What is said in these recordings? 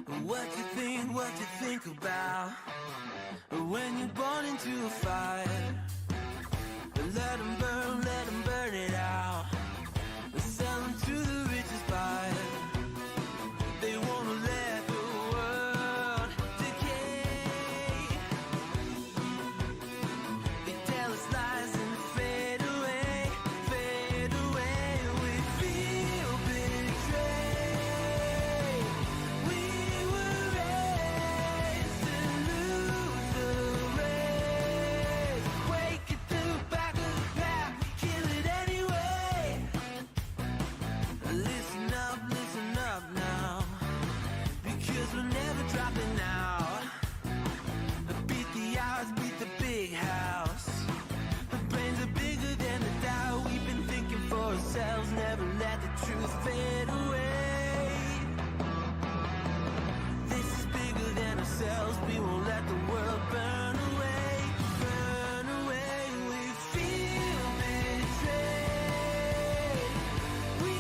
What you think about when you're born into a fire? Let them burn it out. Sell them to the richest buyer. They wanna let the world decay. They tell us lies and fade away, fade away. We feel betrayed. We were raised to lose the race. Wake at the back of the pack, kill it anyway. Listen up now, because we're never dropping out. Beat the odds, beat the big house. The brains are bigger than the doubt. We've been thinking for ourselves, never let the truth fade away. This is bigger than ourselves, we won't let the world burn away, burn away. We feel betrayed. We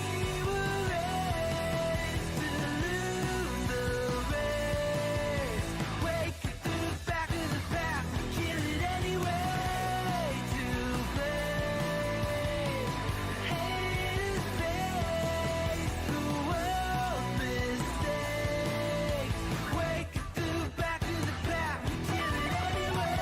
were raised to lose the race. Wake at the back of the pack, kill it anyway. To play, haters face the world's mistakes. Wake at the back of the pack, kill it anyway.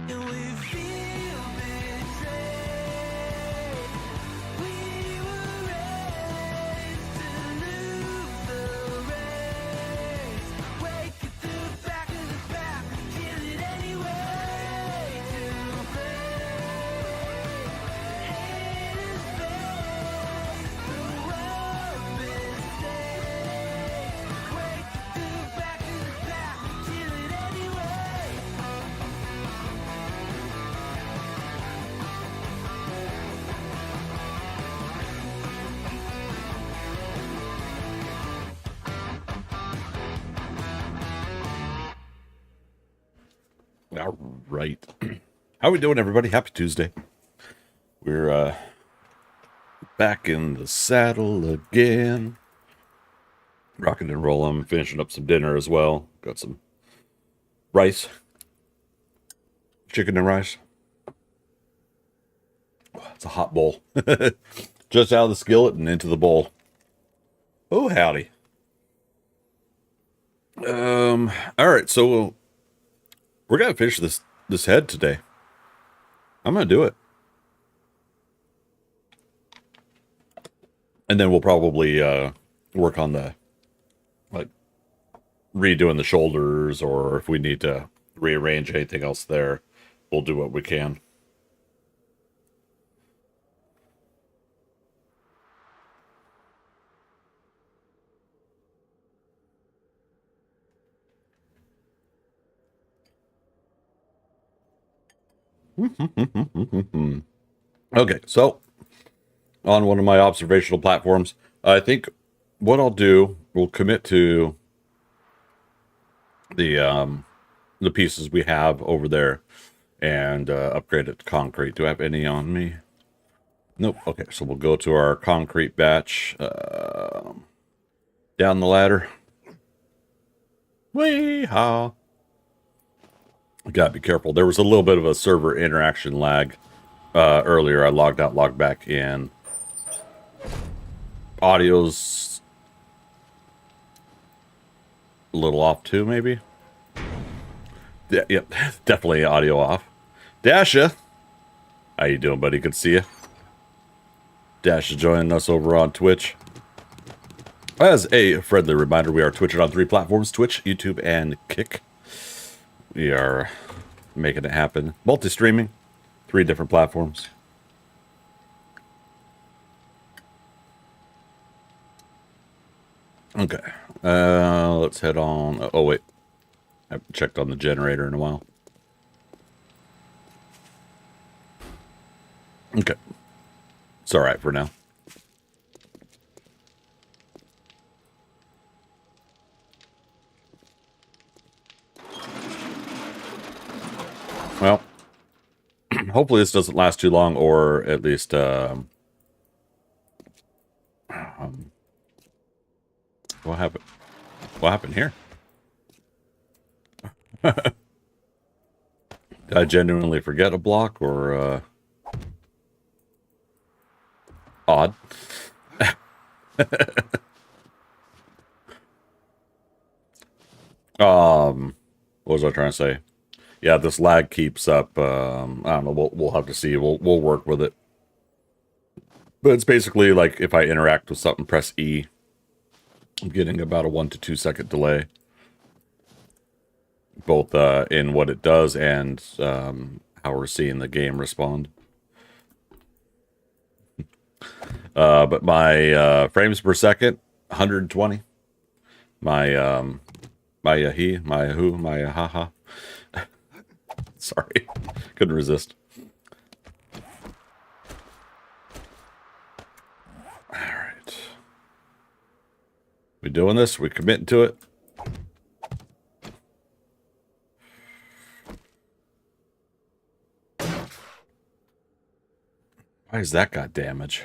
And we feel betrayed. We were raised to lose the race. Wake at the back of the pack, kill it anyway. To play, haters face the world's mistakes. Wake at the back of the pack, kill it anyway. All right. How we doing, everybody? Happy Tuesday. We're back in the saddle again. Rocking and rolling. Finishing up some dinner as well. Got some rice. Chicken and rice. Oh, it's a hot bowl. Just out of the skillet and into the bowl. Oh, howdy. All right, so we're gonna finish this head today. I'm gonna do it, and then we'll probably work on the redoing the shoulders, or if we need to rearrange anything else there, we'll do what we can. Okay, so on one of my observational platforms, I think what I'll do, we'll commit to the pieces we have over there and upgrade it to concrete. Do I have any on me? Nope. Okay, so we'll go to our concrete batch down the ladder. Wee-haw. Gotta be careful. There was a little bit of a server interaction lag earlier. I logged out, logged back in. Audio's a little off too, maybe. Yeah, yep, definitely audio off. Dasha, how you doing, buddy? Good to see you. Dasha joining us over on Twitch. As a friendly reminder, we are Twitching on 3 platforms: Twitch, YouTube, and Kick. We are making it happen. Multi-streaming, 3 different platforms. Okay, let's head on. Oh, wait. I haven't checked on the generator in a while. Okay. It's all right for now. Well, hopefully this doesn't last too long, or at least what happened? What happened here? Did I genuinely forget a block, or odd? What was I trying to say? Yeah, this lag keeps up. I don't know. We'll have to see. We'll work with it. But it's basically like if I interact with something, press E. I'm getting about a 1 to 2 second delay, both in what it does and how we're seeing the game respond. But my frames per second, 120. My my who, my haha. Sorry, couldn't resist. All right, we doing this? We committing to it? Why has that got damage?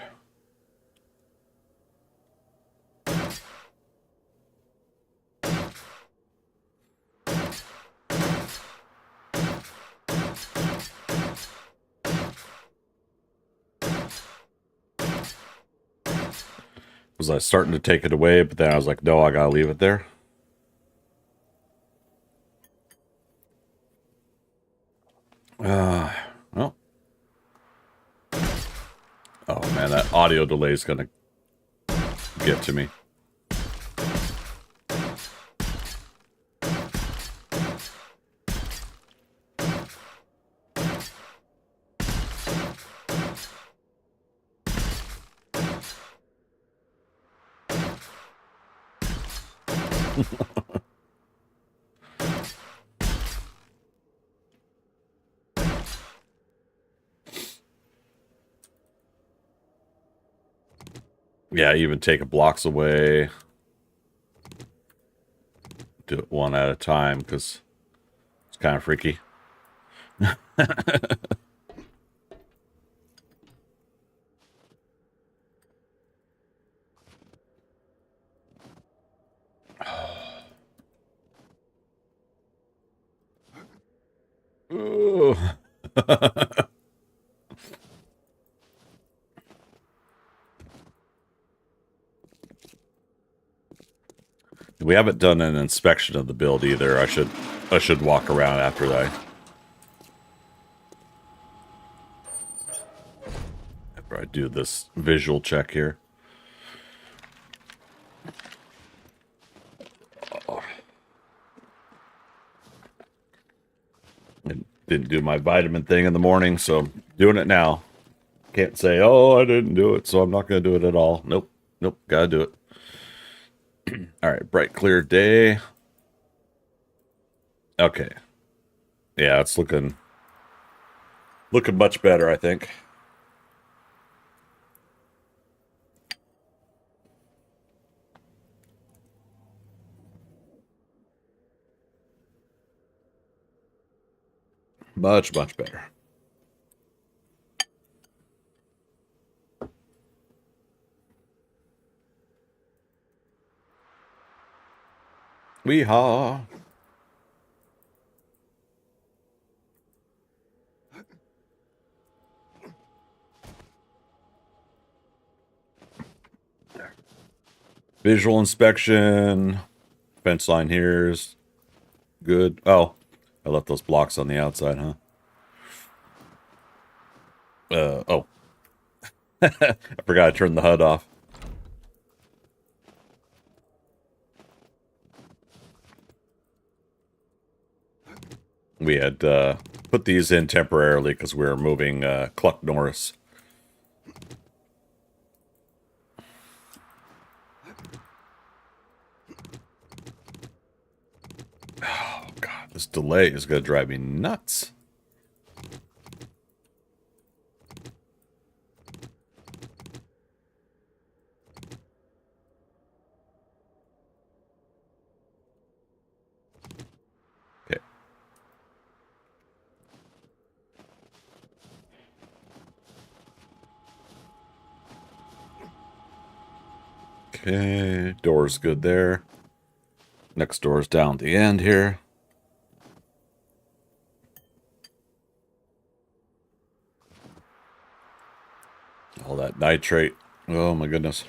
Was I starting to take it away, but then I was like, no, I gotta leave it there. Well. Oh man, that audio delay is gonna get to me. Yeah, even take blocks away. Do it one at a time because it's kind of freaky. We haven't done an inspection of the build either. I should walk around after that. After I do this visual check here. And didn't do my vitamin thing in the morning, so doing it now. Can't say, oh, I didn't do it, so I'm not going to do it at all. Nope. Nope. Gotta do it. All right. Bright, clear day. Okay. Yeah, it's looking much better, I think. Much, much better. Weehaw. Visual inspection. Fence line here is good. Oh, I left those blocks on the outside, huh? Oh. I forgot to turn the HUD off. We had put these in temporarily because we were moving Cluck Norris. Oh, God. This delay is going to drive me nuts. Okay, door's good there. Next door's down at the end here. All that nitrate. Oh my goodness.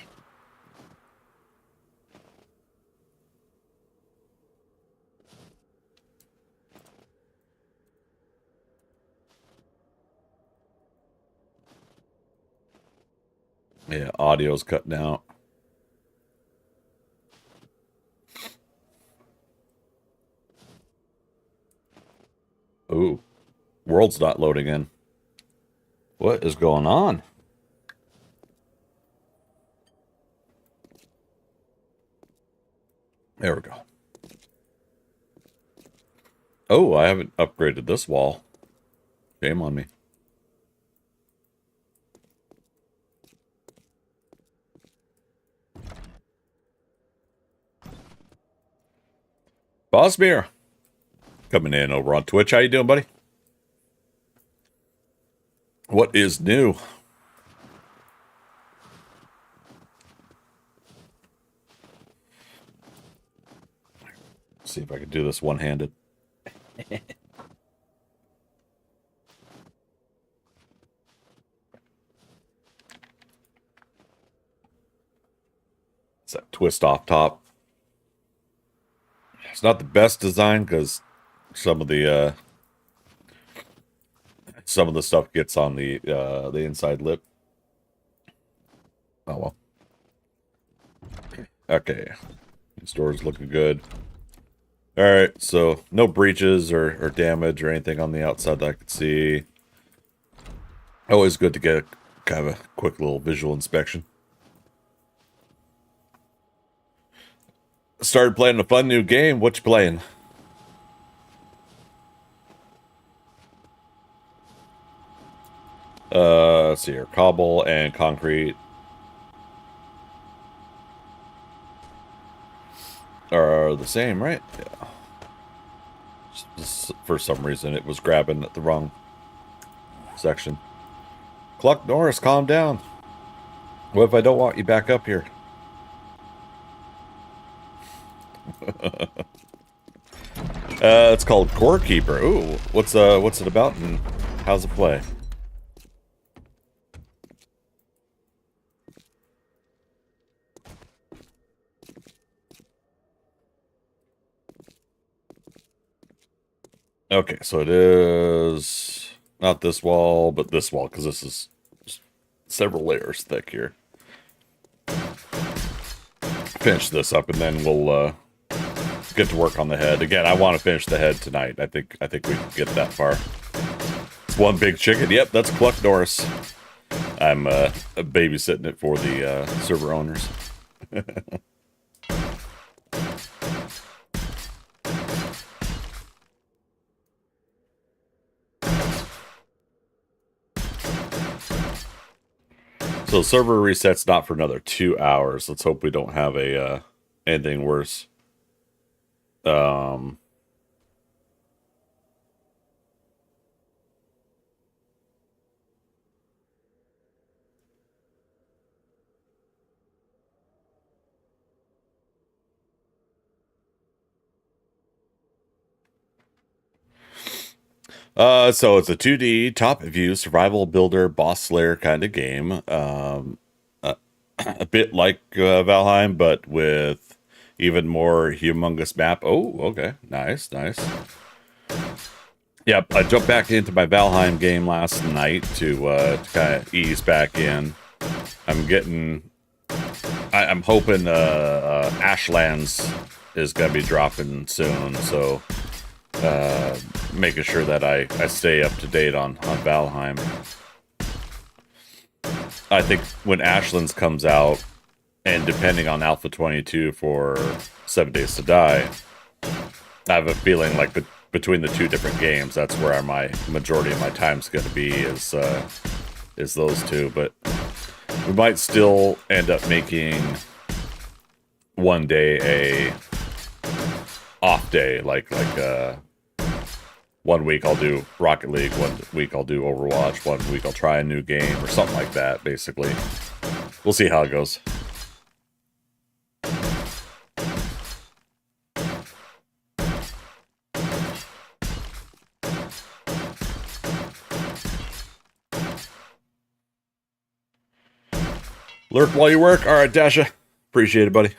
Yeah, audio's cutting out. Ooh, world's not loading in. What is going on? There we go. Oh, I haven't upgraded this wall. Shame on me. Bosmere coming in over on Twitch. How you doing, buddy? What is new? See if I can do this one-handed. It's that twist off top. It's not the best design because some of the stuff gets on the inside lip. Oh well. Okay, this door's looking good. All right, so no breaches or damage or anything on the outside that I could see. Always good to get kind of a quick little visual inspection. Started playing a fun new game. What you playing? Let's see here. Cobble and concrete are the same, right? Yeah. Just for some reason, it was grabbing at the wrong section. Cluck Norris, calm down. What if I don't want you back up here? It's called Core Keeper. Ooh, what's it about and how's it play? Okay, so it is not this wall, but this wall, because this is several layers thick here. Finish this up, and then we'll get to work on the head. Again, I want to finish the head tonight. I think we can get that far. It's one big chicken. Yep, that's Cluck Norris. I'm babysitting it for the server owners. So server resets not for another 2 hours. Let's hope we don't have a anything worse. So it's a 2D top view survival builder boss slayer kind of game. A bit like Valheim, but with even more humongous map. Oh, okay, nice. Yep, I jumped back into my Valheim game last night to kind of ease back in. I'm hoping Ashlands is gonna be dropping soon, so making sure that I stay up to date on Valheim. I think when Ashlands comes out, and depending on Alpha 22 for 7 Days to Die, I have a feeling like between the two different games, that's where my majority of my time's going to be is those two. But we might still end up making one day a off day, like 1 week I'll do Rocket League, 1 week I'll do Overwatch, 1 week I'll try a new game or something like that, basically. We'll see how it goes. Lurk while you work. All right, Dasha. Appreciate it, buddy.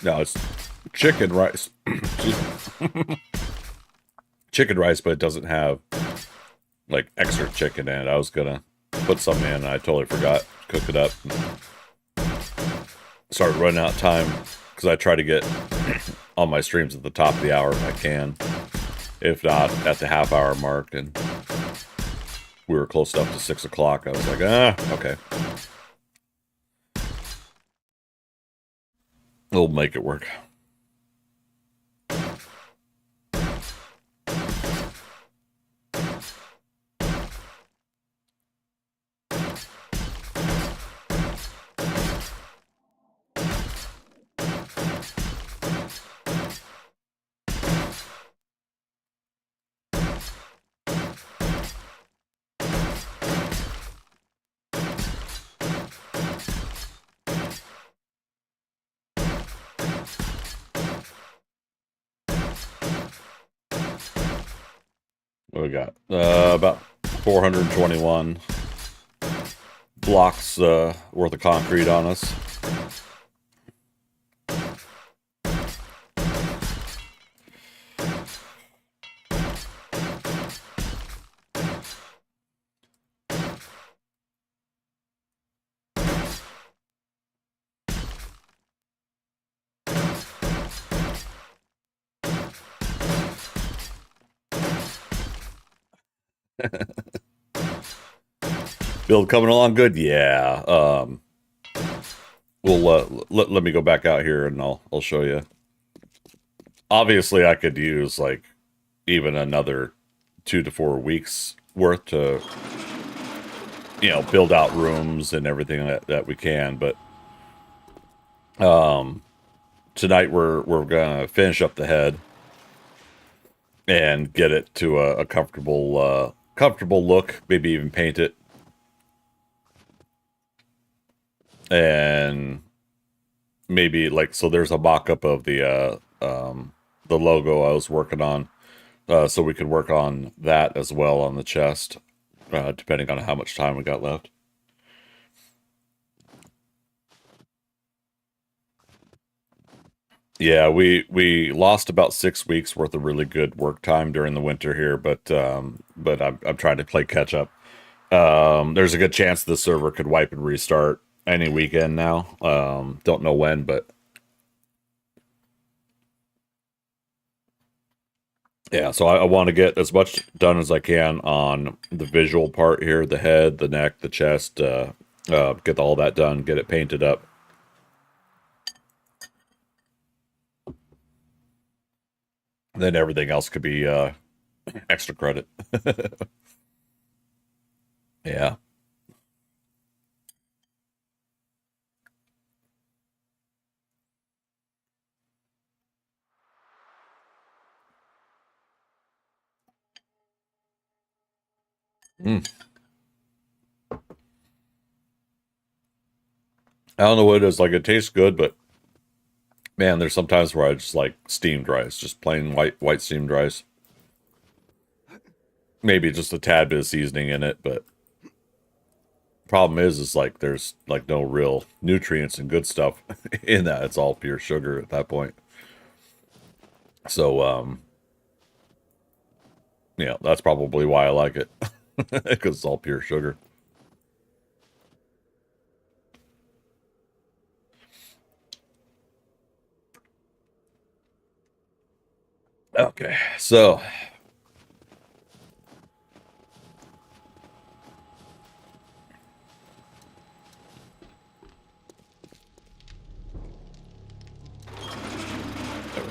No, it's chicken rice. Chicken rice, but it doesn't have like extra chicken in it. I was gonna put some in, and I totally forgot. Cook it up. Started running out of time because I try to get all my streams at the top of the hour if I can. If not, at the half-hour mark, and we were close enough to 6 o'clock. I was like, okay. We'll make it work. What we got? About 421 blocks worth of concrete on us. Build coming along good, yeah. We'll let me go back out here and I'll show you. Obviously, I could use like even another 2 to 4 weeks worth to, you know, build out rooms and everything that we can. But tonight we're gonna finish up the head and get it to a comfortable look. Maybe even paint it. And maybe like, so there's a mock-up of the logo I was working on, so we could work on that as well on the chest, depending on how much time we got left. Yeah, we lost about 6 weeks worth of really good work time during the winter here, but I'm trying to play catch up. There's a good chance the server could wipe and restart any weekend now. Don't know when, but yeah, so I want to get as much done as I can on the visual part here, the head, the neck, the chest, get all that done, get it painted up. Then everything else could be extra credit. Yeah. Mm. I don't know what it is. Like, it tastes good, but man, there's sometimes where I just like steamed rice, just plain white steamed rice. Maybe just a tad bit of seasoning in it, but problem is like there's like no real nutrients and good stuff in that. It's all pure sugar at that point. So yeah, that's probably why I like it, because it's all pure sugar. Okay, so there we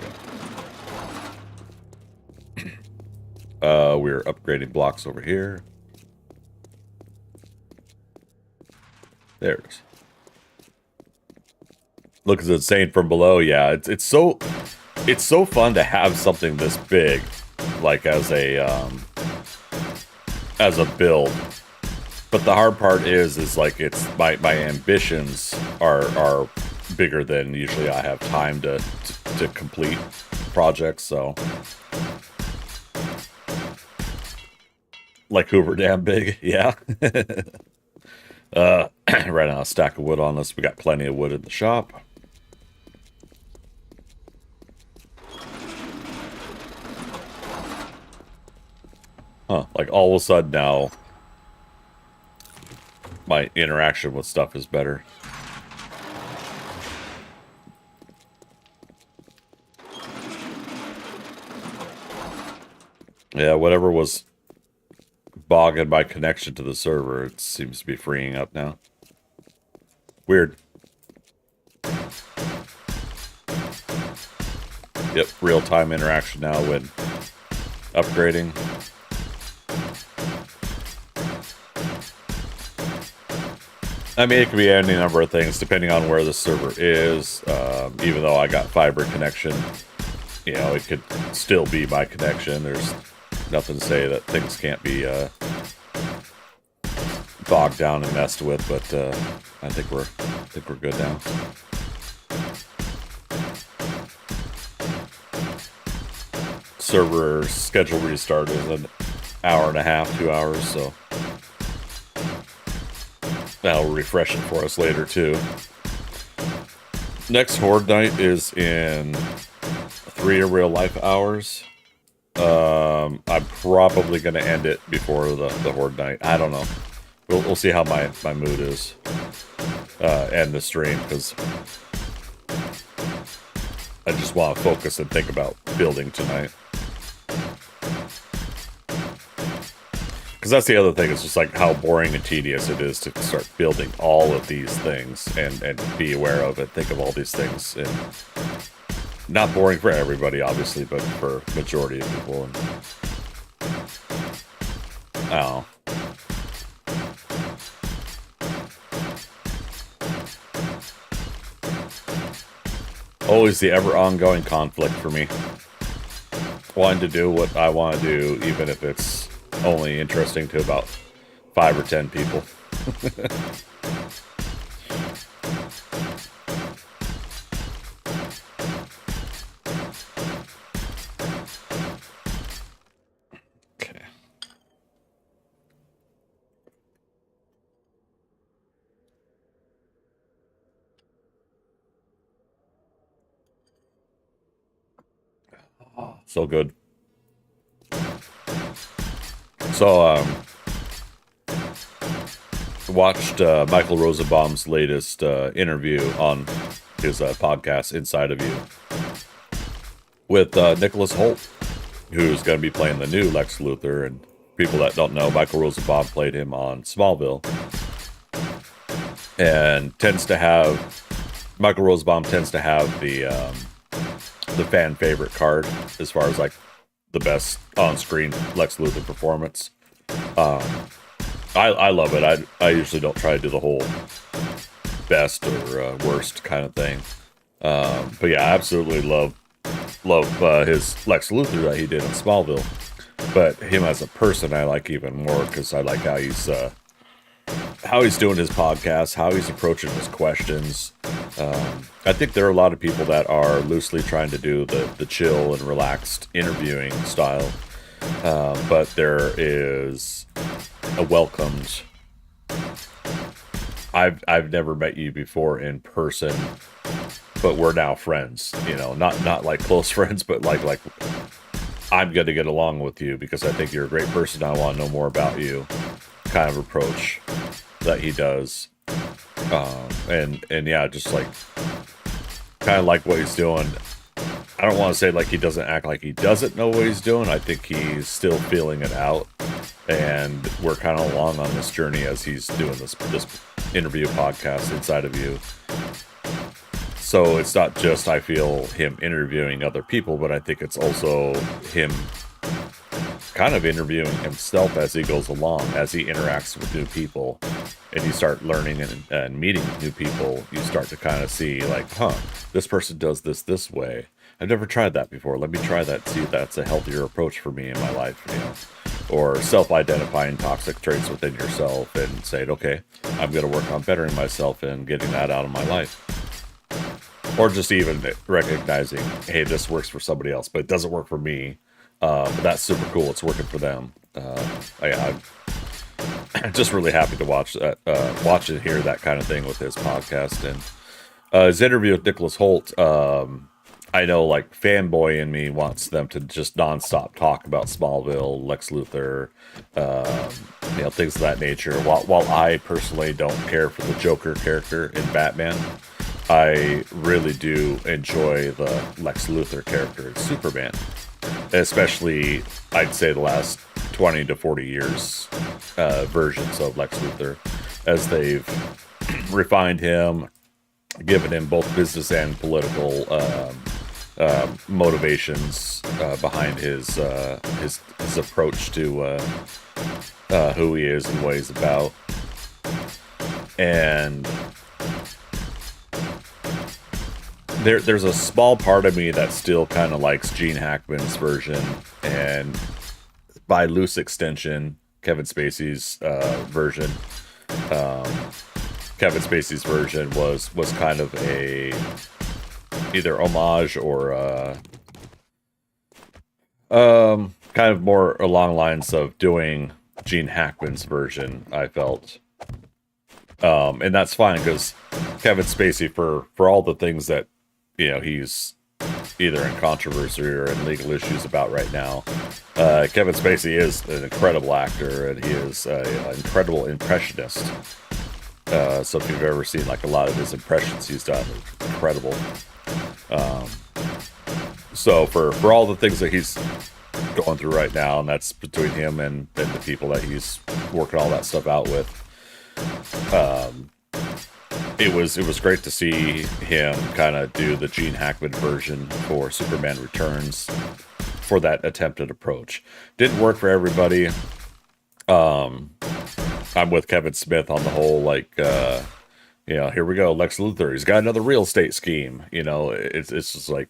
go. We're upgrading blocks over here. There it is. Look, as it's saying from below, yeah, it's so fun to have something this big, like as a build, But the hard part is like it's my ambitions are bigger than usually I have time to complete projects. So like Hoover Dam big, yeah. Right now a stack of wood on us. We got plenty of wood in the shop. Huh, like all of a sudden now my interaction with stuff is better. Yeah, whatever was bogging my connection to the server, it seems to be freeing up now. Weird. Yep, real-time interaction now when upgrading. I mean, it could be any number of things depending on where the server is. Even though I got fiber connection, you know, it could still be my connection. There's nothing to say that things can't be bogged down and messed with, but I think we're good now. Server schedule restart is an hour and a half, 2 hours, so that'll refresh it for us later too. Next Horde night is in 3 real life hours. I'm probably going to end it before the Horde night. I don't know. We'll see how my mood is. End the stream, because I just want to focus and think about building tonight. Because that's the other thing, it's just like how boring and tedious it is to start building all of these things and be aware of it, think of all these things. And not boring for everybody, obviously, but for majority of people. And I don't know. Always the ever ongoing conflict for me. Wanting to do what I want to do, even if it's only interesting to about 5 or 10 people. Okay. So good. So, watched Michael Rosenbaum's latest interview on his podcast, Inside of You, with Nicholas Hoult, who's going to be playing the new Lex Luthor. And people that don't know, Michael Rosenbaum played him on Smallville, and Michael Rosenbaum tends to have the fan favorite card as far as like the best on-screen Lex Luthor performance. I love it. I usually don't try to do the whole best or worst kind of thing. But yeah, I absolutely love his Lex Luthor that he did in Smallville. But him as a person, I like even more, because I like how he's doing his podcast, how he's approaching his questions. I think there are a lot of people that are loosely trying to do the chill and relaxed interviewing style. But there is a welcomed... I've never met you before in person, but we're now friends. You know, not like close friends, but like I'm going to get along with you because I think you're a great person. I want to know more about you kind of approach that he does. And yeah, just like kind of like what he's doing. I don't want to say like he doesn't act like he doesn't know what he's doing. I think he's still feeling it out, and we're kind of along on this journey as he's doing this interview podcast, Inside of You. So it's not just, I feel, him interviewing other people, but I think it's also him kind of interviewing himself as he goes along, as he interacts with new people, and you start learning and meeting new people. You start to kind of see like, this person does this way. I've never tried that before. Let me try that, see if that's a healthier approach for me in my life, you know. or self-identifying toxic traits within yourself and saying, okay, I'm going to work on bettering myself and getting that out of my life. Or just even recognizing, hey, this works for somebody else, but it doesn't work for me. But that's super cool. It's working for them. I'm just really happy to watch that, watch and hear that kind of thing with his podcast. And his interview with Nicholas Hoult, I know, like, fanboy in me wants them to just nonstop talk about Smallville, Lex Luthor, you know, things of that nature. While I personally don't care for the Joker character in Batman, I really do enjoy the Lex Luthor character in Superman. Especially, I'd say, the last 20 to 40 years versions of Lex Luthor, as they've refined him, given him both business and political motivations behind his approach to who he is and what he's about. And there's a small part of me that still kind of likes Gene Hackman's version, and by loose extension, Kevin Spacey's version. Kevin Spacey's version was kind of a either homage or kind of more along lines of doing Gene Hackman's version, I felt. And that's fine, because Kevin Spacey, for all the things that, you know, he's either in controversy or in legal issues about right now, Kevin Spacey is an incredible actor, and he is an incredible impressionist. So if you've ever seen, like, a lot of his impressions he's done, it's incredible. So for all the things that he's going through right now, and that's between him and the people that he's working all that stuff out with, it was great to see him kind of do the Gene Hackman version for Superman Returns for that attempted approach. Didn't work for everybody. I'm with Kevin Smith on the whole, like, you know, here we go, Lex Luthor, he's got another real estate scheme. You know, it's just like,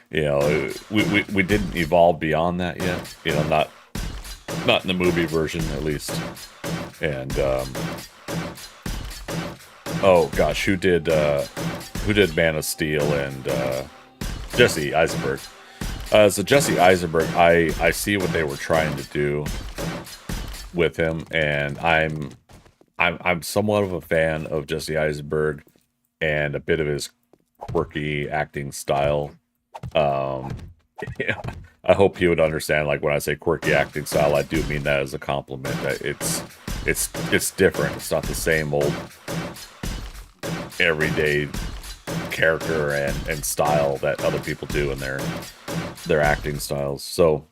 you know, we didn't evolve beyond that yet. You know, not in the movie version, at least. And oh gosh, who did Man of Steel and Jesse Eisenberg? So Jesse Eisenberg, I see what they were trying to do with him, and I'm somewhat of a fan of Jesse Eisenberg and a bit of his quirky acting style. Yeah, I hope he would understand, like, when I say quirky acting style, I do mean that as a compliment. It's different. It's not the same old everyday character and style that other people do in their acting styles. So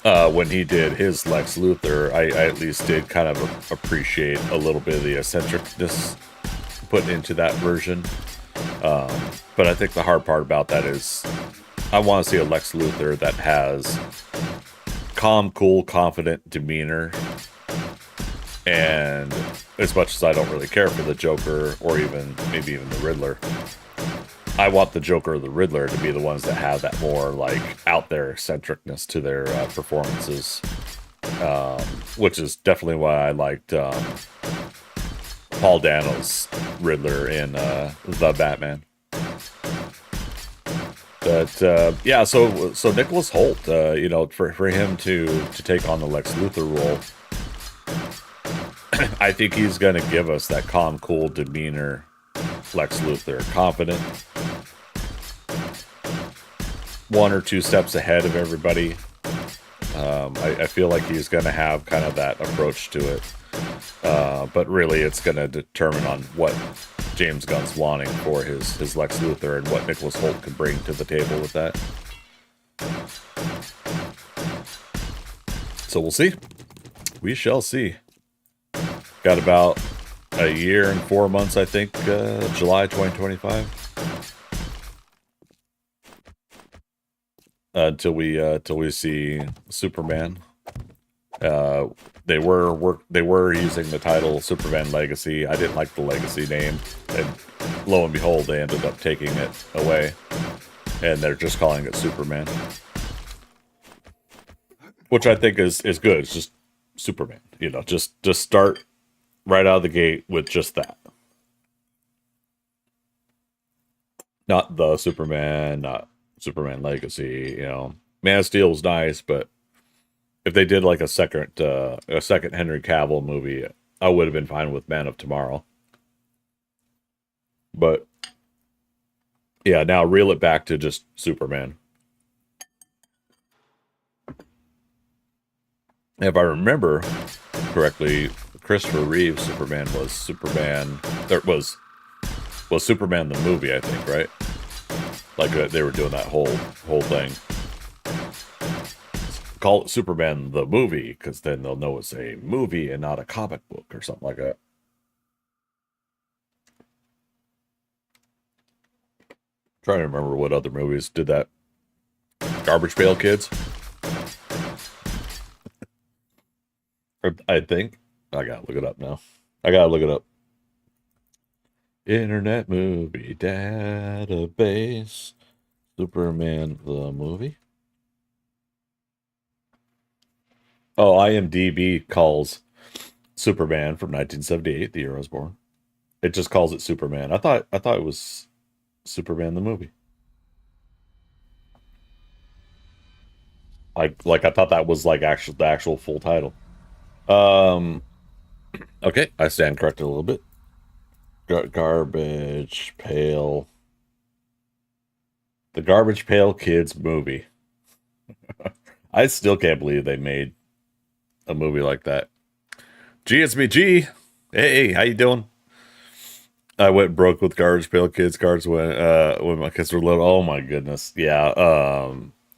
when he did his Lex Luthor, I at least did kind of appreciate a little bit of the eccentricness put into that version. But I think the hard part about that is I want to see a Lex Luthor that has calm, cool, confident demeanor. And as much as I don't really care for the Joker, or maybe even the Riddler, I want the Joker or the Riddler to be the ones that have that more, like, out there eccentricness to their performances. Which is definitely why I liked Paul Dano's Riddler in The Batman. But yeah, so Nicholas Hoult, you know, for him to take on the Lex Luthor role, I think he's going to give us that calm, cool demeanor Lex Luthor. Confident. One or two steps ahead of everybody. I feel like he's going to have kind of that approach to it. But really, it's going to determine on what James Gunn's wanting for his Lex Luthor and what Nicholas Hoult can bring to the table with that. So we'll see. We shall see. Got about a year and 4 months, I think, July 2025. Until we see Superman. They were using the title Superman Legacy. I didn't like the Legacy name, and lo and behold, they ended up taking it away, and they're just calling it Superman. which I think is good. It's just Superman. You know, just start right out of the gate with just that. Not the Superman, not Superman Legacy. You know, Man of Steel was nice, but if they did like a second Henry Cavill movie, I would have been fine with Man of Tomorrow. But yeah, now reel it back to just Superman. If I remember correctly, Christopher Reeve's Superman was Superman. There was Superman the movie, I think, right? Like they were doing that whole thing. Call it Superman the movie, because then they'll know it's a movie and not a comic book or something like that. Trying to remember what other movies did that. Garbage Pail Kids. I think I gotta look it up now. I gotta look it up. Internet Movie Database. Superman the movie. Oh, IMDb calls Superman from 1978, the year I was born. It just calls it Superman. I thought it was Superman the movie. Like I thought that was like the actual full title. Okay, I stand corrected a little bit. Garbage Pail. The Garbage Pail Kids movie. I still can't believe they made a movie like that. G, it's me, G. Hey, how you doing? I went broke with Garbage Pail Kids cards when my kids were little. Oh my goodness, yeah.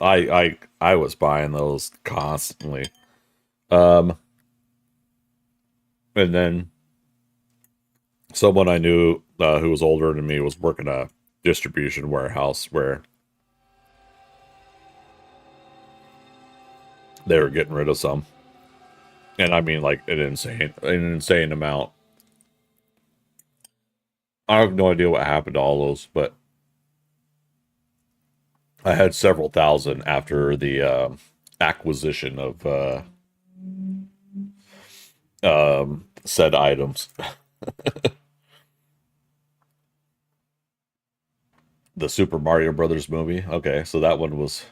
I was buying those constantly. And then someone I knew who was older than me was working a distribution warehouse where they were getting rid of some, and I mean like an insane amount. I have no idea what happened to all those, but I had several thousand after the acquisition of said items. The Super Mario Brothers movie. Okay, so that one was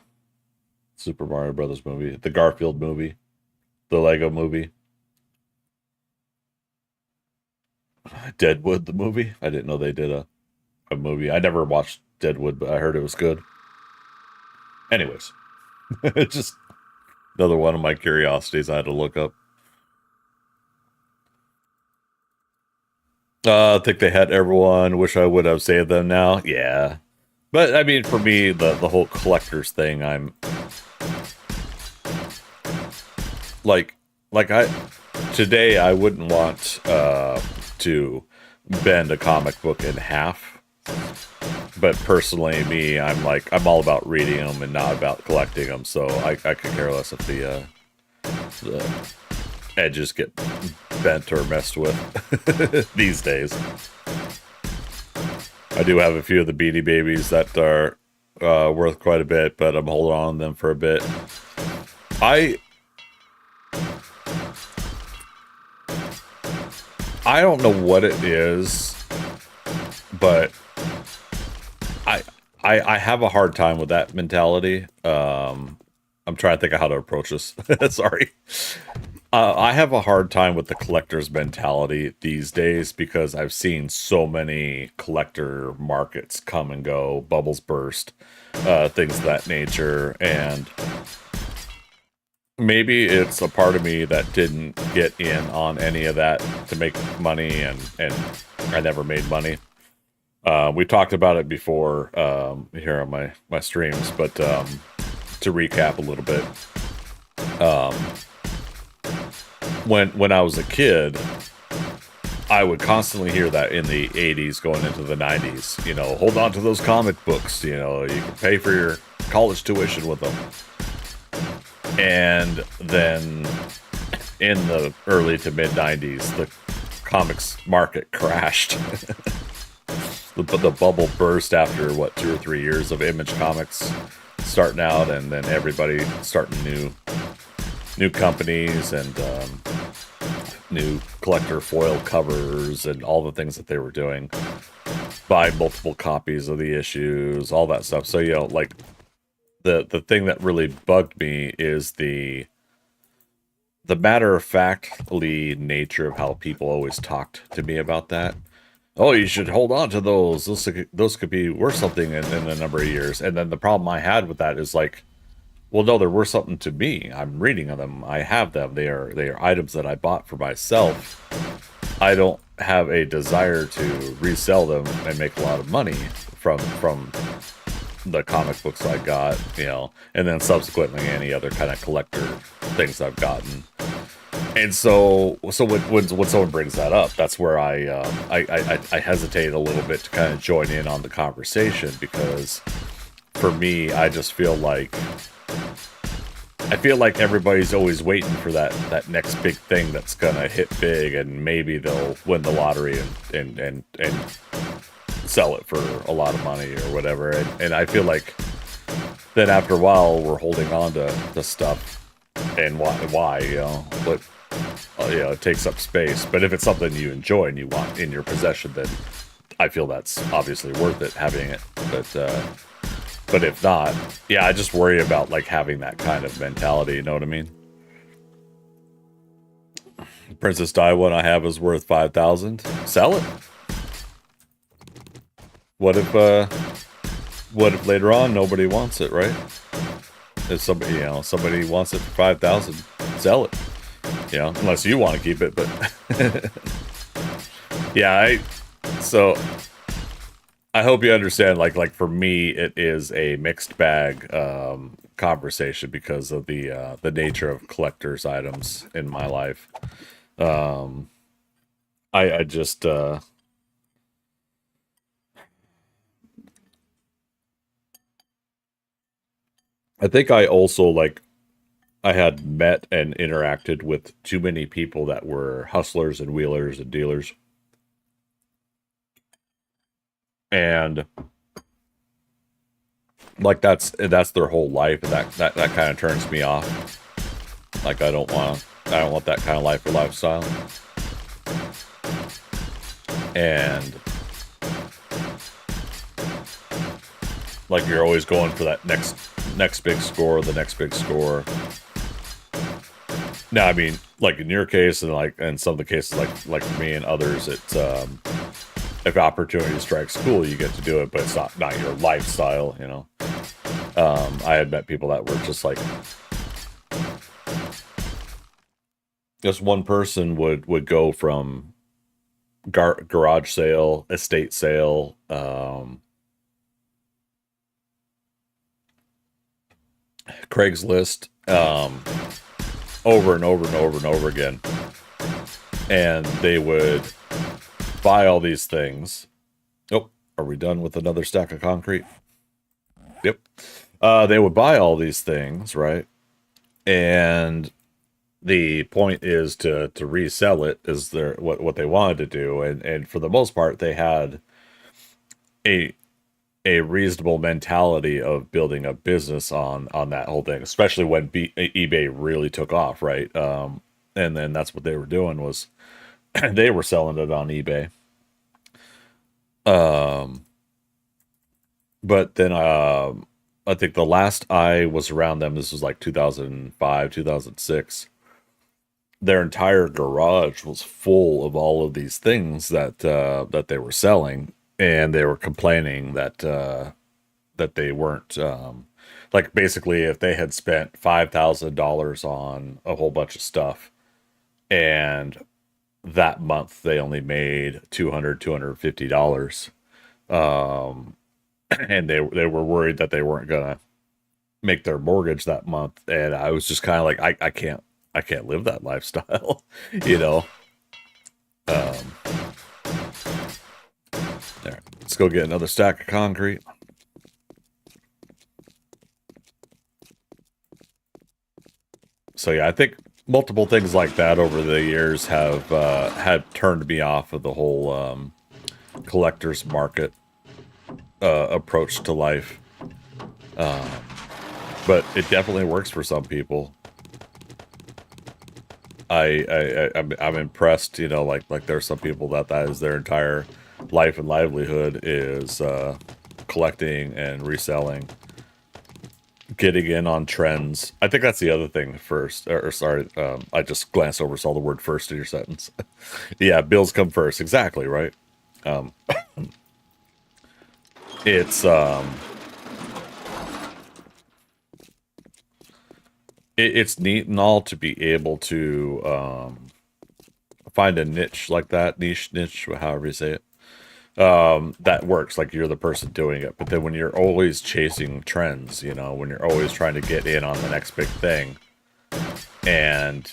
Super Mario Brothers movie. The Garfield movie. The Lego movie. Deadwood the movie. I didn't know they did a movie. I never watched Deadwood, but I heard it was good. Anyways, it's just another one of my curiosities I had to look up. I think they had everyone. Wish I would have saved them now. Yeah. But, I mean, for me, the whole collector's thing, I'm... Today, I wouldn't want to bend a comic book in half. But personally, me, I'm all about reading them and not about collecting them. So I could care less if the edges get bent or messed with these days. I do have a few of the Beanie Babies that are worth quite a bit, but I'm holding on to them for a bit. I don't know what it is, but I have a hard time with that mentality. I'm trying to think of how to approach this. Sorry. I have a hard time with the collector's mentality these days because I've seen so many collector markets come and go, bubbles burst, things of that nature, and maybe it's a part of me that didn't get in on any of that to make money, and I never made money. We talked about it before here on my streams, but to recap a little bit, when I was a kid, I would constantly hear that in the 80s going into the 90s, you know, hold on to those comic books, you know, you can pay for your college tuition with them. And then in the early to mid 90s, the comics market crashed. The bubble burst after, 2 or 3 years of Image Comics starting out, and then everybody starting new. new companies and new collector foil covers and all the things that they were doing. Buy multiple copies of the issues, all that stuff. So, you know, like the thing that really bugged me is the matter-of-factly nature of how people always talked to me about that. Oh, you should hold on to those. Those could be worth something in a number of years. And then the problem I had with that is like, well, no, they're worth something to me. I'm reading them. I have them. They are items that I bought for myself. I don't have a desire to resell them and make a lot of money from the comic books I got, you know, and then subsequently any other kind of collector things I've gotten. And so when someone brings that up, that's where I hesitate a little bit to kind of join in on the conversation, because for me, I just feel like everybody's always waiting for that next big thing that's gonna hit big, and maybe they'll win the lottery and sell it for a lot of money or whatever. And I feel like then after a while we're holding on to the stuff, and why, you know, but you know, it takes up space. But if it's something you enjoy and you want in your possession, then I feel that's obviously worth it, having it. But if not, yeah, I just worry about like having that kind of mentality, you know what I mean? Princess Di one I have is worth 5,000. Sell it. What if later on nobody wants it, right? If somebody, you know, somebody wants it for 5,000, sell it. You know, unless you want to keep it, but yeah, so I hope you understand, like for me, it is a mixed bag conversation because of the nature of collector's items in my life. I just I think I also like I had met and interacted with too many people that were hustlers and wheelers and dealers. And like that's their whole life, and that kind of turns me off. Like I don't want that kind of life or lifestyle. And like you're always going for that next big score, the next big score. Now, I mean, like in your case, and like in some of the cases, like for me and others, it's if opportunity strikes, cool, you get to do it, but it's not your lifestyle, you know. I had met people that were just like, just one person would go from garage sale, estate sale, Craigslist, over and over and over and over again, and they would buy all these things. Oh, are we done with another stack of concrete? Yep. They would buy all these things, right? And the point is to resell it, is what they wanted to do, and for the most part, they had a reasonable mentality of building a business on that whole thing, especially when eBay really took off, right? And then that's what they were doing, was they were selling it on eBay. But then I think the last I was around them, this was like 2005, 2006. Their entire garage was full of all of these things that they were selling, and they were complaining that they weren't like, basically, if they had spent $5,000 on a whole bunch of stuff, and that month they only made $250, and they were worried that they weren't gonna make their mortgage that month. And I was just kind of like, I can't live that lifestyle, you know. There, let's go get another stack of concrete. So yeah, I think multiple things like that over the years have had turned me off of the whole collector's market approach to life. But it definitely works for some people. I'm impressed. You know, like there's some people that is their entire life and livelihood is collecting and reselling, getting in on trends. I think that's the other thing first. Or sorry, I just glanced over, saw the word first in your sentence. Yeah, bills come first. Exactly right. Um, it's it's neat and all to be able to find a niche like that, niche, however you say it. That works, like you're the person doing it. But then when you're always chasing trends, you know, when you're always trying to get in on the next big thing, and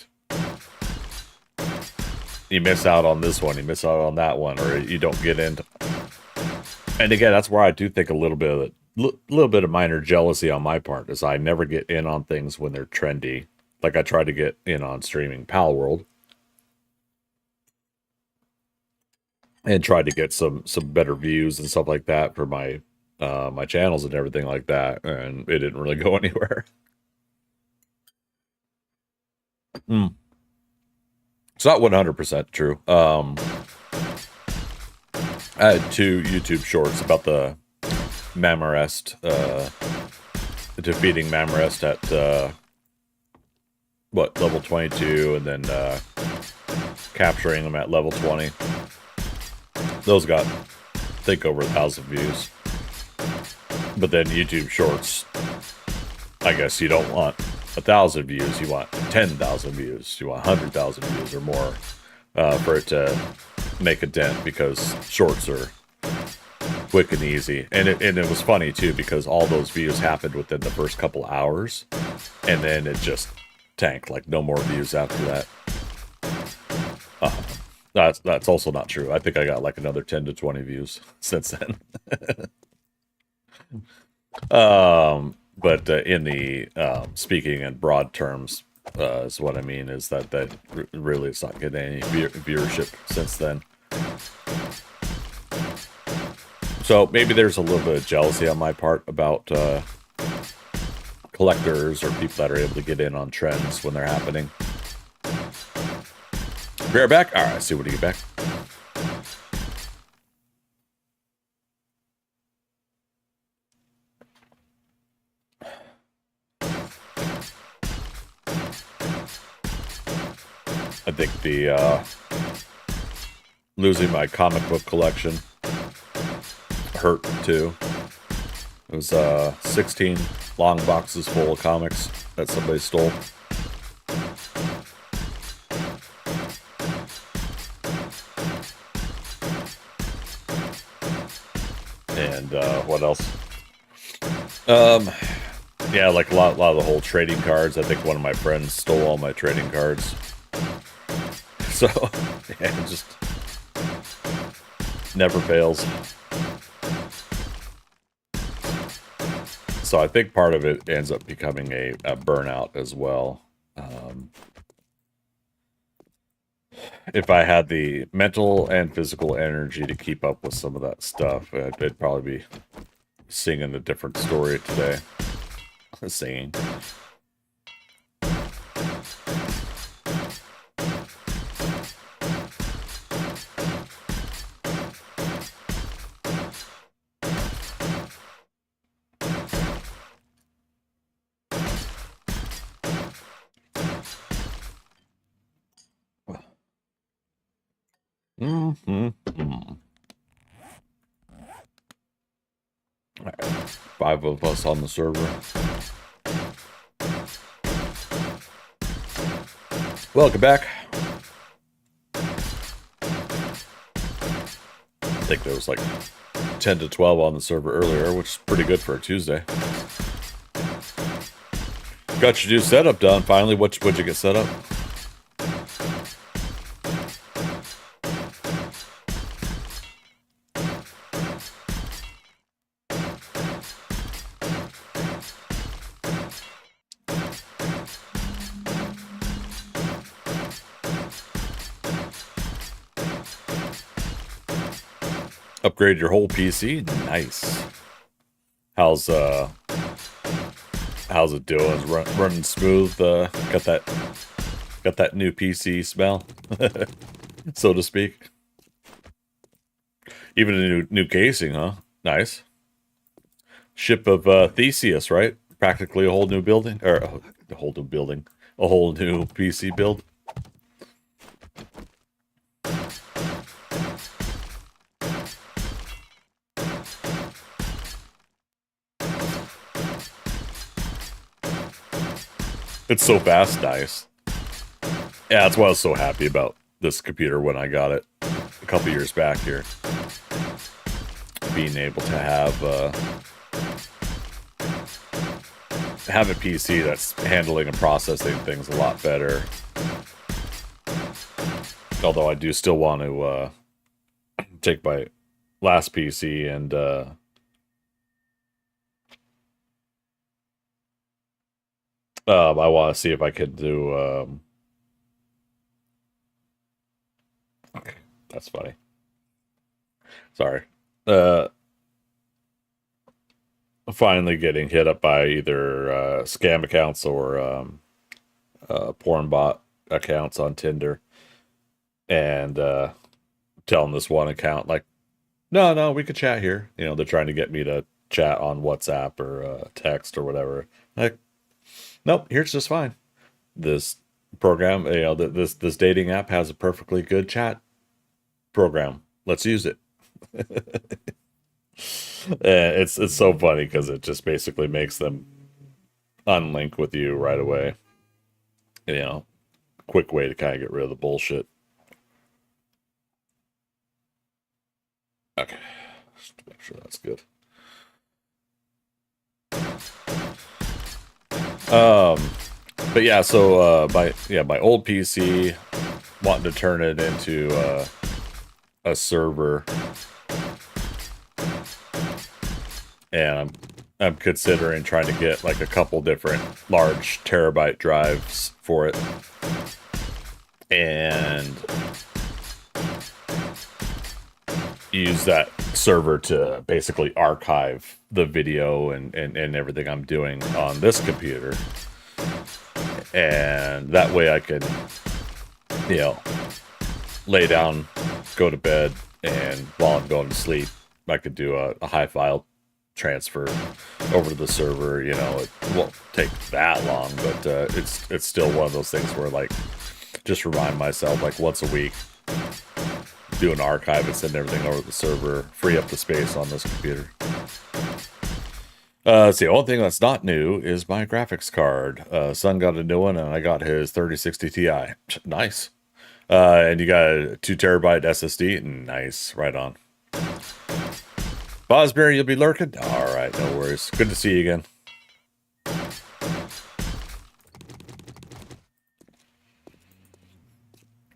you miss out on this one, you miss out on that one, or you don't get into. And again, that's where I do think a little bit of little bit of minor jealousy on my part is I never get in on things when they're trendy. Like I try to get in on streaming Pal World and tried to get some better views and stuff like that for my my channels and everything like that, and it didn't really go anywhere. It's not 100% true. I had 2 YouTube shorts about the Mamarest, defeating Mamarest at what, level 22, and then capturing them at level 20. Those got, I think, over 1,000 views. But then YouTube Shorts, I guess you don't want 1,000 views, you want 10,000 views, you want 100,000 views or more for it to make a dent, because shorts are quick and easy. And it was funny too, because all those views happened within the first couple hours, and then it just tanked, like no more views after that. That's also not true. I think I got like another 10 to 20 views since then. But in the speaking in broad terms, is what I mean, is that really it's not getting any viewership since then. So maybe there's a little bit of jealousy on my part about collectors or people that are able to get in on trends when they're happening. Be right back. All right, see what do you get back. I think the losing my comic book collection hurt too. It was 16 long boxes full of comics that somebody stole. And what else? Yeah, like a lot of the whole trading cards. I think one of my friends stole all my trading cards. So, yeah, it just never fails. So I think part of it ends up becoming a burnout as well. If I had the mental and physical energy to keep up with some of that stuff, I'd probably be singing a different story today. Singing. All right, 5 of us on the server. Welcome back. I think there was like 10 to 12 on the server earlier, which is pretty good for a Tuesday. Got your new setup done finally. What'd you get set up? Upgrade your whole PC? Nice. How's it doing? Is running smooth? Got that Got that new PC smell, so to speak. Even a new casing, huh? Nice. Ship of Theseus, right? Practically a whole new building, or a whole new building, a whole new PC build. It's so fast, nice. Yeah, that's why I was so happy about this computer when I got it a couple years back here. Being able to have a PC that's handling and processing things a lot better. Although I do still want to take my last PC and I want to see if I could do. Okay, that's funny. Sorry. Finally getting hit up by either scam accounts or porn bot accounts on Tinder, and telling this one account like, no, we could chat here. You know, they're trying to get me to chat on WhatsApp or text or whatever. Like, nope, here's just fine. This program, you know, this dating app has a perfectly good chat program. Let's use it. It's so funny because it just basically makes them unlink with you right away. You know, quick way to kind of get rid of the bullshit. Okay, just to make sure that's good. But yeah, so my old PC, wanting to turn it into a server, and I'm considering trying to get like a couple different large terabyte drives for it, and use that server to basically archive the video and everything I'm doing on this computer. And that way I could, you know, lay down, go to bed, and while I'm going to sleep, I could do a high file transfer over to the server. You know, it won't take that long, but it's still one of those things where, like, just remind myself, like, once a week, do an archive and send everything over to the server, free up the space on this computer. Let's see, the only thing that's not new is my graphics card. Son got a new one, and I got his 3060 Ti. Nice. And you got a 2 terabyte SSD. Nice, right on. Bosberry, you'll be lurking? Alright, no worries. Good to see you again.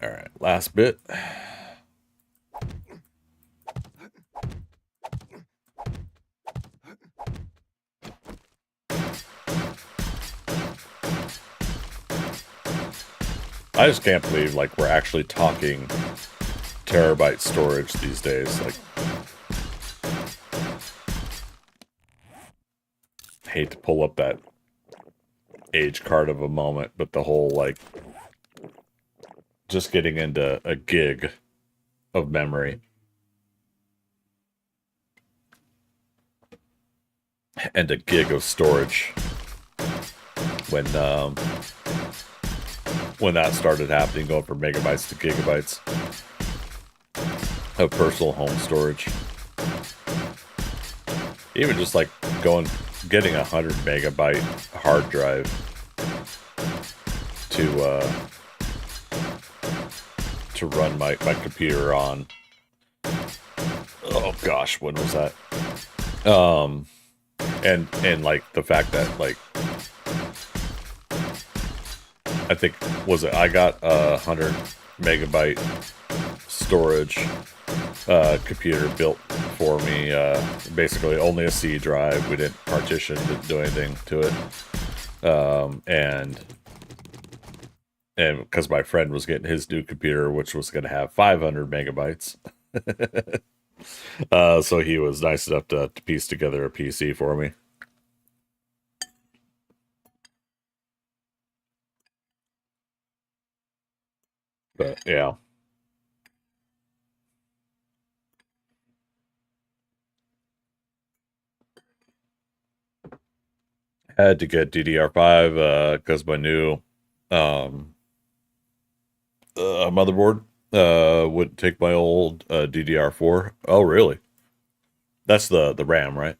Alright, last bit. I just can't believe, like, we're actually talking terabyte storage these days. Like, hate to pull up that age card of a moment, but the whole, like, just getting into a gig of memory. And a gig of storage. When that started happening, going from megabytes to gigabytes of personal home storage. Even just like getting 100 megabyte hard drive to run my computer on. Oh gosh, when was that? And like the fact that, like, I think, I got 100 megabyte storage computer built for me. Basically only a C drive. We didn't partition, didn't do anything to it. And because my friend was getting his new computer, which was going to have 500 megabytes. So he was nice enough to piece together a PC for me. But yeah. Had to get DDR5 because my new um, motherboard would take my old DDR4. Oh, really? That's the RAM, right?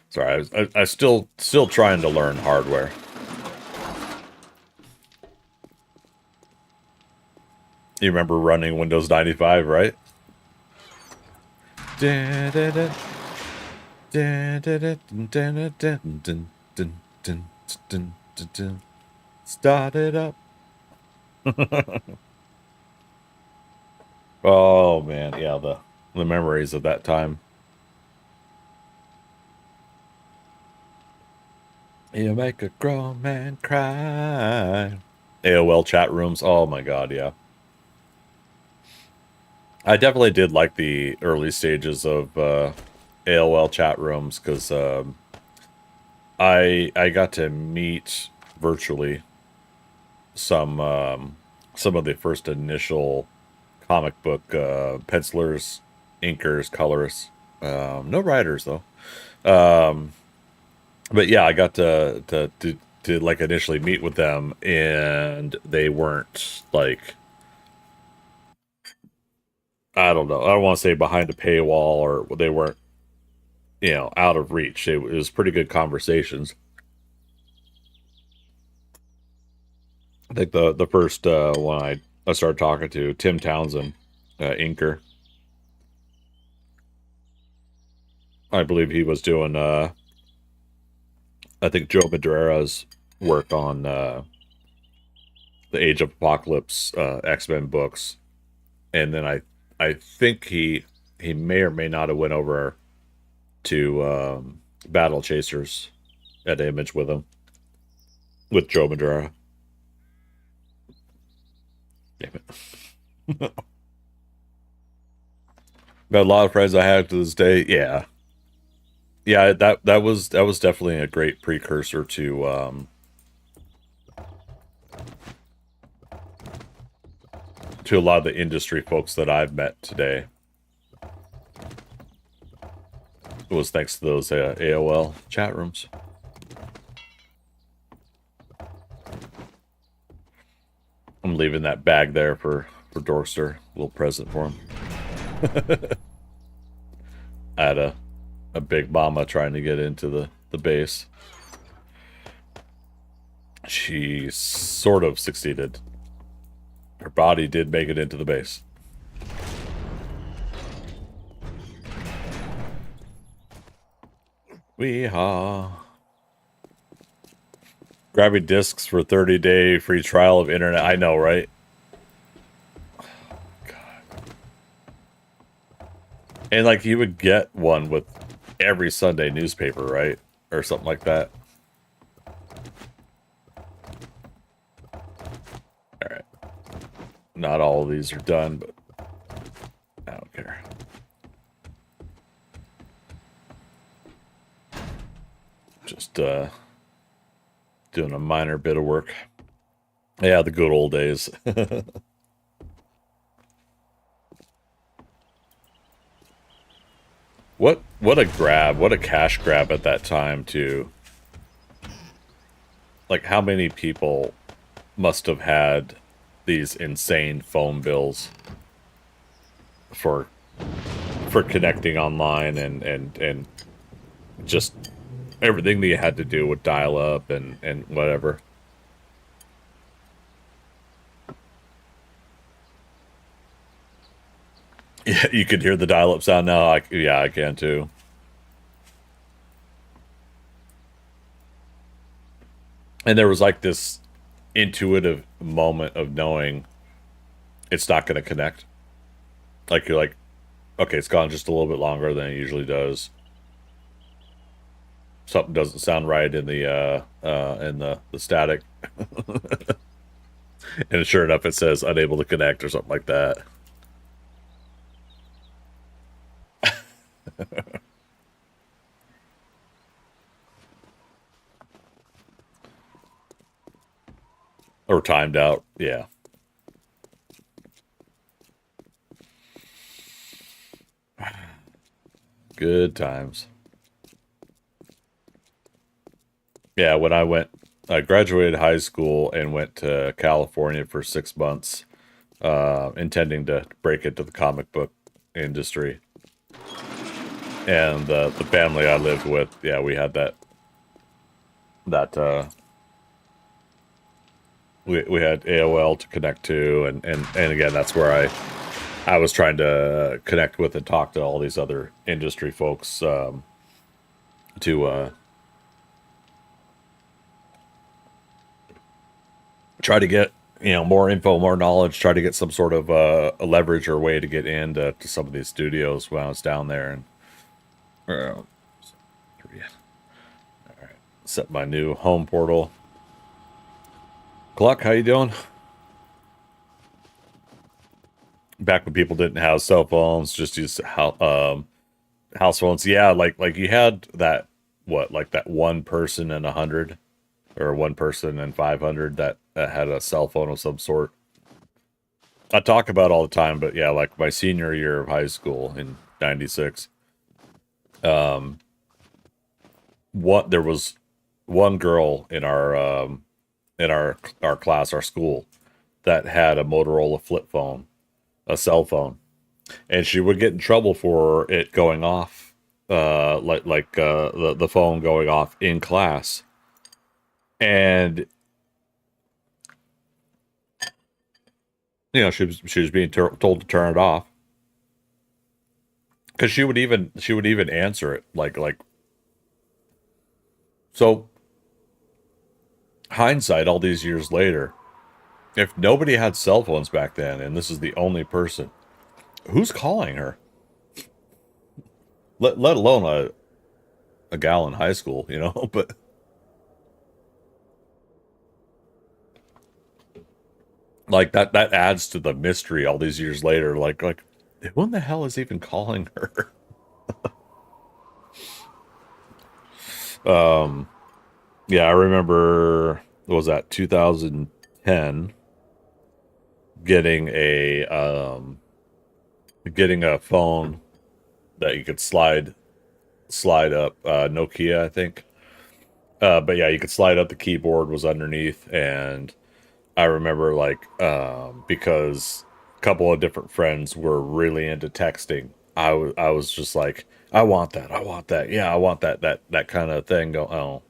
Sorry, I still trying to learn hardware. You remember running Windows 95, right? Start it up. Oh man, yeah, the memories of that time. You make a grown man cry. AOL chat rooms. Oh my god, yeah. I definitely did like the early stages of AOL chat rooms because I got to meet virtually some of the first initial comic book pencilers, inkers, colorists. No writers though. Um, but yeah, I got to like initially meet with them, and they weren't like, I don't know. I don't want to say behind a paywall, or they weren't, out of reach. It was pretty good conversations. I think the first one I started talking to Tim Townsend, inker. I believe he was doing I think Joe Madureira's work on the Age of Apocalypse X-Men books, and then I think he may or may not have went over to Battle Chasers at Image with him, with Joe Madureira. Damn it. Got a lot of friends I have to this day. Yeah, yeah. That was definitely a great precursor to a lot of the industry folks that I've met today. It was thanks to those AOL chat rooms. I'm leaving that bag there for Dorkster. A little present for him. I had a big mama trying to get into the base. She sort of succeeded. Her body did make it into the base. Weehaw. Grabbing discs for 30-day free trial of internet. I know, right? God. And like you would get one with every Sunday newspaper, right? Or something like that. Alright. Not all of these are done, but I don't care. Just doing a minor bit of work. Yeah, the good old days. What a grab, what a cash grab at that time too. Like how many people must have had these insane phone bills for connecting online and just everything that you had to do with dial up and whatever. Yeah, you could hear the dial up sound now. Yeah, I can too. And there was like this intuitive moment of knowing it's not going to connect. Like you're like, okay, it's gone just a little bit longer than it usually does. Something doesn't sound right in the static. And sure enough, it says unable to connect or something like that. Or timed out. Yeah. Good times. Yeah, when I graduated high school and went to California for 6 months, intending to break into the comic book industry. And the family I lived with, yeah, we had that we had AOL to connect to, and again, that's where I was trying to connect with and talk to all these other industry folks, to try to get, more info, more knowledge, try to get some sort of a leverage or way to get into to some of these studios when I was down there. And uh, set my new home portal. Gluck, how you doing? Back when people didn't have cell phones, just use house phones. Yeah, like you had that, what, like that one person in 100 or one person in 500 that had a cell phone of some sort. I talk about it all the time, but yeah, like my senior year of high school in '96, what there was one girl in our class, our school, that had a Motorola flip phone, a cell phone, and she would get in trouble for it going off, the phone going off in class, and she was being told to turn it off because she would even answer it like so. Hindsight, all these years later, if nobody had cell phones back then, and this is the only person, who's calling her? Let alone a gal in high school, but like that adds to the mystery all these years later. Like who in the hell is even calling her? Yeah, I remember, what was that, 2010, getting a phone that you could slide up, Nokia, I think. But yeah, you could slide up, the keyboard was underneath, and I remember, like, because a couple of different friends were really into texting. I was just like, I want that. I want that. Yeah, I want that kind of thing. Go, oh,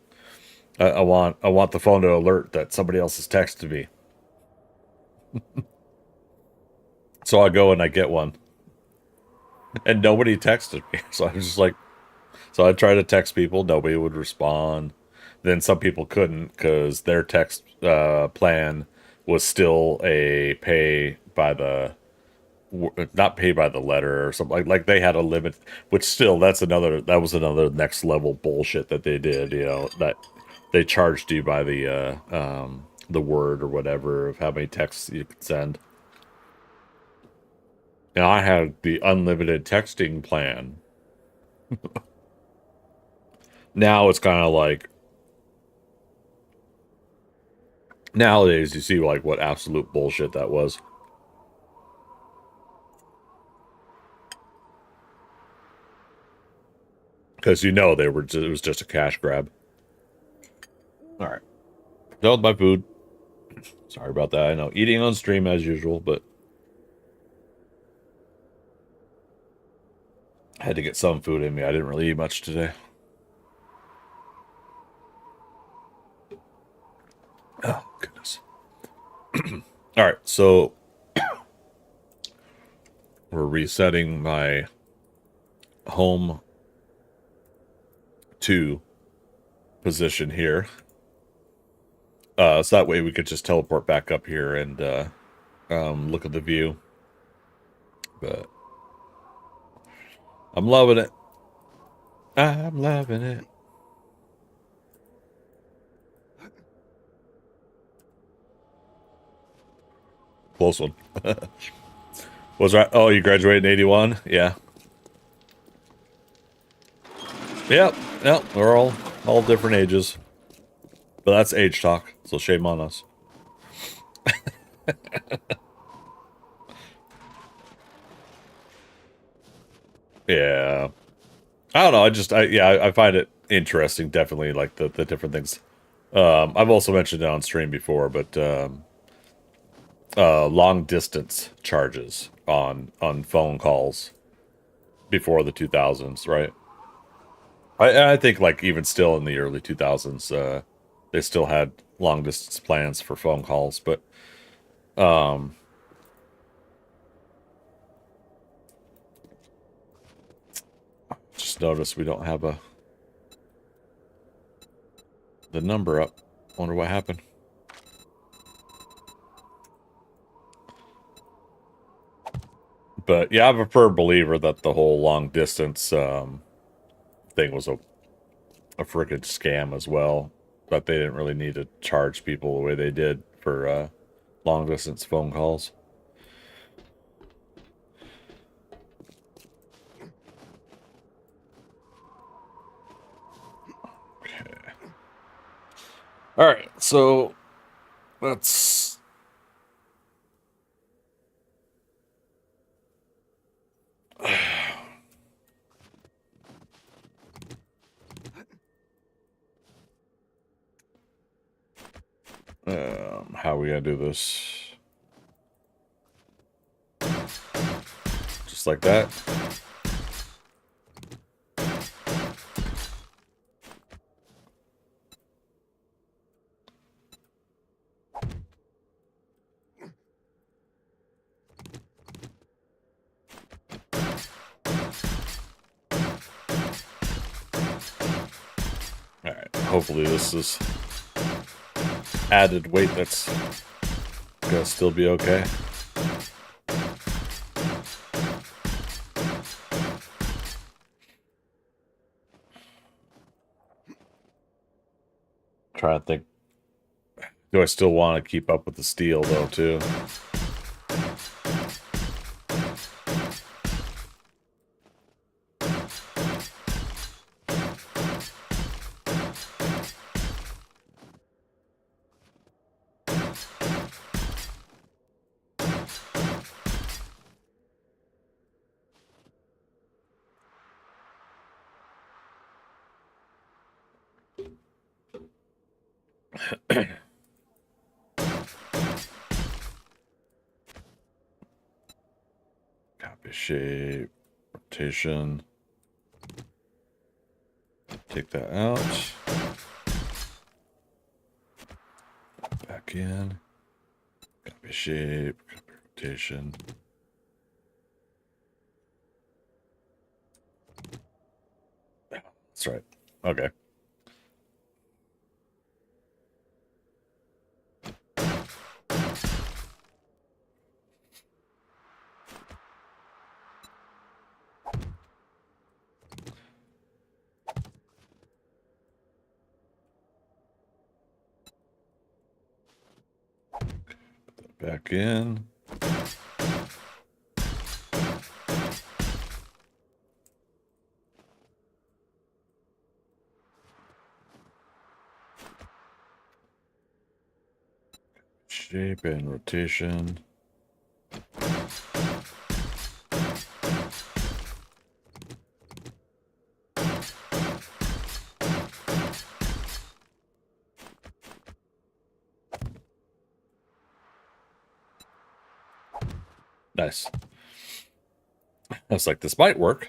I want the phone to alert that somebody else has texted me. So I go and I get one, and nobody texted me. So I was just like, so I tried to text people, nobody would respond. Then some people couldn't because their text plan was still a pay by the, not pay by the letter or something, like they had a limit, which still, that was another next level bullshit that they did, that they charged you by the word or whatever of how many texts you could send. And I had the unlimited texting plan. Now it's kind of like, nowadays you see like what absolute bullshit that was. Because it was just a cash grab. All right. That was my food. Sorry about that. I know, eating on stream as usual, but I had to get some food in me. I didn't really eat much today. Oh, goodness. All right, so we're resetting my home 2 position here. So that way we could just teleport back up here and look at the view. But I'm loving it. I'm loving it. Close one. Was right. Oh, you graduated in 81? Yeah. Yep. Yep. We're all different ages. But that's age talk, so shame on us. Yeah. I don't know. I find it interesting. Definitely, like the different things. I've also mentioned it on stream before, but long distance charges on phone calls before the 2000s, right? I think like even still in the early 2000s, they still had long distance plans for phone calls, but um, just noticed we don't have the number up. Wonder what happened. But yeah, I'm a firm believer that the whole long distance thing was a freaking scam as well. That they didn't really need to charge people the way they did for long distance phone calls. Okay. All right, so let's. How are we gonna do this? Just like that. All right. Hopefully this is added weight that's gonna still be okay. Trying to think. Do I still want to keep up with the steel though too? Copy shape, rotation. Take that out. Back in. Copy shape, copy rotation. That's right. Okay. Back in. Shape and rotation. Nice. I was like, this might work.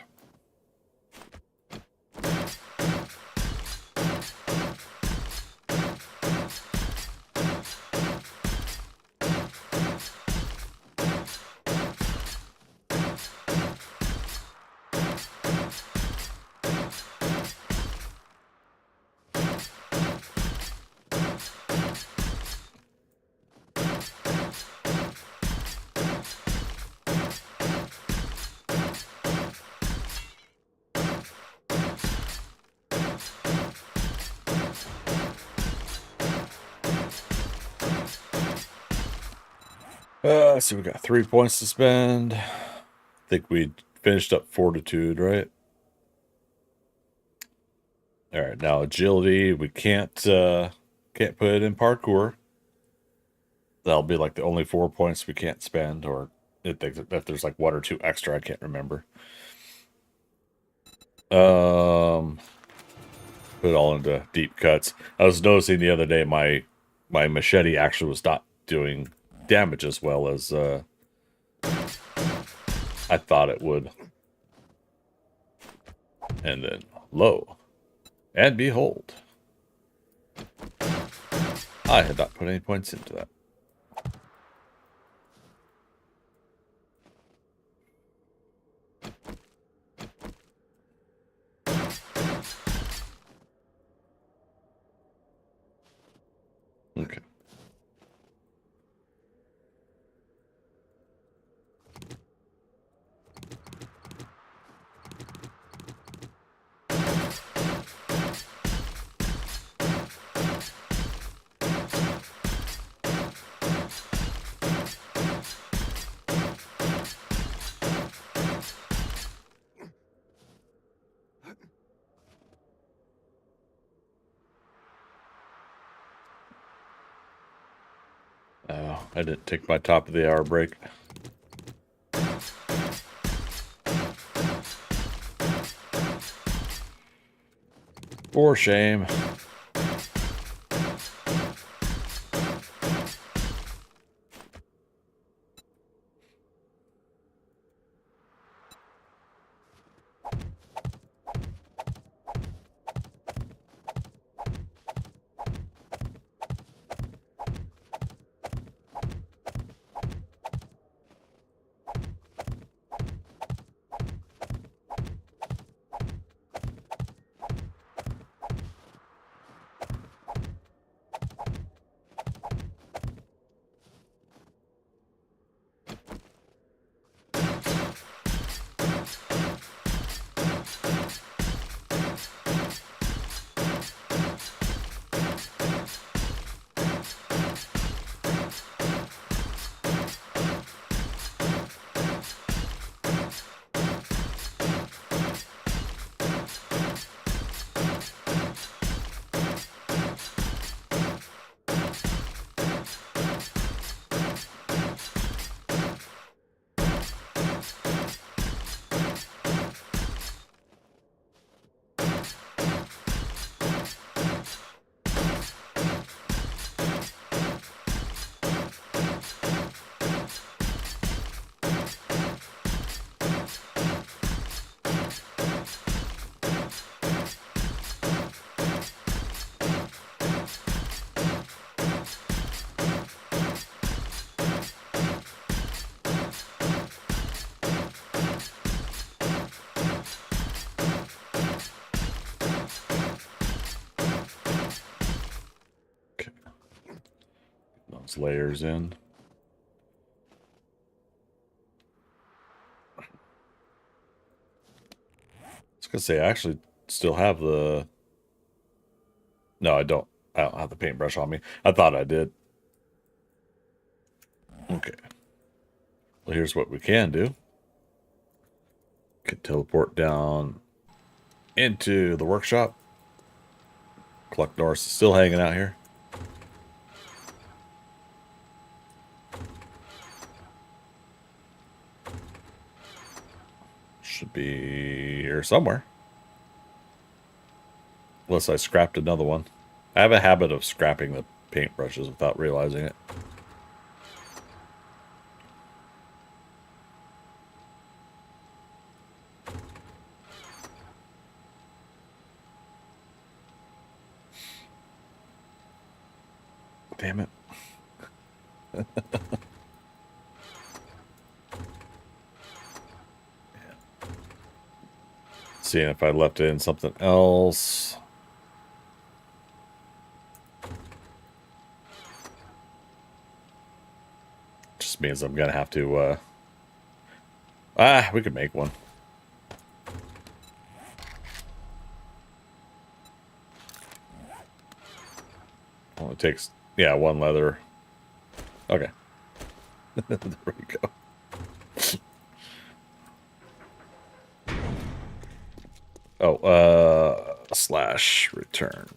So we got 3 points to spend. I think we finished up fortitude, right? All right, now agility, we can't put it in parkour. That'll be like the only 4 points we can't spend, or if there's like 1 or 2 extra, I can't remember. Put it all into deep cuts. I was noticing the other day my machete actually was not doing damage as well as I thought it would. And then lo and behold, I had not put any points into that. Okay. Oh, I didn't take my top of the hour break. For shame. Okay. Those layers in. I was gonna say I actually still have the. No, I don't. I don't have the paintbrush on me. I thought I did. Okay. Well, here's what we can do. Can teleport down into the workshop. Cluck Norris is still hanging out here. Should be here somewhere. Unless I scrapped another one. I have a habit of scrapping the paintbrushes without realizing it. Damn it. Seeing if I left in something else. Just means I'm gonna have to we could make one. Well, it takes, yeah, one leather. Okay. There we go. Oh, slash return.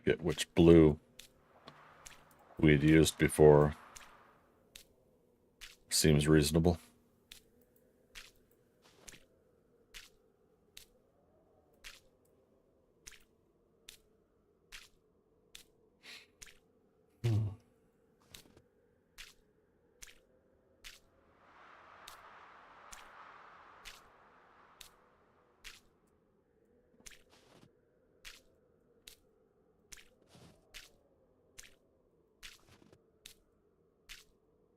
Forget which blue we had used before. Seems reasonable.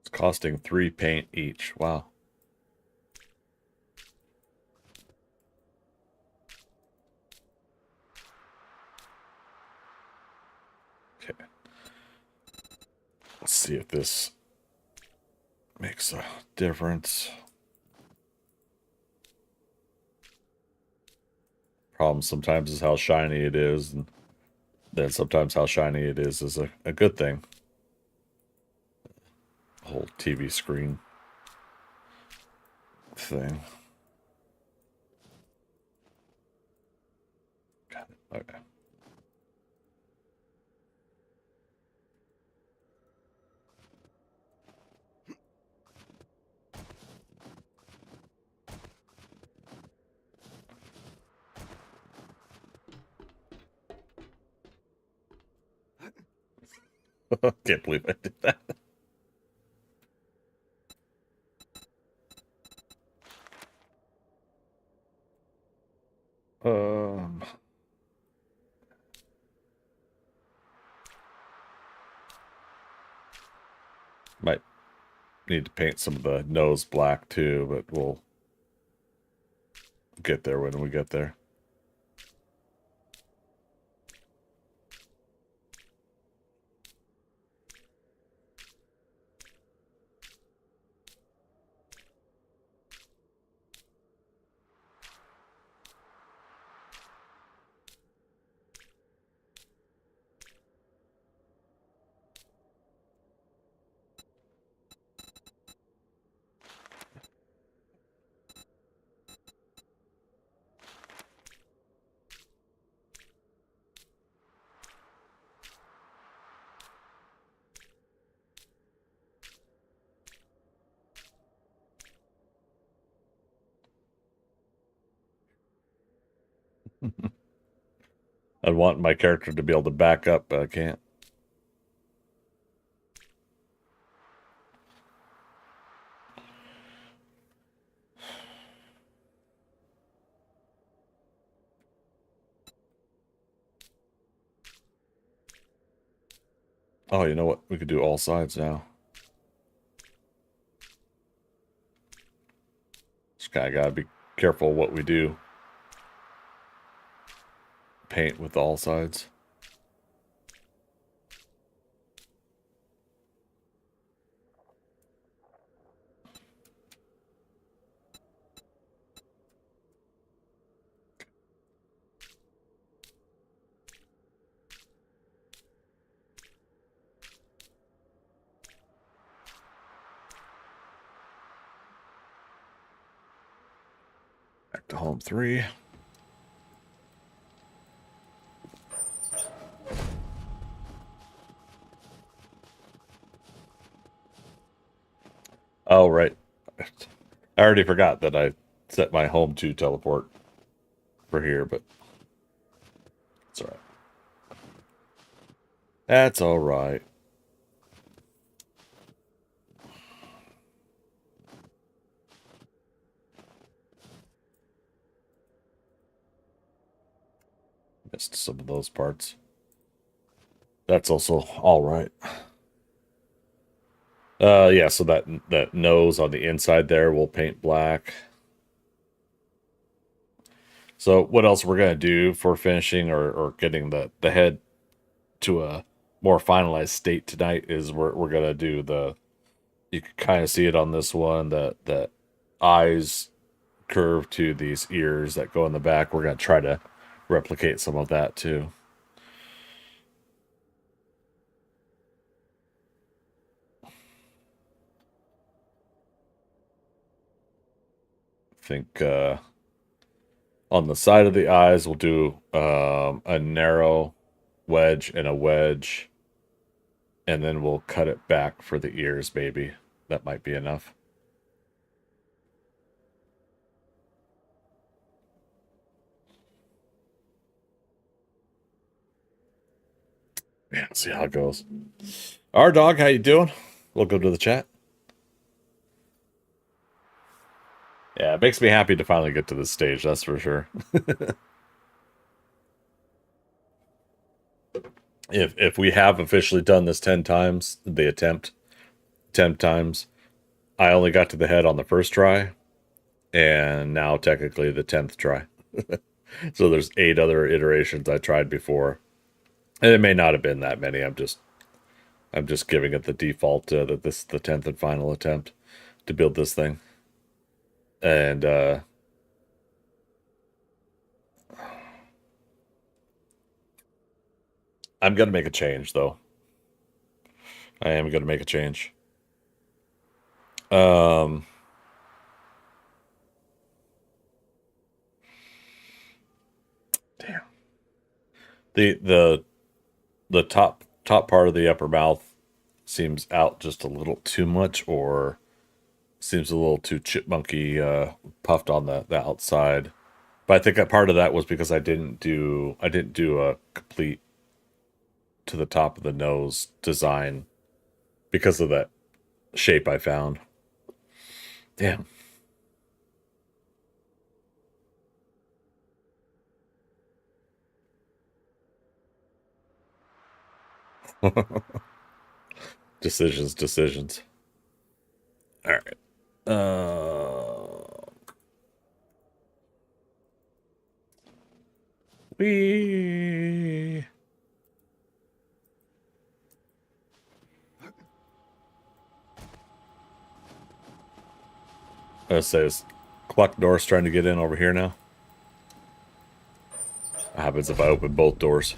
It's costing 3 paint each. Wow. Okay. Let's see if this makes a difference. Problem sometimes is how shiny it is, and then sometimes how shiny it is a good thing. Whole TV screen thing. Got it. Okay. Can't believe I did that. Um, might need to paint some of the nose black too, but we'll get there when we get there. I want my character to be able to back up, but I can't. Oh, you know what? We could do all sides now. Just gotta be careful what we do. Paint with all sides. Back to home 3. Oh, right. I already forgot that I set my home to teleport for here, but it's alright. That's alright. Missed some of those parts. That's also alright. Yeah, so that nose on the inside there will paint black. So what else we're gonna do for finishing or getting the head to a more finalized state tonight is we're gonna do the, you can kind of see it on this one, that eyes curve to these ears that go in the back. We're gonna try to replicate some of that too. I think on the side of the eyes we'll do a narrow wedge and a wedge. And then we'll cut it back for the ears, maybe. That might be enough. Yeah, see how it goes. Our dog, how you doing? Welcome to the chat. Yeah, it makes me happy to finally get to this stage, that's for sure. If we have officially done this 10 times, the attempt 10 times, I only got to the head on the first try, and now technically the 10th try. So there's 8 other iterations I tried before. And it may not have been that many. I'm just giving it the default that this is the 10th and final attempt to build this thing. And I'm going to make a change, though. I am going to make a change. Damn. The top part of the upper mouth seems out just a little too much, or seems a little too chipmunky puffed on the outside. But I think that part of that was because I didn't do a complete to the top of the nose design because of that shape I found. Damn. Decisions. All right. We it says Cluck Norris trying to get in over here now. What happens if I open both doors?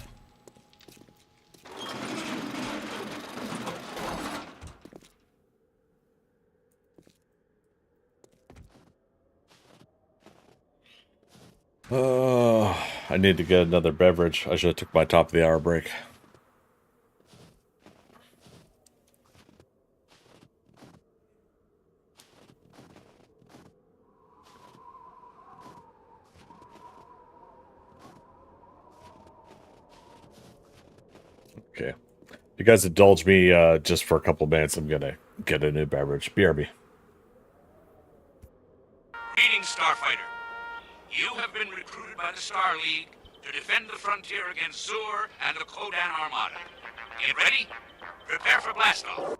I need to get another beverage. I should have took my top of the hour break. Okay. You guys indulge me just for a couple minutes. I'm gonna get a new beverage. BRB. Greetings, Starfighter. You have been recruited by the Star League to defend the frontier against Zur and the Kodan Armada. Get ready? Prepare for blastoff.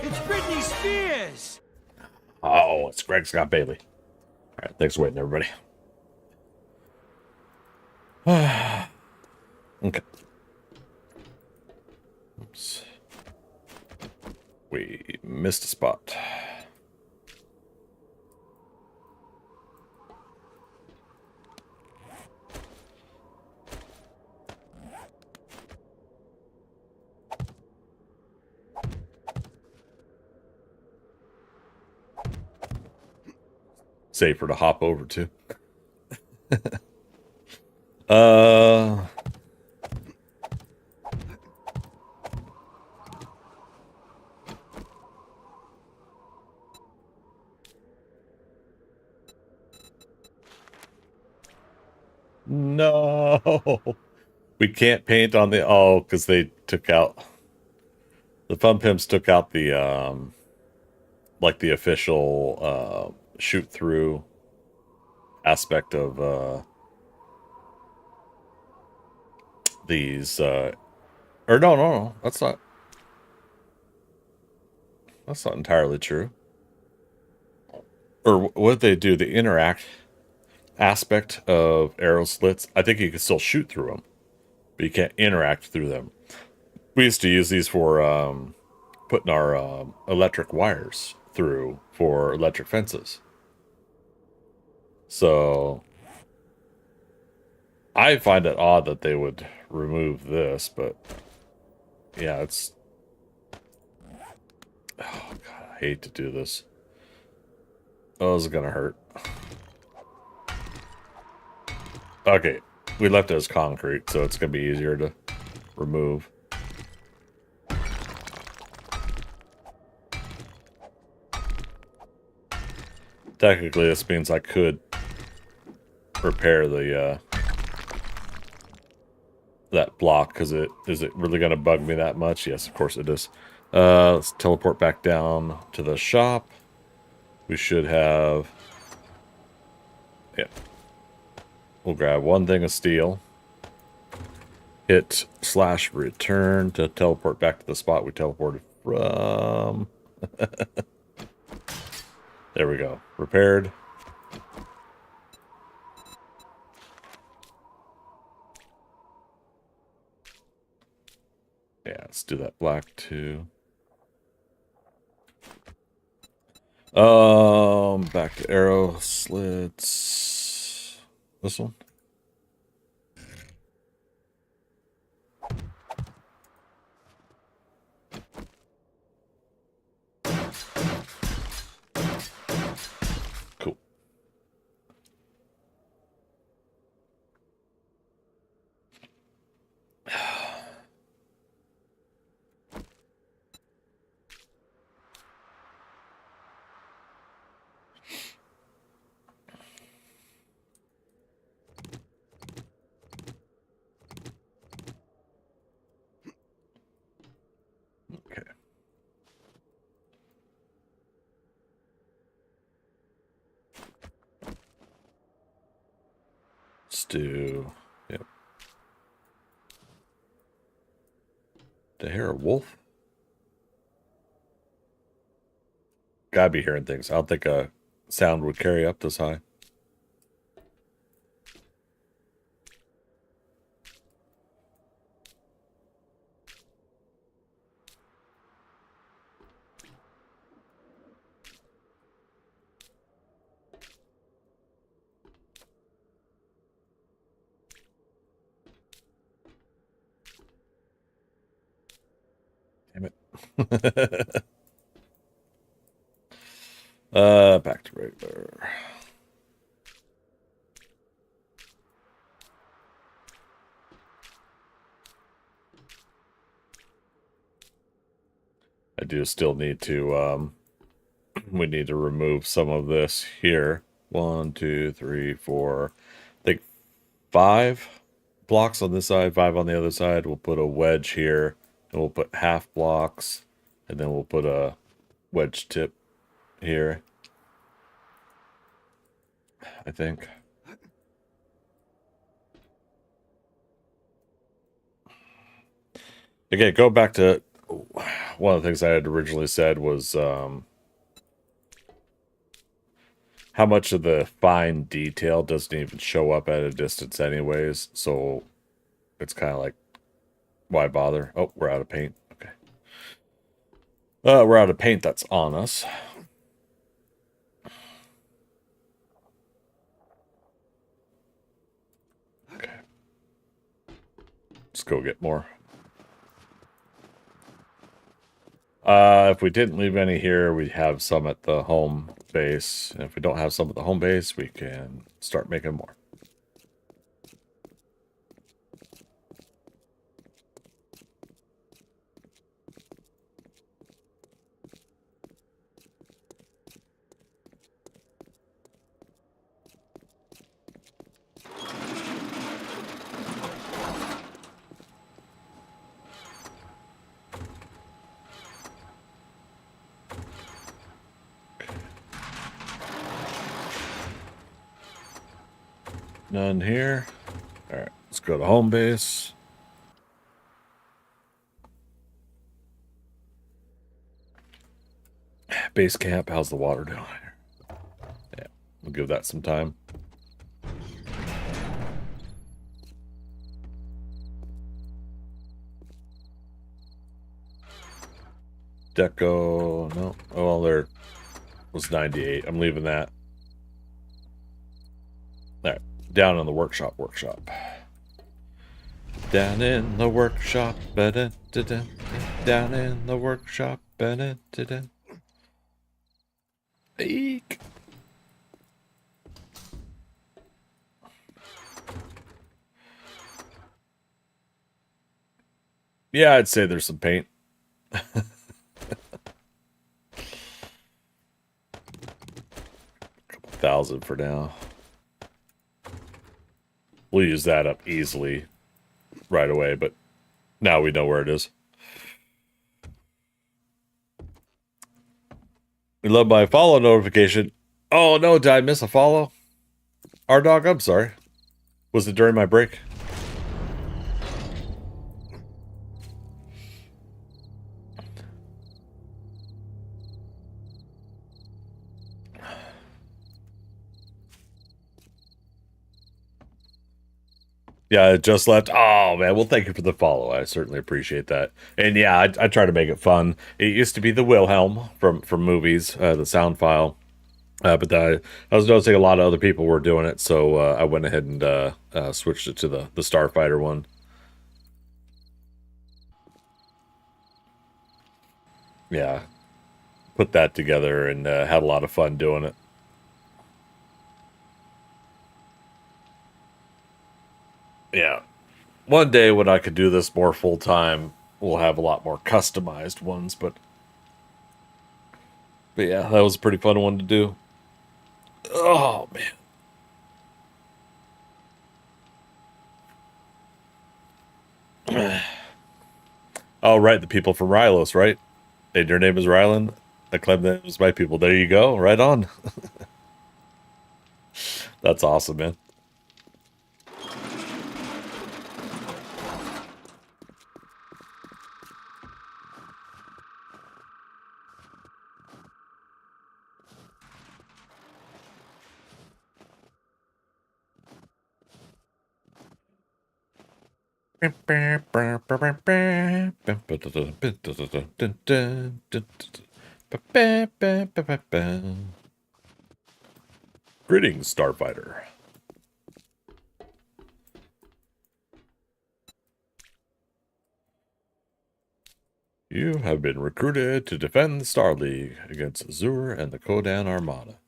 It's Britney Spears! Oh, it's Greg Scott Bailey. All right, thanks for waiting, everybody. Okay. Oops. We missed a spot. Safer to hop over to. No. We can't paint on the... Oh, because they took out... The Fun Pimps took out the, like the official, shoot-through aspect of, these, or no, that's not entirely true. Or what they do, the interact aspect of arrow slits, I think you can still shoot through them, but you can't interact through them. We used to use these for putting our electric wires through for electric fences. So I find it odd that they would remove this, but yeah, it's... Oh, God, I hate to do this. Oh, this is gonna hurt. Okay, we left it as concrete, so it's gonna be easier to remove. Technically, this means I could repair the that block, because is it really gonna bug me that much? Yes, of course it is. Let's teleport back down to the shop. We should have... Yeah. We'll grab one thing of steel. Hit /return to teleport back to the spot we teleported from. There we go. Repaired. Yeah, let's do that black too. Back to arrow slits. This one. Cool. Okay. Let's do... Yep. Did I hear a wolf? Gotta be hearing things. I don't think a sound would carry up this high. Damn it. Back to regular. I do still need to, we need to remove some of this here. 1, 2, 3, 4, I think 5 blocks on this side, 5 on the other side. We'll put a wedge here, and we'll put half blocks, and then we'll put a wedge tip here, I think. Again, go back to one of the things I had originally said was how much of the fine detail doesn't even show up at a distance anyways, so it's kind of like, why bother? Oh, we're out of paint. Okay. We're out of paint that's on us. Okay. Let's go get more. If we didn't leave any here, we have some at the home base. And if we don't have some at the home base, we can start making more. None here. All right, let's go to home base. Base camp, how's the water doing here? Yeah, we'll give that some time. Deco, no. Oh, well, there was 98. I'm leaving that. All right, down in the workshop. Down in the workshop. Down in the workshop. Eek. Yeah, I'd say there's some paint. Couple thousand for now. We'll use that up easily right away, but now we know where it is. We love my follow notification. Oh no, did I miss a follow? R-Dog, I'm sorry. Was it during my break? Yeah, it just left. Oh man, well, thank you for the follow. I certainly appreciate that. And yeah, I try to make it fun. It used to be the Wilhelm from movies, the sound file, but I was noticing a lot of other people were doing it, so I went ahead and switched it to the Starfighter one. Yeah, put that together and had a lot of fun doing it. Yeah. One day when I could do this more full time, we'll have a lot more customized ones, but yeah, that was a pretty fun one to do. Oh man. Oh right, the people from Rylos, right? And your name is Rylan? I claim that was my people. There you go. Right on. That's awesome, man. Greetings, Starfighter. You have been recruited to defend the Star League against Azur and the Kodan Armada.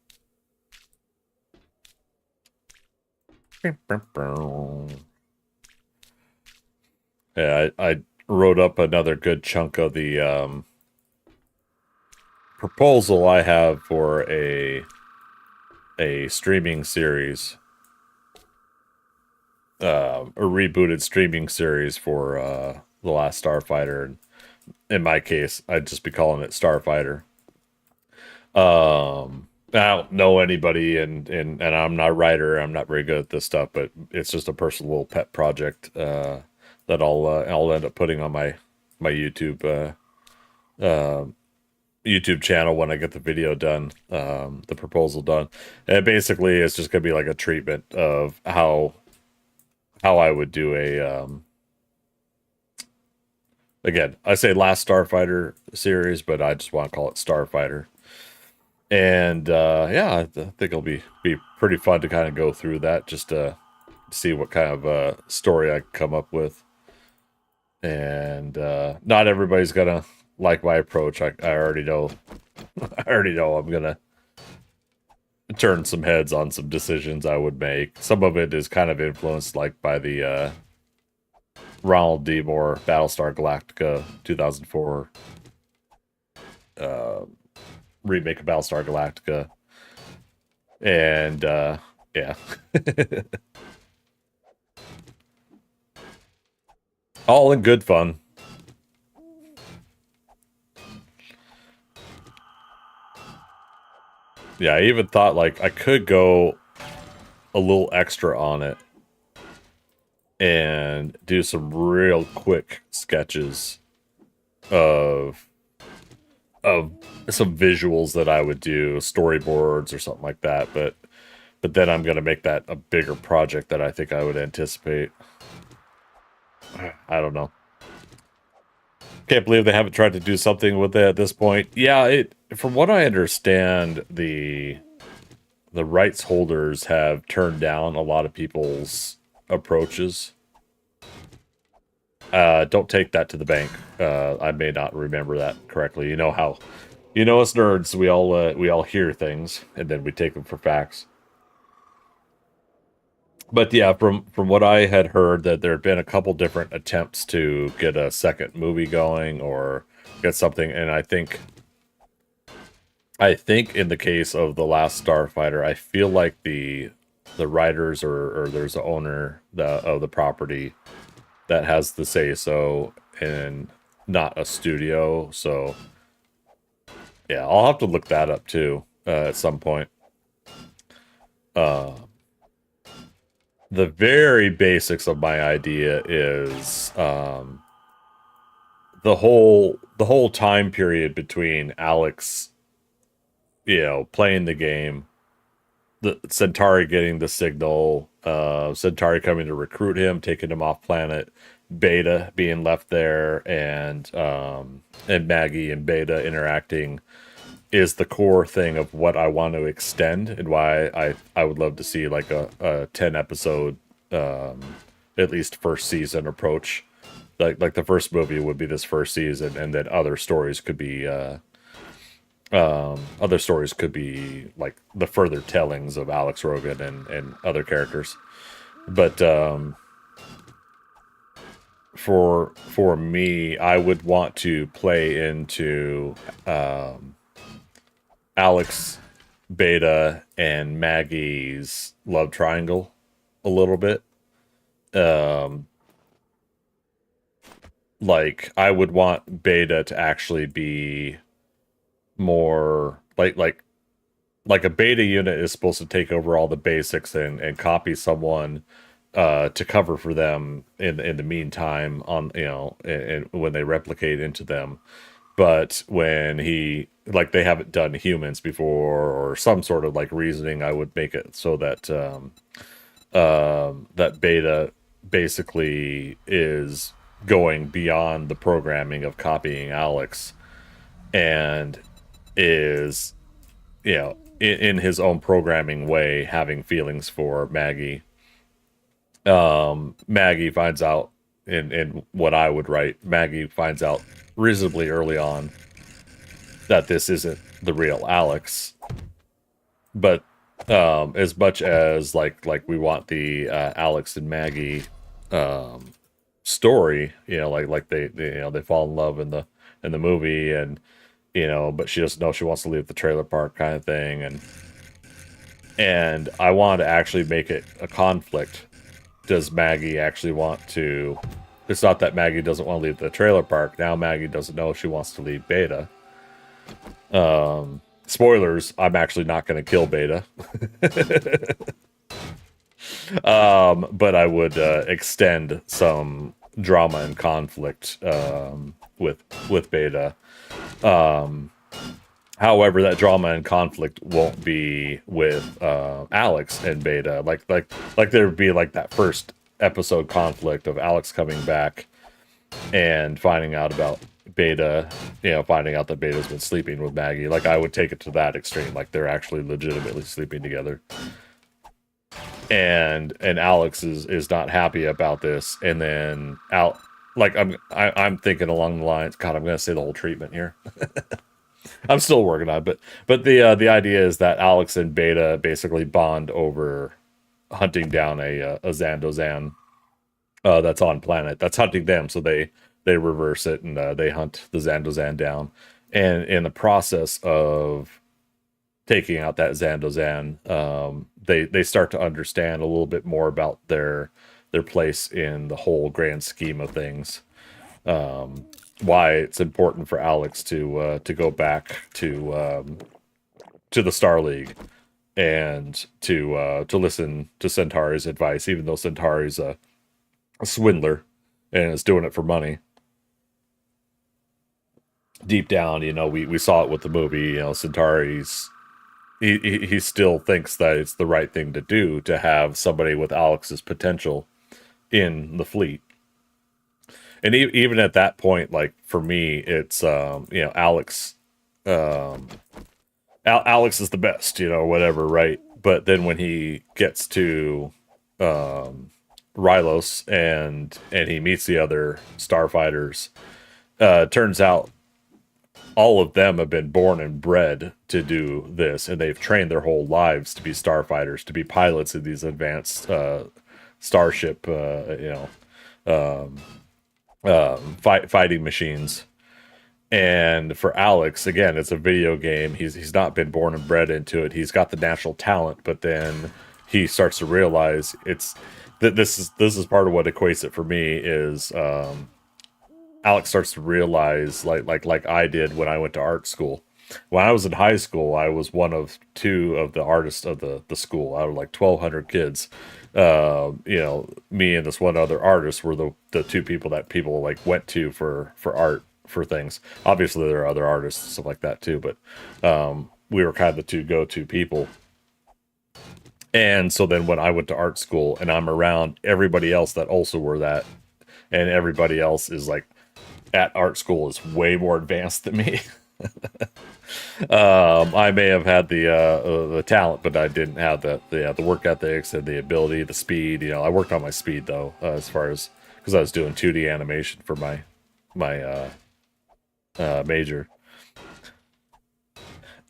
Yeah, I wrote up another good chunk of the proposal I have for a streaming series, a rebooted streaming series for The Last Starfighter. In my case, I'd just be calling it Starfighter. I don't know anybody, and I'm not a writer. I'm not very good at this stuff, but it's just a personal little pet project that I'll end up putting on my YouTube YouTube channel when I get the video done, the proposal done. And basically, it's just gonna be like a treatment of how I would do a again, I say Last Starfighter series, but I just want to call it Starfighter. And yeah, I think it'll be pretty fun to kind of go through that, just to see what kind of story I can come up with. And not everybody's gonna like my approach. I already know. I already know I'm gonna turn some heads on some decisions I would make. Some of it is kind of influenced, like, by the Ronald D. Moore Battlestar Galactica 2004 remake of Battlestar Galactica. And yeah. All in good fun. Yeah, I even thought, like, I could go a little extra on it and do some real quick sketches of some visuals that I would do, storyboards or something like that. But then I'm gonna make that a bigger project that I think I would anticipate. I don't know. Can't believe they haven't tried to do something with it at this point. Yeah, from what I understand, the rights holders have turned down a lot of people's approaches. Don't take that to the bank. I may not remember that correctly. You know how, us nerds, we all hear things and then we take them for facts. But yeah, from what I had heard, that there had been a couple different attempts to get a second movie going or get something, and I think in the case of The Last Starfighter, I feel like the writers or there's an owner of the property that has the say so, and not a studio. So yeah, I'll have to look that up too at some point. The very basics of my idea is the whole time period between Alex, playing the game, the Centauri getting the signal, Centauri coming to recruit him, taking him off planet, Beta being left there, and Maggie and Beta interacting is the core thing of what I want to extend, and why I would love to see like a 10 episode at least first season approach. Like the first movie would be this first season, and then other stories could be like the further tellings of Alex Rogan and other characters. But for me, I would want to play into Alex, Beta, and Maggie's love triangle a little bit. Like I would want Beta to actually be more like a Beta unit is supposed to take over all the basics and copy someone to cover for them in the meantime on and when they replicate into them. But when they haven't done humans before or some sort of like reasoning, I would make it so that that Beta basically is going beyond the programming of copying Alex and is, in his own programming way, having feelings for Maggie. Maggie finds out in what I would write, Maggie finds out reasonably early on that this isn't the real Alex. But as much as like we want the Alex and Maggie story, like they fall in love in the movie, and but she doesn't know she wants to leave the trailer park kind of thing, and I want to actually make it a conflict. Does Maggie actually want to? It's not that Maggie doesn't want to leave the trailer park. Now Maggie doesn't know she wants to leave Beta. Spoilers, I'm actually not going to kill Beta. But I would extend some drama and conflict with Beta. However, that drama and conflict won't be with Alex and Beta. Like there would be like that first episode conflict of Alex coming back and finding out about Beta, finding out that Beta's been sleeping with Maggie. Like I would take it to that extreme, like they're actually legitimately sleeping together. And Alex is not happy about this, and then I'm thinking along the lines. God, I'm gonna say the whole treatment here. I'm still working on it, but the idea is that Alex and Beta basically bond over hunting down a Zandozan that's on planet that's hunting them, so they reverse it and they hunt the Zandozan down, and in the process of taking out that Zandozan, they start to understand a little bit more about their place in the whole grand scheme of things. Why it's important for Alex to go back to the Star League, and to listen to Centauri's advice, even though Centauri's a swindler and is doing it for money. Deep down, we saw it with the movie. Centauri's he still thinks that it's the right thing to do to have somebody with Alex's potential in the fleet. And even at that point, like for me, it's Alex. Alex is the best, whatever, right? But then when he gets to Rylos and he meets the other starfighters, turns out all of them have been born and bred to do this, and they've trained their whole lives to be starfighters, to be pilots of these advanced starship, fighting machines. And for Alex, again, it's a video game. He's not been born and bred into it. He's got the natural talent, but then he starts to realize it's that this is part of what equates it for me is Alex starts to realize like I did when I went to art school. When I was in high school, I was one of two of the artists of the school out of like 1,200 kids. Me and this one other artist were the two people that people like went to for art for things. Obviously, there are other artists and stuff like that too, but we were kind of the two go-to people. And so then when I went to art school and I'm around everybody else that also were that, and everybody else is like at art school is way more advanced than me. I may have had the talent, but I didn't have the work ethics and the ability, the speed. I worked on my speed though, as far as because I was doing 2D animation for my major.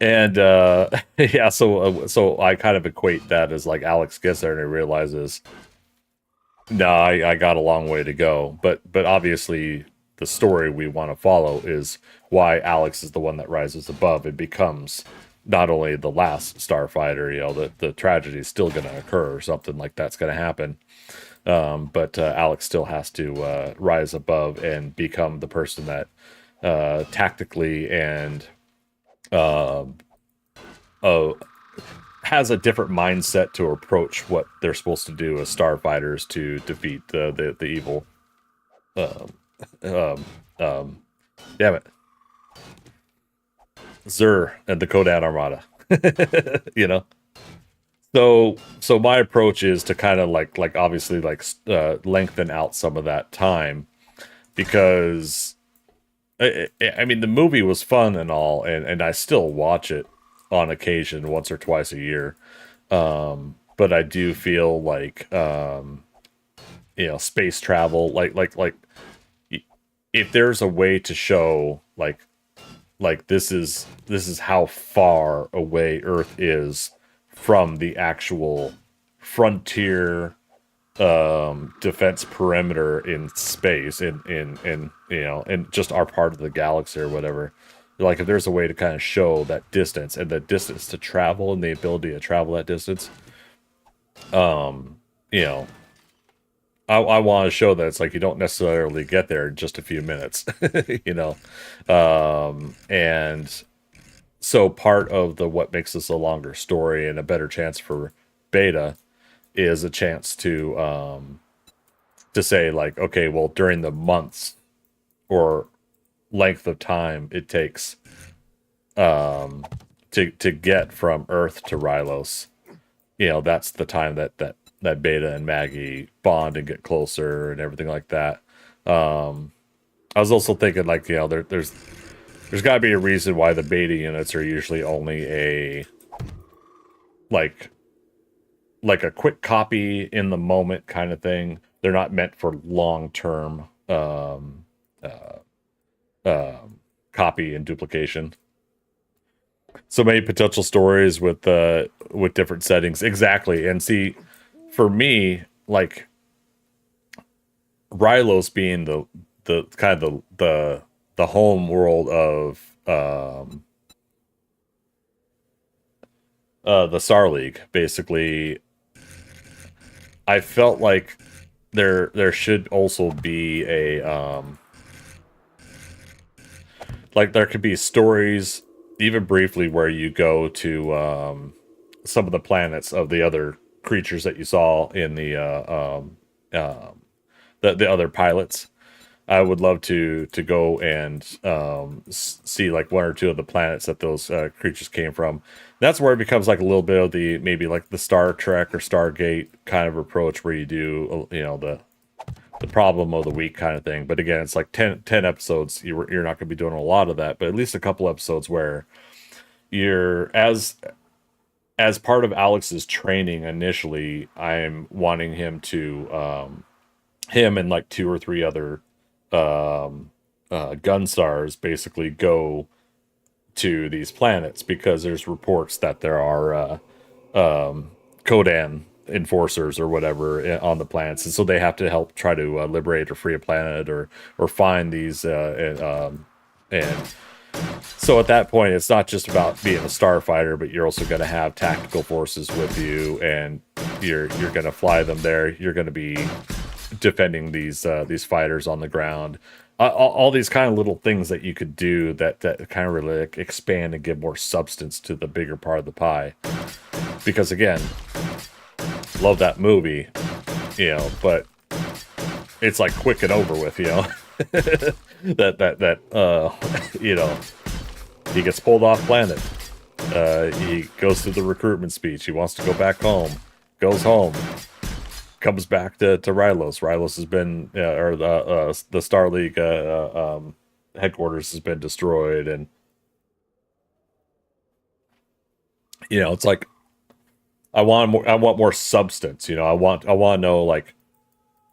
And yeah, so I kind of equate that as like Alex gets there and he realizes, no, I got a long way to go. But obviously the story we want to follow is why Alex is the one that rises above and becomes not only the last starfighter. The tragedy is still going to occur or something like that's going to happen. But Alex still has to rise above and become the person that tactically and has a different mindset to approach what they're supposed to do as starfighters to defeat the evil. Damn it, Zur and the Kodan Armada. So my approach is to kind of like obviously lengthen out some of that time, because I mean the movie was fun and all, and I still watch it on occasion once or twice a year, but I do feel like space travel like if there's a way to show like this is how far away Earth is from the actual frontier defense perimeter in space in just our part of the galaxy or whatever, like if there's a way to kind of show that distance and the distance to travel and the ability to travel that distance, I want to show that it's like you don't necessarily get there in just a few minutes, and so part of what makes this a longer story and a better chance for Beta is a chance to say like, okay, well, during the months or length of time it takes to get from Earth to Rylos, that's the time that Beta and Maggie bond and get closer and everything like that. I was also thinking like, there's got to be a reason why the Beta units are usually only a like a quick copy in the moment kind of thing. They're not meant for long-term copy and duplication. So many potential stories with different settings. Exactly. And see, for me, like Rylos being the kind of the home world of the Star League, basically, I felt like there should also be a like there could be stories, even briefly, where you go to some of the planets of the other creatures that you saw in the other pilots. I would love to go and see like one or two of the planets that those creatures came from. That's where it becomes like a little bit of the maybe like the Star Trek or Stargate kind of approach, where you do the problem of the week kind of thing. But again, it's like 10 episodes. You're not going to be doing a lot of that, but at least a couple episodes where you're as part of Alex's training initially. I'm wanting him to him and like two or three other gun stars basically go to these planets, because there's reports that there are Kodan enforcers or whatever on the planets, and so they have to help try to liberate or free a planet, or find these and so at that point, it's not just about being a starfighter, but you're also going to have tactical forces with you, and you're going to fly them there. You're going to be defending these fighters on the ground. All these kind of little things that you could do that kind of really like expand and give more substance to the bigger part of the pie. Because again, love that movie, but it's like quick and over with, he gets pulled off planet. He goes through the recruitment speech. He wants to go back home. Goes home. Comes back to Rylos. Rylos has been, or the Star League headquarters has been destroyed, and it's like I want more substance. I want to know, like,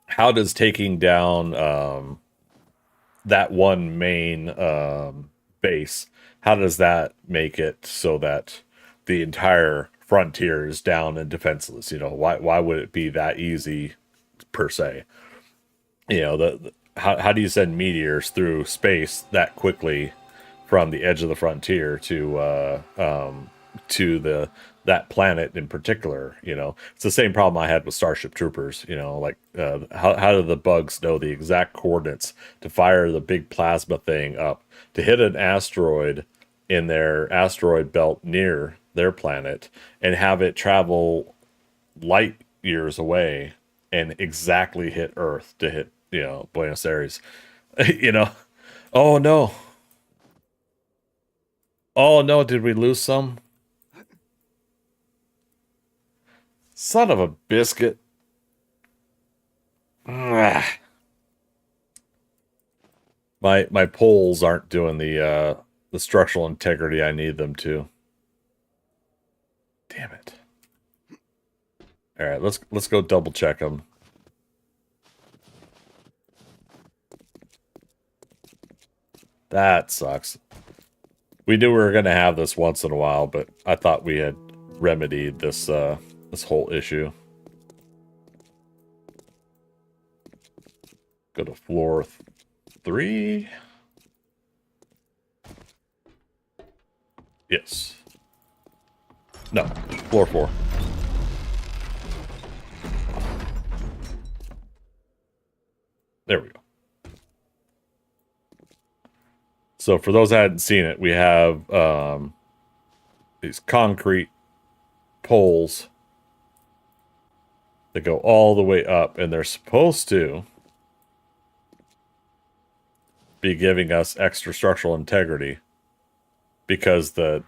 how does taking down that one main base, how does that make it so that the entire frontier is down and defenseless? Why would it be that easy per se? How do you send meteors through space that quickly from the edge of the frontier to that planet in particular? It's the same problem I had with Starship Troopers. How do the bugs know the exact coordinates to fire the big plasma thing up to hit an asteroid in their asteroid belt near their planet, and have it travel light years away and exactly hit Earth to hit Buenos Aires? Oh no, did we lose some? Son of a biscuit. My poles aren't doing the structural integrity I need them to. Damn it. All right, let's go double check them. That sucks. We knew we were going to have this once in a while, but I thought we had remedied this this whole issue. Go to floor 3. Yes. No, floor 4. There we go. So for those that hadn't seen it, we have these concrete poles that go all the way up, and they're supposed to be giving us extra structural integrity, because the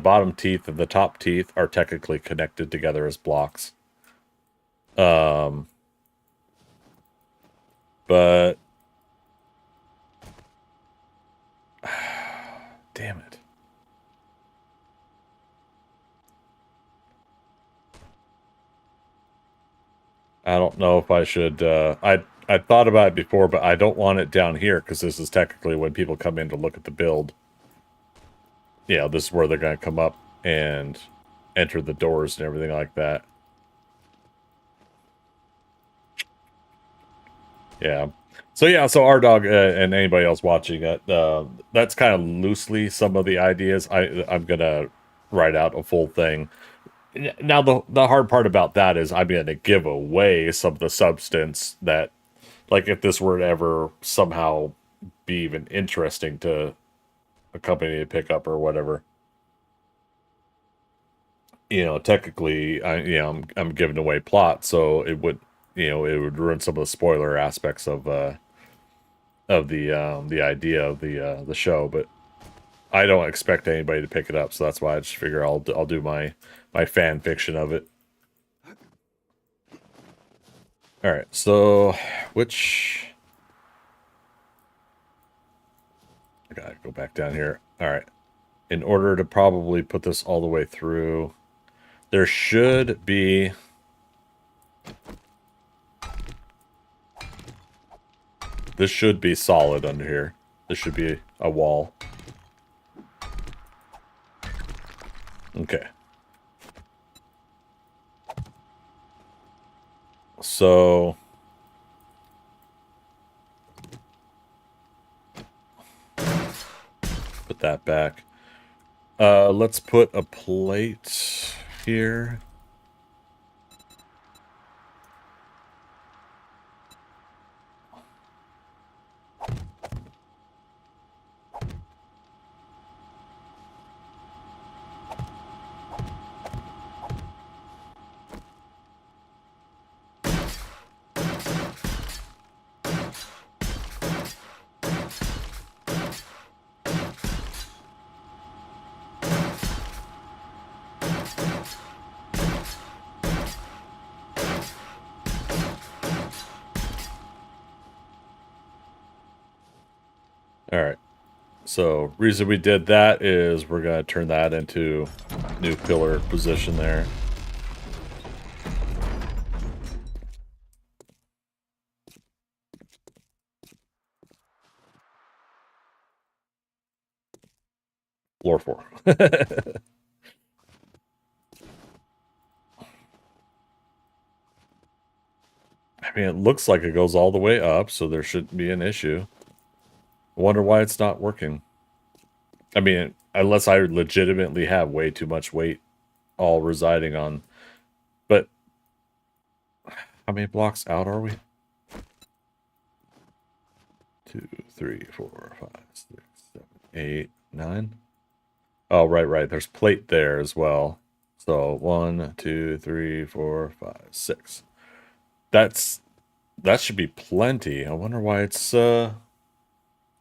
bottom teeth and the top teeth are technically connected together as blocks. But damn it. I don't know if I should I thought about it before, but I don't want it down here, because this is technically when people come in to look at the build. This is where they're going to come up and enter the doors and everything like that. Yeah. So our dog and anybody else watching it, that's kind of loosely some of the ideas. I'm going to write out a full thing. Now, the hard part about that is I'm going to give away some of the substance that, like, if this were to ever somehow be even interesting to a company to pick up or whatever. you know, technically, I'm giving away plot, so it would, you know, it would ruin some of the spoiler aspects of the idea of the show. But I don't expect anybody to pick it up, so that's why I just figure I'll do my fan fiction of it. All right, so which I gotta go back down here. All right, in order to probably put this all the way through, there should be. This should be solid under here. This should be a wall. Okay. So put that back. Let's put a plate here. All right. So reason we did that is we're gonna turn that into new pillar position there. Floor 4. I mean, it looks like it goes all the way up, so there shouldn't be an issue. I wonder why it's not working. I mean, unless I legitimately have way too much weight all residing on. But how many blocks out are we? 2, 3, 4, 5, 6, 7, 8, 9. Oh, right. There's plate there as well. So 1, 2, 3, 4, 5, 6. That should be plenty. I wonder why it's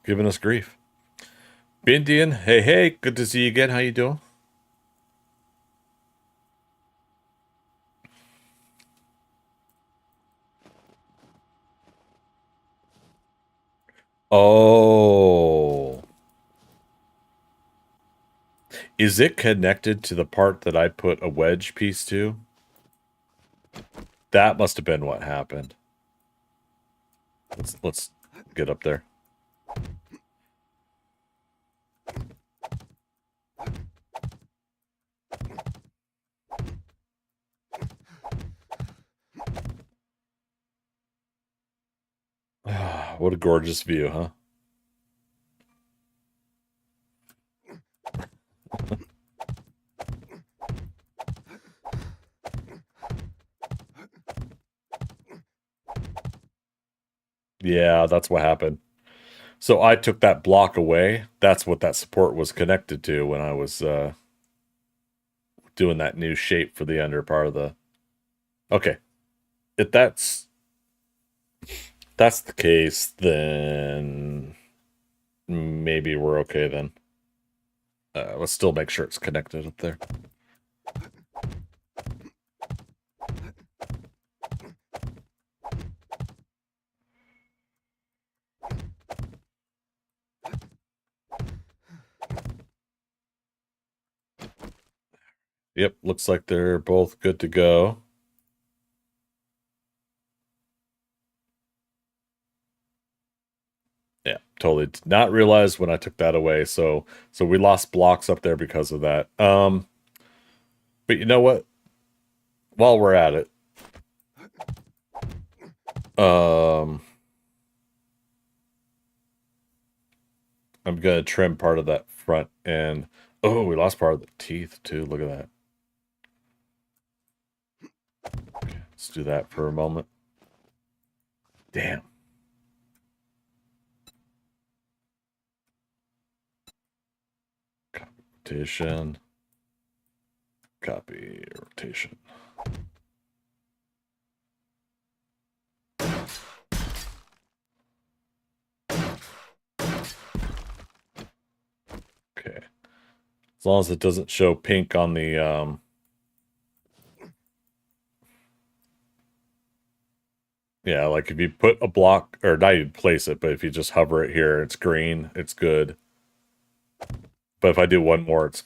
giving us grief. Bindian, hey, good to see you again. How you doing? Oh. Is it connected to the part that I put a wedge piece to? That must have been what happened. Let's get up there. What a gorgeous view, huh? Yeah, that's what happened. So I took that block away. That's what that support was connected to when I was doing that new shape for the under part of the... Okay. If that's the case, then maybe we're okay then. Let's still make sure it's connected up there. Yep, looks like they're both good to go. Yeah, totally did not realize when I took that away. So we lost blocks up there because of that. But you know what? While we're at it, I'm gonna trim part of that front end. Oh, we lost part of the teeth too. Look at that. Okay, let's do that for a moment. Damn. Competition. copy rotation. Okay. As long as it doesn't show pink on the yeah, like if you put a block, or not even place it, but if you just hover it here, it's green, it's good. But if I do one more, it's...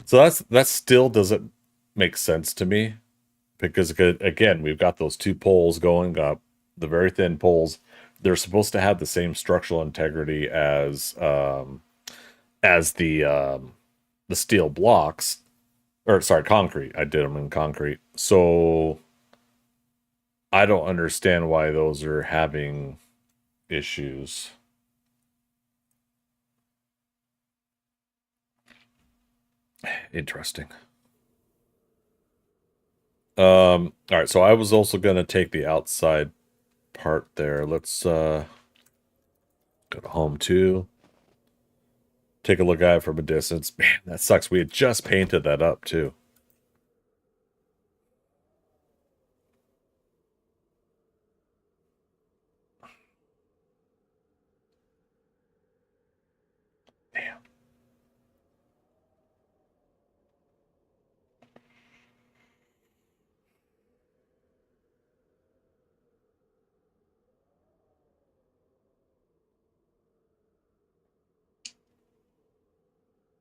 So that still doesn't make sense to me. Because, again, we've got those two poles going up, the very thin poles. They're supposed to have the same structural integrity as the steel blocks. Or, sorry, concrete. I did them in concrete. So... I don't understand why those are having issues. Interesting. All right, so I was also going to take the outside part there. Let's go to home 2. Take a look at it from a distance. Man, that sucks. We had just painted that up too. Damn.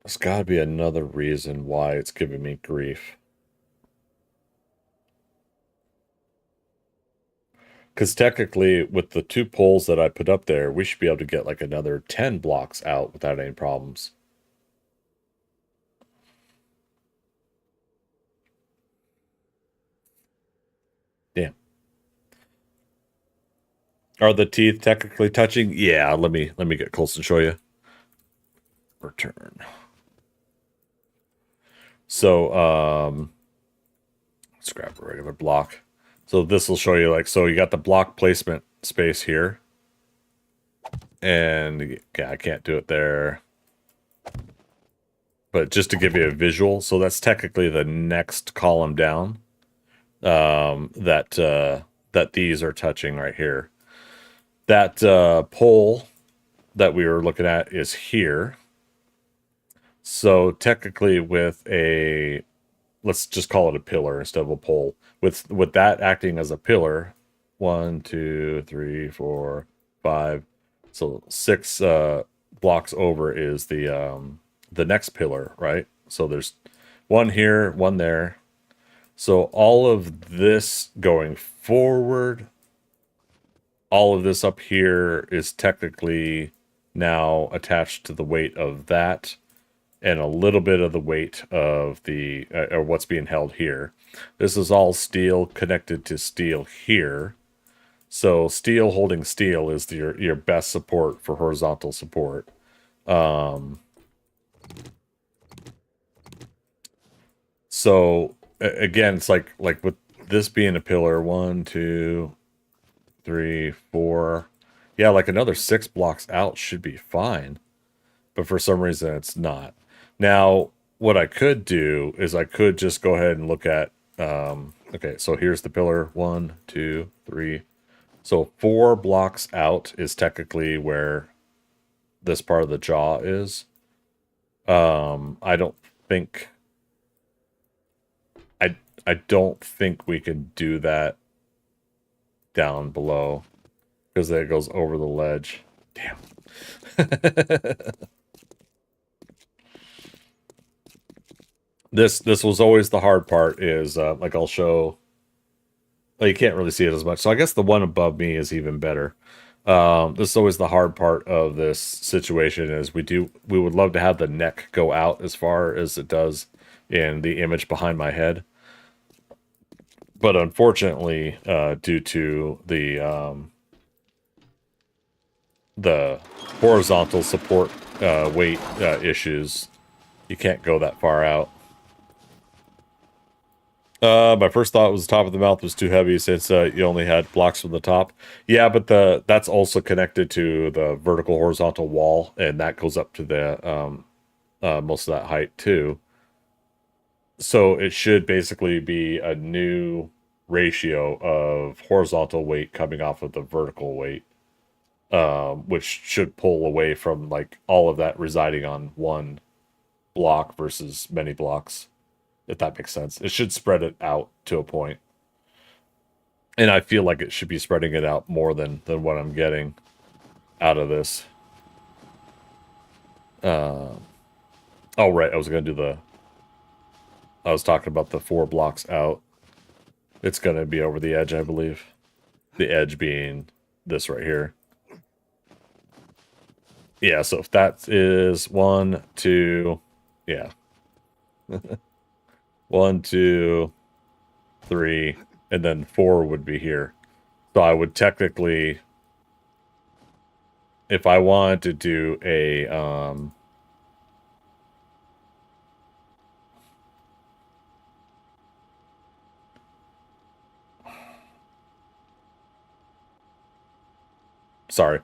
There's got to be another reason why it's giving me grief. Because technically, with the 2 poles that I put up there, we should be able to get like another 10 blocks out without any problems. Damn. Are the teeth technically touching? Yeah, let me get close and show you. Return. So, let's grab a regular block. So this will show you, like, so you got the block placement space here. And yeah, I can't do it there. But just to give you a visual, so that's technically the next column down. That these are touching right here. That pole that we were looking at is here. So technically with a, let's just call it a pillar instead of a pole. With that acting as a pillar, 1, 2, 3, 4, 5. So 6 blocks over is the next pillar, right? So there's 1 here, 1 there. So all of this going forward, all of this up here is technically now attached to the weight of that, and a little bit of the weight of the or what's being held here. This is all steel connected to steel here. So steel holding steel is your best support for horizontal support. So again, it's like with this being a pillar, 1, 2, 3, 4. Yeah, like another 6 blocks out should be fine. But for some reason it's not. Now, what I could do is I could just go ahead and look at, okay, so here's the pillar, 1, 2, 3. So 4 blocks out is technically where this part of the jaw is. I don't think, I don't think we can do that down below, because that goes over the ledge. Damn. This was always the hard part, is like I'll show, well, you can't really see it as much, so I guess the one above me is even better. This is always the hard part of this situation, is we would love to have the neck go out as far as it does in the image behind my head. But unfortunately, due to the horizontal support weight issues, you can't go that far out. My first thought was the top of the mouth was too heavy since you only had blocks from the top. Yeah, but that's also connected to the vertical horizontal wall, and that goes up to the most of that height too. So it should basically be a new ratio of horizontal weight coming off of the vertical weight, which should pull away from like all of that residing on one block versus many blocks, if that makes sense. It should spread it out to a point. And I feel like it should be spreading it out more than what I'm getting out of this. Oh, right. I was talking about the 4 blocks out. It's going to be over the edge, I believe. The edge being this right here. Yeah, so if that is 1, 2, yeah. 1, 2, 3, and then 4 would be here. So I would technically, if I wanted to do a, sorry.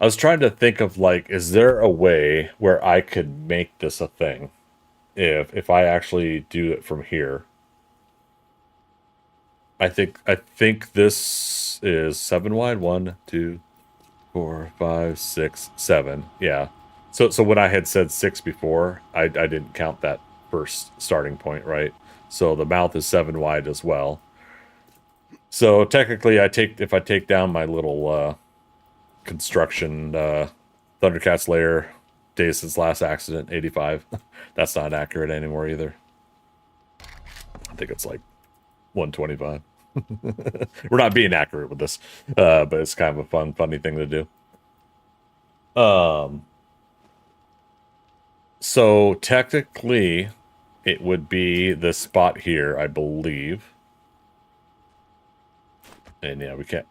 I was trying to think of like, is there a way where I could make this a thing? If I actually do it from here. I think this is 7 wide. 1, 2, 4, 5, 6, 7. Yeah. So when I had said 6 before, I didn't count that first starting point, right? So the mouth is 7 wide as well. So technically, if I take down my little construction ThunderCats Lair days since last accident 85, that's not accurate anymore either. I think it's like 125. We're not being accurate with this, but it's kind of a funny thing to do. So technically, it would be this spot here, I believe. And yeah, we can't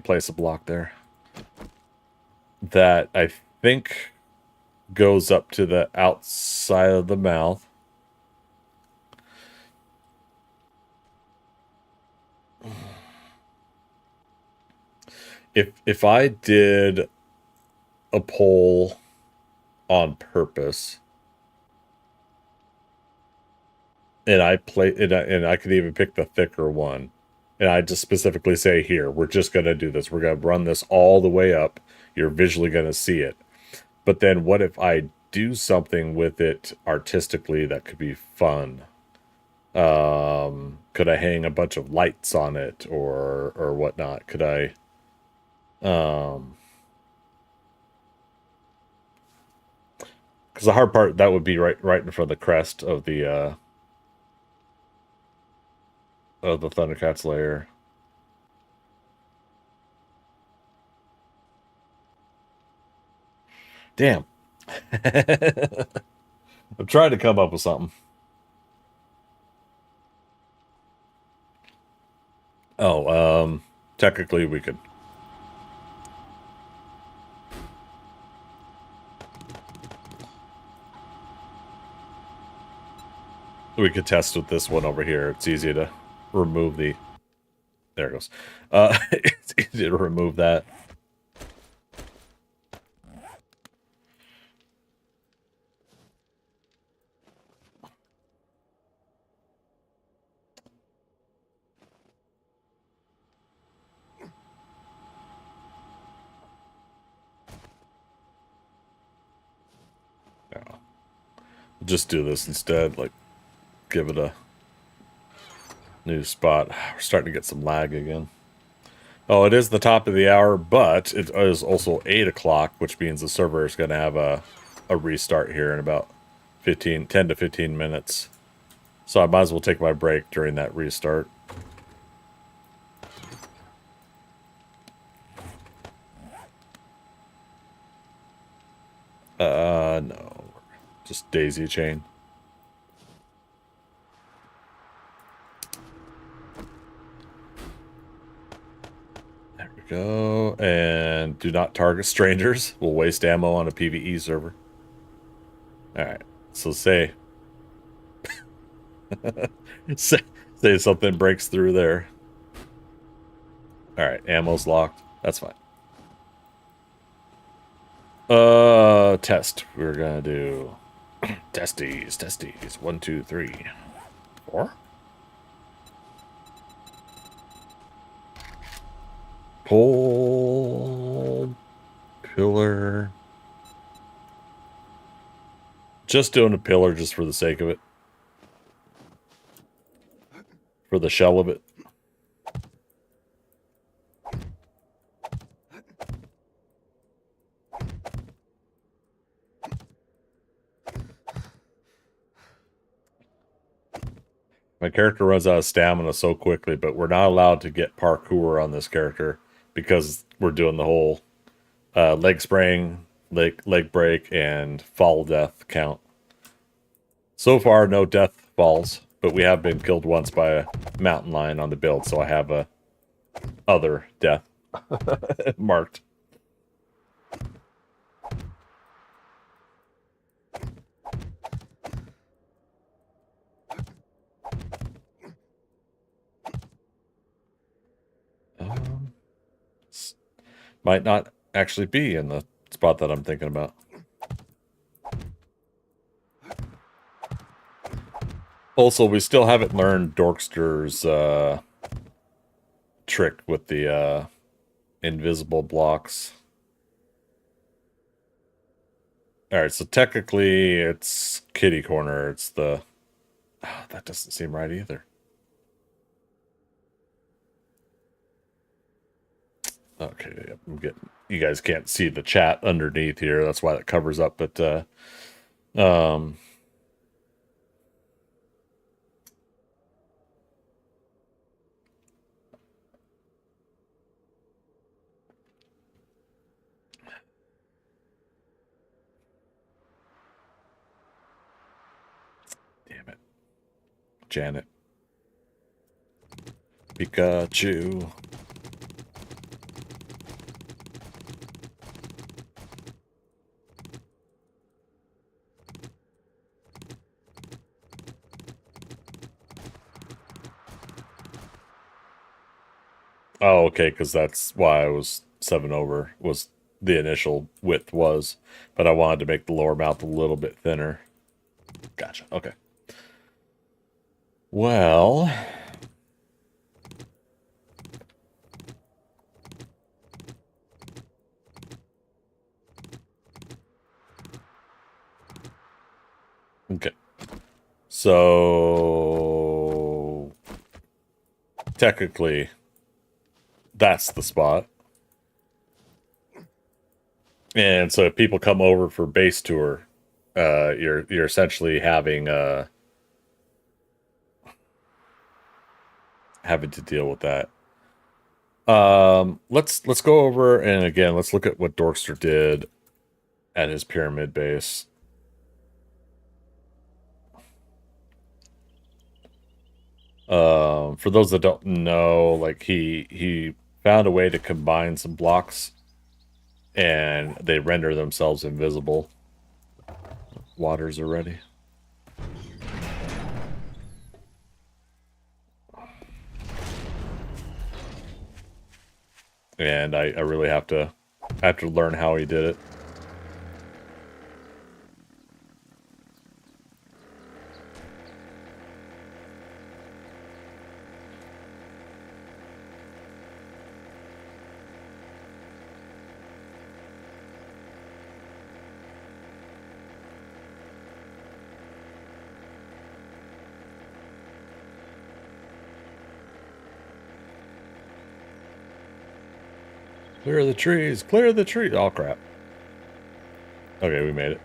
place a block there. That I think goes up to the outside of the mouth. If I did a poll on purpose, and I could even pick the thicker one, and I just specifically say, here, we're just gonna do this. We're gonna run this all the way up. You're visually gonna see it. But then what if I do something with it artistically that could be fun? Could I hang a bunch of lights on it or whatnot? Could I because the hard part, that would be right in front of the crest of the ThunderCats layer. Damn. I'm trying to come up with something. Oh, technically we could. We could test with this one over here. It's easy to remove the... There it goes. It's easy to remove that. Yeah. Just do this instead, like give it a new spot. We're starting to get some lag again. Oh, it is the top of the hour, but it is also 8 o'clock, which means the server is going to have a restart here in about 10 to 15 minutes. So I might as well take my break during that restart. No. Just daisy chain. There we go. And do not target strangers. We'll waste ammo on a PvE server. Alright. So say something breaks through there. Alright, ammo's locked. That's fine. Test. We're gonna do testes. 1, 2, 3, 4. Pull pillar. Just doing a pillar just for the sake of it. For the shell of it. My character runs out of stamina so quickly, but we're not allowed to get parkour on this character because we're doing the whole leg spraying, leg break, and fall death count. So far, no death falls, but we have been killed once by a mountain lion on the build, so I have a other death marked. Might not actually be in the spot that I'm thinking about. Also, we still haven't learned Dorkster's trick with the invisible blocks. Alright, so technically it's kitty corner. It's the... Oh, that doesn't seem right either. Okay, yep, I'm getting... You guys can't see the chat underneath here. That's why that covers up, but... Damn it. Janet. Pikachu. Oh, okay, because that's why I was 7 over, was the initial width was. But I wanted to make the lower mouth a little bit thinner. Gotcha, okay. Well... Okay. So... Technically... That's the spot. And so if people come over for base tour, you're essentially having having to deal with that. Let's go over and again let's look at what Dorkster did at his pyramid base. For those that don't know, like he found a way to combine some blocks and they render themselves invisible. Waters are ready. And I really have to learn how he did it. Clear the trees! Clear the trees! Oh, crap. Okay, we made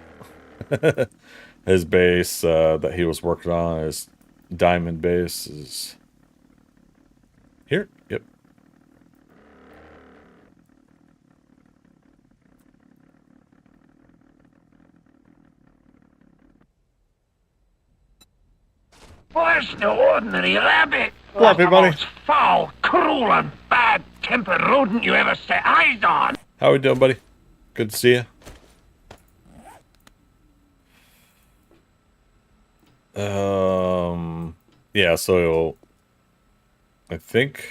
it. His base that he was working on, his diamond base, is here. Yep. Well, that's no ordinary rabbit. Hello, everybody. That's the most foul, cruel, and bad-tempered rodent you ever set eyes on. How we doing, buddy? Good to see you. Yeah, so I think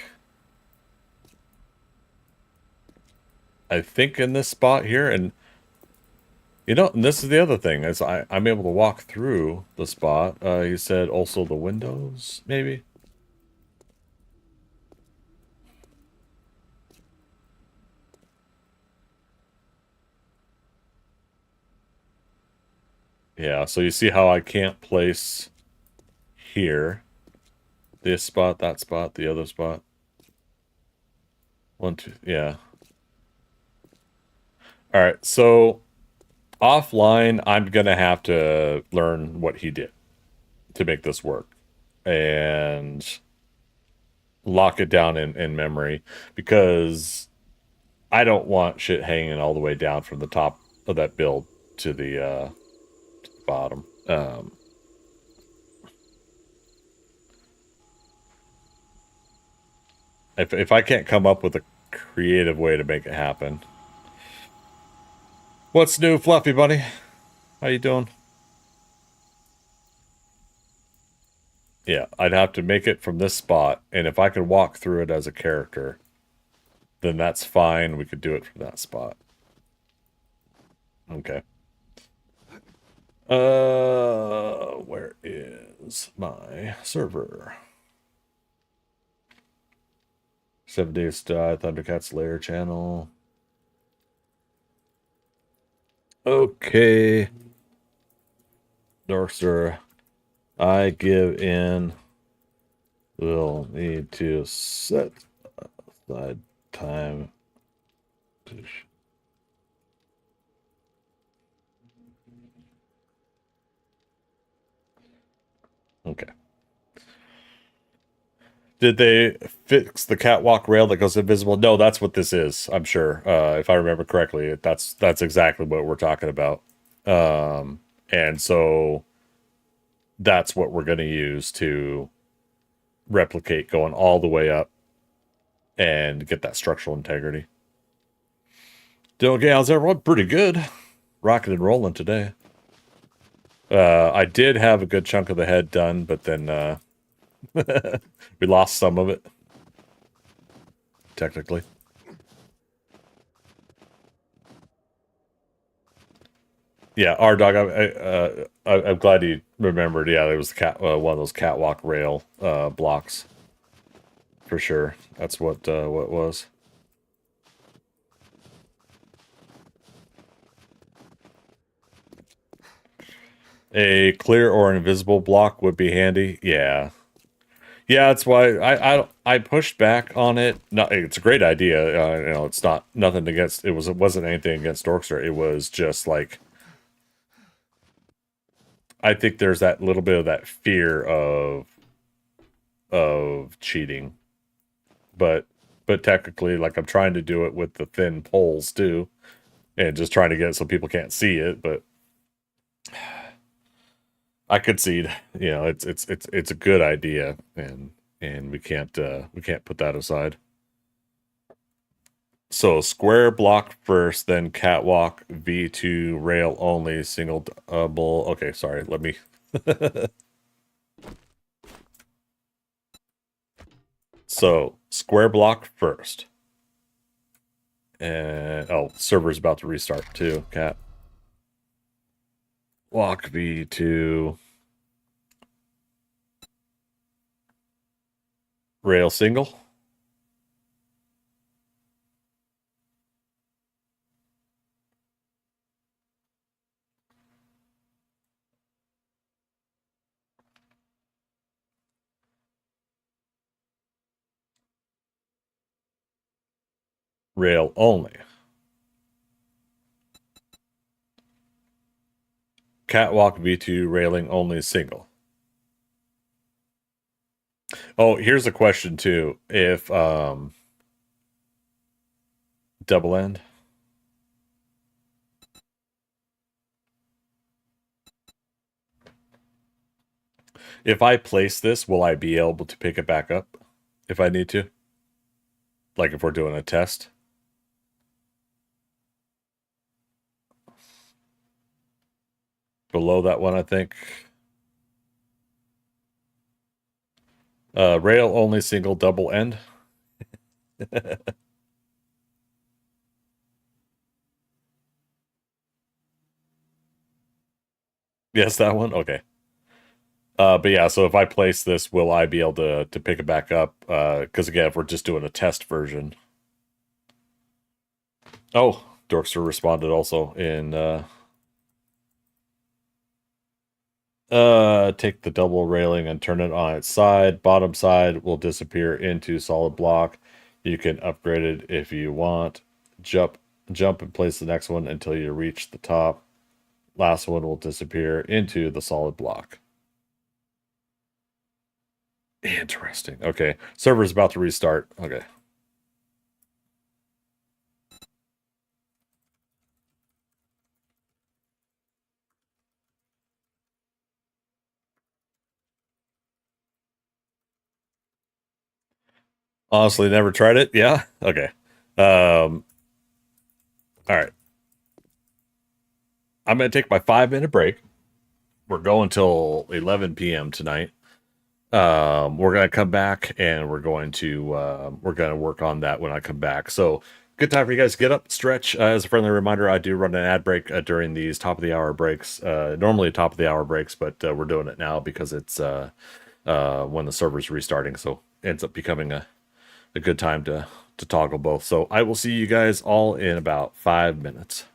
in this spot here, and You know, and this is the other thing, is I'm able to walk through the spot. He said also the windows, maybe? Yeah, so you see how I can't place here. This spot, that spot, the other spot. 1, 2, yeah. Alright, so offline, I'm gonna have to learn what he did to make this work. And lock it down in memory. Because I don't want shit hanging all the way down from the top of that build to the bottom. If I can't come up with a creative way to make it happen. What's new, Fluffy Bunny? How you doing? Yeah, I'd have to make it from this spot, and if I could walk through it as a character, then that's fine. We could do it from that spot. Okay. Where is my server? 7 Days to Die, ThunderCats Lair channel. Okay. Darkster, I give in. We'll need to set aside time to okay. Did they fix the catwalk rail that goes invisible? No, that's what this is. I'm sure. If I remember correctly, that's exactly what we're talking about. And so that's what we're going to use to replicate going all the way up and get that structural integrity. Doing okay, how's everyone? Pretty good. Rocking and rolling today. I did have a good chunk of the head done, but then we lost some of it. Technically. Yeah, our dog. I'm glad he remembered. Yeah, there was one of those catwalk rail blocks. For sure, that's what it was. A clear or invisible block would be handy. Yeah, yeah. That's why I pushed back on it. No, it's a great idea. You know, it's not nothing against. It wasn't anything against Dorkster. It was just like I think there's that little bit of that fear of cheating, but technically, like I'm trying to do it with the thin poles too, and just trying to get it so people can't see it. But I concede, you know, it's a good idea, and we can't put that aside. So square block first, then catwalk, V2 rail only, single double. Okay, sorry, let me. So square block first. And oh, server's about to restart too, cat. Walk V2. Rail single. Rail only. Catwalk V2 railing only single. Oh, here's a question too. If double end. If I place this, will I be able to pick it back up if I need to? Like if we're doing a test? Below that one, I think. Rail only single double end. Yes, that one? Okay. But yeah, so if I place this, will I be able to pick it back up? Because again, if we're just doing a test version. Oh, Dorkster responded also in take the double railing and turn it on its side. Bottom side will disappear into solid block. You can upgrade it if you want. Jump and place the next one until you reach the top. Last one will disappear into the solid block. Interesting. Okay. Server's about to restart. Okay. Honestly, never tried it. Yeah. Okay. All right. I'm gonna take my 5 minute break. We're going till 11 p.m. tonight. We're gonna come back and we're gonna work on that when I come back. So good time for you guys to get up, stretch. As a friendly reminder, I do run an ad break during these top of the hour breaks. Normally top of the hour breaks, but we're doing it now because it's when the server's restarting. So it ends up becoming a good time to toggle both. So I will see you guys all in about 5 minutes.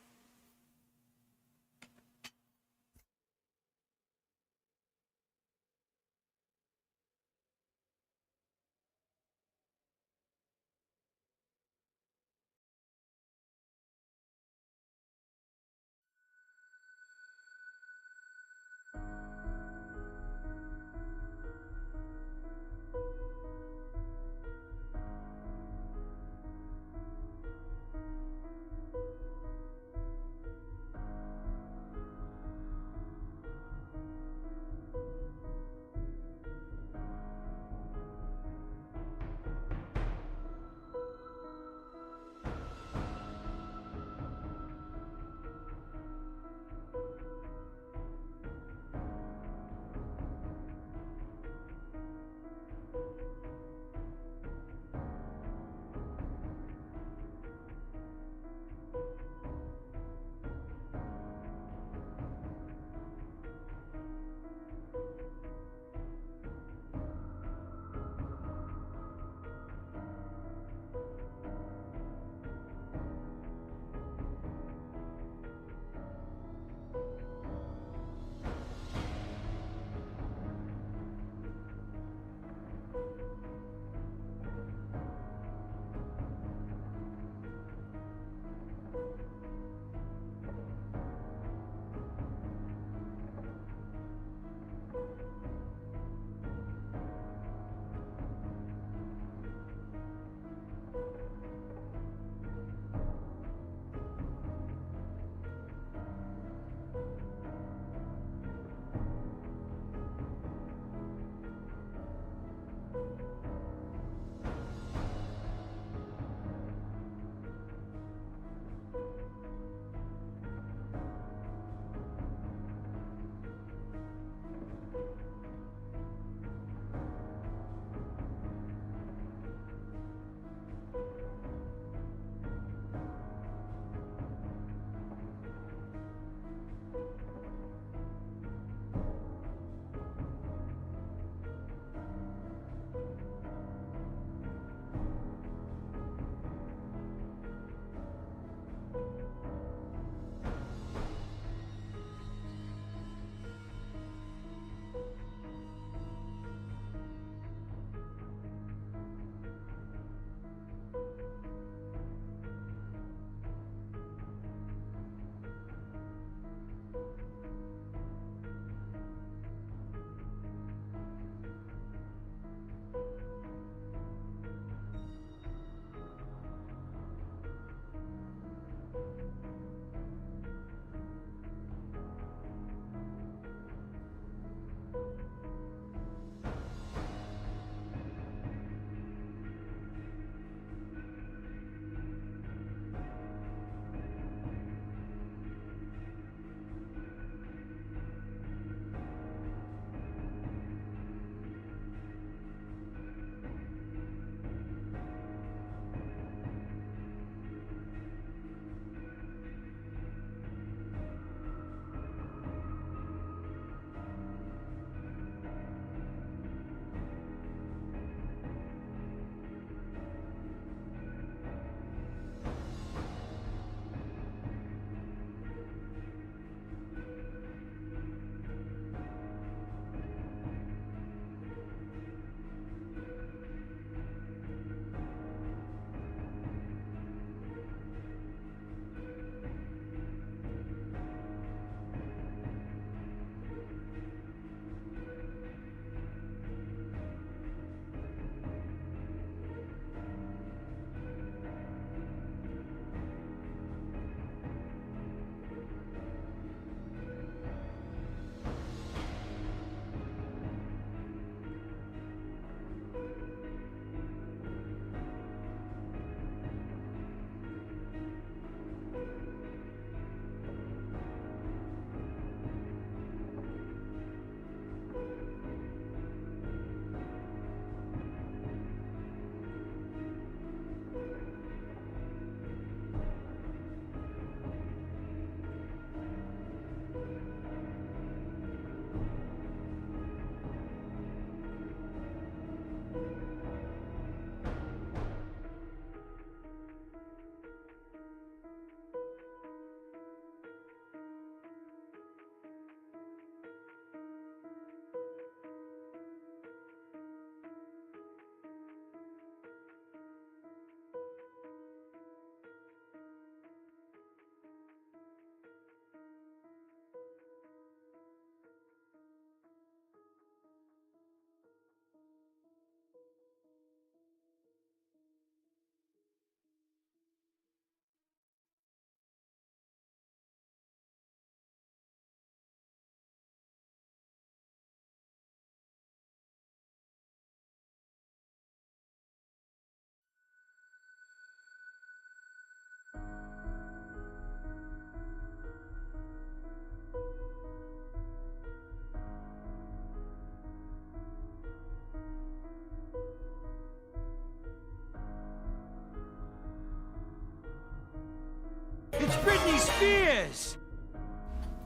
fierce.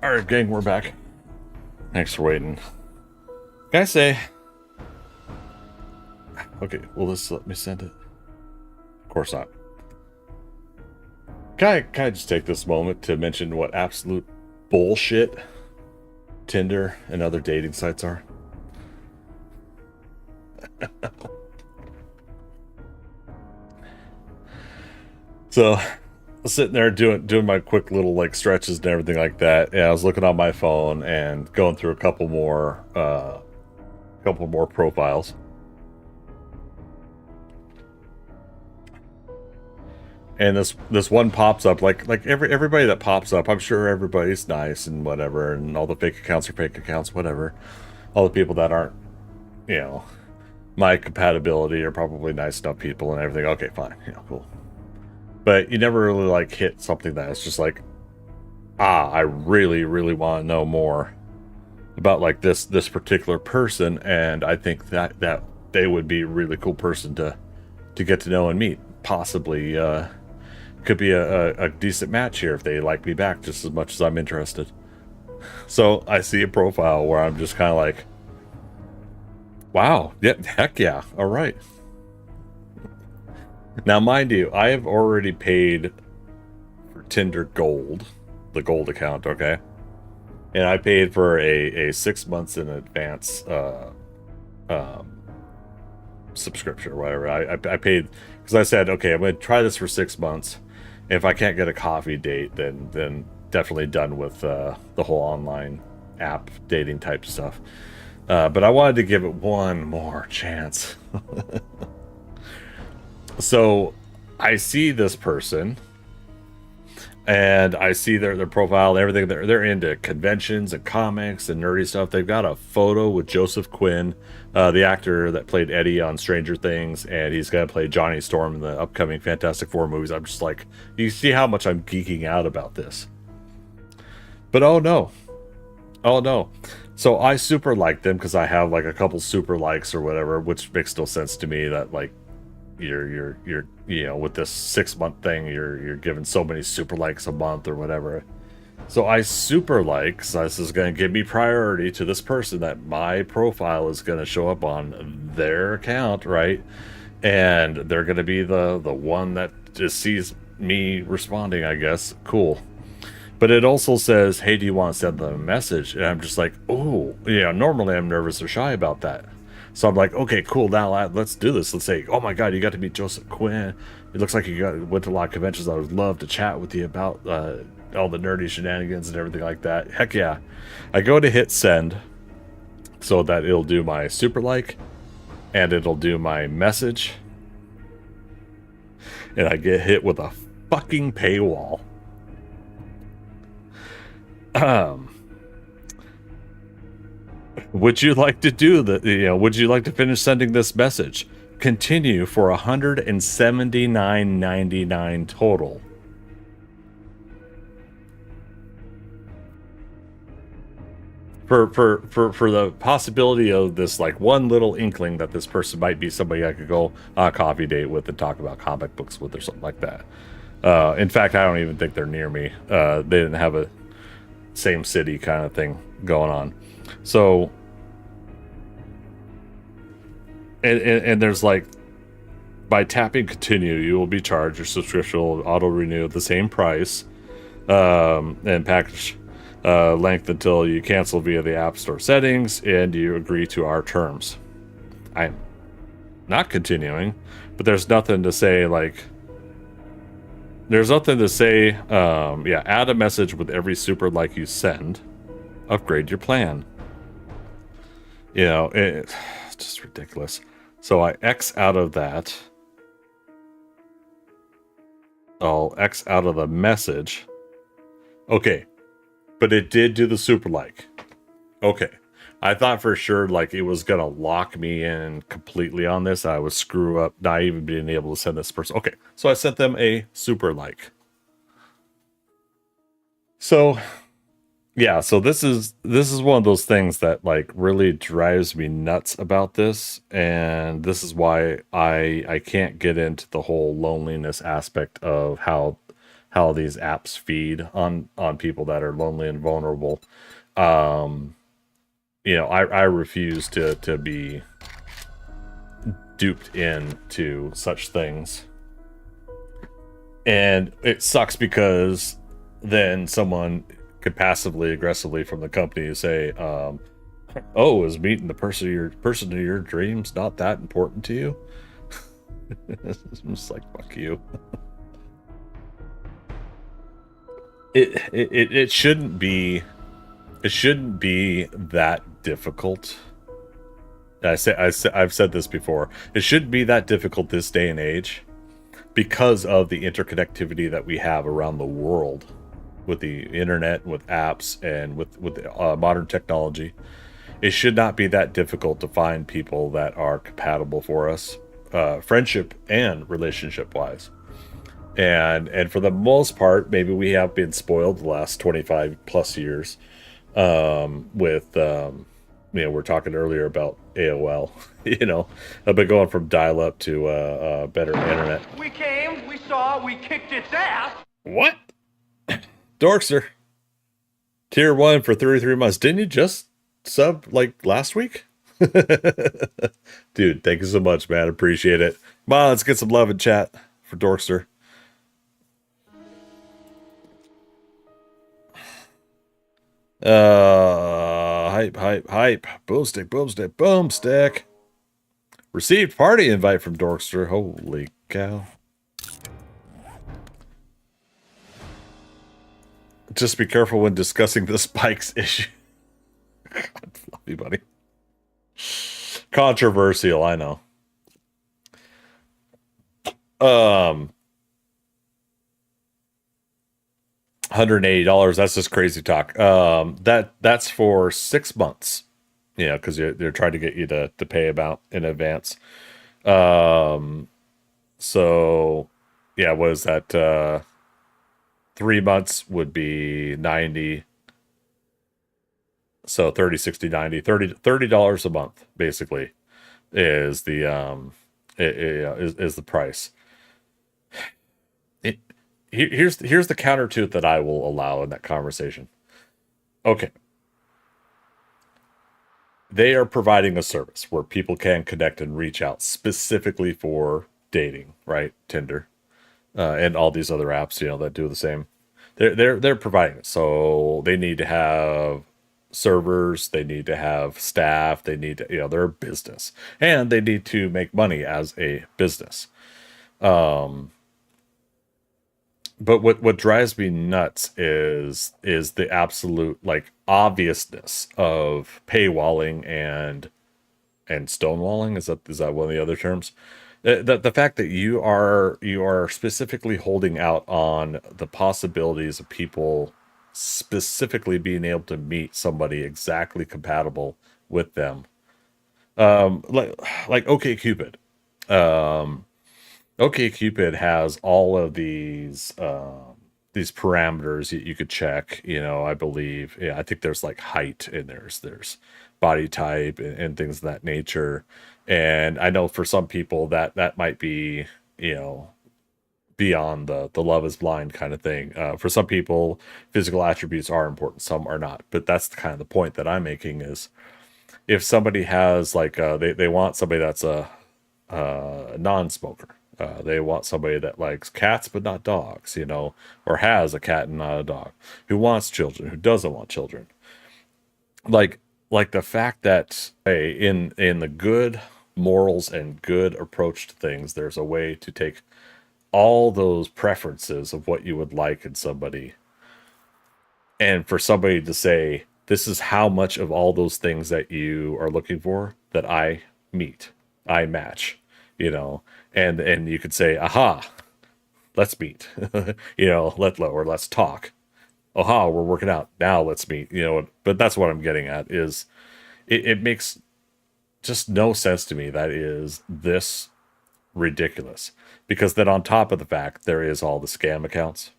All right, gang, we're back. Thanks for waiting. Can I say? Okay, will this let me send it? Of course not. Can I just take this moment to mention what absolute bullshit Tinder and other dating sites are? So, I was sitting there doing my quick little like stretches and everything like that, and I was looking on my phone and going through a couple more profiles. And this one pops up, like everybody that pops up, I'm sure everybody's nice and whatever, and all the fake accounts are fake accounts, whatever. All the people that aren't, you know, my compatibility are probably nice enough people and everything. Okay, fine, you know, cool. But you never really like hit something that's just like, I really, really want to know more about like this particular person, and I think that they would be a really cool person to get to know and meet. Possibly could be a decent match here if they like me back just as much as I'm interested. So I see a profile where I'm just kind of like, wow, yeah, heck yeah, all right. Now, mind you, I have already paid for Tinder Gold, the Gold account, okay? And I paid for a 6 months in advance subscription or whatever. I paid because I said, okay, I'm going to try this for 6 months. If I can't get a coffee date, then definitely done with the whole online app dating type stuff. But I wanted to give it one more chance. So I see this person, and I see their profile and everything. They're into conventions and comics and nerdy stuff. They've got a photo with Joseph Quinn, the actor that played Eddie on Stranger Things, and he's going to play Johnny Storm in the upcoming Fantastic Four movies. I'm just like, you see how much I'm geeking out about this. But oh no. So I super like them because I have like a couple super likes or whatever, which makes no sense to me that like you're you know, with this 6 month thing, you're given so many super likes a month or whatever. So I super like, so this is going to give me priority to this person that my profile is going to show up on their account, right? And they're going to be the one that just sees me responding, I guess. Cool. But it also says, hey, do you want to send them a message? And I'm just like, oh, yeah, normally I'm nervous or shy about that. So I'm like, okay, cool, now let's do this. Let's say, oh my god, you got to meet Joseph Quinn. It looks like you went to a lot of conventions. I would love to chat with you about all the nerdy shenanigans and everything like that. Heck yeah. I go to hit send so that it'll do my super like, and it'll do my message. And I get hit with a fucking paywall. Would you like to do the, would you like to finish sending this message? Continue for $179.99 total. For the possibility of this, like, one little inkling that this person might be somebody I could go on a coffee date with and talk about comic books with or something like that. In fact, I don't even think they're near me. They didn't have a same city kind of thing going on. So, and there's like, by tapping continue, you will be charged. Your subscription will auto renew at the same price, and package length until you cancel via the App Store settings and you agree to our terms. I'm not continuing, but there's nothing to say like. There's nothing to say. Yeah, add a message with every super like you send. Upgrade your plan. It's just ridiculous. So I X out of that. I'll X out of the message. Okay. But it did do the super like. Okay. I thought for sure like it was gonna lock me in completely on this. I would screw up not even being able to send this person. Okay. So I sent them a super like. So yeah, so this is one of those things that like really drives me nuts about this, and this is why I can't get into the whole loneliness aspect of how how these apps feed on people that are lonely and vulnerable. You know, I refuse to be duped into such things. And it sucks because then someone could passively aggressively from the company say, oh, is meeting the person of your dreams not that important to you? I'm just like, fuck you. It shouldn't be that difficult. I've said this before. It shouldn't be that difficult this day and age because of the interconnectivity that we have around the world with the internet, with apps, and with modern technology. It should not be that difficult to find people that are compatible for us, friendship and relationship wise. And for the most part, maybe we have been spoiled the last 25 plus years with you know, we're talking earlier about AOL. You know, I've been going from dial-up to better internet. We came, we saw, we kicked its ass. What? Dorkster. Tier 1 for 33 months. Didn't you just sub like last week? Dude, thank you so much, man. Appreciate it. Come on, let's get some love in chat for Dorkster. Hype. Boomstick. Received party invite from Dorkster. Holy cow. Just be careful when discussing the spikes issue. God, love you, buddy. Controversial, I know. $180. That's just crazy talk. That's for 6 months. You know, because they're trying to get you to pay about in advance. So yeah, what is that? 3 months would be 90. So 30, 60, 90, $30 a month basically is the is the price. Here's the counter to it that I will allow in that conversation. Okay. They are providing a service where people can connect and reach out specifically for dating, right? Tinder, and all these other apps, you know, that do the same. They're providing it. So they need to have servers, they need to have staff, they need to, you know, they're a business. And they need to make money as a business. But what drives me nuts is the absolute like obviousness of paywalling and stonewalling. Is that one of the other terms? The fact that you are specifically holding out on the possibilities of people specifically being able to meet somebody exactly compatible with them. Like OkCupid. OkCupid has all of these parameters that you could check. You know, I believe, yeah, I think there's like height and there's body type and things of that nature. And I know for some people that might be, you know, beyond the love is blind kind of thing. For some people, physical attributes are important, some are not. But that's kind of the point that I'm making is if somebody has like they want somebody that's a non-smoker. They want somebody that likes cats but not dogs, you know, or has a cat and not a dog, who wants children, who doesn't want children. Like the fact that, hey, in the good morals and good approach to things, there's a way to take all those preferences of what you would like in somebody, and for somebody to say, this is how much of all those things that you are looking for that I meet, I match, you know. And you could say, aha, let's meet, you know, let's talk. Aha, we're working out. Now let's meet, you know. But that's what I'm getting at is it makes just no sense to me that is this ridiculous. Because then on top of the fact, there is all the scam accounts.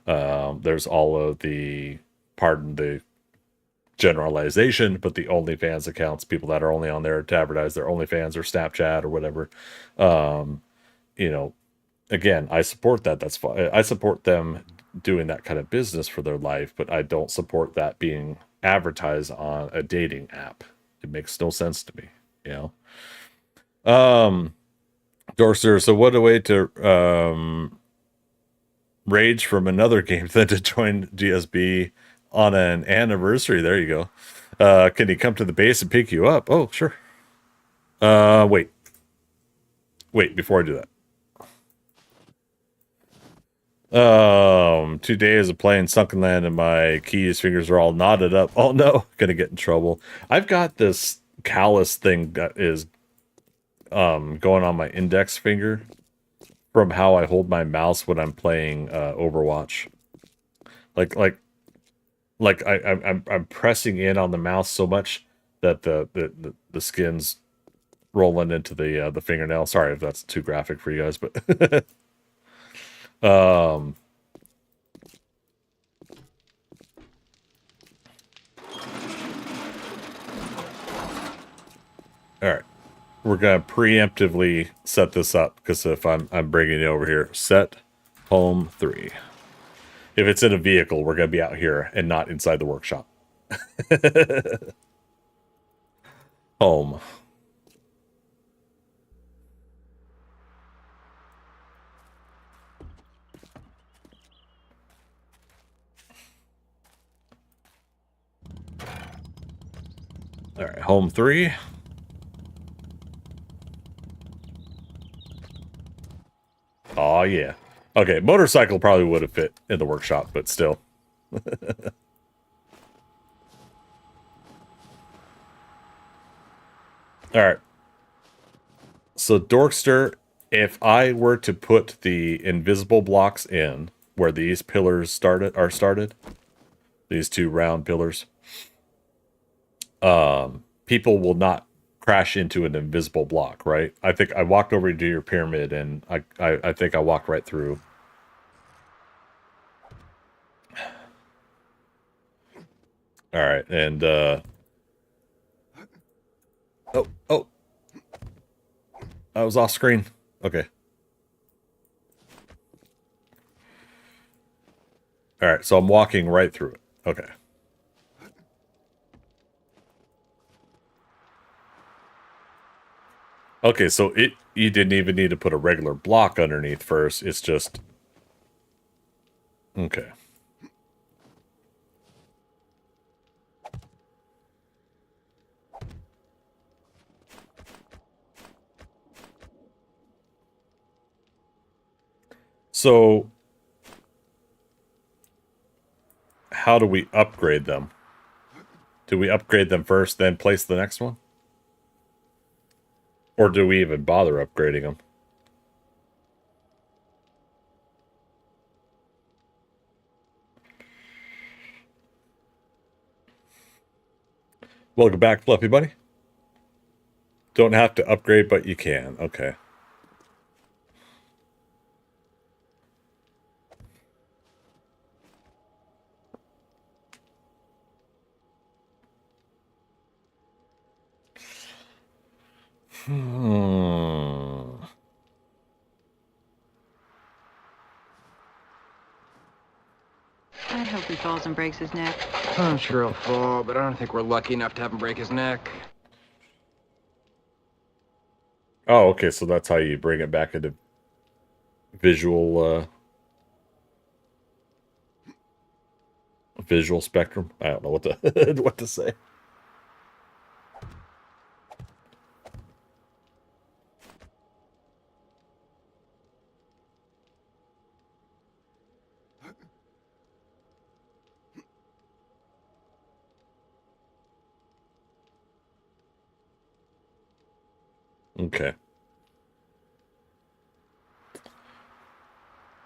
There's all of the, pardon the generalization, but the OnlyFans accounts, people that are only on there to advertise their OnlyFans or Snapchat or whatever. You know, again, I support that. That's fine. I support them doing that kind of business for their life, but I don't support that being advertised on a dating app. It makes no sense to me, you know. Dorser, so what a way to rage from another game than to join GSB on an anniversary. There you go. Can he come to the base and pick you up? Oh, sure. Wait. Before I do that. 2 days of playing Sunken Land and my keys fingers are all knotted up. Oh no, gonna get in trouble. I've got this callus thing that is going on my index finger from how I hold my mouse when I'm playing Overwatch. I'm pressing in on the mouse so much that the skin's rolling into the fingernail. Sorry if that's too graphic for you guys, but all right. We're gonna preemptively set this up because if I'm bringing it over here, set home 3. If it's in a vehicle, we're gonna be out here and not inside the workshop. Home. All right, home 3. Oh yeah. Okay, motorcycle probably would have fit in the workshop, but still. All right. So Dorkster, if I were to put the invisible blocks in where these pillars started, these 2 round pillars, people will not crash into an invisible block, right? I think I walked over to your pyramid and I think I walked right through. All right, and oh, I was off screen. Okay. All right, so I'm walking right through it. Okay. Okay, so you didn't even need to put a regular block underneath first. It's just okay. So how do we upgrade them? Do we upgrade them first, then place the next one? Or do we even bother upgrading them? Welcome back, Fluffy Bunny. Don't have to upgrade, but you can. Okay. I hope he falls and breaks his neck. I'm sure he'll fall, but I don't think we're lucky enough to have him break his neck. Oh, okay, so that's how you bring it back into visual visual spectrum. I don't know what to what to say. Okay.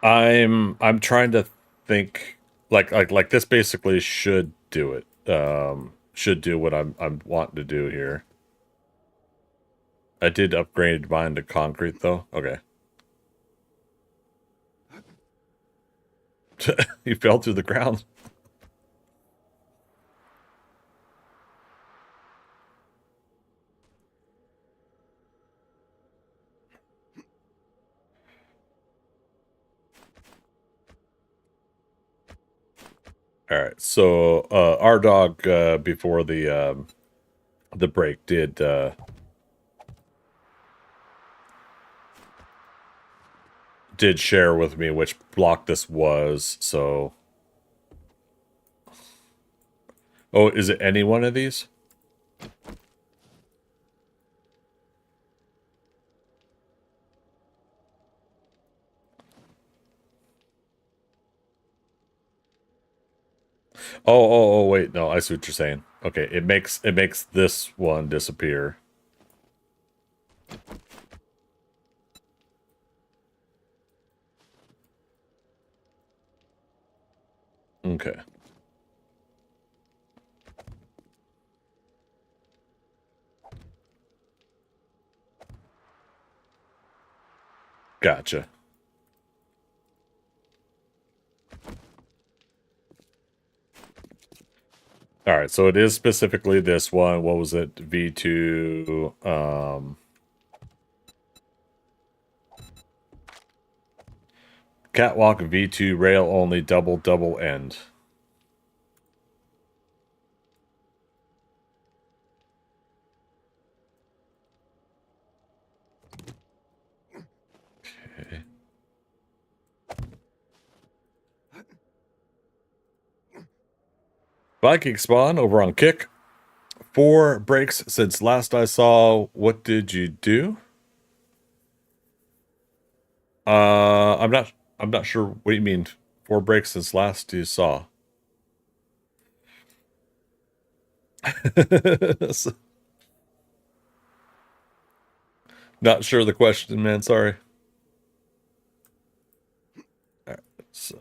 I'm trying to think like this basically should do it. Should do what I'm wanting to do here. I did upgrade mine to concrete though. Okay. You fell through the ground. All right. So our dog before the break did share with me which block this was. So, oh, is it any one of these? Oh, wait, no, I see what you're saying. Okay, it makes this one disappear. Okay. Gotcha. All right, so it is specifically this one. What was it? V2 Catwalk V2 rail only double end. Okay. Viking Spawn over on Kick. 4 breaks since last I saw. What did you do? I'm not sure what you mean. 4 breaks since last you saw. Not sure the question, man. Sorry. All right, so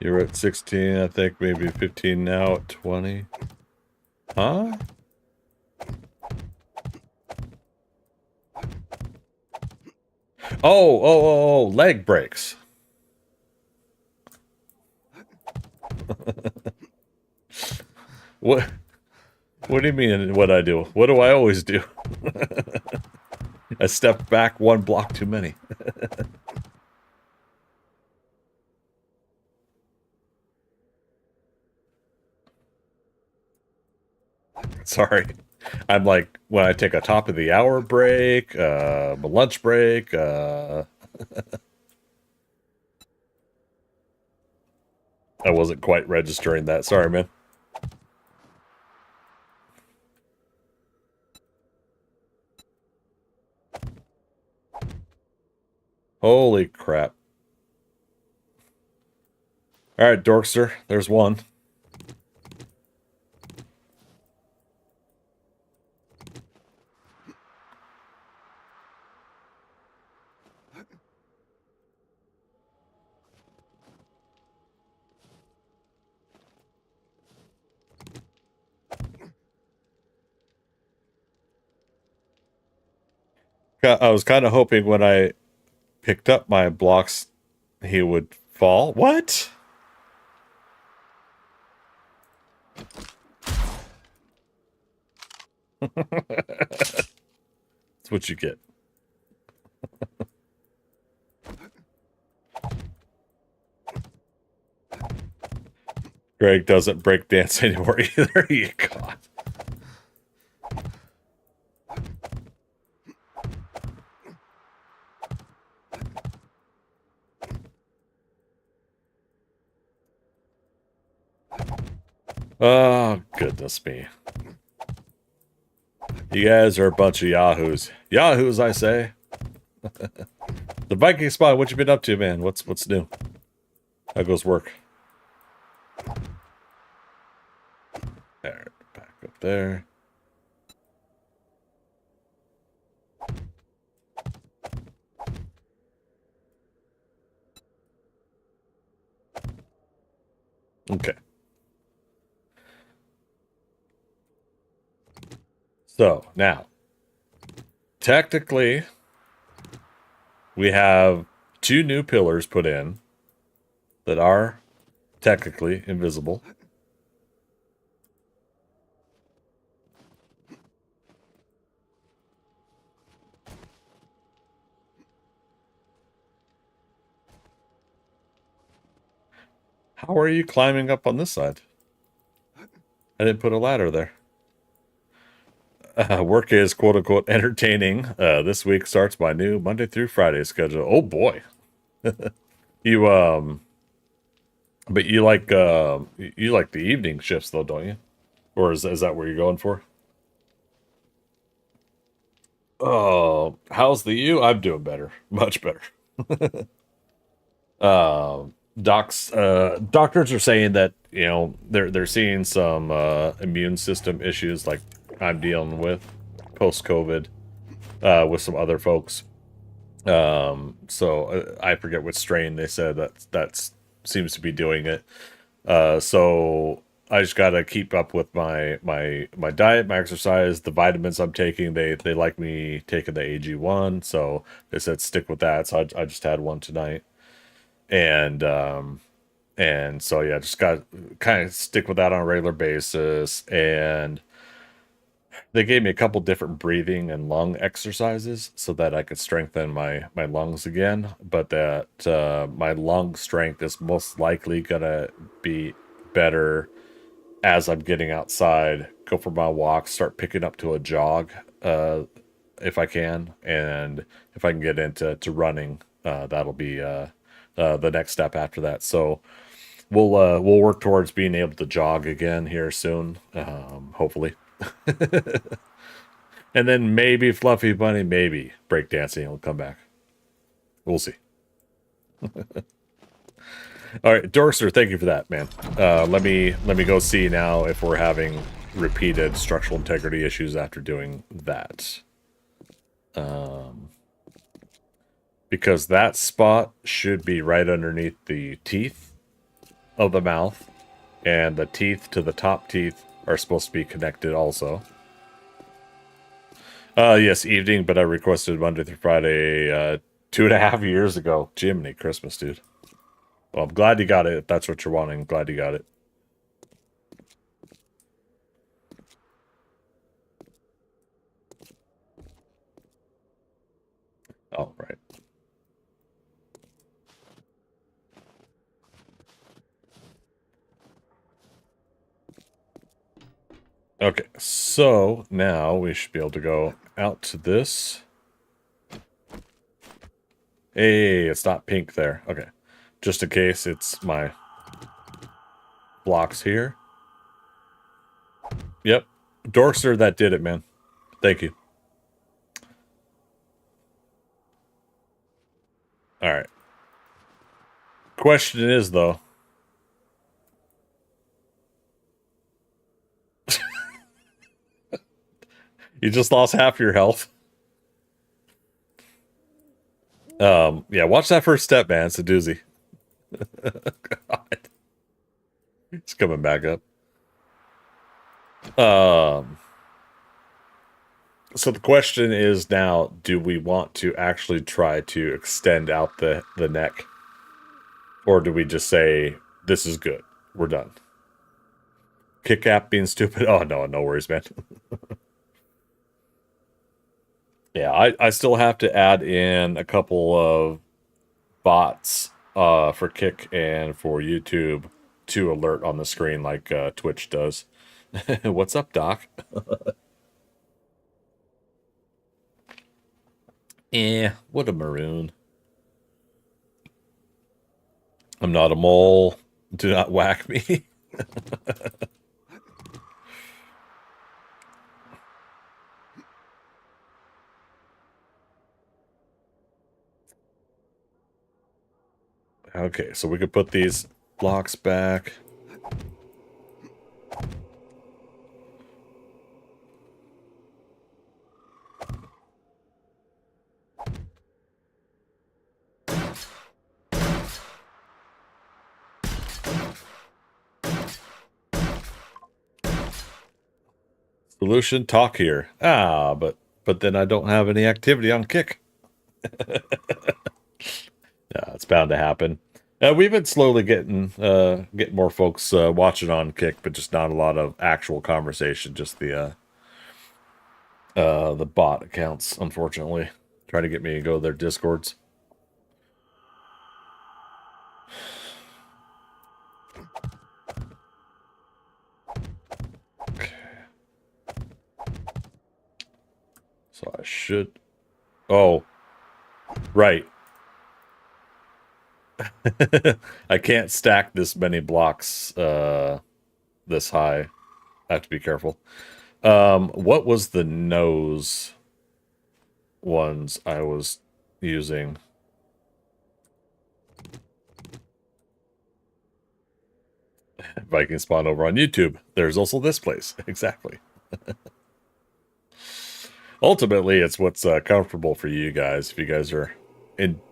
you're at 16, I think, maybe 15 now at 20. Huh? Oh, leg breaks. What do you mean what I do? What do I always do? I step back 1 block too many. Sorry. I'm like, when I take a top of the hour break, my lunch break, I wasn't quite registering that. Sorry, man. Holy crap. All right, Dorkster, there's one. I was kind of hoping when I picked up my blocks, he would fall. What? That's what you get. Greg doesn't break dance anymore either. You God. Oh, goodness me. You guys are a bunch of yahoos. Yahoos, I say. The Viking Spot, what you been up to, man? What's new? How goes work? There, back up there. Okay. So, now, technically, we have 2 new pillars put in that are technically invisible. How are you climbing up on this side? I didn't put a ladder there. Work is quote-unquote entertaining. This week starts my new Monday through Friday schedule. Oh boy. You but you like the evening shifts though, don't you? Or is that where you're going for? Oh, how's the you? I'm doing better. Much better. Doctors are saying that, you know, they're seeing some immune system issues like I'm dealing with post-COVID with some other folks. So I forget what strain they said that seems to be doing it. So I just gotta keep up with my diet, my exercise, the vitamins I'm taking. They like me taking the AG1, so they said stick with that. So I just had one tonight, and so yeah, just got kind of stick with that on a regular basis. And they gave me a couple different breathing and lung exercises so that I could strengthen my lungs again. But that my lung strength is most likely gonna be better as I'm getting outside, go for my walk, start picking up to a jog if I can, and if I can get into running, that'll be the next step after that. So we'll work towards being able to jog again here soon, hopefully. And then maybe Fluffy Bunny, maybe breakdancing will come back. We'll see. All right, Dorkster, thank you for that, man. Let me go see now if we're having repeated structural integrity issues after doing that. Because that spot should be right underneath the teeth of the mouth, and the teeth to the top teeth are supposed to be connected also. Yes, evening, but I requested Monday through Friday 2.5 years ago. Jiminy Christmas, dude. Well, I'm glad you got it. If that's what you're wanting, I'm glad you got it. Oh, right. Okay, so now we should be able to go out to this. Hey, it's not pink there. Okay. Just in case it's my blocks here. Yep. Dorkster, that did it, man. Thank you. Alright. Question is, though. You just lost half your health. Yeah, watch that first step, man. It's a doozy. God. It's coming back up. So the question is now, do we want to actually try to extend out the neck? Or do we just say, this is good, we're done? Kick app being stupid? Oh, no worries, man. Yeah, I still have to add in a couple of bots for Kick and for YouTube to alert on the screen like Twitch does. What's up, Doc? What a maroon. I'm not a mole. Do not whack me. Okay, so we could put these blocks back. Solution, talk here. But then I don't have any activity on Kick. Yeah, it's bound to happen. We've been slowly getting more folks watching on Kick, but just not a lot of actual conversation. Just the bot accounts, unfortunately, trying to get me to go to their Discords. So I should... Oh, right. I can't stack this many blocks this high. I have to be careful. What was the nose ones I was using? Viking spawn over on YouTube. There's also this place. Exactly. Ultimately, it's what's comfortable for you guys. If you guys are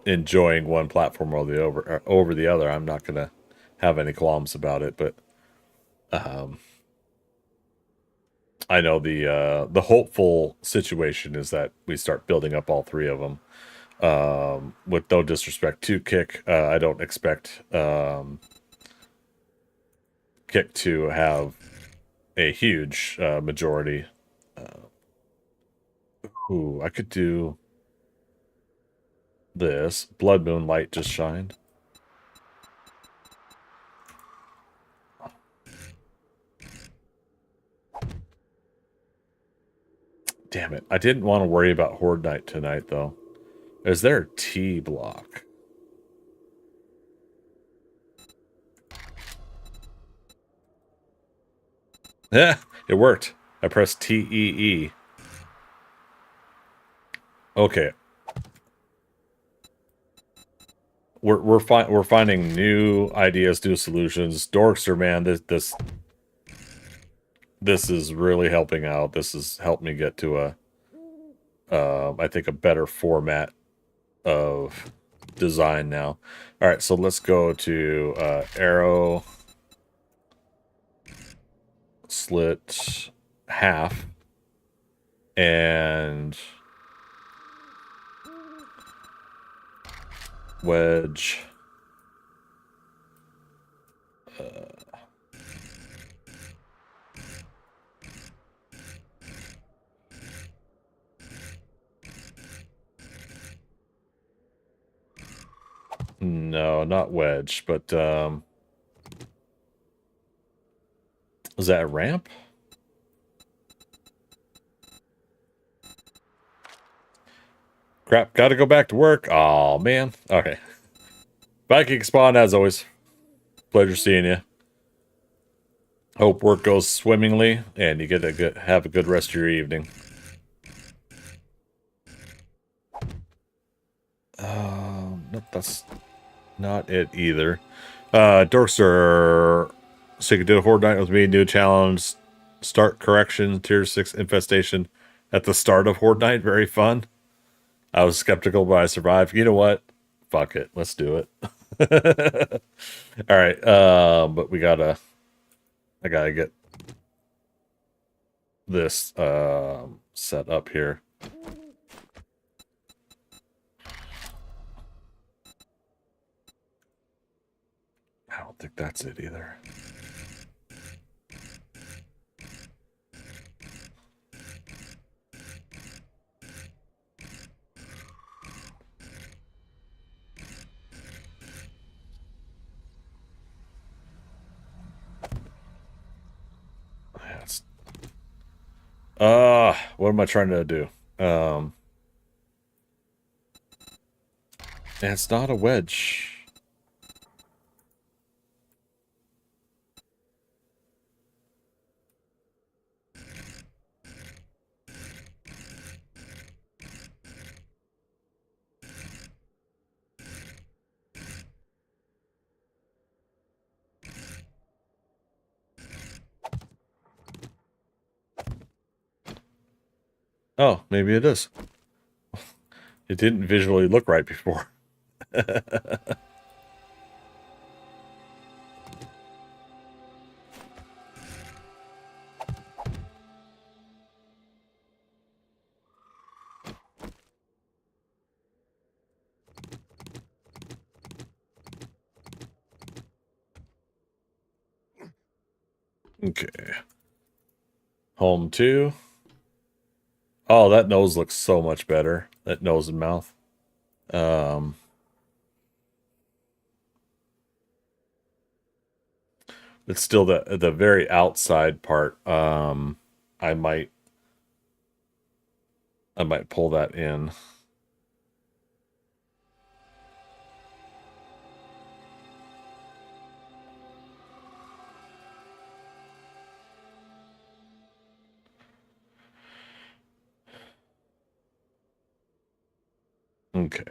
enjoying one platform over the other, I'm not gonna have any qualms about it. But I know the hopeful situation is that we start building up all three of them. With no disrespect to Kick, I don't expect Kick to have a huge majority. Ooh, I could do this. Blood Moon Light just shined. Damn it. I didn't want to worry about Horde Night tonight, though. Is there a T block? Yeah, it worked. I pressed TEE. Okay. We're finding new ideas, new solutions. Dorkster, man, this is really helping out. This has helped me get to a I think a better format of design now. All right, so let's go to arrow slit half and wedge no, not wedge, but is that a ramp? Crap, gotta go back to work. Oh man. Okay. Viking spawn as always. Pleasure seeing you. Hope work goes swimmingly and you get a have a good rest of your evening. Nope, that's not it either. Dorkster, so you can do a Horde Night with me. New challenge. Start correction. Tier 6 infestation at the start of Horde Night. Very fun. I was skeptical, but I survived. You know what? Fuck it. Let's do it. All right. But I gotta get this set up here. I don't think that's it either. What am I trying to do? It's not a wedge. Oh, maybe it is. It didn't visually look right before. Okay. Home 2. Oh, that nose looks so much better. That nose and mouth. It's still the very outside part. I might I might pull that in. Okay.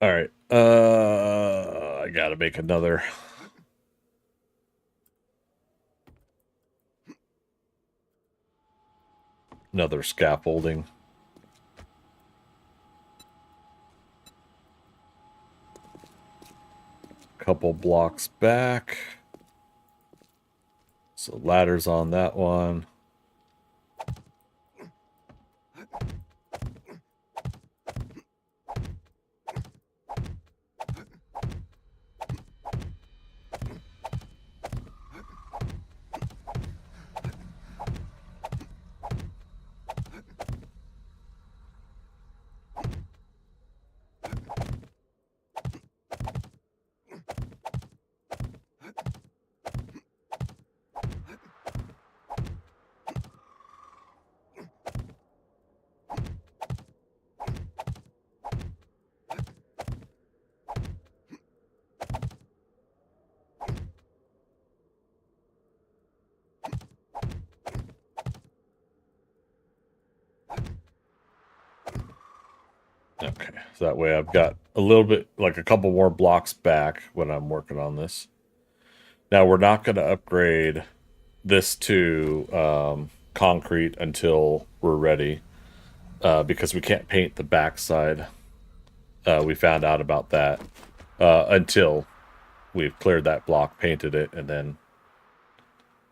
All right. I gotta make another scaffolding. Couple blocks back. So ladders on that one. Okay, so that way I've got a little bit, like a couple more blocks back when I'm working on this. Now we're not going to upgrade this to concrete until we're ready, because we can't paint the backside. We found out about that until we've cleared that block, painted it, and then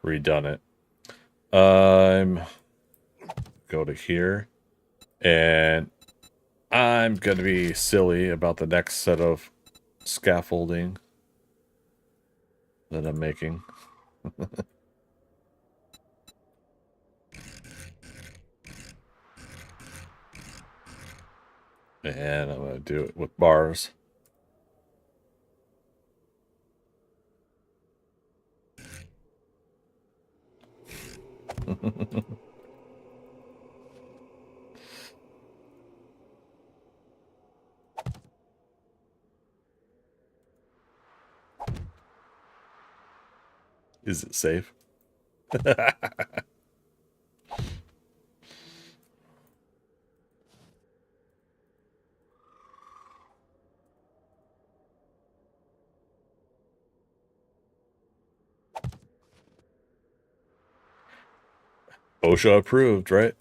redone it. Go to here, and I'm going to be silly about the next set of scaffolding that I'm making. And I'm going to do it with bars. Is it safe? OSHA approved, right?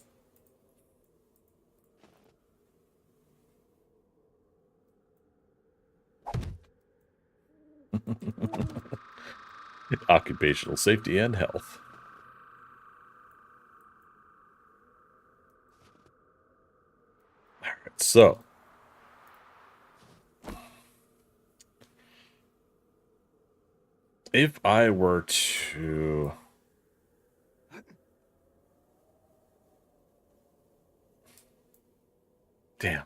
Occupational safety and health. All right, so if I were to damn.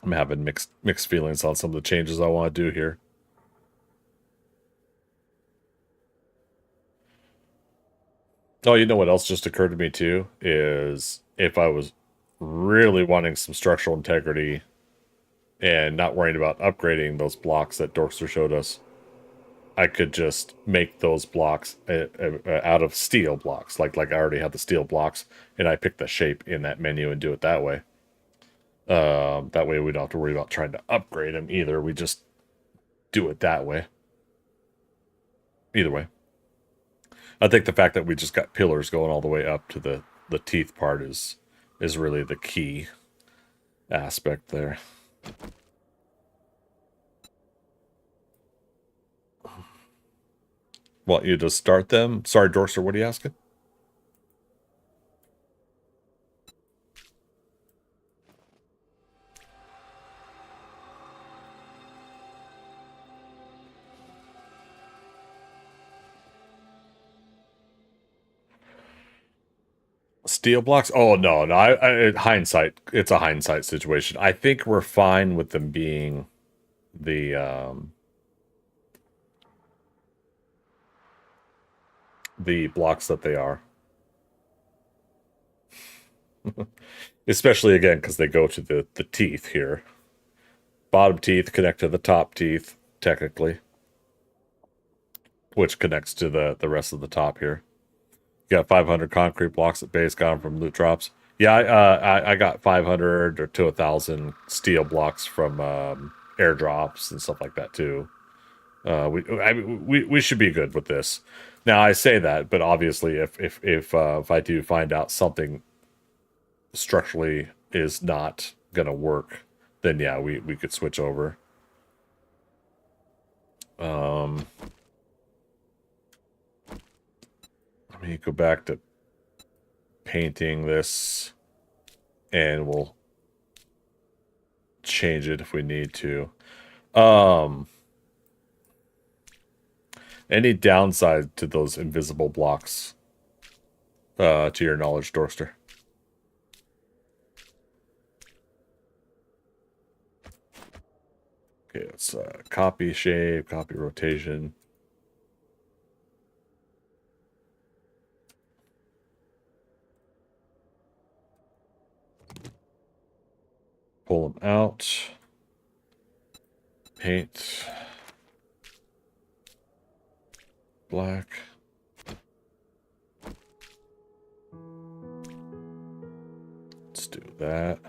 I'm having mixed feelings on some of the changes I want to do here. Oh, you know what else just occurred to me too is if I was really wanting some structural integrity and not worrying about upgrading those blocks that Dorkster showed us, I could just make those blocks out of steel blocks. Like I already have the steel blocks, and I pick the shape in that menu and do it that way. That way we don't have to worry about trying to upgrade them either. We just do it that way. Either way. I think the fact that we just got pillars going all the way up to the teeth part is really the key aspect there. Want you to start them? Sorry, Dorser, what are you asking? Steel blocks? Oh, no. Hindsight. It's a hindsight situation. I think we're fine with them being the blocks that they are. Especially, again, because they go to the teeth here. Bottom teeth connect to the top teeth, technically. Which connects to the rest of the top here. You got 500 concrete blocks at base, got them from loot drops. Yeah, I got 500 or to 1,000 steel blocks from airdrops and stuff like that too. We should be good with this. Now I say that, but obviously if I do find out something structurally is not gonna work, then yeah, we could switch over. Let me go back to painting this, and we'll change it if we need to. Any downside to those invisible blocks, to your knowledge, Dorster? Okay, it's copy shape, copy rotation. Pull them out. Paint. Black. Let's do that.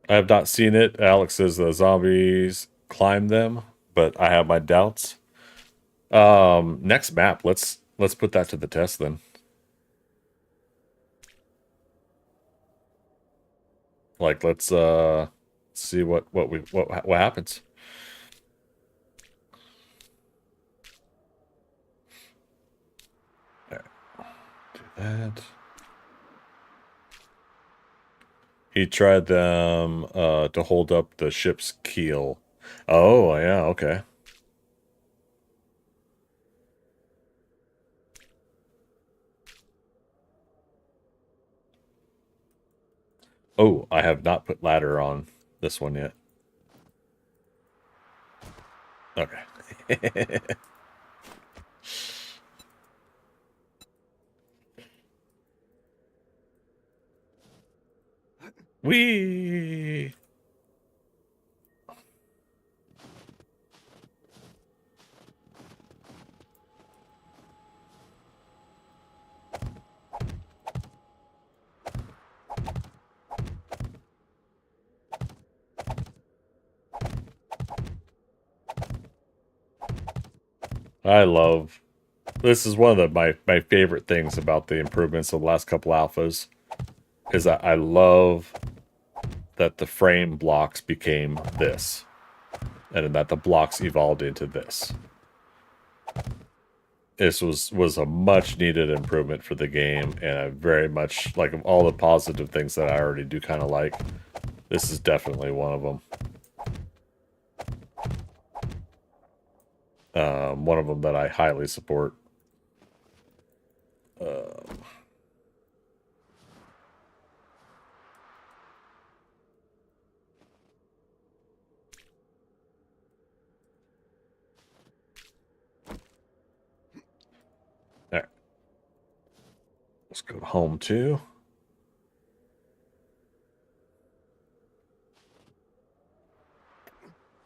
I have not seen it. Alex says the zombies climb them, but I have my doubts. Next map, let's put that to the test then. Like, let's see what happens. There. Do that. He tried them to hold up the ship's keel. Oh, yeah, okay. Oh, I have not put ladder on this one yet. Okay. Whee! I love... This is one of my favorite things about the improvements of the last couple alphas. Is that I love that the frame blocks became this. And that the blocks evolved into this. This was a much needed improvement for the game, and I very much like all the positive things that I already do kind of like. This is definitely one of them. One of them that I highly support. There. Let's go to home too.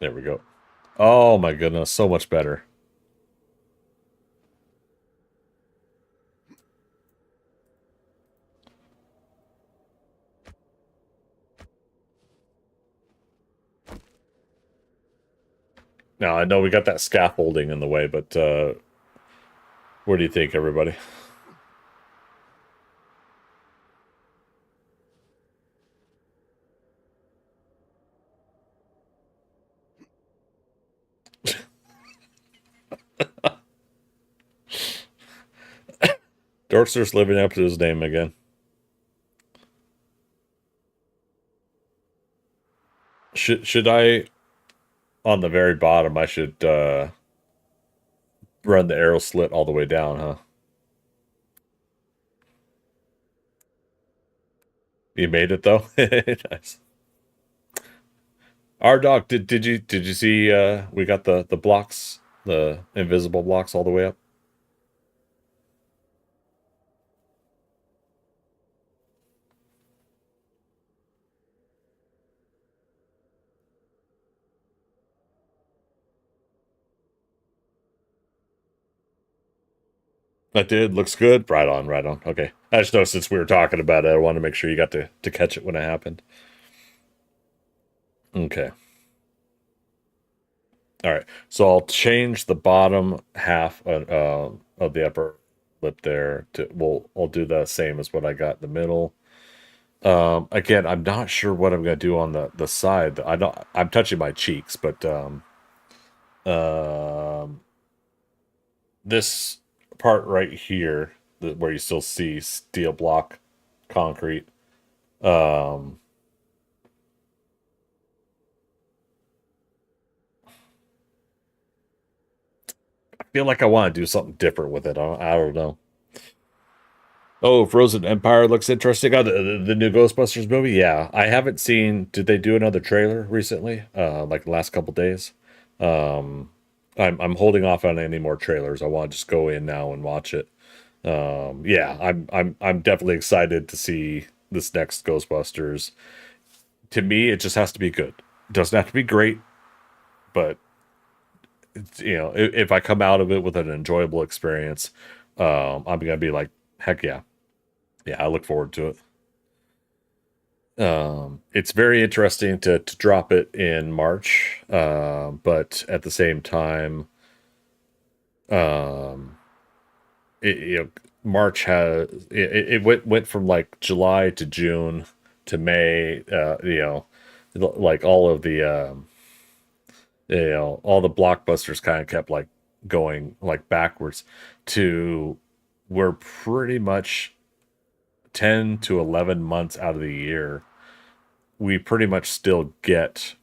There we go. Oh my goodness, so much better. Now, I know we got that scaffolding in the way, but what do you think, everybody? Dorkster's living up to his name again. Should I, on the very bottom, I should run the arrow slit all the way down, huh? You made it though. Nice. Our dog, did you see we got the blocks, the invisible blocks all the way up? That did. Looks good. Right on, right on. Okay. I just know since we were talking about it, I wanted to make sure you got to catch it when it happened. Okay. All right. So I'll change the bottom half of the upper lip there to I'll do the same as what I got in the middle. Again, I'm not sure what I'm gonna do on the side. I'm touching my cheeks, but um this part right here, where you still see steel block concrete. Um, I feel like I want to do something different with it. I don't know. Oh, Frozen Empire looks interesting. Oh, the new Ghostbusters movie. Yeah, I haven't seen. Did they do another trailer recently? Like the last couple days. Um, I'm holding off on any more trailers. I want to just go in now and watch it. Yeah, I'm definitely excited to see this next Ghostbusters. To me, it just has to be good. It doesn't have to be great, but if I come out of it with an enjoyable experience, I'm gonna be like, heck yeah, yeah, I look forward to it. It's very interesting to drop it in March, but at the same time, um, March has it went from like July to June to May. Like all of the all the blockbusters kind of kept like going like backwards to we're pretty much 10 to 11 months out of the year. We pretty much still get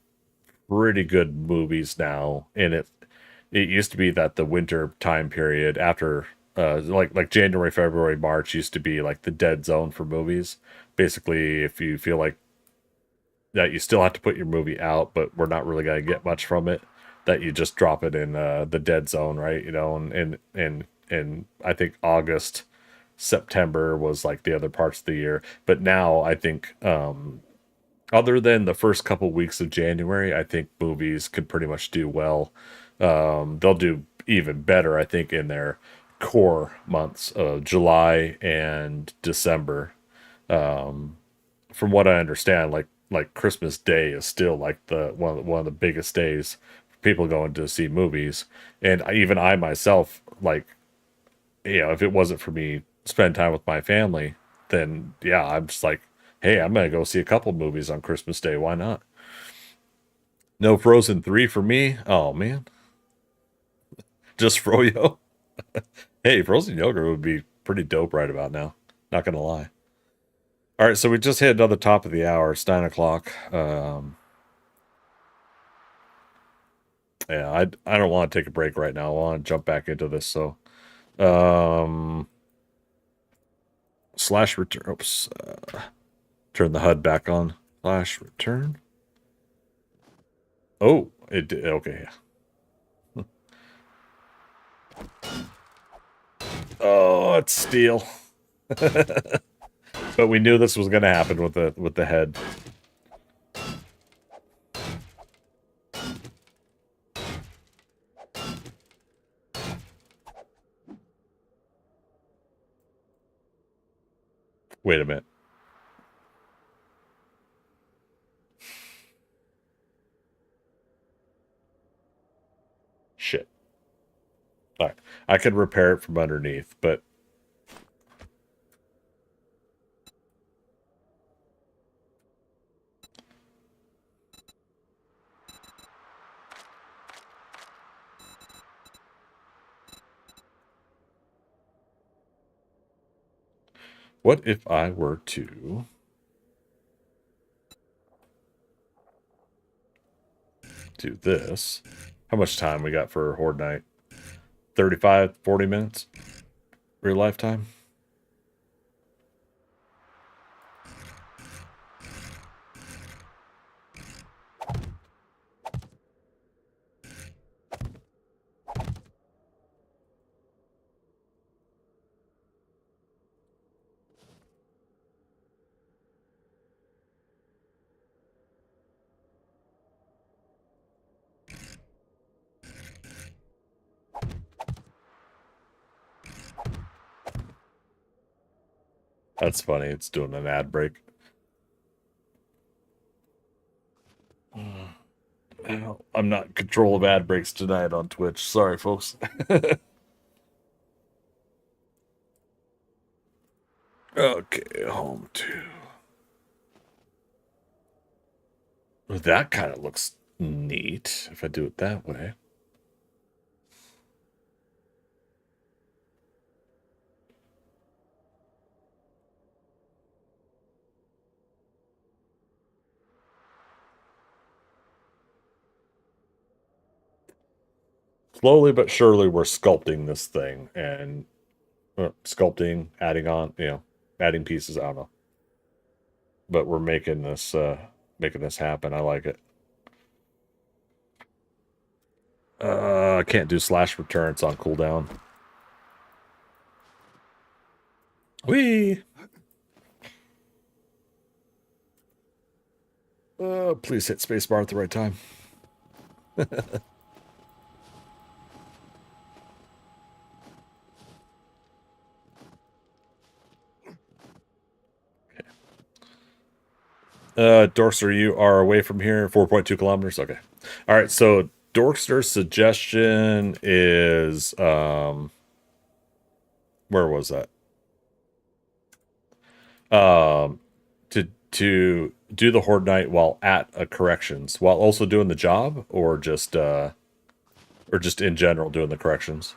pretty good movies now. And it used to be that the winter time period after like January, February, March used to be like the dead zone for movies. Basically, if you feel like that you still have to put your movie out, but we're not really going to get much from it, that you just drop it in the dead zone, right? And I think August, September was like the other parts of the year. But now I think other than the first couple weeks of January, I think movies could pretty much do well. They'll do even better, I think, in their core months of July and December. From what I understand, like Christmas Day is still like the one of the biggest days for people going to see movies. And even I myself, like, if it wasn't for me spend time with my family, then yeah, I'm just like, hey, I'm gonna go see a couple movies on Christmas Day. Why not? No Frozen 3 for me. Oh man. Just Froyo. Hey, frozen yogurt would be pretty dope right about now. Not gonna lie. All right, so we just hit another top of the hour. It's 9 o'clock. Yeah, I don't want to take a break right now. I want to jump back into this. So, um, slash return. Oops. Turn the HUD back on. Slash return. Oh, it did. Okay. Oh, it's steel. But we knew this was going to happen with the head. Wait a minute. I could repair it from underneath, but what if I were to do this? How much time we got for Horde Night? 35, 40 minutes? Real lifetime? That's funny. It's doing an ad break. Well, I'm not in control of ad breaks tonight on Twitch. Sorry, folks. Okay, home 2. Well, that kind of looks neat if I do it that way. Slowly but surely, we're sculpting this thing and sculpting, adding on, adding pieces. I don't know, but we're making this happen. I like it. I can't do slash return. It's on cooldown. Whee! Please hit spacebar at the right time. Dorkster, you are away from here, 4.2 kilometers. Okay. All right. So Dorkster's suggestion is, where was that? To do the Horde Night while at a corrections, while also doing the job, or just in general doing the corrections.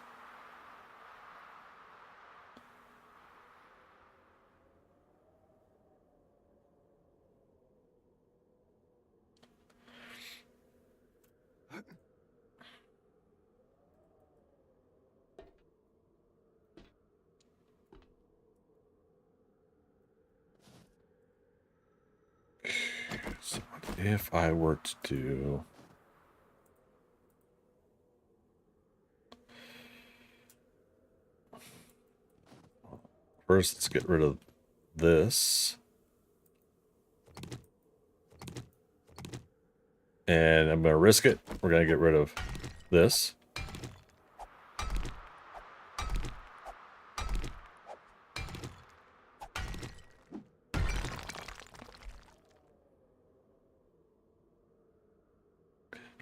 So if I were to do, first, let's get rid of this. And I'm going to risk it. We're going to get rid of this.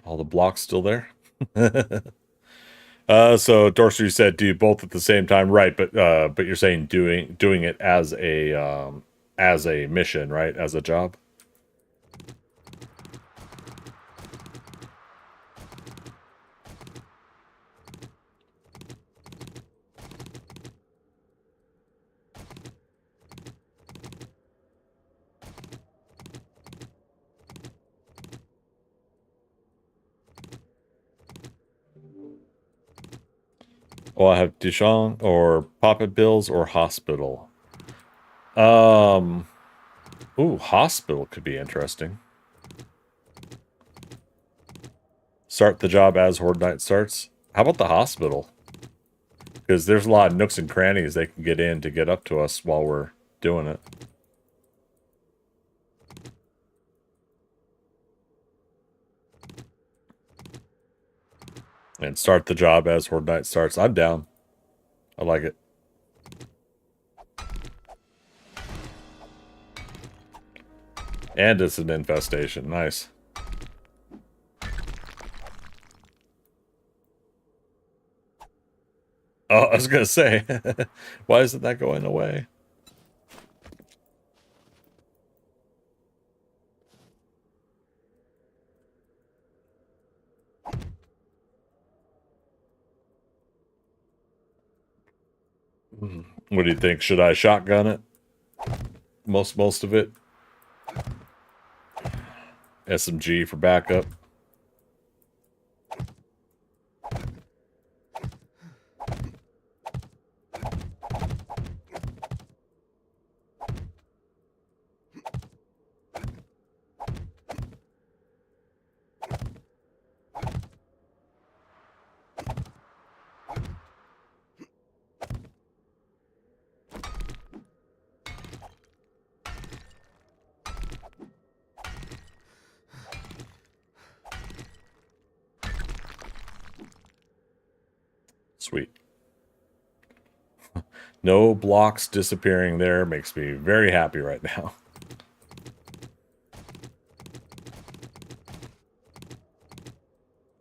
All the blocks still there. So Dorster, you said do both at the same time, right? But you're saying doing it as a mission, right? As a job. Well, I have Dijon or Poppet Bills or Hospital. Ooh, Hospital could be interesting. Start the job as Horde Night starts. How about the Hospital? Because there's a lot of nooks and crannies they can get in to get up to us while we're doing it. And start the job as Horde Night starts. I'm down. I like it. And it's an infestation. Nice. I was gonna say, why isn't that going away? What do you think? Should I shotgun it? Most of it. SMG for backup. Sweet. No blocks disappearing there makes me very happy right now.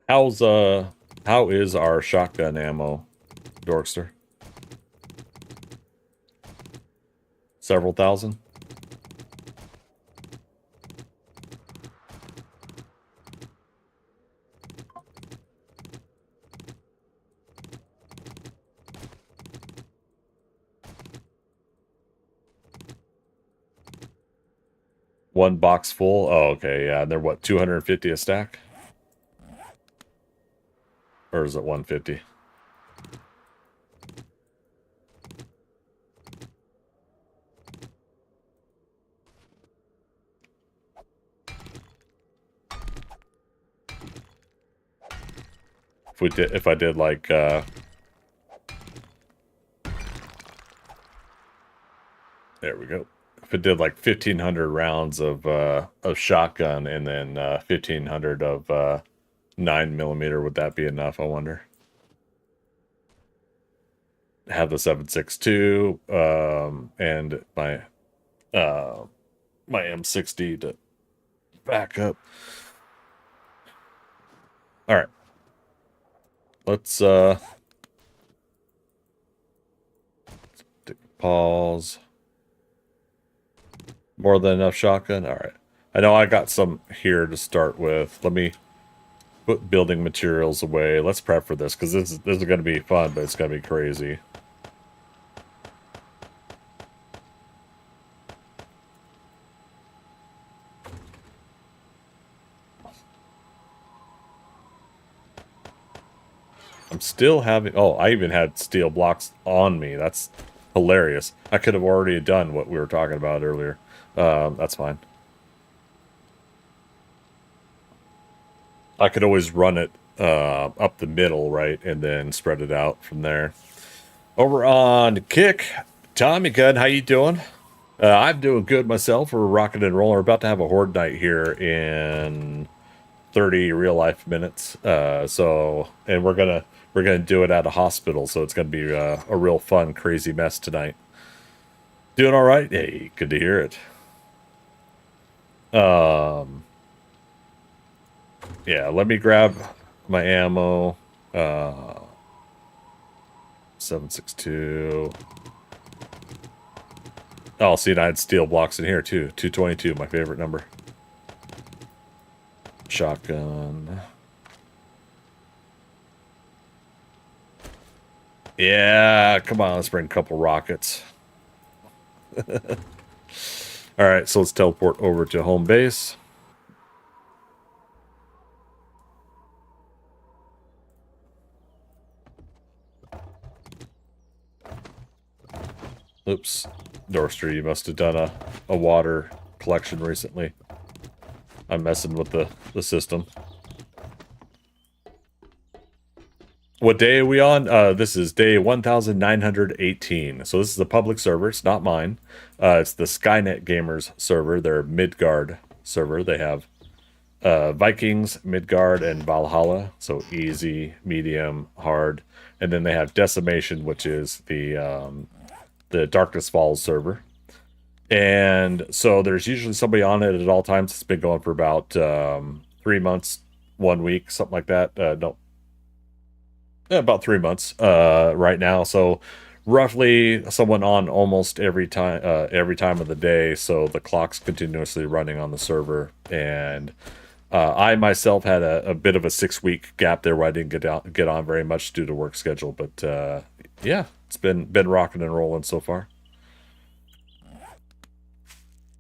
How is our shotgun ammo, Dorkster? Several thousand? One box full? Oh, okay, yeah. And they're what, 250 a stack? Or is it 150? If I did like there we go. If it did like 1,500 rounds of shotgun and then 1,500 of 9mm, would that be enough? I wonder. Have the 7.62 and my my M60 to back up. All right. Let's pause. More than enough shotgun. All right. I know I got some here to start with. Let me put building materials away. Let's prep for this because this is going to be fun, but it's going to be crazy. I'm still having... Oh, I even had steel blocks on me. That's hilarious. I could have already done what we were talking about earlier. That's fine. I could always run it up the middle, right? And then spread it out from there. Over on Kick, Tommy Gunn, how you doing? I'm doing good myself. We're rocking and rolling. We're about to have a horde night here in 30 real life minutes. And we're gonna do it at a hospital, so it's gonna be a real fun, crazy mess tonight. Doing all right? Hey, good to hear it. Yeah, let me grab my ammo. 7.62. Oh, see, and I had steel blocks in here too. 222, my favorite number. Shotgun. Yeah, come on, let's bring a couple rockets. Alright, so let's teleport over to home base. Oops. Dorster, you must have done a water collection recently. I'm messing with the system. What day are we on? This is day 1918. So this is a public server. It's not mine. It's the Skynet Gamers server. Their Midgard server. They have Vikings, Midgard, and Valhalla. So easy, medium, hard. And then they have Decimation, which is the Darkness Falls server. And so there's usually somebody on it at all times. It's been going for about 3 months, 1 week, something like that. About 3 months right now. So roughly someone on almost every time of the day. So the clock's continuously running on the server. And I myself had a bit of a 6-week gap there where I didn't get on very much due to work schedule. But yeah, it's been rocking and rolling so far.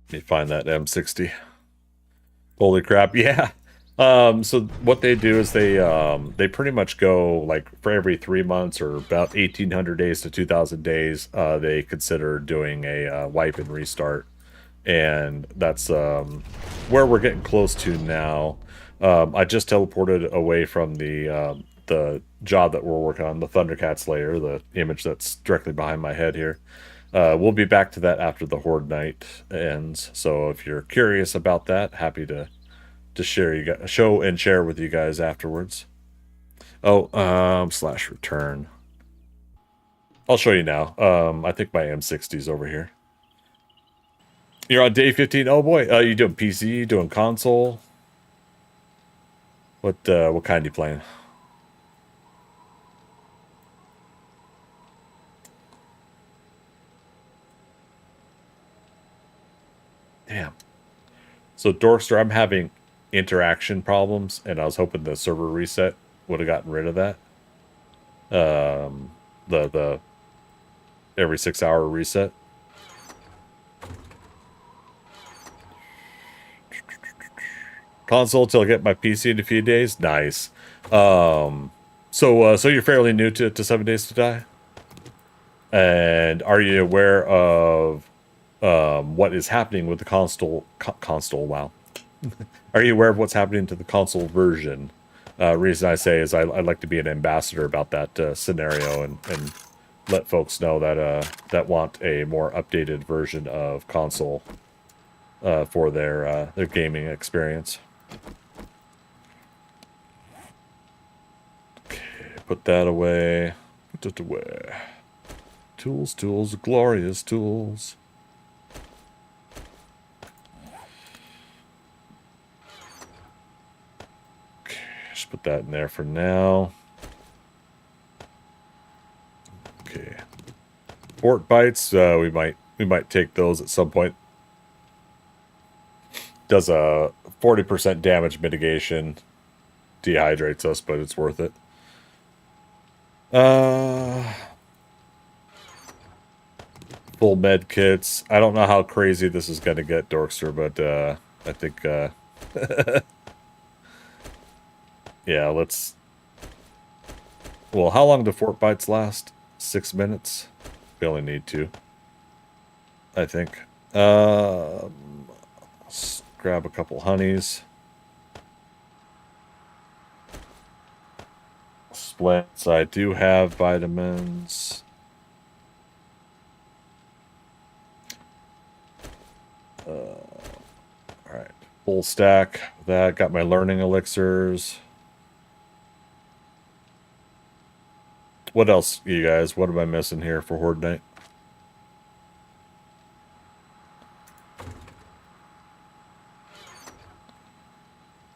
Let me find that M60. Holy crap, yeah. So what they do is they pretty much go like for every 3 months or about 1,800 days to 2,000 days, they consider doing a wipe and restart, and that's where we're getting close to now. I just teleported away from the job that we're working on, the ThunderCats layer, the image that's directly behind my head here. We'll be back to that after the Horde night ends. So if you're curious about that, happy to show and share with you guys afterwards. Oh, slash return. I'll show you now. I think my M60's over here. You're on day 15. Oh boy, you doing PC? Doing console? What kind you playing? Damn. So Dorkster, I'm having interaction problems, and I was hoping the server reset would have gotten rid of that. The every 6-hour reset. Console till I get my PC in a few days. Nice. So you're fairly new to 7 Days to Die, and are you aware of what is happening with the console? Wow. Are you aware of what's happening to the console version? Reason I say is I'd like to be an ambassador about that scenario and let folks know that want a more updated version of console for their gaming experience. Okay, put that away. Put it away. Tools, glorious tools. Just put that in there for now. Okay. Fort bites, we might take those at some point. Does a 40% damage mitigation. Dehydrates us, but it's worth it. Full med kits. I don't know how crazy this is gonna get, Dorkster, but I think yeah, let's... Well, how long do fort bites last? 6 minutes? We only need 2. I think. Let's grab a couple honeys. Splits. I do have vitamins. Alright. Full stack. That. Got my learning elixirs. What else, you guys? What am I missing here for Horde Night?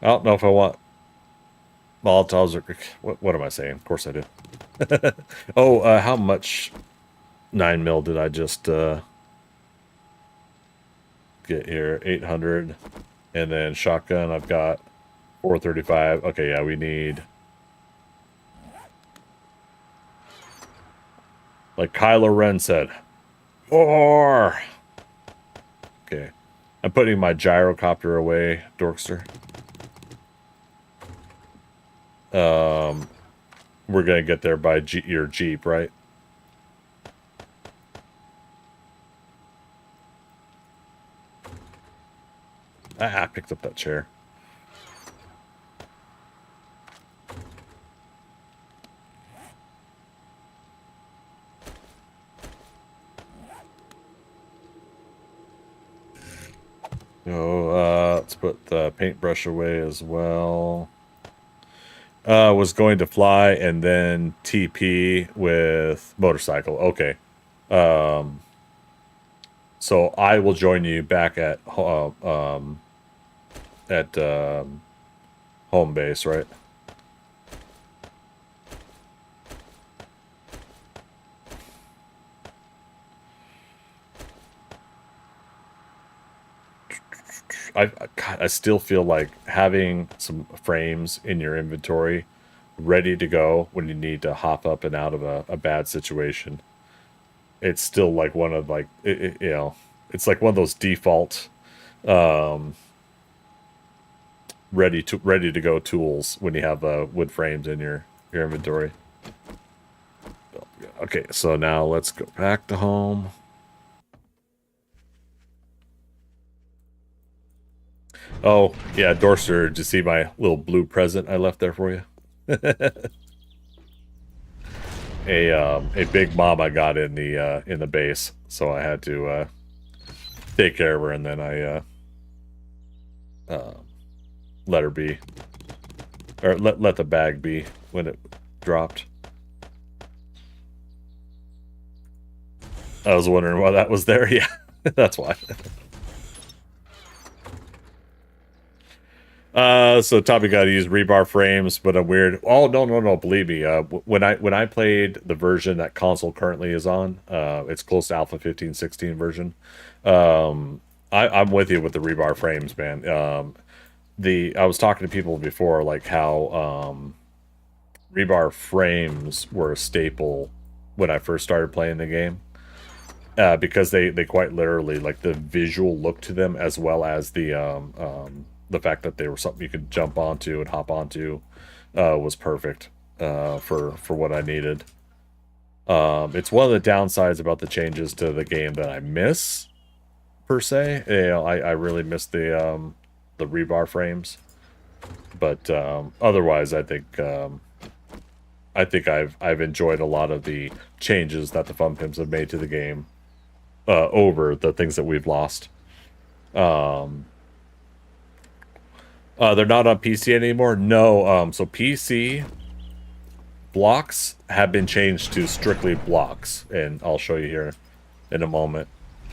I don't know if I want Molotovs or... What am I saying? Of course I do. Oh, how much 9mm did I just get here? 800. And then shotgun, I've got 435. Okay, yeah, we need... Like Kylo Ren said, 4! Okay. I'm putting my gyrocopter away, Dorkster. We're gonna get there by your Jeep, right? Ah, I picked up that chair. So, let's put the paintbrush away as well. Was going to fly and then TP with motorcycle. Okay. So I will join you back at home base, right? God, I still feel like having some frames in your inventory ready to go when you need to hop up and out of a bad situation. It's still like one of like you know, it's like one of those default ready to go tools when you have wood frames in your inventory. Okay, so now let's go back to home. Oh, yeah, Dorster, did you see my little blue present I left there for you? A big mom I got in the base, so I had to take care of her, and then I let her be, or let the bag be when it dropped. I was wondering why that was there. Yeah, that's why. So Tommy got to use rebar frames, but I'm weird. Oh no! Believe me. When I played the version that console currently is on, it's close to Alpha 15.16 version. I'm with you with the rebar frames, man. I was talking to people before, like how rebar frames were a staple when I first started playing the game. Because they quite literally, like, the visual look to them, as well as the fact that they were something you could jump onto and hop onto, was perfect for what I needed. It's one of the downsides about the changes to the game that I miss, per se. You know, I really miss the rebar frames, but otherwise, I think I've enjoyed a lot of the changes that the Fun Pimps have made to the game. Over the things that we've lost. They're not on PC anymore? No. So PC blocks have been changed to strictly blocks, and I'll show you here in a moment.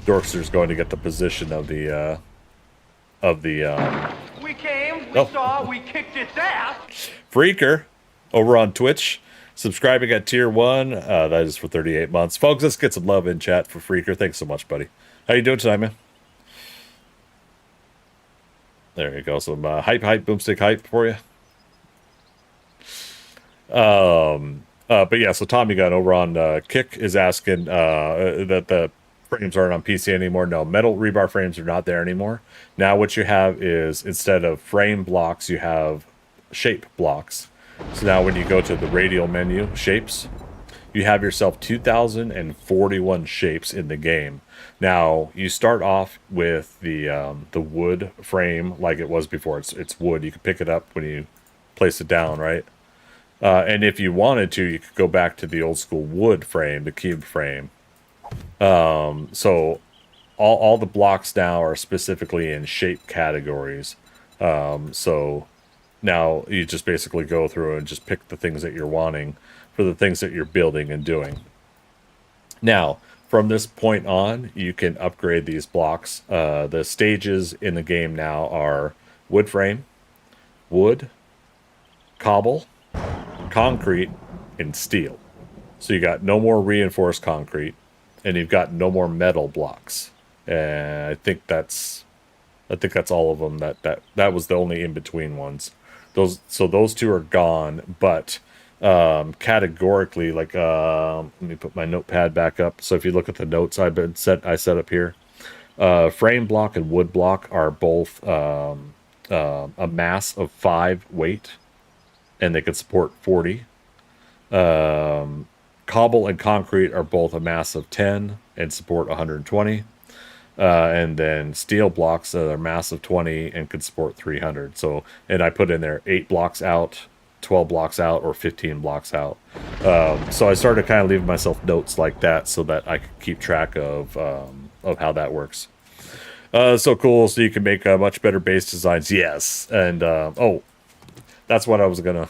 Dorkster's going to get the position of the We came, we saw, we kicked its ass. Freaker over on Twitch. Subscribing at tier 1. That is for 38 months. Folks, let's get some love in chat for Freaker. Thanks so much, buddy. How you doing tonight, man? There you go. Some hype, boomstick hype for you. But yeah, so Tommy Gun over on Kick is asking that the frames aren't on PC anymore. No, metal rebar frames are not there anymore. Now what you have is, instead of frame blocks, you have shape blocks. So now when you go to the radial menu, shapes, you have yourself 2,041 shapes in the game. Now, you start off with the wood frame like it was before. It's wood. You can pick it up when you place it down, right? And if you wanted to, you could go back to the old school wood frame, the cube frame. So all the blocks now are specifically in shape categories. So now you just basically go through and just pick the things that you're wanting for the things that you're building and doing. Now, from this point on, you can upgrade these blocks. The stages in the game now are wood frame, wood, cobble, concrete, and steel. So you got no more reinforced concrete, and you've got no more metal blocks. And I think that's all of them. That was the only in-between ones. Those two are gone, but categorically, like, let me put my notepad back up. So if you look at the notes I set up here, frame block and wood block are both a mass of 5 weight, and they could support 40. Cobble and concrete are both a mass of 10 and support 120. And then steel blocks are a mass of 20 and could support 300. So, and I put in there 8 blocks out, 12 blocks out, or 15 blocks out. So I started kind of leaving myself notes like that so that I could keep track of how that works. So cool. So you can make much better base designs. Yes. And oh, that's what I was gonna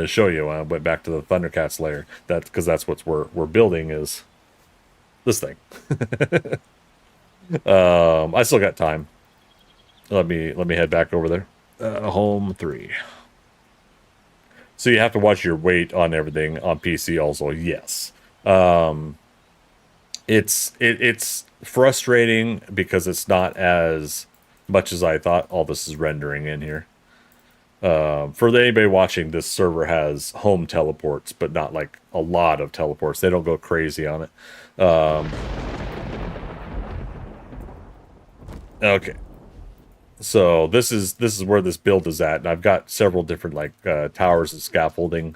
show you when I went back to the ThunderCats lair. That's because that's what we're building is this thing. I still got time. Let me head back over there. Home 3. So you have to watch your weight on everything on PC also. Yes. It's frustrating because it's not as much as I thought all this is rendering in here. For anybody watching, this server has home teleports, but not like a lot of teleports. They don't go crazy on it. Okay. So this is where this build is at, and I've got several different like towers and scaffolding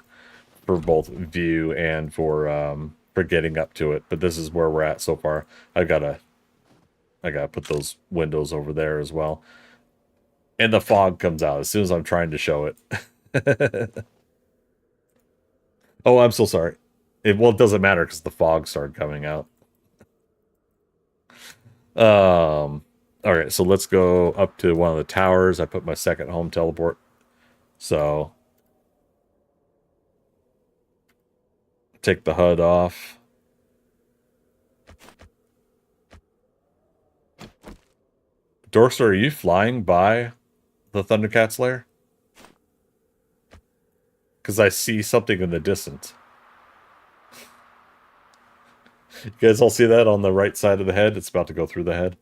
for both view and for getting up to it. But this is where we're at so far. I gotta put those windows over there as well. And the fog comes out as soon as I'm trying to show it. Oh, I'm so sorry. It doesn't matter because the fog started coming out. All right, so let's go up to one of the towers. I put my second home teleport. So take the HUD off. Dorkster, are you flying by the ThunderCats lair? Because I see something in the distance. You guys all see that on the right side of the head? It's about to go through the head.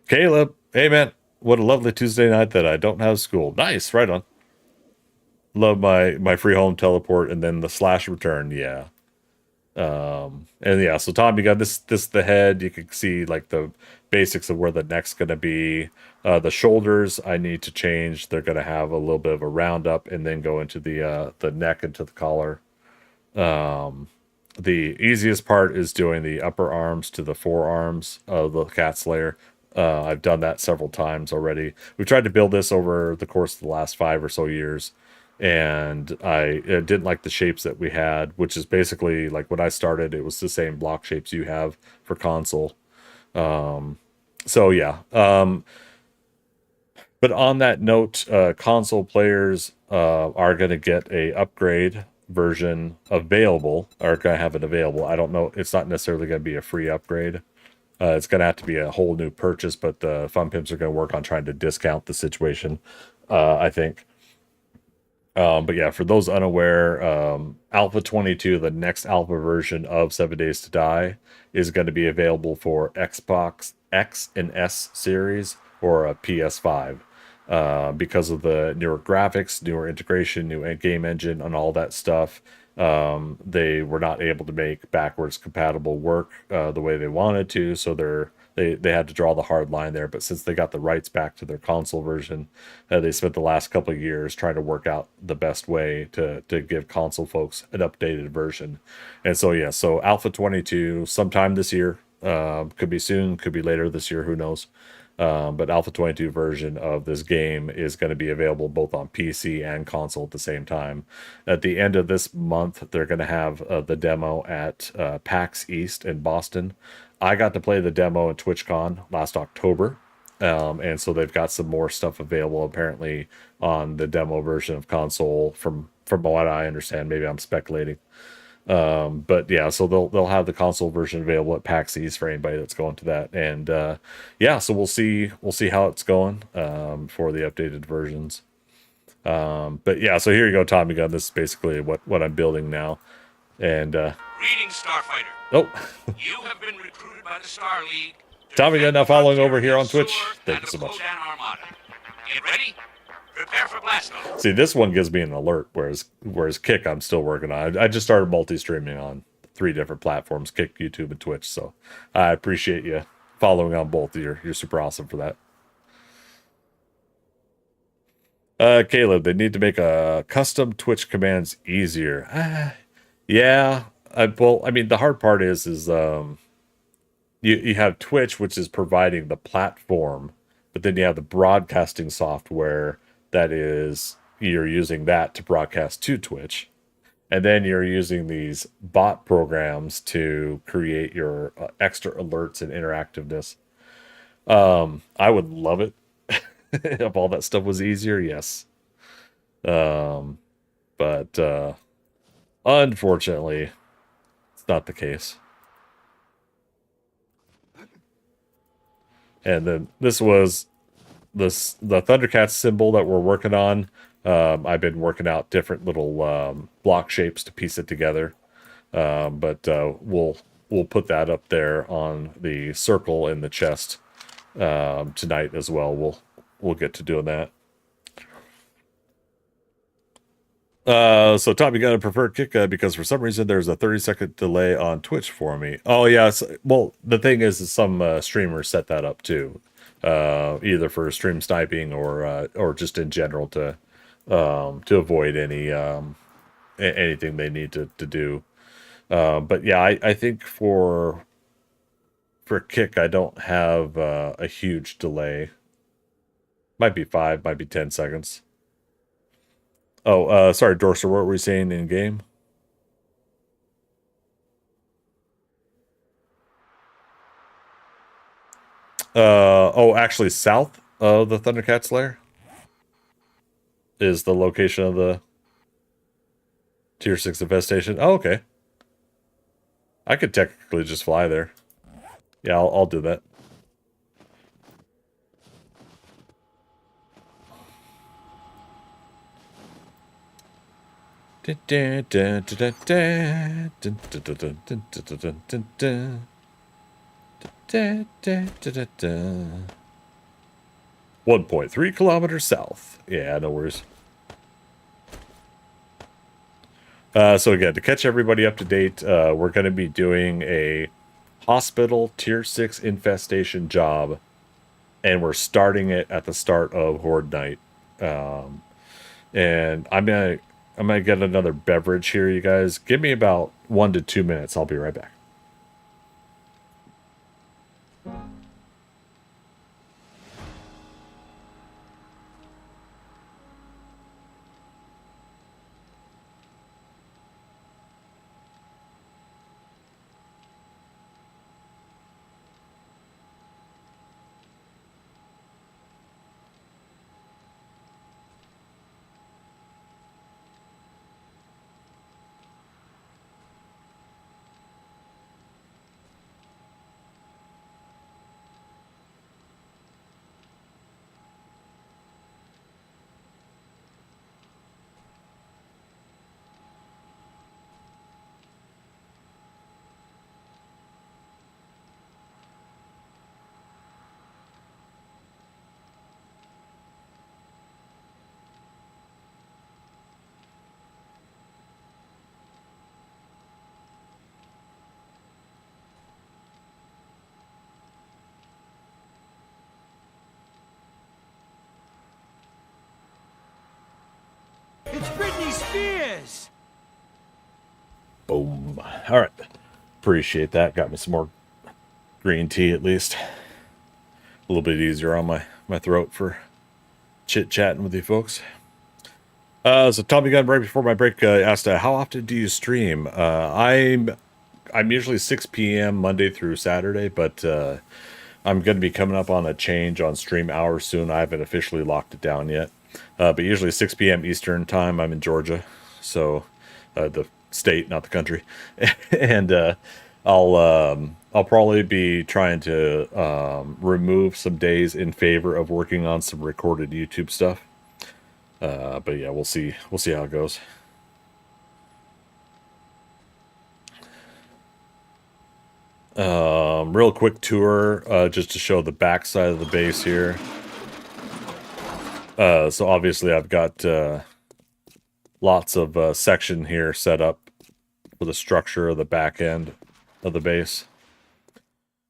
Caleb, hey man, what a lovely Tuesday night that I don't have school. Nice, right on. Love my free home teleport and then the slash return, yeah. And yeah, so Tom, you got this the head. You can see like the basics of where the neck's gonna be. The shoulders I need to change. They're gonna have a little bit of a round up and then go into the neck into the collar. The easiest part is doing the upper arms to the forearms of the cat's lair. I've done that several times already. We tried to build this over the course of the last 5 or so years, and I didn't like the shapes that we had, which is basically like when I started, it was the same block shapes you have for console. So yeah. But on that note, console players are going to get a upgrade version available, or going to have it available. I don't know. It's not necessarily going to be a free upgrade. It's going to have to be a whole new purchase, but the Fun Pimps are going to work on trying to discount the situation, I think. But yeah, for those unaware, Alpha 22, the next alpha version of 7 Days to Die, is going to be available for Xbox X and S series or a PS5. Because of the newer graphics, newer integration, new game engine, and all that stuff. They were not able to make backwards compatible work the way they wanted to, so they had to draw the hard line there. But since they got the rights back to their console version, they spent the last couple of years trying to work out the best way to give console folks an updated version. And so yeah, so Alpha 22 sometime this year, could be soon, could be later this year, who knows. But Alpha 22 version of this game is going to be available both on PC and console at the same time. At the end of this month, they're going to have the demo at PAX East in Boston. I got to play the demo at TwitchCon last October. And so they've got some more stuff available apparently on the demo version of console from what I understand. Maybe I'm speculating. But yeah, so they'll have the console version available at PAX East for anybody that's going to that. And yeah, so we'll see how it's going for the updated versions. But yeah, so here you go, Tommy Gun. This is basically what I'm building now. And Greetings, Starfighter. oh, You have been recruited by the Star League. Tommy Gun now following over here on Twitch. Thank you so much. Get ready. Prepare for blast off. See, this one gives me an alert, whereas Kick I'm still working on. I just started multi-streaming on 3 different platforms, Kick, YouTube, and Twitch. So I appreciate you following on both. You're super awesome for that. Caleb, they need to make custom Twitch commands easier. Yeah. Well, I mean, the hard part is you have Twitch, which is providing the platform, but then you have the broadcasting software that is, you're using that to broadcast to Twitch. And then you're using these bot programs to create your extra alerts and interactiveness. I would love it if all that stuff was easier, yes. But unfortunately, it's not the case. And then this was the ThunderCats symbol that we're working on. I've been working out different little block shapes to piece it together. But we'll put that up there on the circle in the chest tonight as well. We'll get to doing that. So Tom, you got a preferred kick because for some reason there's a 30-second delay on Twitch for me. Oh yeah, well the thing is some streamers set that up too, either for stream sniping or just in general to avoid any anything they need to do. But yeah, I think for kick I don't have a huge delay. Might be 5, might be 10 seconds. Oh, sorry, Dorser, what were we saying in game? Oh, actually, south of the ThunderCats lair is the location of the Tier 6 infestation. Oh, okay. I could technically just fly there. Yeah, I'll do that. Da, da, da, da, da. 1.3 kilometers south. Yeah, no worries. So again, to catch everybody up to date, we're going to be doing a hospital tier 6 infestation job, and we're starting it at the start of Horde Night. And I'm gonna get another beverage here, you guys. Give me about 1 to 2 minutes. I'll be right back. It's Britney Spears! Boom. All right. Appreciate that. Got me some more green tea at least. A little bit easier on my throat for chit-chatting with you folks. So Tommy Gunn, right before my break, asked, how often do you stream? I'm usually 6 p.m. Monday through Saturday, but I'm going to be coming up on a change on stream hours soon. I haven't officially locked it down yet. But usually 6 p.m. Eastern time. I'm in Georgia, so the state, not the country. And I'll probably be trying to remove some days in favor of working on some recorded YouTube stuff. But yeah, we'll see how it goes. Real quick tour, just to show the back side of the base here. So obviously I've got lots of section here set up for the structure of the back end of the base.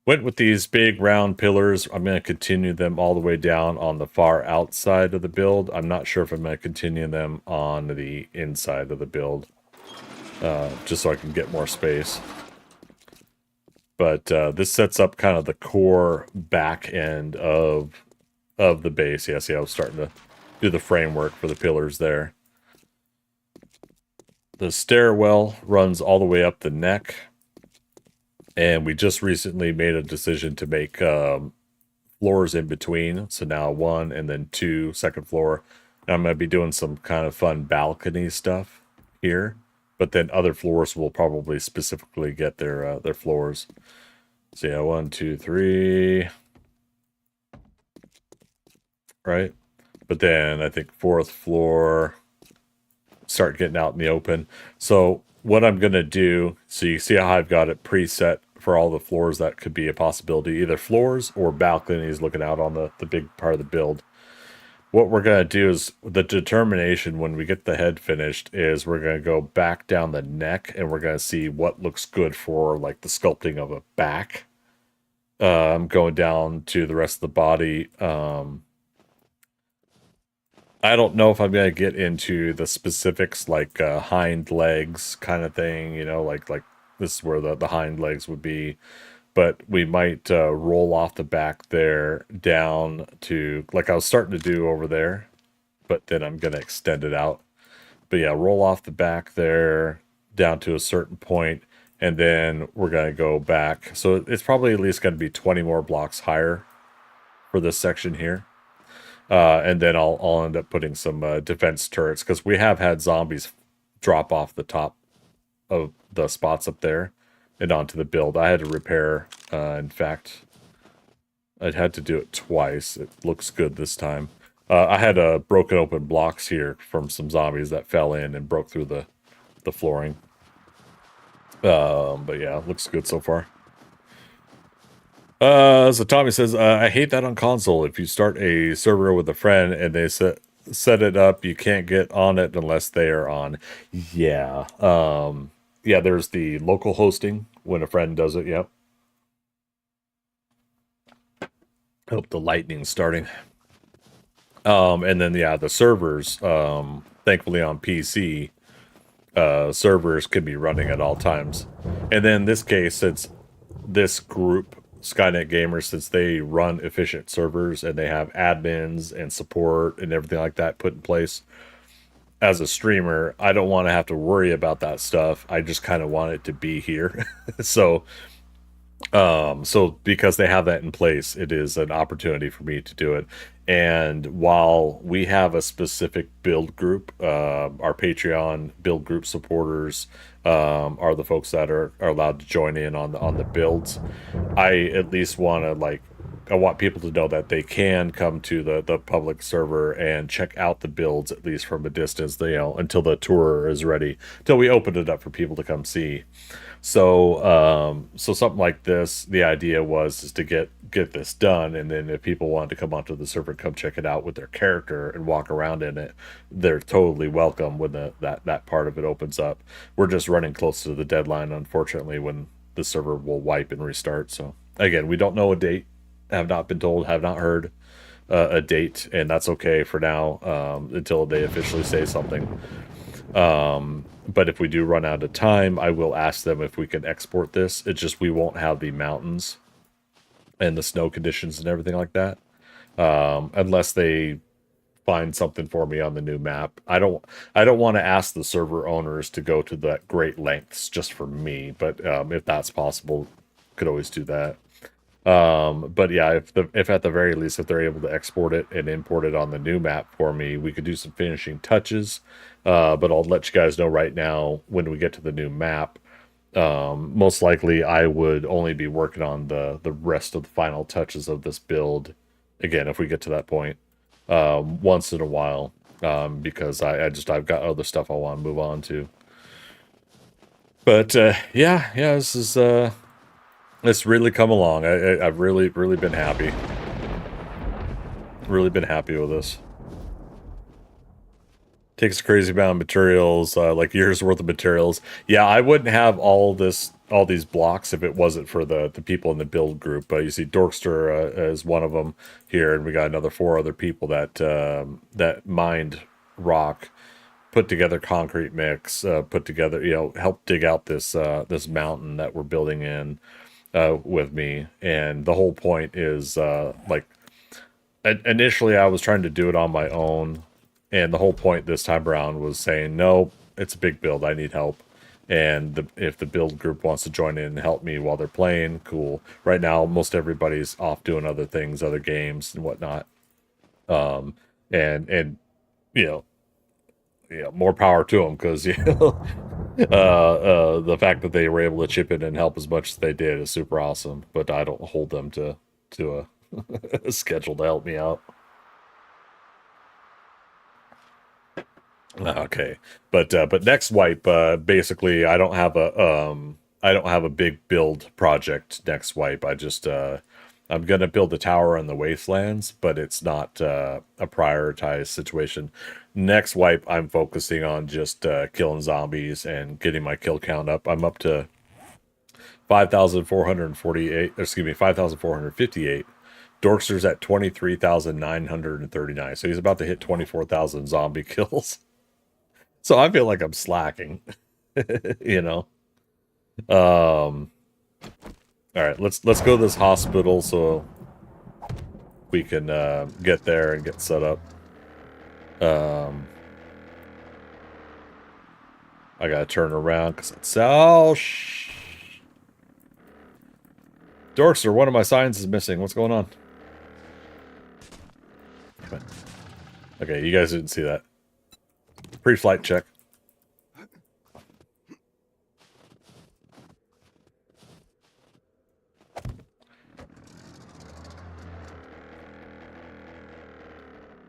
Went with these big round pillars. I'm going to continue them all the way down on the far outside of the build. I'm not sure if I'm going to continue them on the inside of the build, just so I can get more space. But this sets up kind of the core back end of the base. Yeah, see, I was starting to do the framework for the pillars there. The stairwell runs all the way up the neck. And we just recently made a decision to make floors in between. So now 1 and then 2, second floor. And I'm going to be doing some kind of fun balcony stuff here. But then other floors will probably specifically get their floors. So yeah, 1, 2, 3. Right? But then I think 4th floor, start getting out in the open. So what I'm going to do, so you see how I've got it preset for all the floors that could be a possibility, either floors or balconies looking out on the big part of the build. What we're going to do is the determination when we get the head finished is we're going to go back down the neck and we're going to see what looks good for like the sculpting of a back. Going down to the rest of the body. I don't know if I'm going to get into the specifics like hind legs kind of thing, you know, like this is where the hind legs would be. But we might roll off the back there down to, like I was starting to do over there, but then I'm going to extend it out. But yeah, roll off the back there down to a certain point, and then we're going to go back. So it's probably at least going to be 20 more blocks higher for this section here. And then I'll end up putting some defense turrets, because we have had zombies drop off the top of the spots up there and onto the build. I had to repair, in fact, I'd had to do it twice. It looks good this time. I had broken open blocks here from some zombies that fell in and broke through the flooring. But yeah, it looks good so far. So Tommy says, I hate that on console. If you start a server with a friend and they set it up, you can't get on it unless they are on. Yeah. Yeah, there's the local hosting when a friend does it. Yep. Hope the lightning's starting. And then, yeah, the servers, thankfully on PC, servers can be running at all times. And then in this case, since this group, Skynet Gamers, since they run efficient servers and they have admins and support and everything like that put in place, as a streamer, I don't want to have to worry about that stuff. I just kind of want it to be here. So because they have that in place, it is an opportunity for me to do it. And while we have a specific build group, our Patreon build group supporters are the folks that are allowed to join in on the builds. I at least want to I want people to know that they can come to the public server and check out the builds, at least from a distance, until the tour is ready, until we open it up for people to come see. So something like this, the idea is to get this done, and then if people want to come onto the server and come check it out with their character and walk around in it, they're totally welcome when that part of it opens up. We're just running close to the deadline, unfortunately, when the server will wipe and restart. So again, we don't know a date, have not been told, have not heard a date, and that's okay for now, until they officially say something. But if we do run out of time, I will ask them if we can export this. It's just we won't have the mountains and the snow conditions and everything like that, unless they find something for me on the new map. I don't want to ask the server owners to go to that great lengths just for me, but if that's possible, could always do that. But yeah, if at the very least, if they're able to export it and import it on the new map for me, we could do some finishing touches. But I'll let you guys know right now, when we get to the new map, most likely I would only be working on the rest of the final touches of this build, again, if we get to that point, once in a while, because I've got other stuff I want to move on to. But yeah, this is it's really come along. I've really been happy. Really been happy with this. Takes a crazy amount of materials, like years worth of materials. Yeah, I wouldn't have all these blocks if it wasn't for the people in the build group. But you see Dorkster is one of them here, and we got another 4 other people that mined rock, put together concrete mix, put together, help dig out this mountain that we're building in with me. And the whole point is initially I was trying to do it on my own. And the whole point this time around was saying, no, it's a big build, I need help. And if the build group wants to join in and help me while they're playing, cool. Right now, most everybody's off doing other things, other games and whatnot. And more power to them, because the fact that they were able to chip in and help as much as they did is super awesome. But I don't hold them to a schedule to help me out. Okay, but next wipe, basically I don't have I don't have a big build project next wipe. I just I'm gonna build a tower in the wastelands, but it's not a prioritized situation. Next wipe, I'm focusing on just killing zombies and getting my kill count up. I'm up to 5,448. Excuse me, 5,458. Dorkster's at 23,939. So he's about to hit 24,000 zombie kills. So I feel like I'm slacking. You know. All right, let's go to this hospital so we can get there and get set up. I gotta turn around because it's Dorkster, one of my signs is missing. What's going on? Okay, you guys didn't see that. Pre-flight check.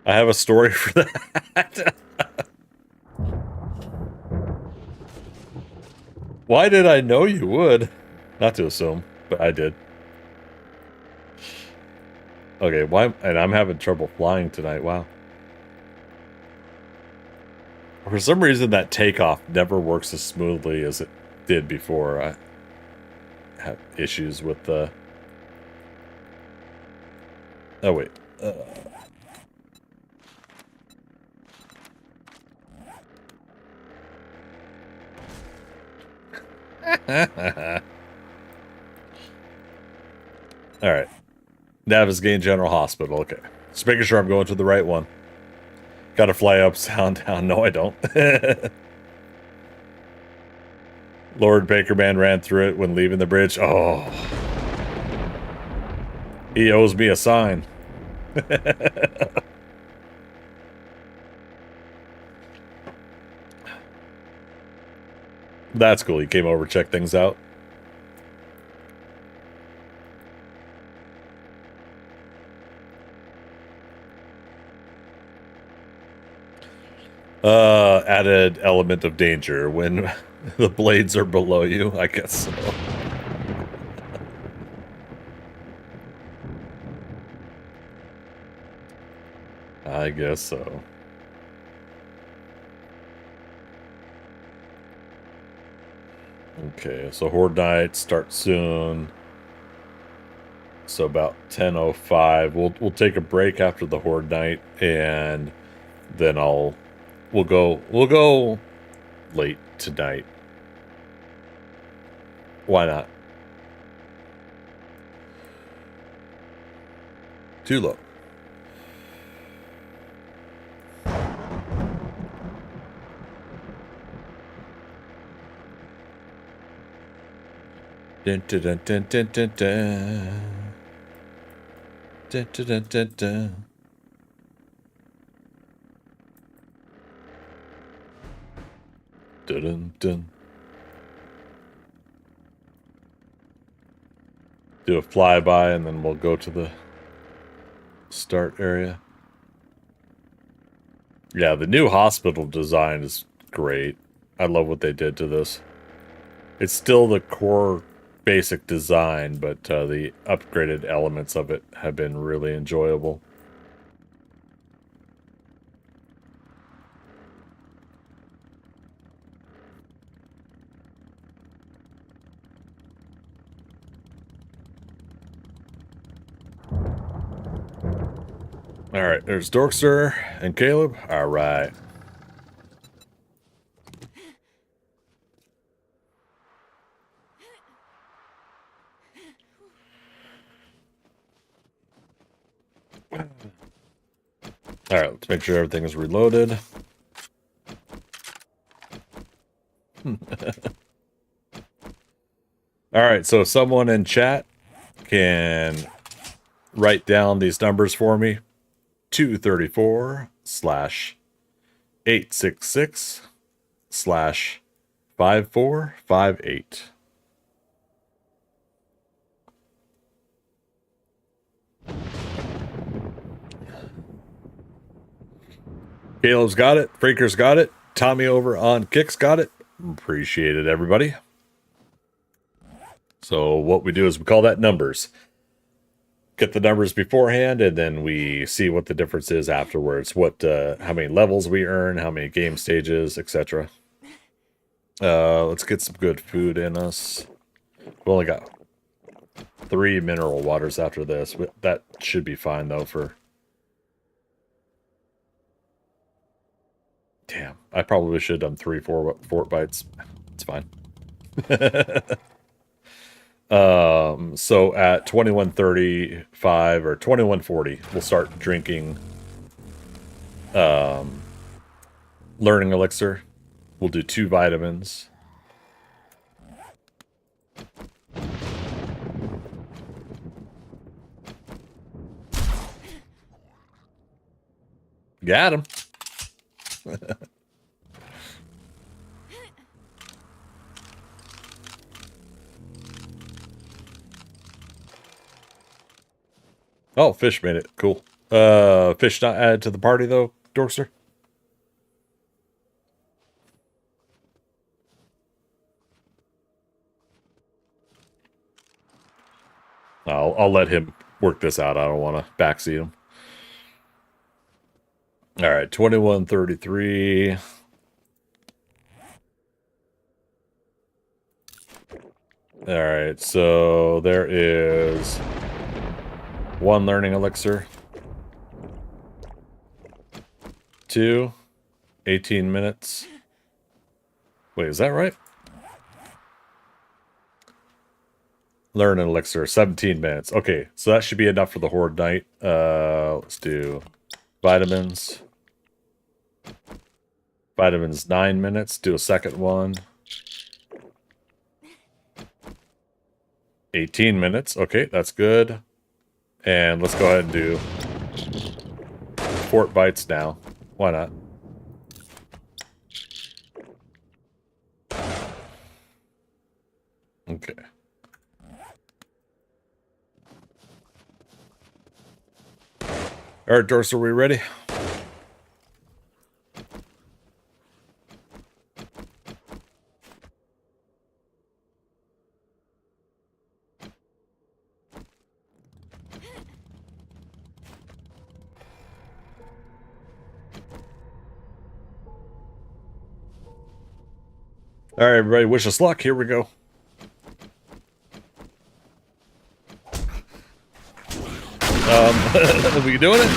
I have a story for that. Why did I know you would? Not to assume, but I did. Okay, why? And I'm having trouble flying tonight. Wow. For some reason, that takeoff never works as smoothly as it did before. I have issues with the... Oh, wait. Alright. Navisgain General Hospital. Okay. Just making sure I'm going to the right one. Gotta fly up, sound down. No, I don't. Lord Bakerman ran through it when leaving the bridge. Oh. He owes me a sign. That's cool. He came over, checked things out. Added element of danger when the blades are below you, I guess so. I guess so. Okay, so Horde Night starts soon. So about 10:05. We'll take a break after the Horde Night, and then we'll go late tonight. Why not? Too low. Dun, dun, dun, dun, dun, dun, dun. Dun, dun, dun, dun, dun. Dun, dun, dun. Do a flyby and then we'll go to the start area. Yeah, the new hospital design is great. I love what they did to this. It's still the core basic design, but the upgraded elements of it have been really enjoyable. Alright, there's Dorkster and Caleb. Alright. Alright, let's make sure everything is reloaded. Alright, so someone in chat can write down these numbers for me. 234/866/5458. Caleb's got it. Freaker's got it. Tommy over on Kicks got it. Appreciate it, everybody. So what we do is we call that numbers. Get the numbers beforehand, and then we see what the difference is afterwards. What, how many levels we earn, how many game stages, etc. Let's get some good food in us. We've only got 3 mineral waters after this. That should be fine, though, for... Damn, I probably should have done 3 fort bites. It's fine. So at 21:35 or 21:40, we'll start drinking learning elixir. We'll do 2 vitamins. Got him. Oh, fish made it. Cool. Fish not added to the party, though, Dorkster? I'll let him work this out. I don't want to backseat him. All right, 21:33. All right, so there is 1 learning elixir. 2, 18 minutes. Wait, is that right? Learn an elixir, 17 minutes. Okay, so that should be enough for the Horde Night. Let's do vitamins. Vitamins, 9 minutes. Do a second one. 18 minutes. Okay, that's good. And let's go ahead and do fort bites now. Why not? Okay. All right, Doris, are we ready? All right, everybody, wish us luck. Here we go. Are we doing it?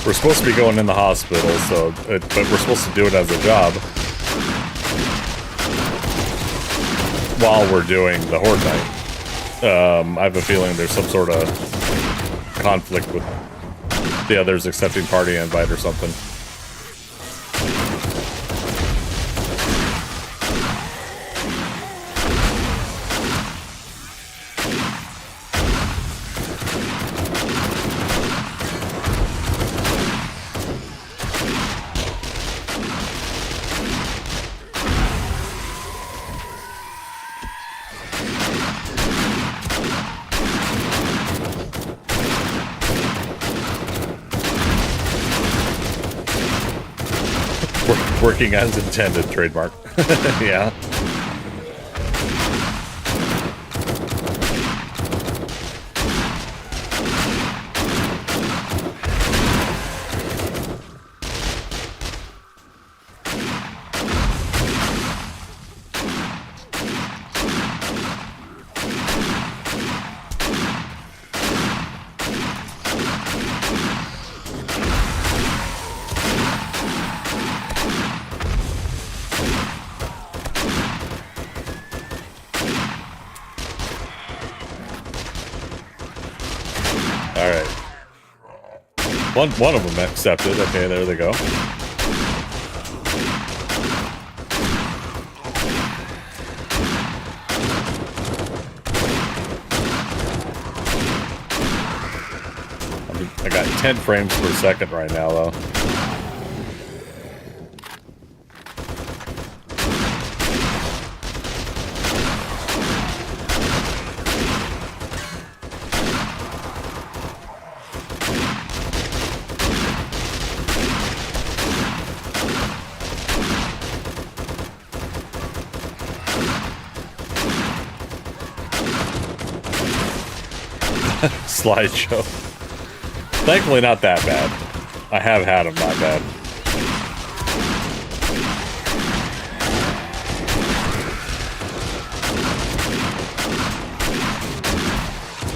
We're supposed to be going in the hospital, but we're supposed to do it as a job while we're doing the Horde Night. I have a feeling there's some sort of conflict with the others accepting party invite or something. Working as intended, trademark. Yeah. Alright. One of them accepted. Okay, there they go. I got 10 frames per second right now, though. Slideshow. Thankfully not that bad. I have had them that bad.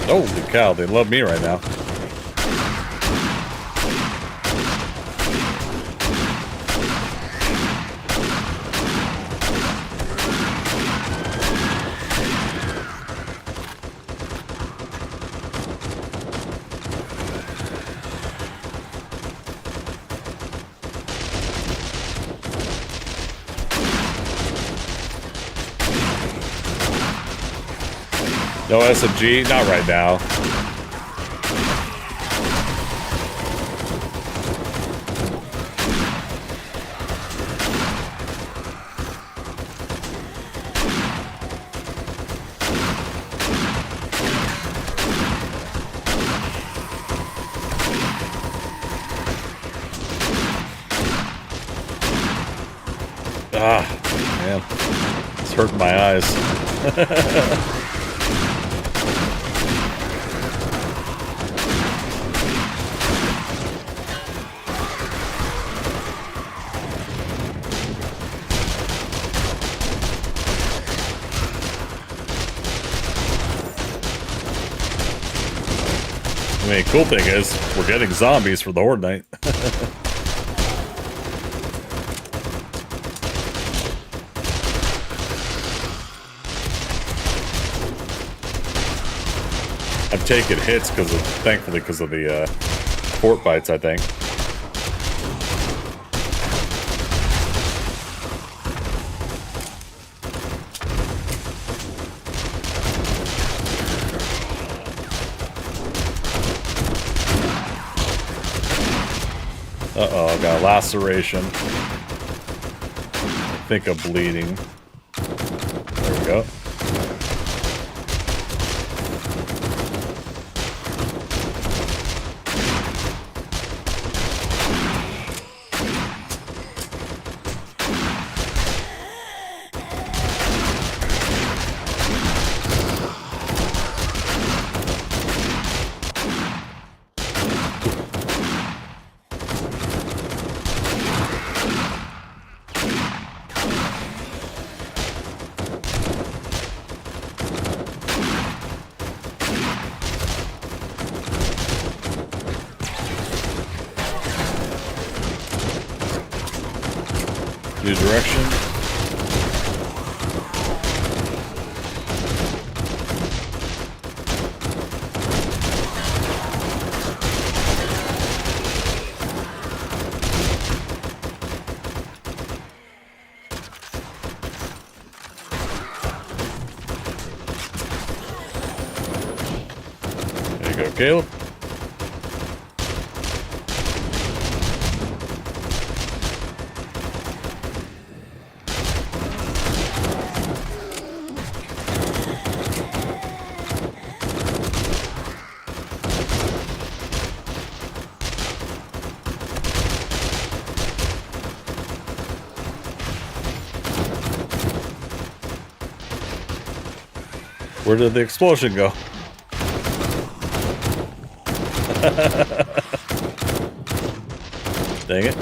Holy cow, they love me right now. No SMG? Not right now. Ah, man. It's hurting my eyes. I mean, cool thing is, we're getting zombies for the Horde Night. I'm taking hits thankfully because of the fort bites, I think. Uh-oh, I got a laceration. I think I'm bleeding. There we go. New direction. There you go, Caleb. Where did the explosion go? Dang it.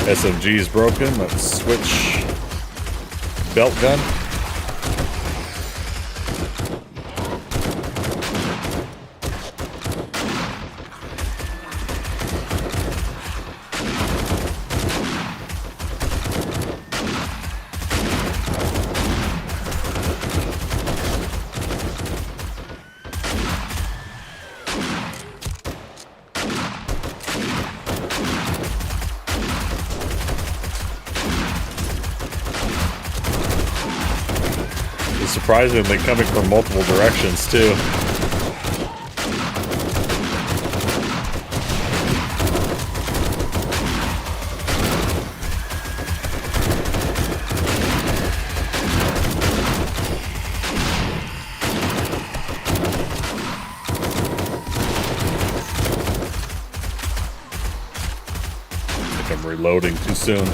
SMG is broken. Let's switch belt gun. Surprisingly coming from multiple directions too. I think I'm reloading too soon.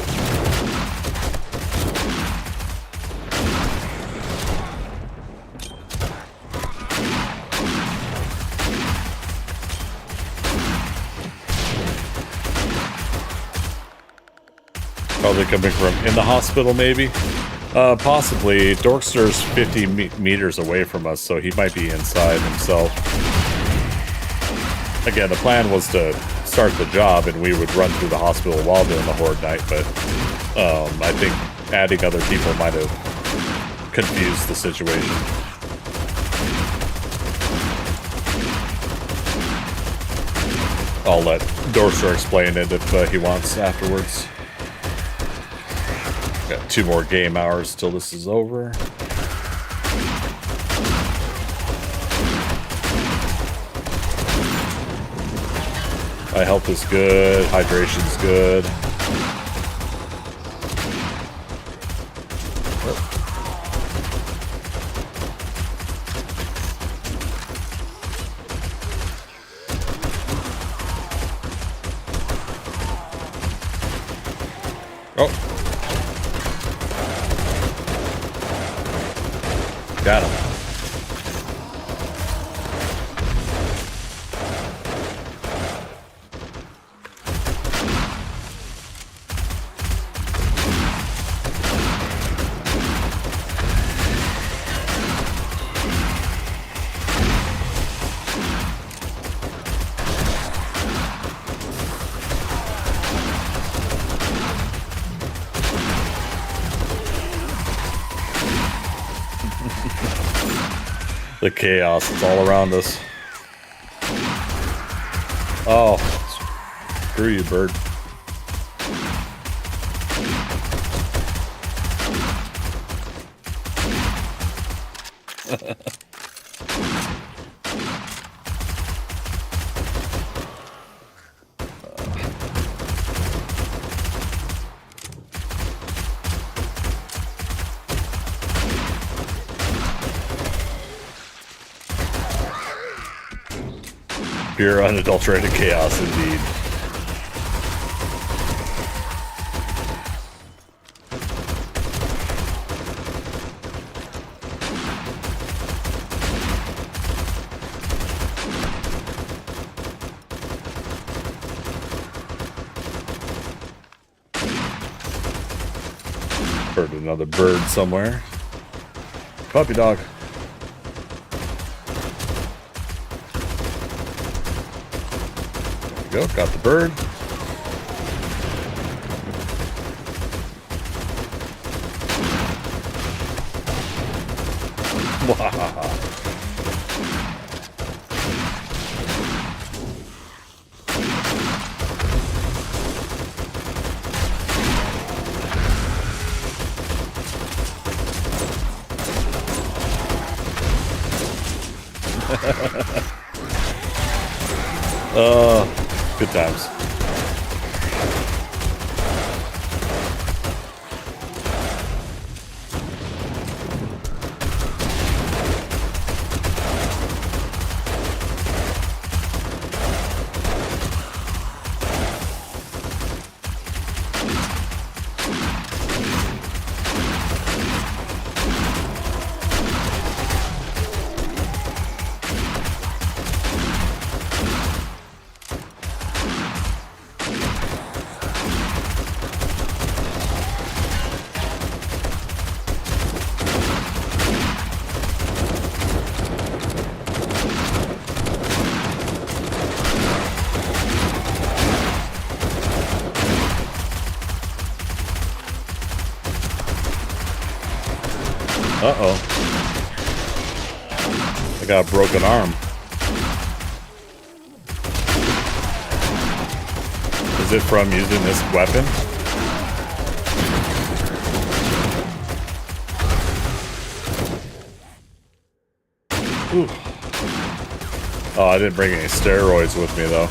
Probably coming from in the hospital, maybe? Possibly. Dorkster's 50 meters away from us, so he might be inside himself. Again, the plan was to start the job, and we would run through the hospital while doing the Horde Night, but I think adding other people might have confused the situation. I'll let Dorkster explain it if he wants afterwards. Got 2 more game hours till this is over. My health is good, hydration's good. Oh. Got him. The chaos is all around us. Oh, screw you, bird. Pure unadulterated chaos indeed. Heard another bird somewhere. Puppy dog. Go, got the bird. Good times. Uh-oh. I got a broken arm. Is it from using this weapon? Ooh. Oh, I didn't bring any steroids with me, though.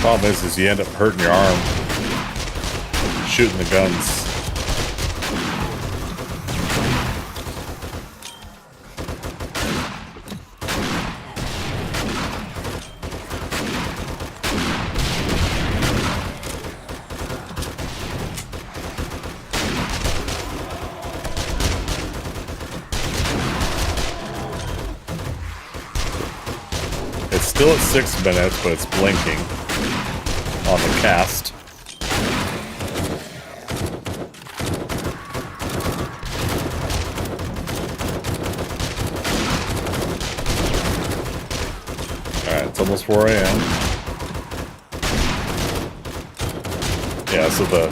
Problem is you end up hurting your arm shooting the guns. It's still at 6 minutes, but it's blinking on the cast. Alright, it's almost 4 a.m. Yeah, so the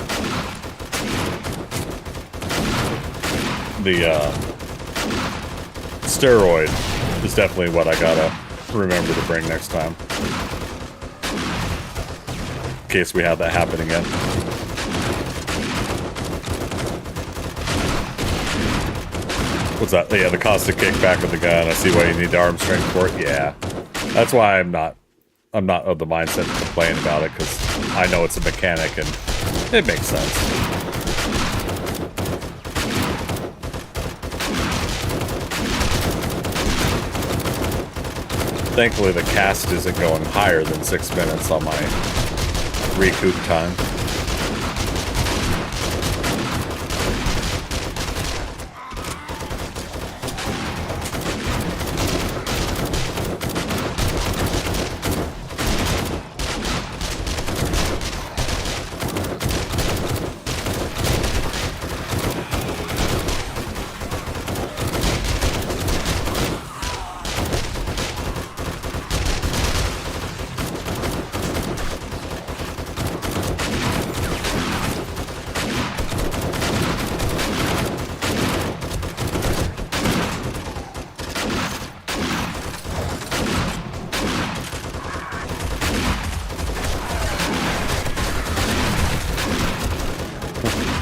steroid is definitely what I gotta remember to bring next time. In case we have that happen again. What's that? Yeah, the caustic kickback of the gun. I see why you need the arm strength for it. Yeah. That's why I'm not of the mindset to complain about it, because I know it's a mechanic and it makes sense. Thankfully, the cast isn't going higher than 6 minutes on my recoup time.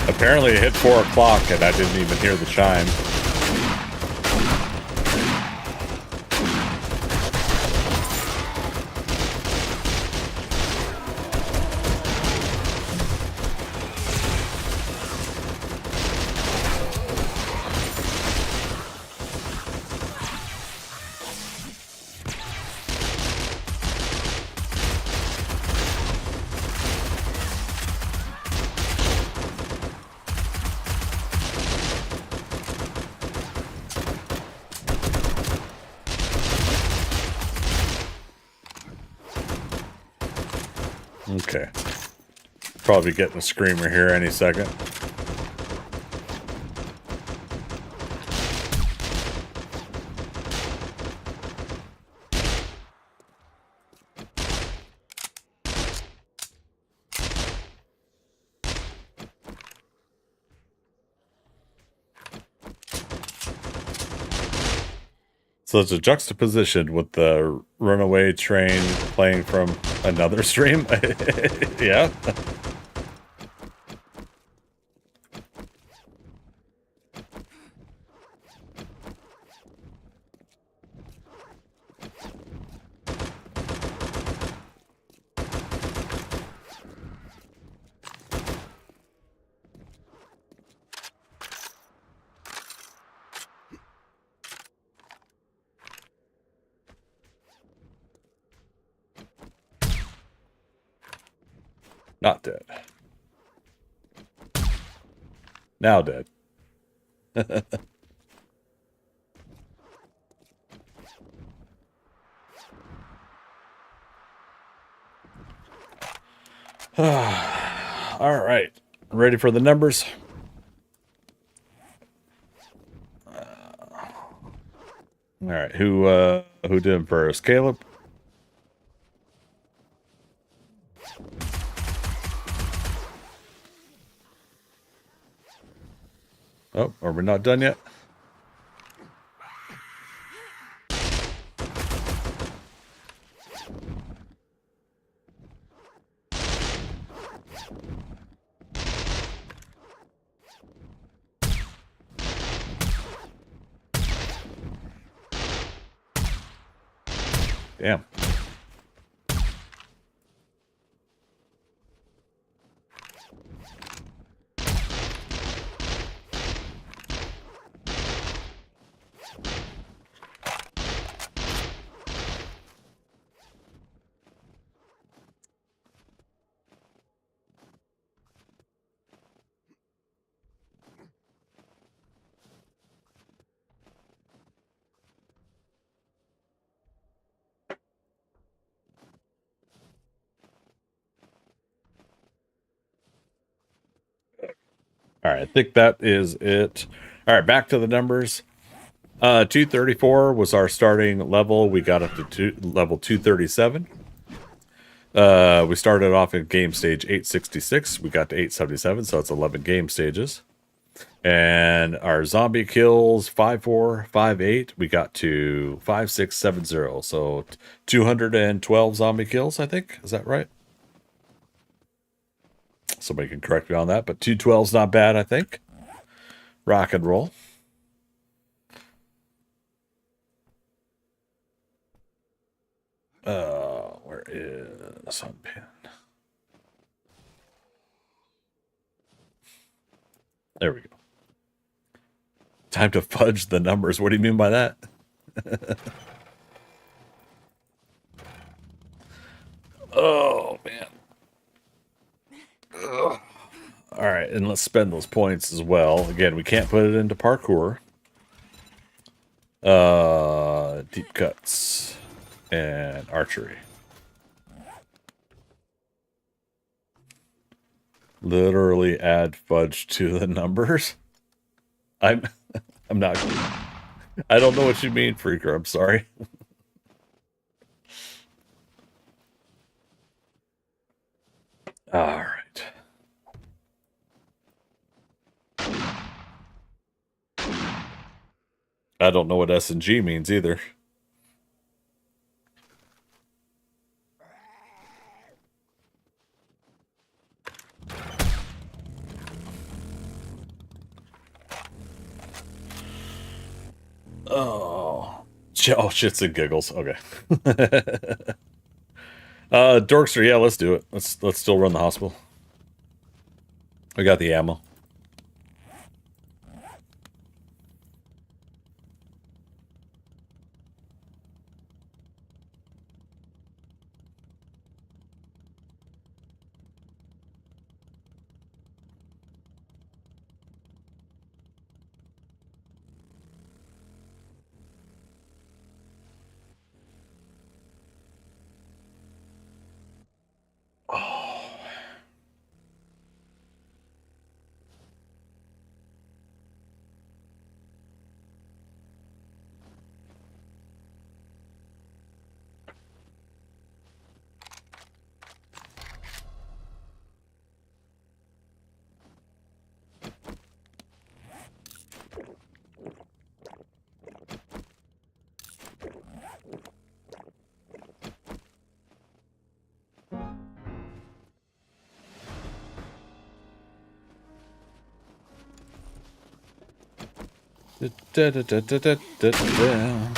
Apparently it hit 4 o'clock and I didn't even hear the chime. Okay. Probably getting a screamer here any second. So it's a juxtaposition with the runaway train playing from another stream. Yeah. Not dead. Now dead. All right. Ready for the numbers? All right. Who did them first? Caleb? Oh, are we not done yet? Damn. All right, I think that is it. All right, back to the numbers. 234 was our starting level. We got up to level 237. We started off in game stage 866. We got to 877, so it's 11 game stages. And our zombie kills 5458. We got to 5670. So 212 zombie kills, I think. Is that right? Somebody can correct me on that, but 212 is not bad, I think. Rock and roll. Where is Unpin? There we go. Time to fudge the numbers. What do you mean by that? Oh, man. Ugh. All right, and let's spend those points as well. Again, we can't put it into parkour. Deep cuts and archery. Literally add fudge to the numbers. I'm not. I don't know what you mean, Freaker. I'm sorry. All right. I don't know what S and G means either. Oh, shits and giggles. Okay. Dorkster, yeah, let's do it. Let's still run the hospital. I got the ammo. Da, da, da, da, da, da, da.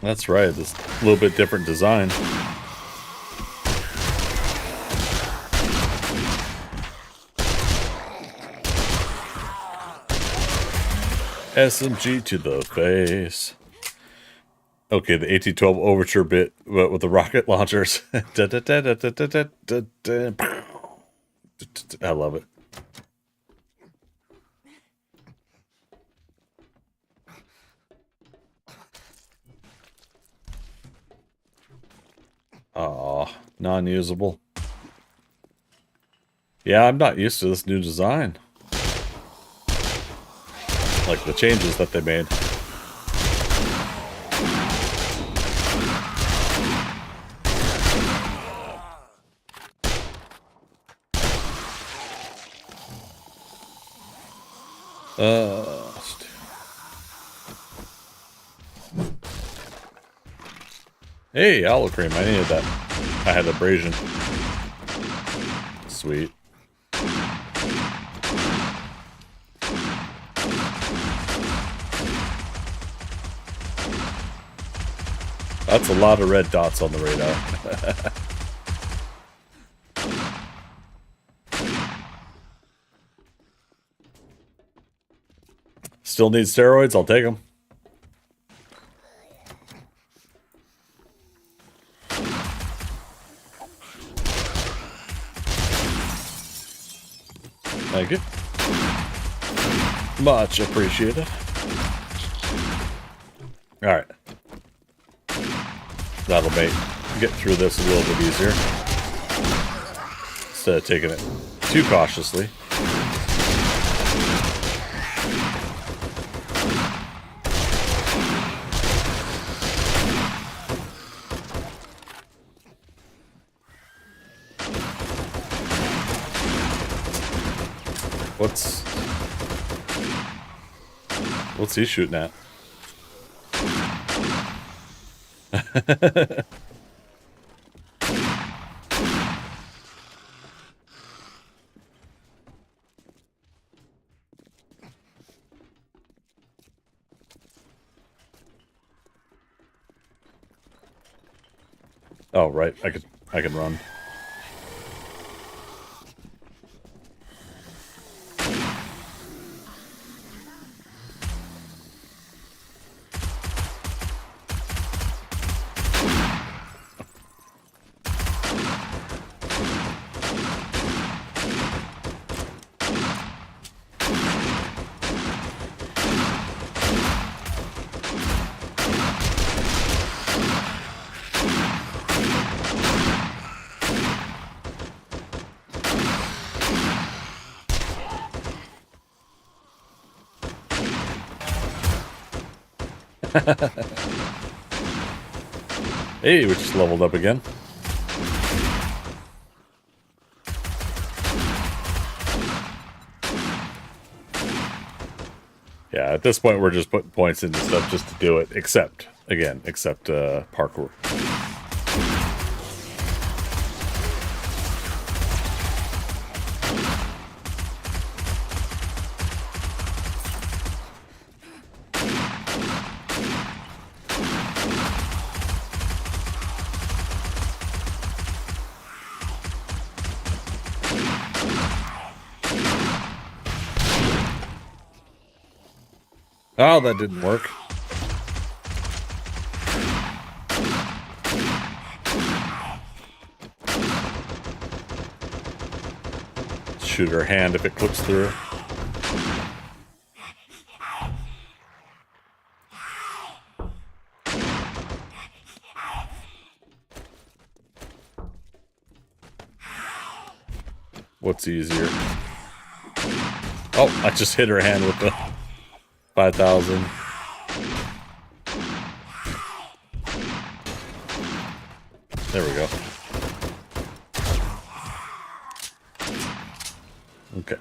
That's right. This little bit different design. SMG to the face. Okay, the 1812 overture bit, but with the rocket launchers. I love it. Aw, non-usable. Yeah, I'm not used to this new design. Like the changes that they made. Hey, aloe cream. I needed that. I had abrasion. Sweet. That's a lot of red dots on the radar. Still need steroids? I'll take them. Thank you. Much appreciated. Alright. That'll make get through this a little bit easier. Instead of taking it too cautiously. What's he shooting at? Oh, right. I can run. Hey, we just leveled up again. Yeah, at this point we're just putting points into stuff just to do it, except parkour. Oh, that didn't work. Shoot her hand if it clips through. What's easier? Oh, I just hit her hand with the 5,000. There we go. Okay.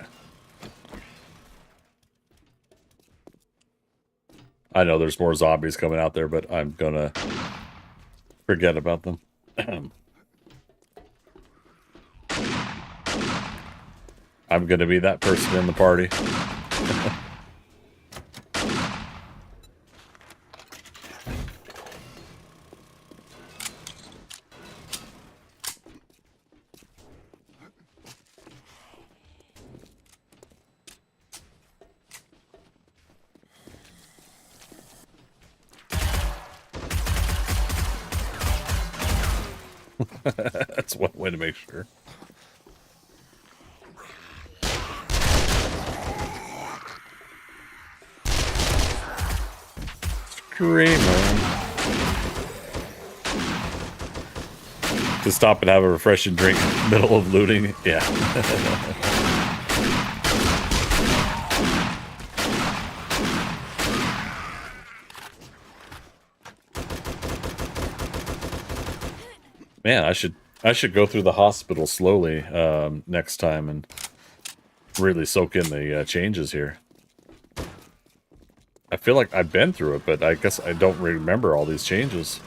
I know there's more zombies coming out there, but I'm gonna forget about them. I'm gonna be that person in the party. That's one way to make sure. Screamer. To stop and have a refreshing drink in the middle of looting. Yeah. Man, I should go through the hospital slowly next time and really soak in the changes here. I feel like I've been through it, but I guess I don't remember all these changes.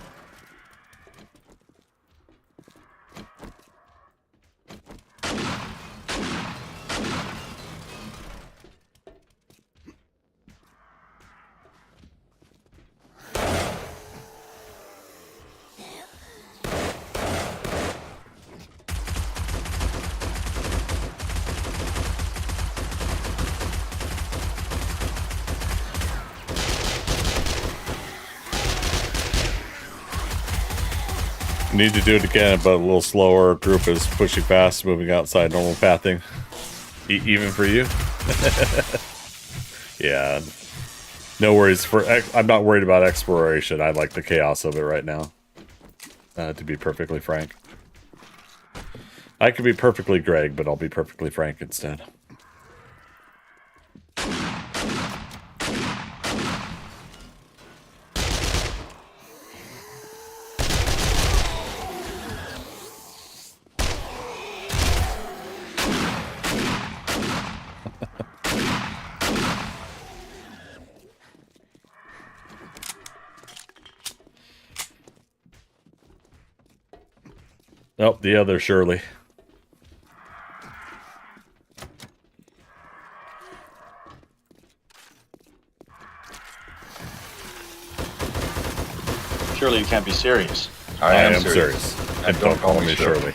Need to do it again, but a little slower. Group is pushing fast, moving outside normal pathing. Even for you? Yeah. No worries. I'm not worried about exploration. I like the chaos of it right now. To be perfectly frank. I could be perfectly Greg, but I'll be perfectly Frank instead. Nope, the other Shirley. Surely you can't be serious. I am serious. And don't call me Shirley.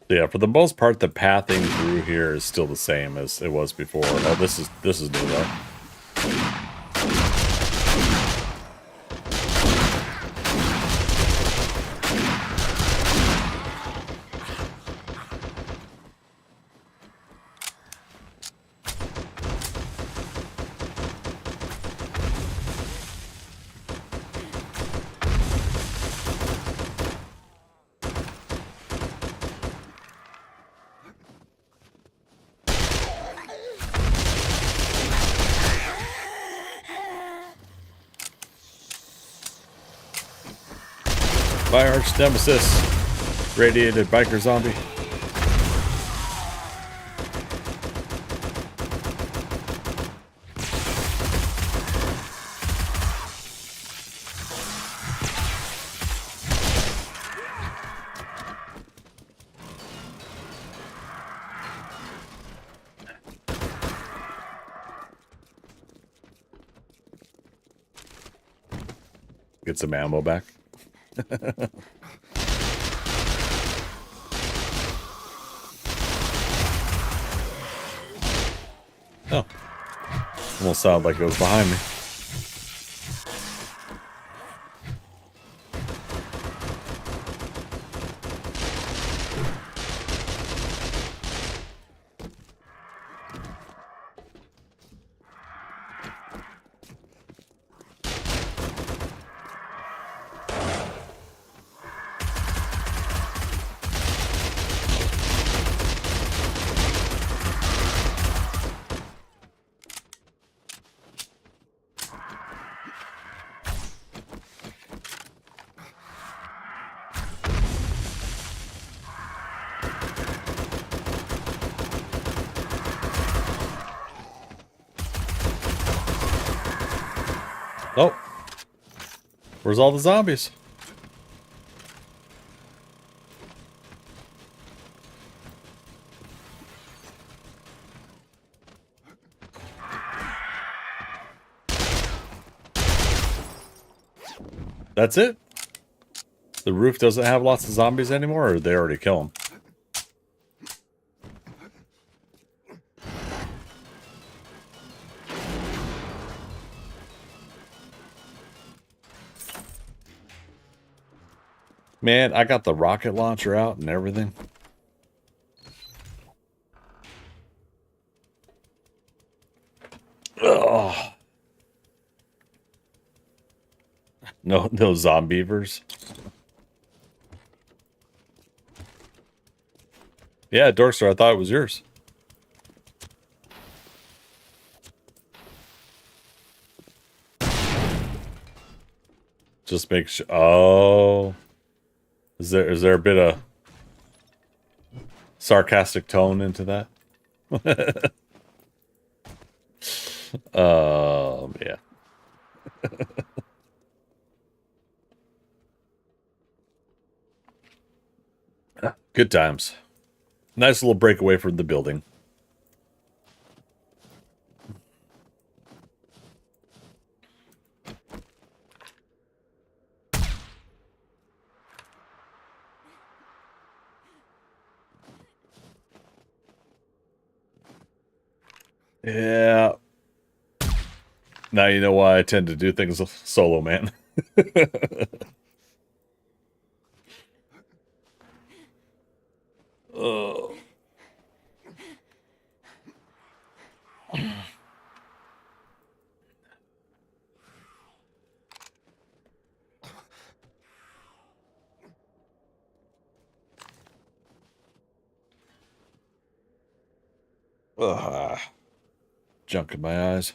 Yeah, for the most part, the pathing through here is still the same as it was before. Oh, this is new though. My arch nemesis, radiated biker zombie. Get some ammo back. Oh. Almost sounded like it was behind me. Oh. Where's all the zombies? That's it? The roof doesn't have lots of zombies anymore, or did they already kill them? Man, I got the rocket launcher out and everything. Ugh. No zombievers. Yeah, Dorkster, I thought it was yours. Just make sure. Oh, is there a bit of sarcastic tone into that? Yeah. Good times. Nice little breakaway from the building. Yeah. Now you know why I tend to do things solo, man. Oh. Ugh. Junk in my eyes.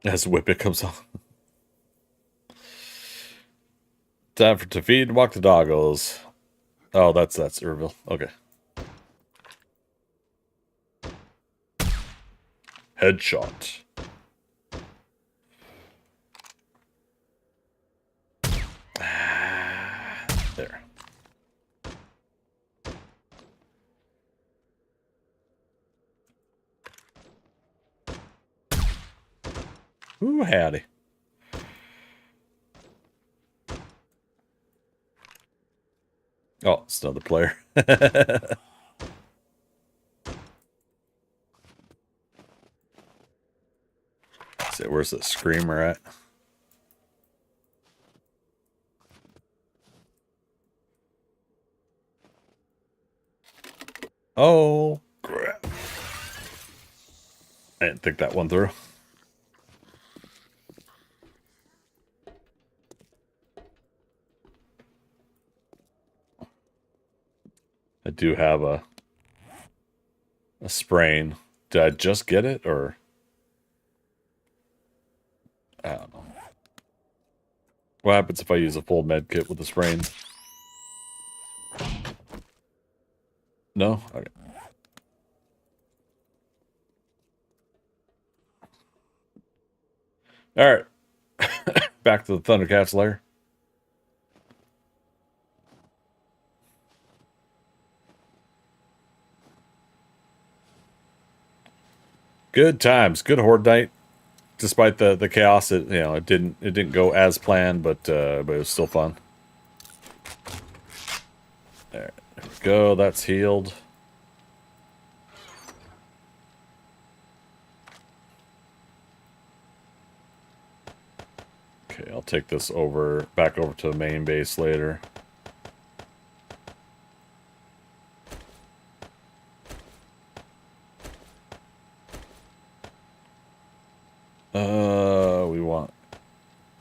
As Whippet comes on. Time to feed and walk the doggos. Oh, that's Irville. Okay. Headshot. There. Ooh, howdy. Oh, it's another player. See, where's the screamer at? Oh, crap. I didn't think that one through. I do have a sprain. Did I just get it, or? I don't know. What happens if I use a full med kit with a sprain? No? Okay. Alright. Back to the ThunderCats lair. Good times. Good horde night. Despite the chaos, it didn't go as planned, but it was still fun. There we go. That's healed. Okay, I'll take this back over to the main base later. We want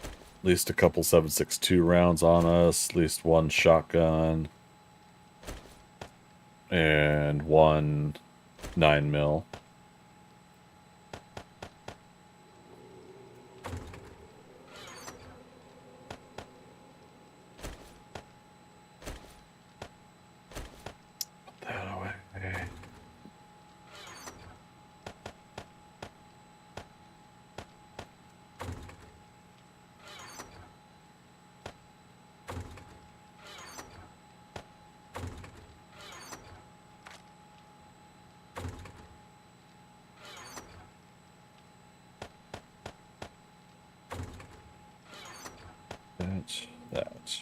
at least a couple 7.62 rounds on us, at least one shotgun, and one 9mm. that.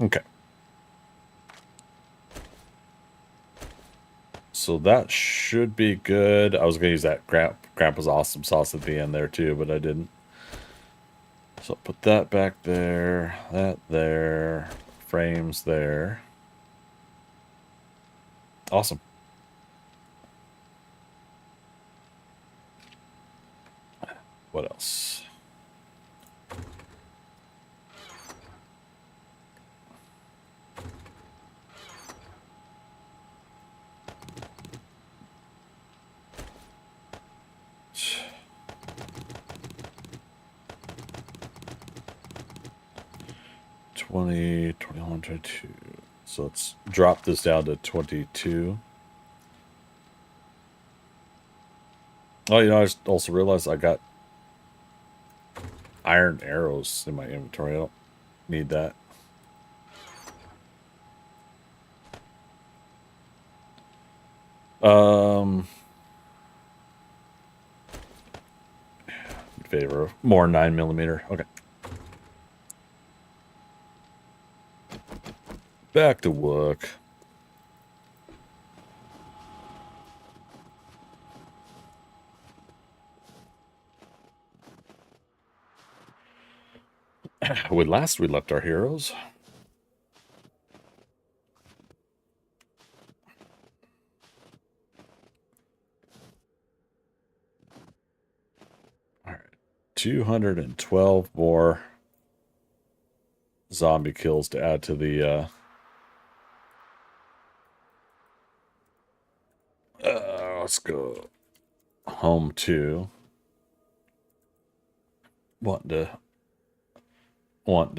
Okay. So that should be good. I was going to use that Grandpa's Awesome sauce at the end there too, but I didn't. So put that back there, that there, frames there. Awesome. What else? $20, $21, $22. So let's drop this down to 22. Oh, you know, I just also realized I got iron arrows in my inventory. I don't need that. In favor of more 9mm. Okay. Back to work. When last we left our heroes. All right. 212 more zombie kills to add to the let's go home to want to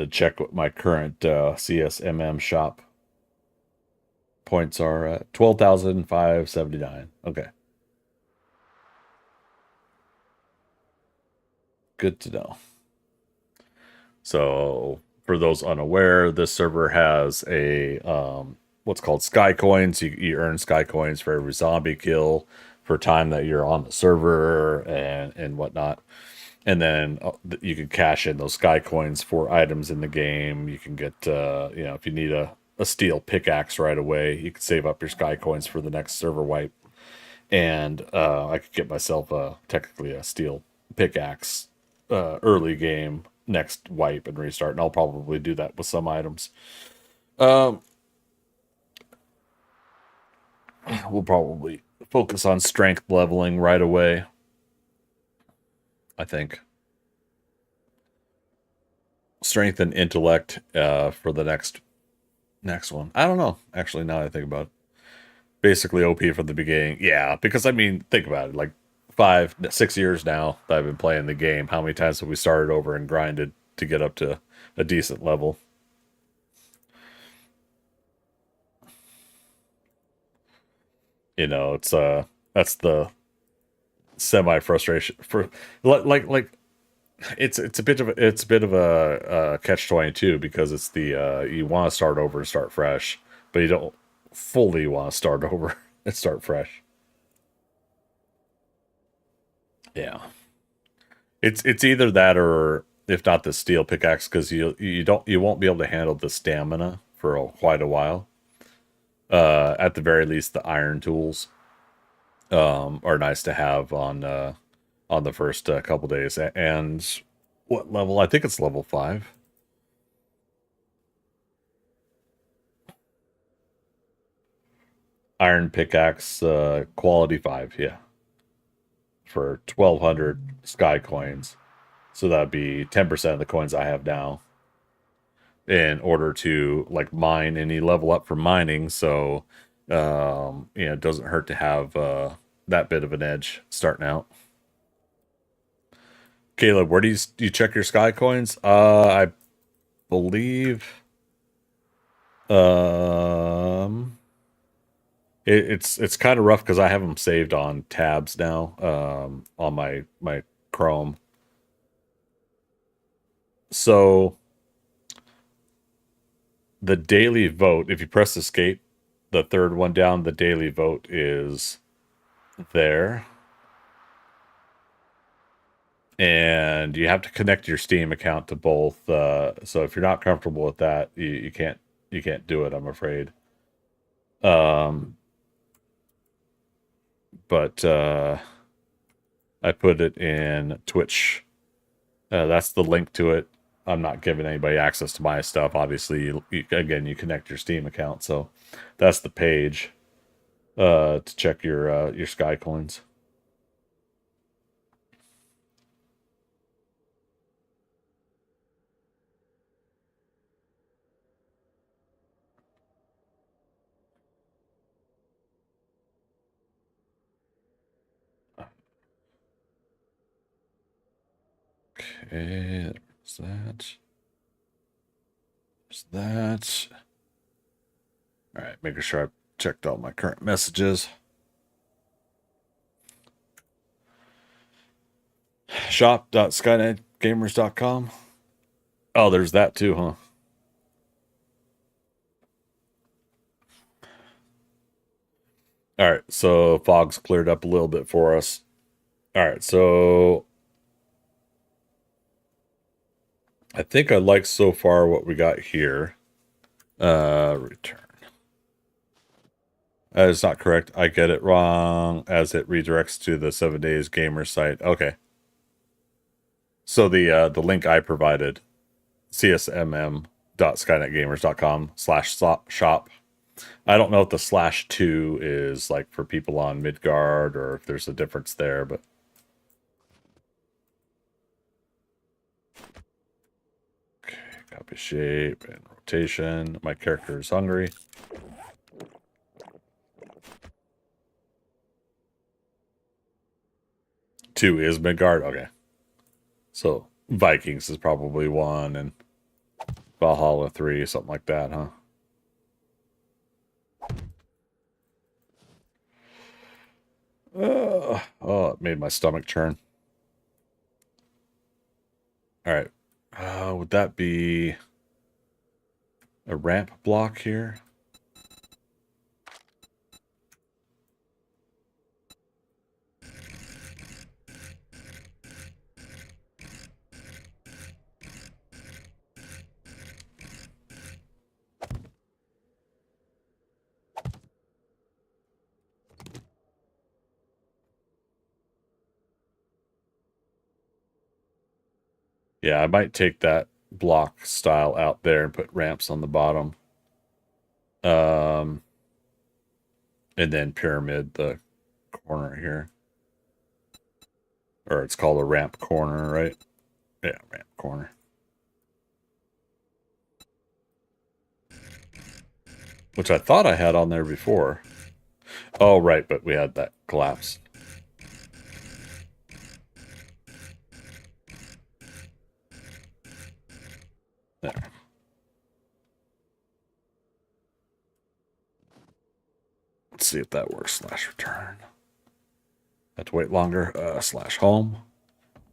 check what my current CSMM shop points are at. 12,579. Okay. Good to know. So for those unaware, this server has a what's called sky coins. You earn sky coins for every zombie kill for time that you're on the server and whatnot. And then you can cash in those sky coins for items in the game. You can get, you know, if you need a steel pickaxe right away, you can save up your sky coins for the next server wipe. And I could get myself technically a steel pickaxe early game next wipe and restart. And I'll probably do that with some items. We'll probably focus on strength leveling right away, I think. Strength and intellect for the next one. I don't know. Actually, now that I think about it. Basically OP from the beginning. Yeah, because I mean, think about it. Like 5-6 years now that I've been playing the game. How many times have we started over and grinded to get up to a decent level? You know, it's that's the semi frustration for like it's a bit of a catch-22 because it's the you want to start over and start fresh, but you don't fully want to start over and start fresh. Yeah, it's either that or if not the steel pickaxe, because you won't be able to handle the stamina for quite a while. At the very least, the iron tools are nice to have on the first couple days. And what level? I think it's level 5. Iron pickaxe, quality 5, yeah. For 1,200 sky coins. So that'd be 10% of the coins I have now. In order to like mine any level up for mining, so you know, it doesn't hurt to have that bit of an edge starting out. Caleb, where do you check your sky coins? I believe it's kind of rough because I have them saved on tabs now on my Chrome. So the daily vote, if you press escape, the third one down, the daily vote is there. and you have to connect your Steam account to both. So if you're not comfortable with that, you can't do it, I'm afraid. But I put it in Twitch. That's the link to it. I'm not giving anybody access to my stuff. Obviously, again, you connect your Steam account, so that's the page to check your Sky Coins. Okay, there's that. There's that. All right, making sure I've checked all my current messages. Shop.skynetgamers.com. Oh, there's that too, huh? All right, so fog's cleared up a little bit for us. All right, so I think I like so far what we got here. Return. That is not correct. I get it wrong as it redirects to the 7 Days Gamer site. Okay. So the link I provided, csmm.skynetgamers.com/shop. I don't know if the /2 is like for people on Midgard or if there's a difference there, but okay, copy shape and rotation. My character is hungry. Two is Midgard. Okay. So Vikings is probably 1 and Valhalla 3, something like that, huh? Oh, it made my stomach churn. All right. Would that be a ramp block here? Yeah, I might take that block style out there and put ramps on the bottom. And then pyramid the corner here. Or it's called a ramp corner, right? Yeah, ramp corner. Which I thought I had on there before. Oh, right, but we had that collapse. There. Let's see if that works. /return. Have to wait longer. /home.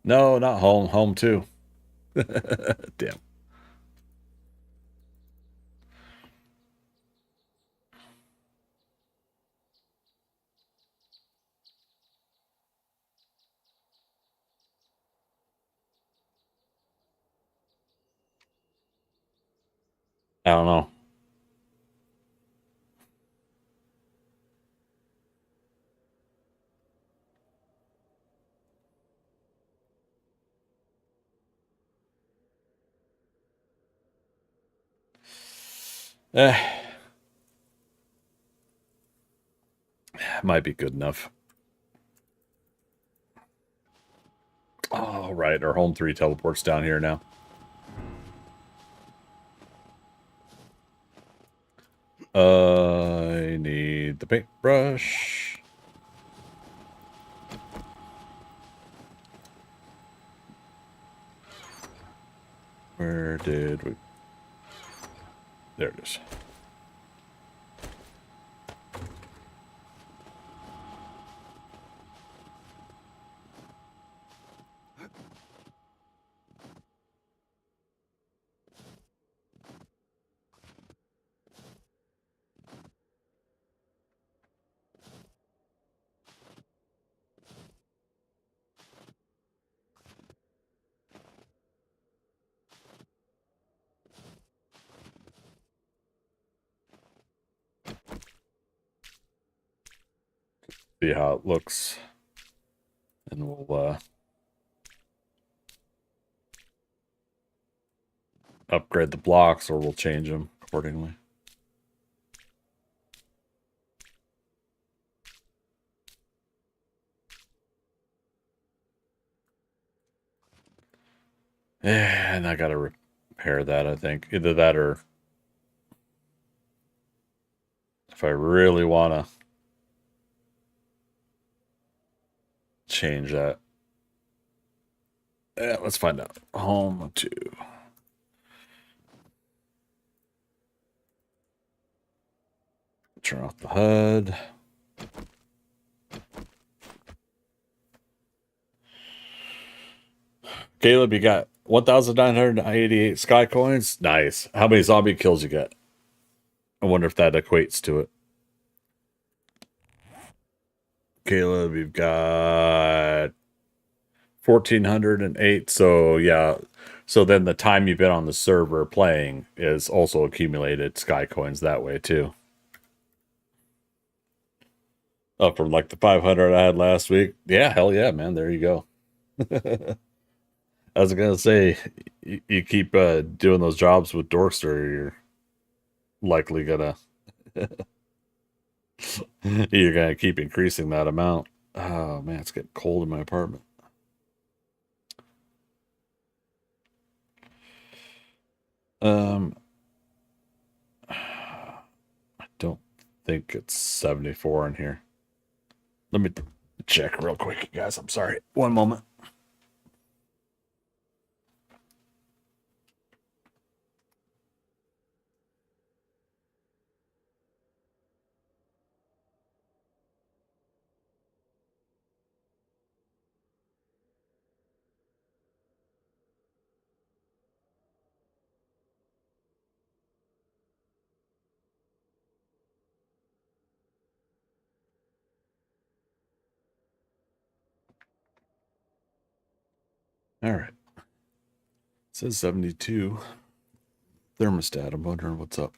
No, not home. Home too. Damn. I don't know. Might be good enough. All right, our home 3 teleports down here now. I need the paintbrush. Where did we... There it is. See how it looks. And we'll upgrade the blocks, or we'll change them accordingly. And I gotta repair that, I think. Either that or if I really want to change that. Yeah, let's find out. Home to. Turn off the HUD. Caleb, you got 1,988 sky coins. Nice. How many zombie kills you get? I wonder if that equates to it. Caleb, you've got 1,408. So, yeah. So then the time you've been on the server playing is also accumulated sky coins that way, too. Up from like the 500 I had last week. Yeah, hell yeah, man. There you go. I was going to say, you keep doing those jobs with Dorkster, you're likely going to... You're going to keep increasing that amount. Oh, man, it's getting cold in my apartment. I don't think it's 74 in here. Let me check real quick, you guys. I'm sorry. One moment. All right. It says 72. Thermostat. I'm wondering what's up.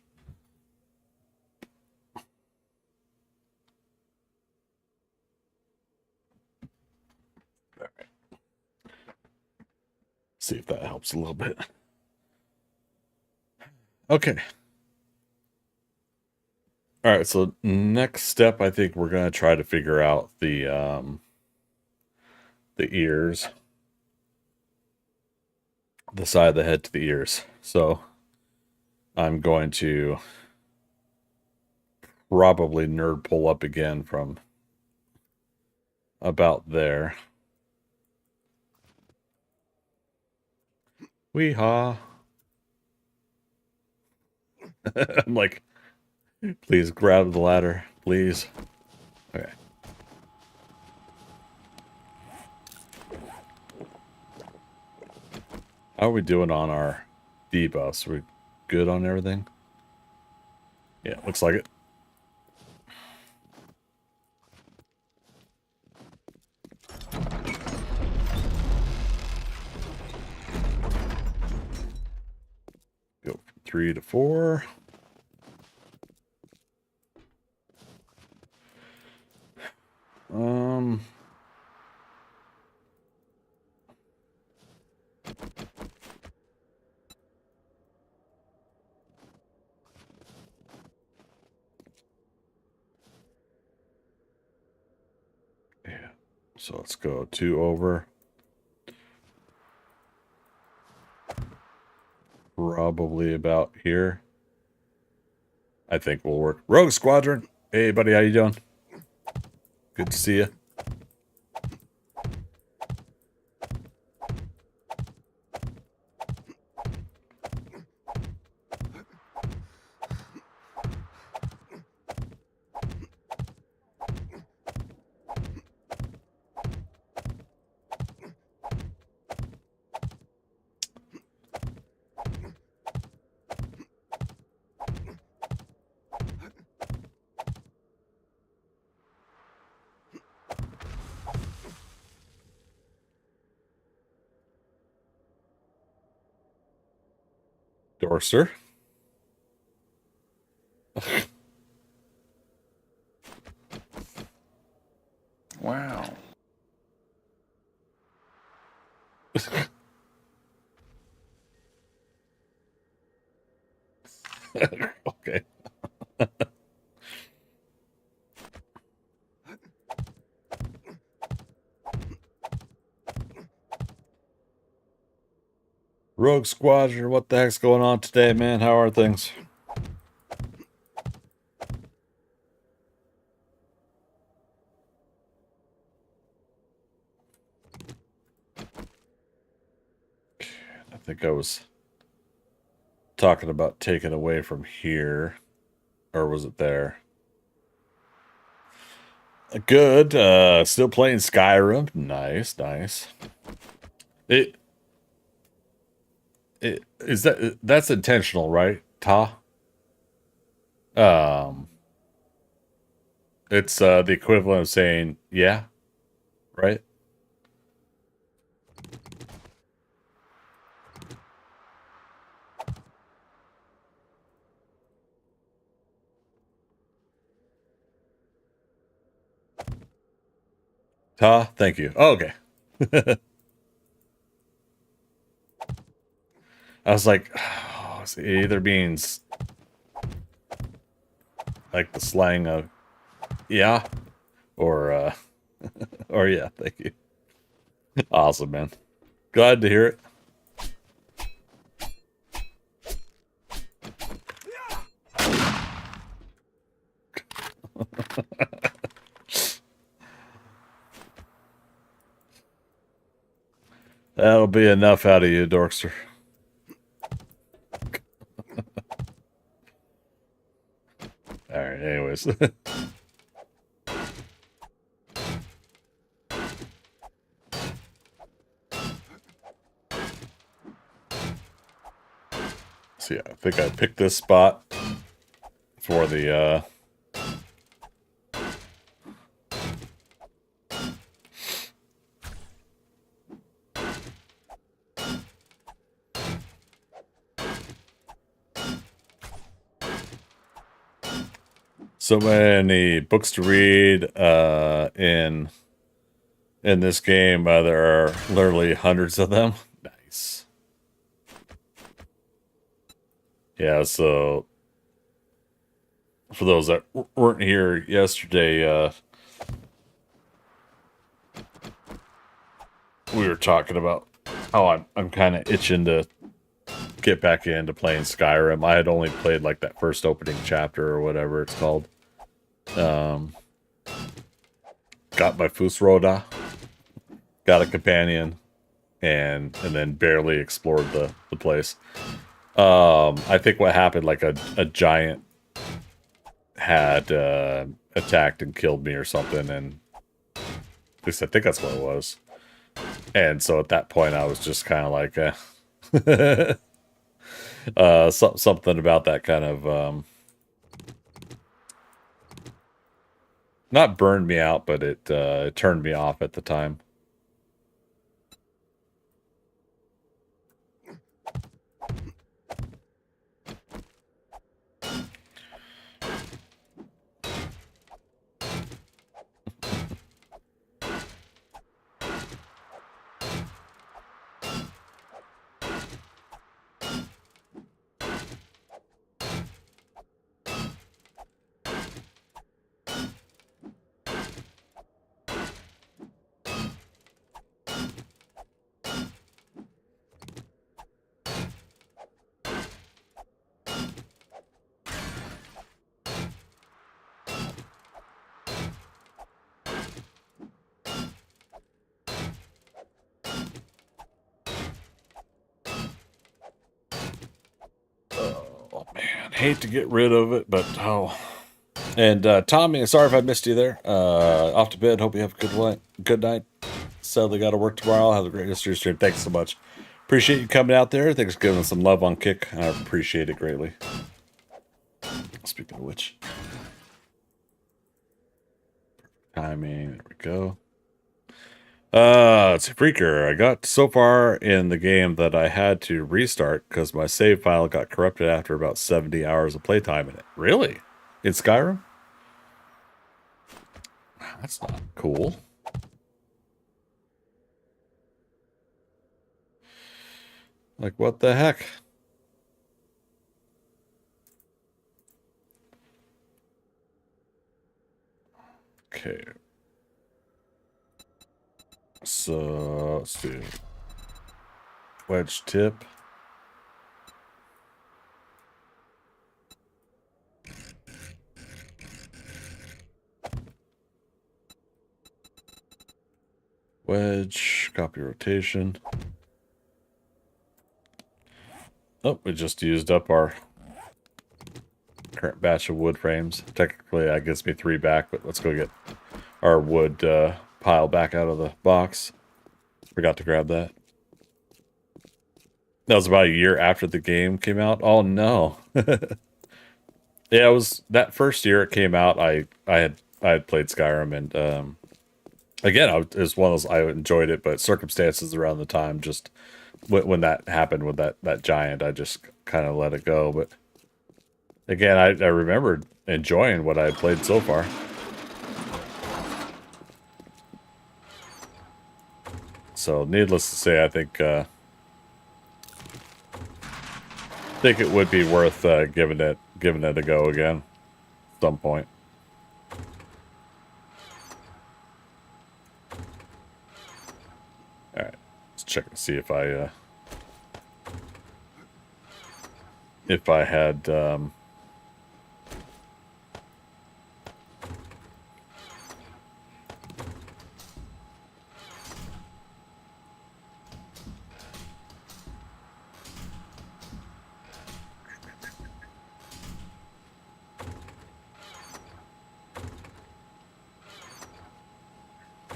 All right. See if that helps a little bit. Okay. All right, so next step, I think we're going to try to figure out the ears. The side of the head to the ears. So I'm going to probably nerd pull up again from about there. Wee-haw. I'm like, please grab the ladder, please. Okay. How are we doing on our debuffs? We good on everything? Yeah, looks like it. Go from 3 to 4. Yeah. So let's go 2 over. Probably about here. I think will work. Rogue Squadron. Hey, buddy, how you doing? Good to see you. Dorser. Okay. Rogue Squadron, what the heck's going on today, man? How are things? I think I was talking about taking away from here. Or was it there? Good. Still playing Skyrim. Nice, nice. It is that's intentional, right, Ta? Um, it's the equivalent of saying yeah, right? Ta, thank you. Oh, okay. I was like, oh, it either means like the slang of yeah, or or yeah, thank you. Awesome, man. Glad to hear it. That'll be enough out of you, Dorkster. All right, anyways. So yeah, I think I picked this spot for the so many books to read in this game. There are literally hundreds of them. Nice. Yeah, so for those that weren't here yesterday, we were talking about how I'm kind of itching to get back into playing Skyrim. I had only played like that first opening chapter or whatever it's called. Got my Fusroda, got a companion, and then barely explored the place. I think what happened, like a giant had attacked and killed me or something, and at least I think that's what it was. And so at that point, I was just kind of like, something about that kind of not burned me out, but it turned me off at the time. Oh man, hate to get rid of it, but oh. And Tommy, sorry if I missed you there. Off to bed. Hope you have a good night. Sadly, got to work tomorrow. Have a great history stream. Thanks so much. Appreciate you coming out there. Thanks for giving us some love on Kick. I appreciate it greatly. Speaking of which, timing. There we go. It's a freaker. I got so far in the game that I had to restart because my save file got corrupted after about 70 hours of playtime in it. Really? In Skyrim? That's not cool. Like, what the heck? Okay. So let's do wedge tip. Wedge, copy rotation. Oh, we just used up our current batch of wood frames. Technically, that gives me 3 back, but let's go get our wood pile back out of the box. Forgot to grab that. That was about a year after the game came out. Oh no. Yeah, it was that first year it came out. I had played Skyrim, and again, it was one of those, I enjoyed it, but circumstances around the time, just when that happened with that giant, I just kind of let it go. But again, I remembered enjoying what I had played so far. So, needless to say, I think it would be worth giving it a go again at some point. All right, let's check and see if I had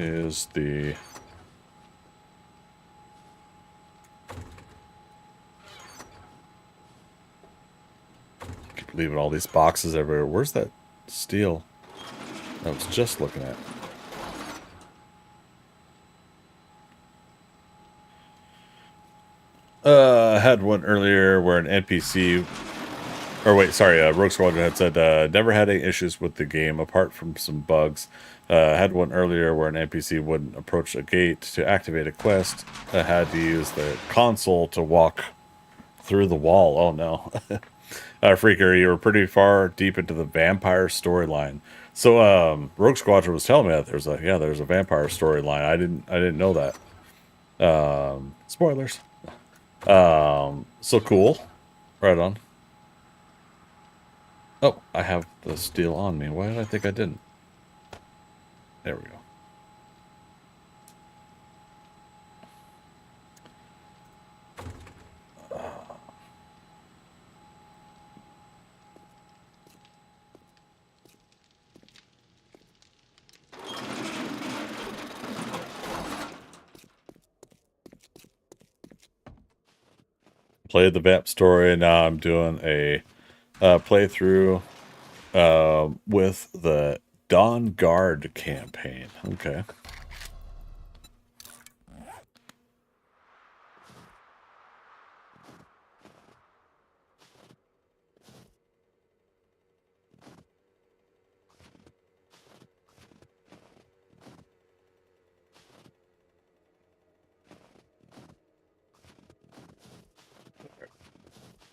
is the keep leaving all these boxes everywhere. Where's that steel I was just looking at? I had one earlier where an NPC, or wait, sorry, Rogue Squadron had said, never had any issues with the game apart from some bugs. Had one earlier where an NPC wouldn't approach a gate to activate a quest. I had to use the console to walk through the wall. Oh no. Freaker, you were pretty far deep into the vampire storyline. So, Rogue Squadron was telling me that there's a vampire storyline. I didn't know that. Spoilers. So cool. Right on. Oh, I have the steel on me. Why did I think I didn't? There we go. Played the Vamp story, and now I'm doing a playthrough with the Dawn Guard campaign. Okay.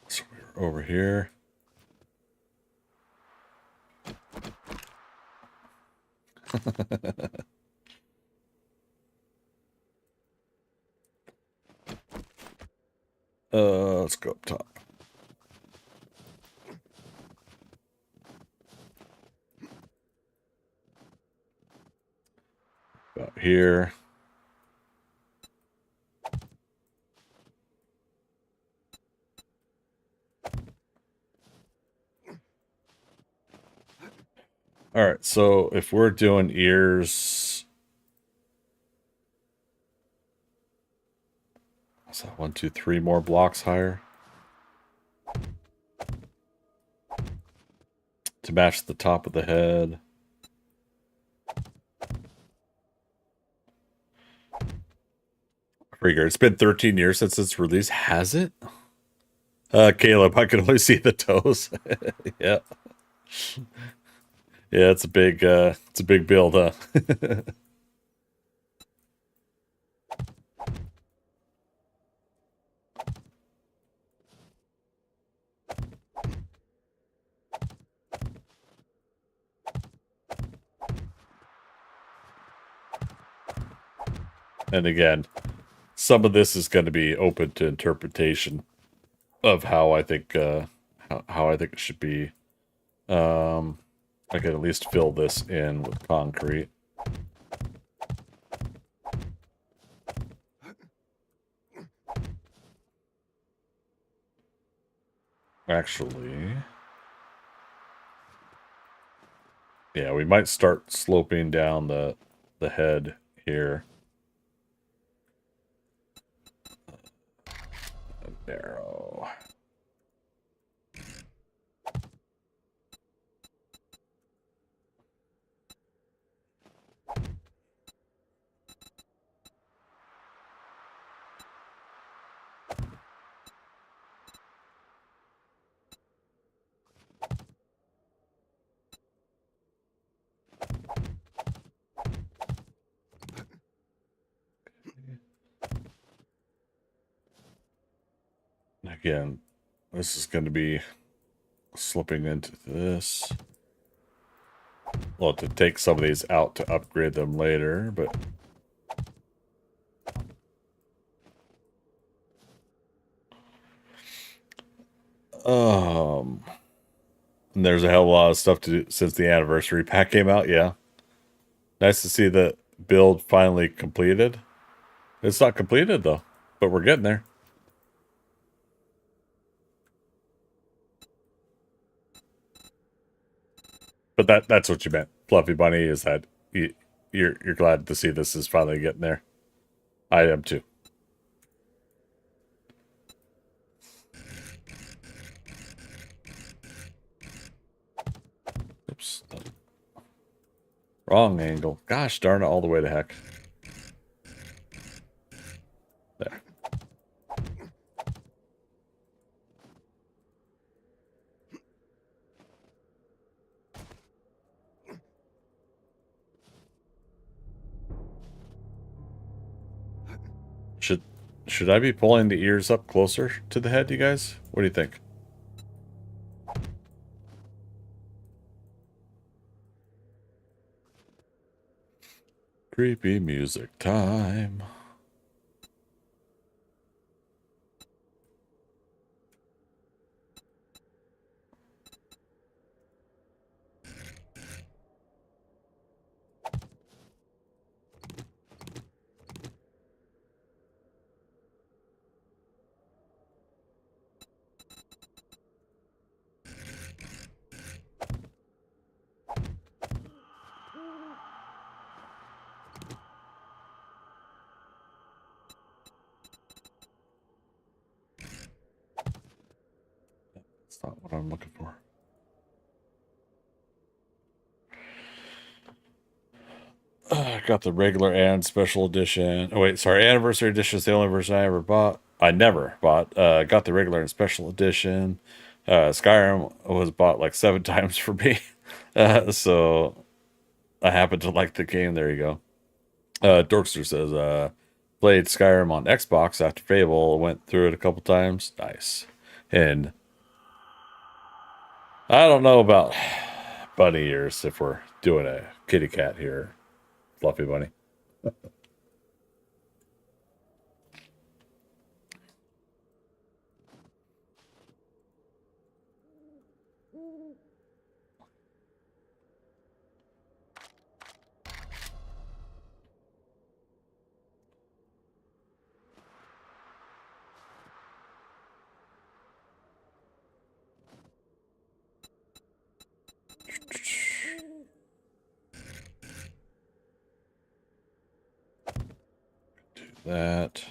So we're over here. Let's go up top. About here. All right, so if we're doing ears, what's that? 1, 2, 3 more blocks higher to match the top of the head. Freaker, it's been 13 years since its release. Has it? Caleb, I can only see the toes. Yeah. Yeah, it's a big build, huh? And again, some of this is going to be open to interpretation of how I think how I think it should be. I could at least fill this in with concrete. Actually, yeah, we might start sloping down the head here. Narrow. Again, this is going to be slipping into this. Well, to take some of these out to upgrade them later, but and there's a hell of a lot of stuff to do since the anniversary pack came out. Yeah, nice to see the build finally completed. It's not completed though, but we're getting there. But that's what you meant, Fluffy Bunny, is that you're glad to see this is finally getting there. I am too. Oops. Wrong angle. Gosh darn it, all the way to heck. There. Should I be pulling the ears up closer to the head, you guys? What do you think? Creepy music time. That's not what I'm looking for. I got the regular and special edition. Oh wait, sorry, anniversary edition is the only version I ever bought. I never bought. Got the regular and special edition. Skyrim was bought like 7 times for me, so I happen to like the game. There you go. Dorkster says, played Skyrim on Xbox after Fable. Went through it a couple times. Nice. And I don't know about bunny ears if we're doing a kitty cat here, Fluffy Bunny. Do that.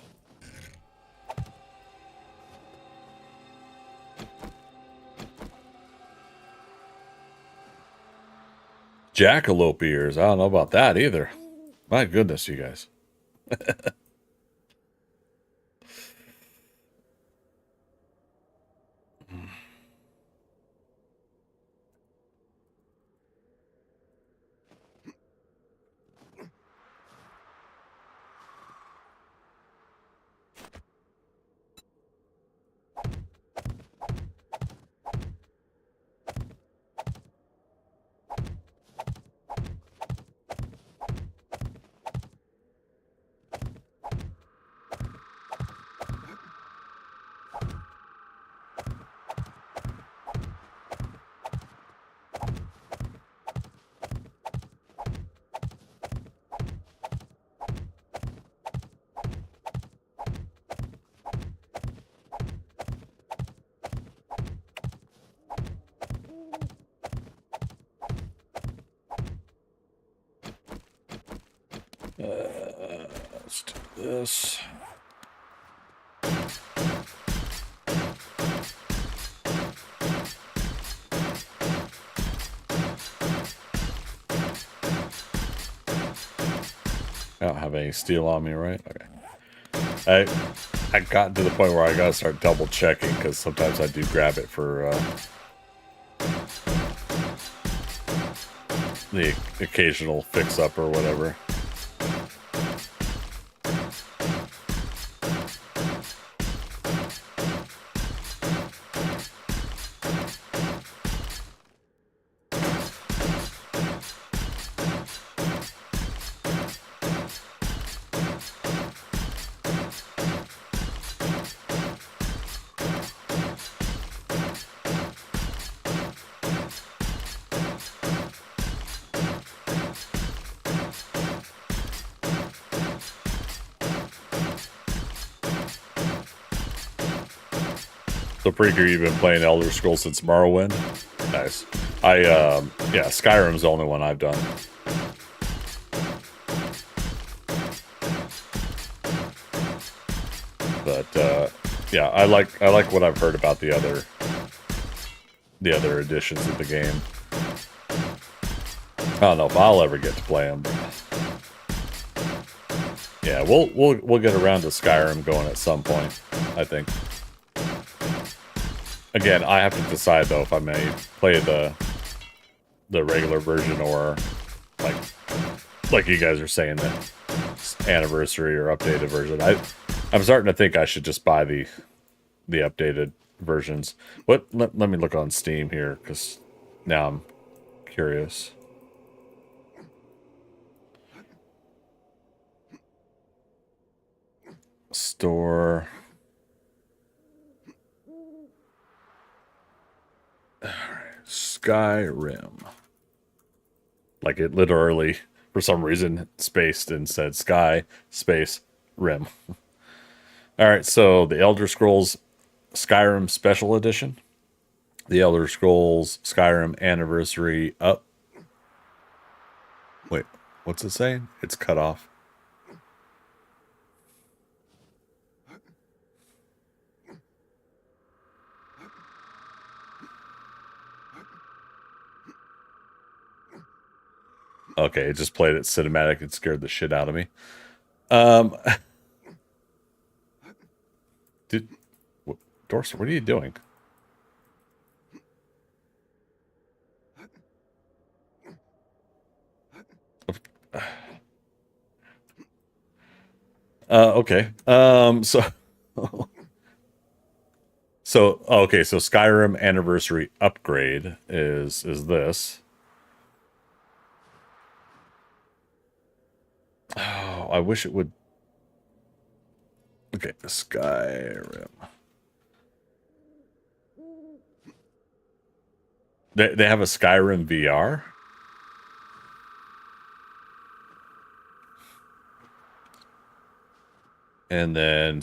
Jackalope ears. I don't know about that either. My goodness, you guys. Let's do this. I don't have any steel on me, right? Okay. I got to the point where I gotta start double checking because sometimes I do grab it for the occasional fix up or whatever. So Preaker, you've been playing Elder Scrolls since Morrowind? Nice. Yeah, Skyrim's the only one I've done. But yeah, I like what I've heard about the other editions of the game. I don't know if I'll ever get to play them, but yeah, we'll get around to Skyrim going at some point, I think. Again, I have to decide though if I may play the regular version or like you guys are saying, the anniversary or updated version. I'm starting to think I should just buy the updated versions. Let me look on Steam here because now I'm curious. Store. Skyrim. Like it literally, for some reason, spaced and said Sky, space, Rim. Alright, so the Elder Scrolls Skyrim Special Edition. The Elder Scrolls Skyrim Anniversary Up. Wait, what's it saying? It's cut off. Okay, it just played it cinematic and scared the shit out of me. Dorset, what are you doing? Okay. Okay, so Skyrim Anniversary Upgrade is this. Oh, I wish it would. Okay, Skyrim. They have a Skyrim VR? And then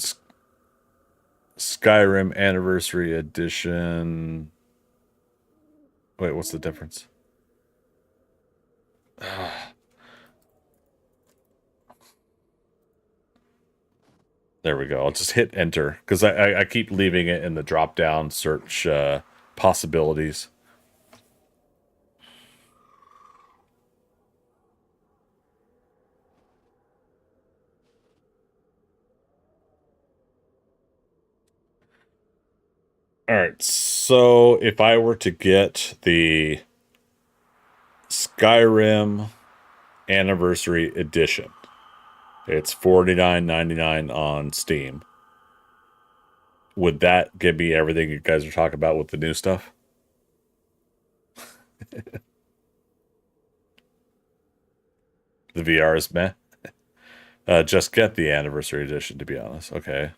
Skyrim Anniversary Edition. Wait, what's the difference? There we go. I'll just hit enter because I keep leaving it in the drop down search possibilities. All right. So if I were to get the Skyrim Anniversary Edition, it's $49.99 on Steam. Would that give me everything you guys are talking about with the new stuff? The VR is meh. Just get the Anniversary Edition, to be honest. Okay.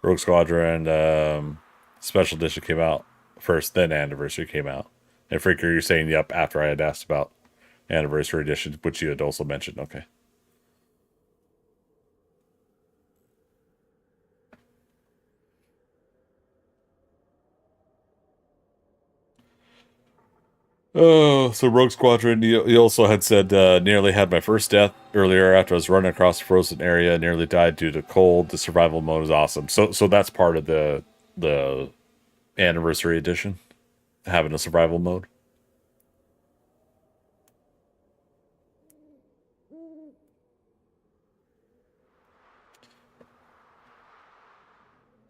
Rogue Squadron Special Edition came out first, then Anniversary came out. And Freaker, you're saying, yep, after I had asked about Anniversary Edition, which you had also mentioned. Okay. Oh, so Rogue Squadron, you also had said, nearly had my first death earlier after I was running across a frozen area, nearly died due to cold. The survival mode is awesome. So that's part of the anniversary edition, having a survival mode.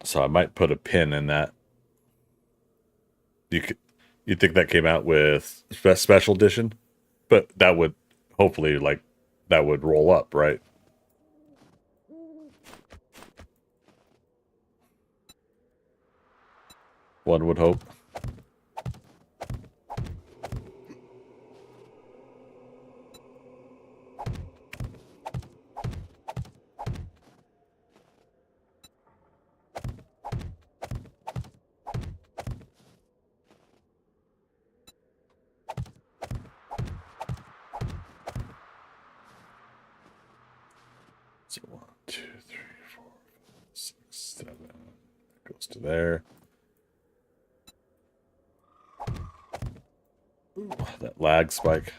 So I might put a pin in that. You think that came out with special edition, but that would hopefully that would roll up, right? One would hope. So 1, 2, 3, 4, 5, 6, 7. Goes to there. Ooh, that lag spike.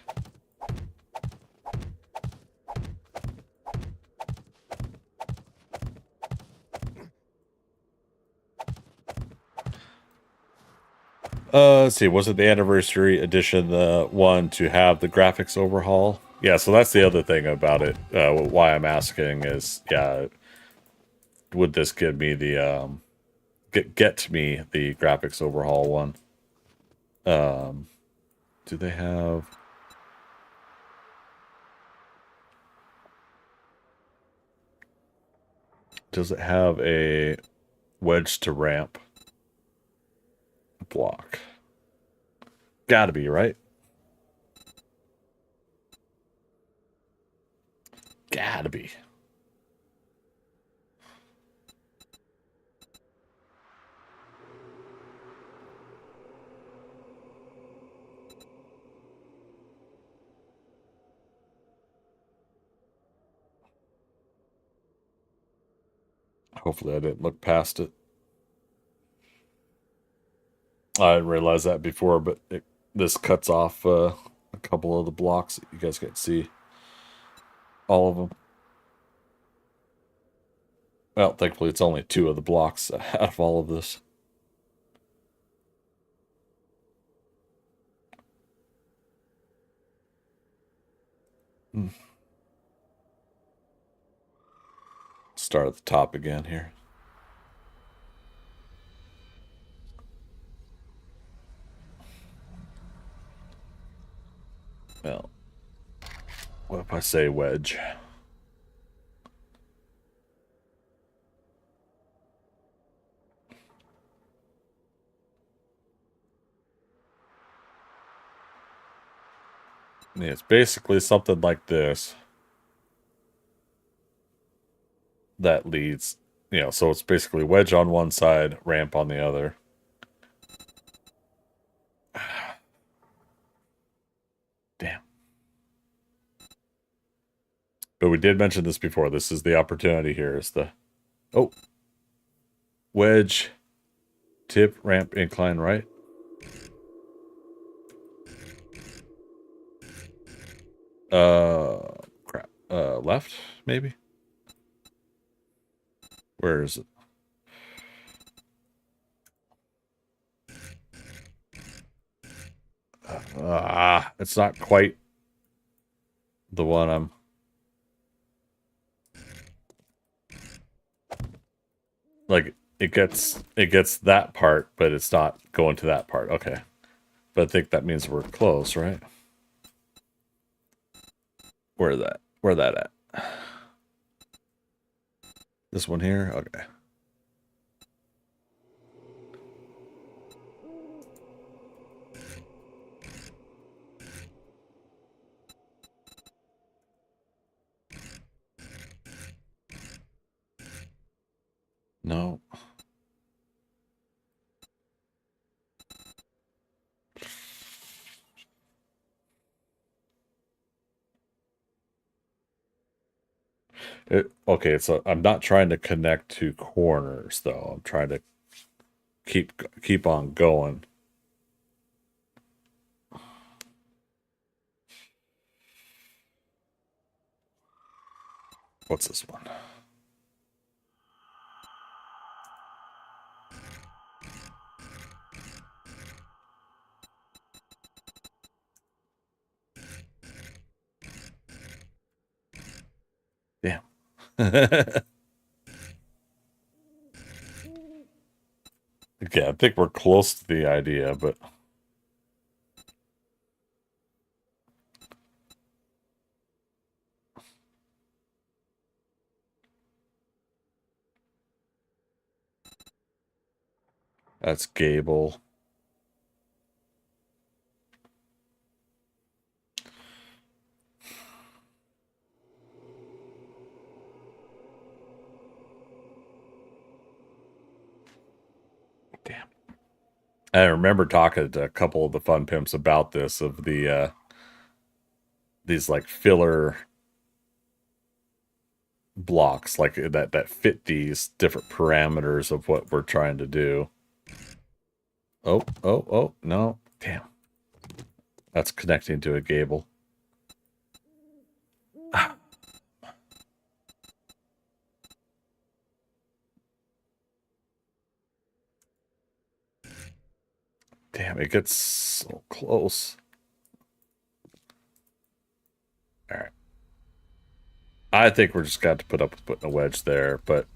Let's see. Was it the anniversary edition, the one to have the graphics overhaul? Yeah, so that's the other thing about it. Why I'm asking is, yeah, would this give me the get me the graphics overhaul one? Do they have? Does it have a wedge to ramp block? Gotta be, right? Gotta be. Hopefully I didn't look past it. I didn't realize that before, but this cuts off a couple of the blocks that you guys can see. All of them. Well, thankfully it's only 2 of the blocks out of all of this. Start at the top again here. Well, what if I say wedge? Yeah, it's basically something like this that leads, so it's basically wedge on one side, ramp on the other. Damn. But we did mention this before. This is the opportunity here. Is the wedge, tip, ramp, incline, right? Crap. Left, maybe? Where is it? It's not quite the one I'm... Like, it gets that part, but it's not going to that part. Okay. But I think that means we're close, right? Where that at? This one here? Okay. No. Okay, so I'm not trying to connect to corners though. I'm trying to keep on going. What's this one? Damn. Okay, I think we're close to the idea, but that's Gable. Damn. I remember talking to a couple of the fun pimps about this, of the these like filler blocks, like that fit these different parameters of what we're trying to do. Oh, no. Damn. That's connecting to a Gable. Damn, it gets so close. All right. I think we're just got to put up with putting a wedge there, but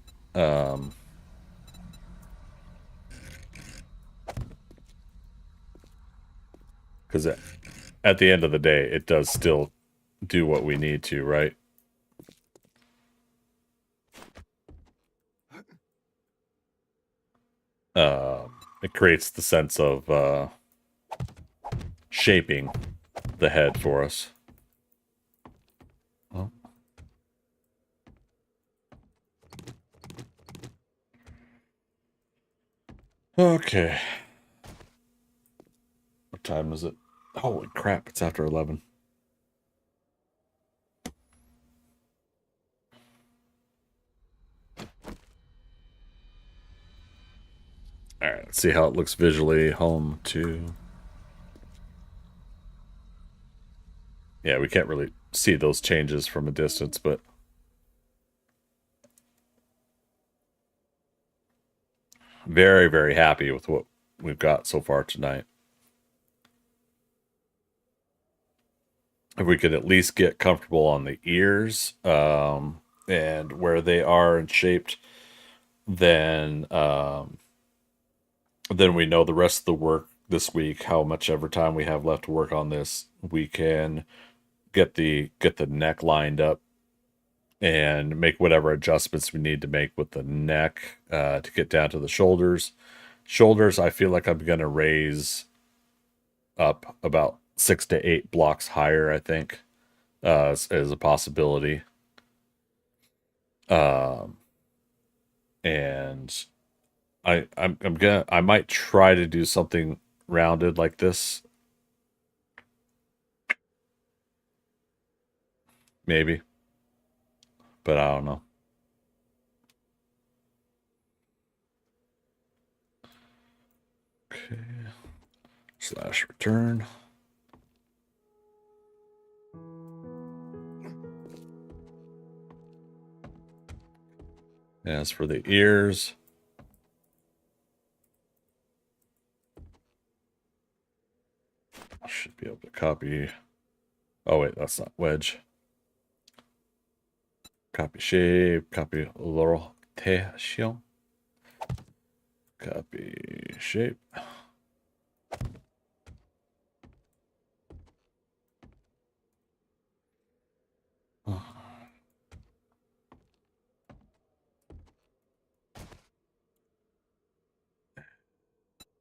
because at the end of the day, it does still do what we need to, right? It creates the sense of shaping the head for us. Oh. Okay. What time is it? Holy crap, it's after 11. Alright, let's see how it looks visually. Home to... Yeah, we can't really see those changes from a distance, but... Very, very happy with what we've got so far tonight. If we could at least get comfortable on the ears, and where they are and shaped, then we know the rest of the work this week, how much ever time we have left to work on this, we can get the neck lined up and make whatever adjustments we need to make with the neck to get down to the shoulders. Shoulders, I feel like I'm going to raise up about 6 to 8 blocks higher, I think, as a possibility. And I might try to do something rounded like this. Maybe. But I don't know. Okay. Slash return. As for the ears, I should be able to copy. Oh wait, that's not wedge. Copy shape, copy rotation, copy shape.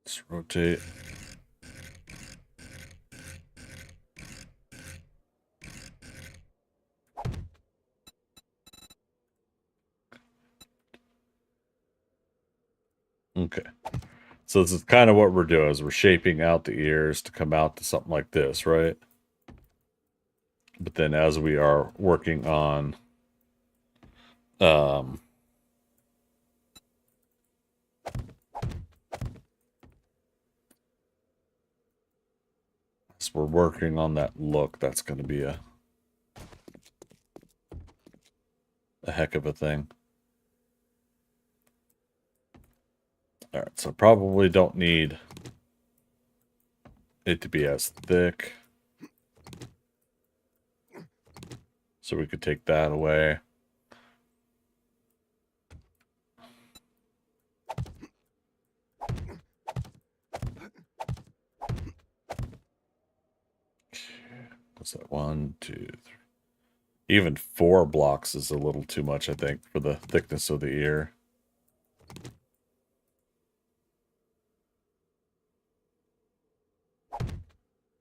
Let's rotate. Okay. So this is kind of what we're doing, is we're shaping out the ears to come out to something like this, right? But then as we are working on as we're working on that look, that's going to be a a heck of a thing. All right, so probably don't need it to be as thick. So we could take that away. What's that? 1, 2, 3. Even 4 blocks is a little too much, I think, for the thickness of the ear.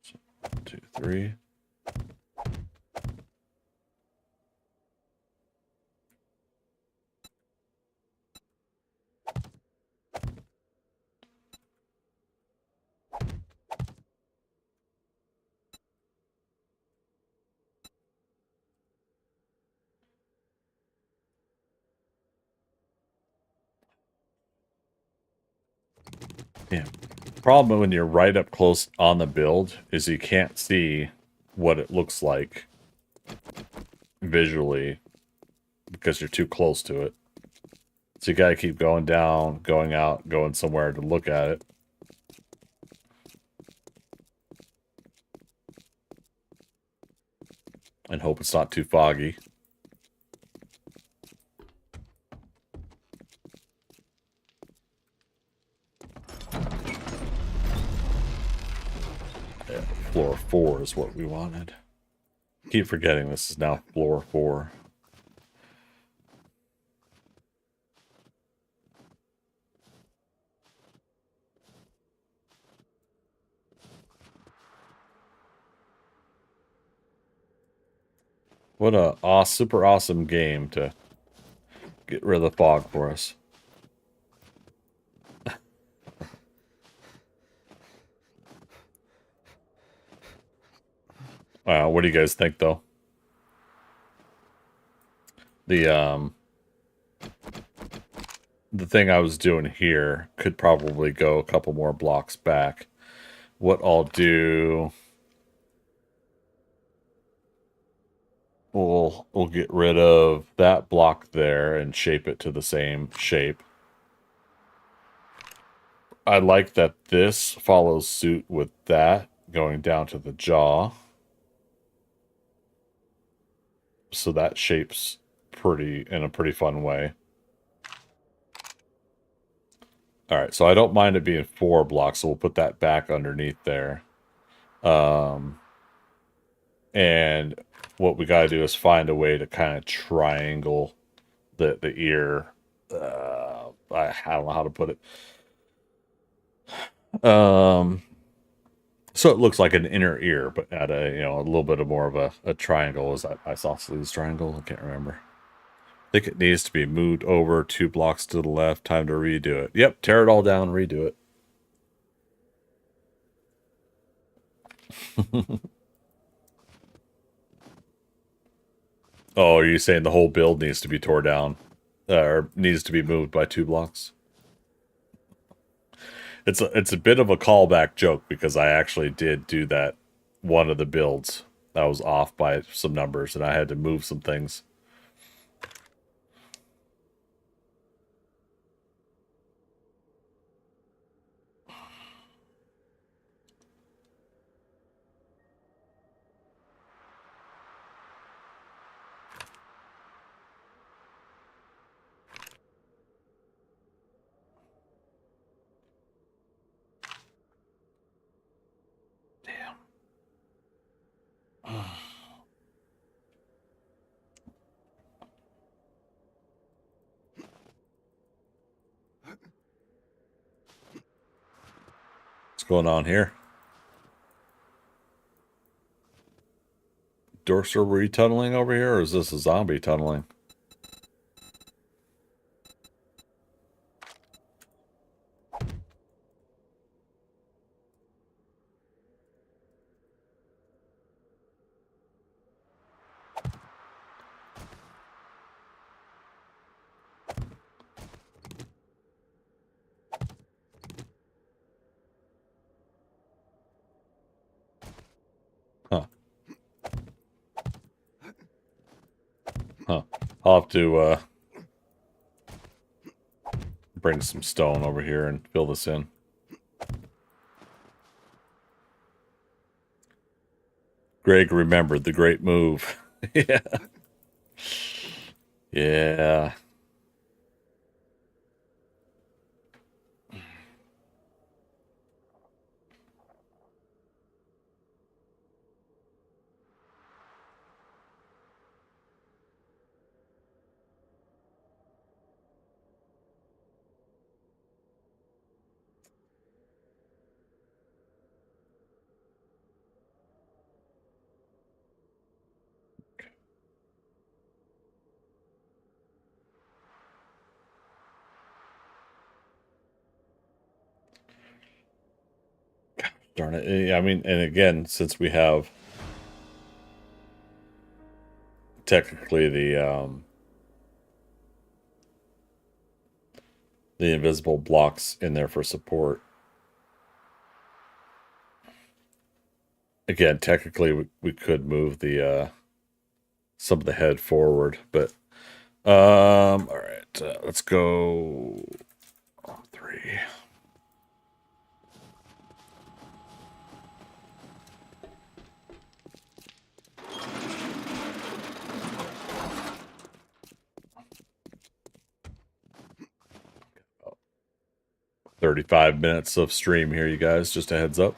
So 1, 2, 3. Yeah. Problem when you're right up close on the build is you can't see what it looks like visually because you're too close to it. So you gotta keep going down, going out, going somewhere to look at it. And hope it's not too foggy. Yeah, floor 4 is what we wanted. Keep forgetting this is now floor 4. What a super awesome game to get rid of the fog for us. What do you guys think, though? The thing I was doing here could probably go a couple more blocks back. What I'll do, we'll get rid of that block there and shape it to the same shape. I like that this follows suit with that going down to the jaw. So that shapes in a pretty fun way. All right, so I don't mind it being 4 blocks, so we'll put that back underneath there. And what we got to do is find a way to kind of triangle the ear. I don't know how to put it. So it looks like an inner ear, but at a little bit of more of a triangle. Is that isosceles triangle? I can't remember. I think it needs to be moved over 2 blocks to the left. Time to redo it. Yep, tear it all down and redo it. Oh, are you saying the whole build needs to be tore down? Or needs to be moved by 2 blocks? It's a bit of a callback joke because I actually did do that one of the builds. I was off by some numbers and I had to move some things. Damn. What's going on here? Dorsal retunneling over here, or is this a zombie tunneling? Huh. Huh. I'll have to bring some stone over here and fill this in. Greg remembered the great move. Yeah. Yeah. Darn it. I mean, and again, since we have technically the invisible blocks in there for support. Again, technically we could move the some of the head forward, but all right, let's go on 3. About 35 minutes of stream here, you guys, just a heads up.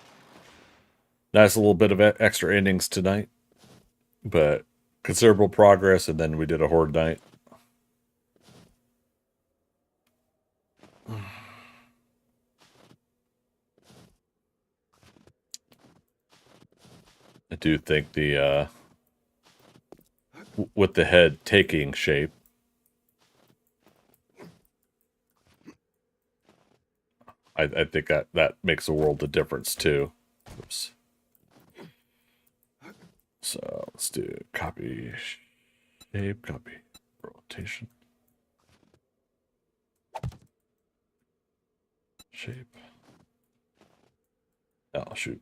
Nice little bit of extra endings tonight, but considerable progress, and then we did a horde night. I do think the with the head taking shape, I think that makes a world of difference too. Oops. So let's do copy shape, copy rotation, shape. Oh shoot.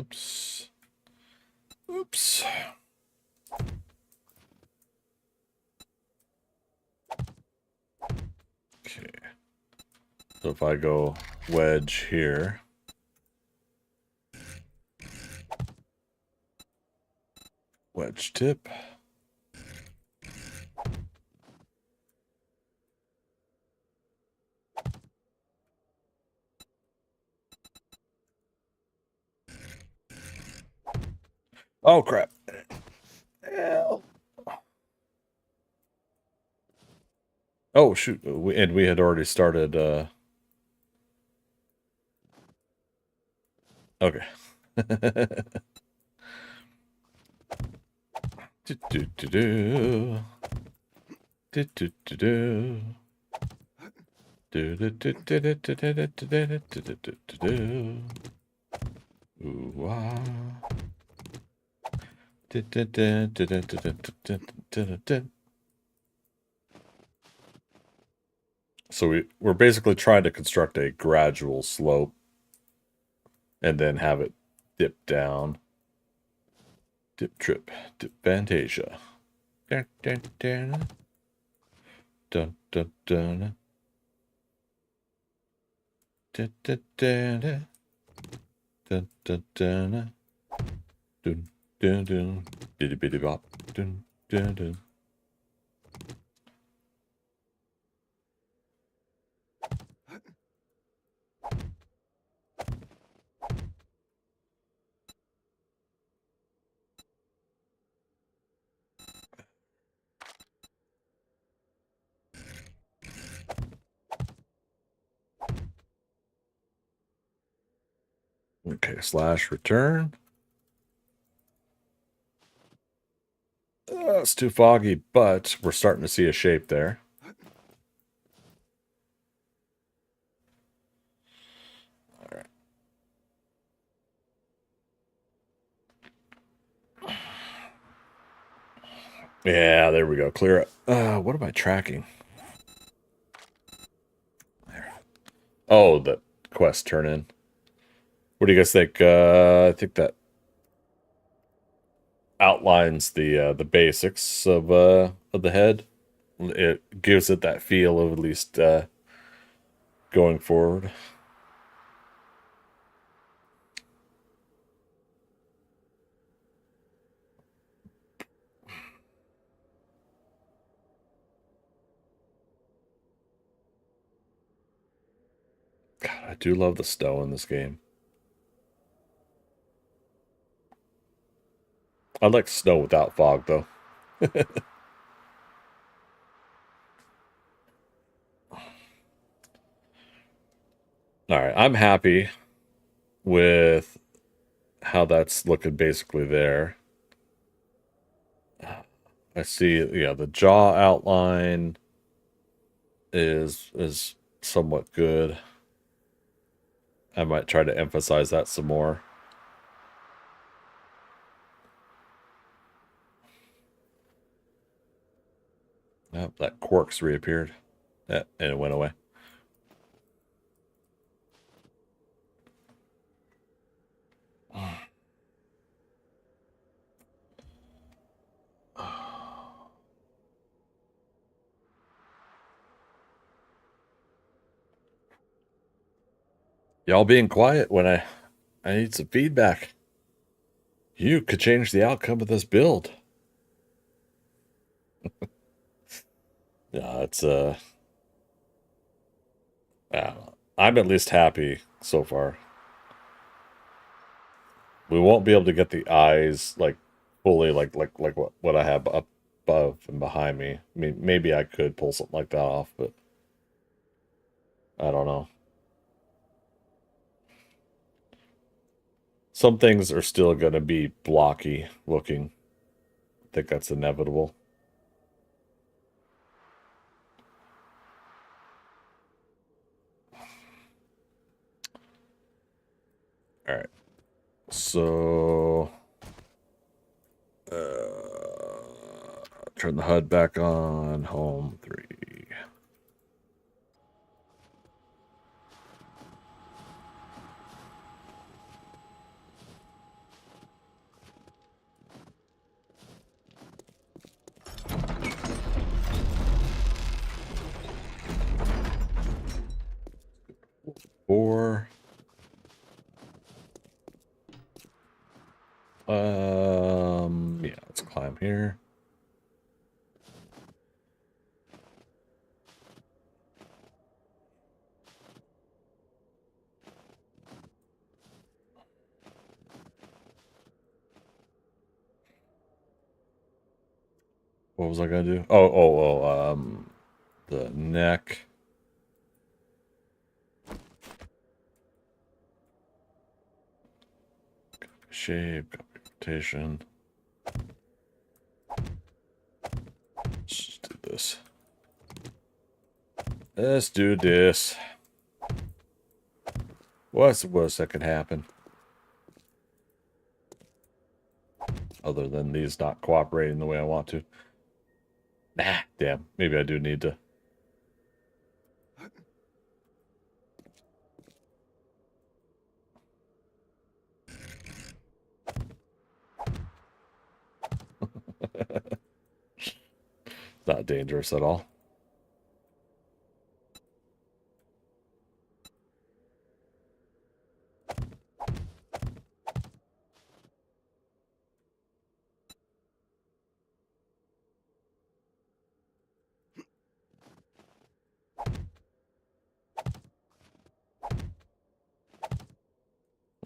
Oops. Oops. Okay. So if I go wedge here, wedge tip. Oh crap. Hell. Oh shoot. We had already started okay. Do, do, do, do. Do, do, do, do. Do, do, do, do, do, do, do, do, do, do, do, do, do. Ooh, ah. Du, du, du, du, du, du, du, du, du, du, du. So we're basically trying to construct a gradual slope and then have it dip down. Dip trip, dip Fantasia. Dun, dun, dun. Dun, dun, dun. Dun, dun, dun. Dun, dun, dun. Dun, dun, dun. Diddy bitty bop. Dun, dun, dun. Okay, slash return. It's too foggy, but we're starting to see a shape there. All right. Yeah, there we go. Clear it. What am I tracking? There. Oh, the quest turn in. What do you guys think? I think that outlines the basics of the head. It gives it that feel of at least going forward. God, I do love the snow in this game. I like snow without fog, though. All right, I'm happy with how that's looking basically there. I see, yeah, the jaw outline is somewhat good. I might try to emphasize that some more. Yep, that cork's reappeared. Yeah, and it went away. Y'all being quiet when I need some feedback. You could change the outcome of this build. Yeah, it's I'm at least happy so far. We won't be able to get the eyes like fully like what I have up above and behind me. I mean, maybe I could pull something like that off, but I don't know. Some things are still going to be blocky looking. I think that's inevitable. All right. So turn the HUD back on. Home 3. Four. Yeah, let's climb here. What was I gonna do? The neck. Shape, rotation. Let's do this. Let's do this. What's the worst that could happen? Other than these not cooperating the way I want to. Nah, damn. Maybe I do need to. Not dangerous at all.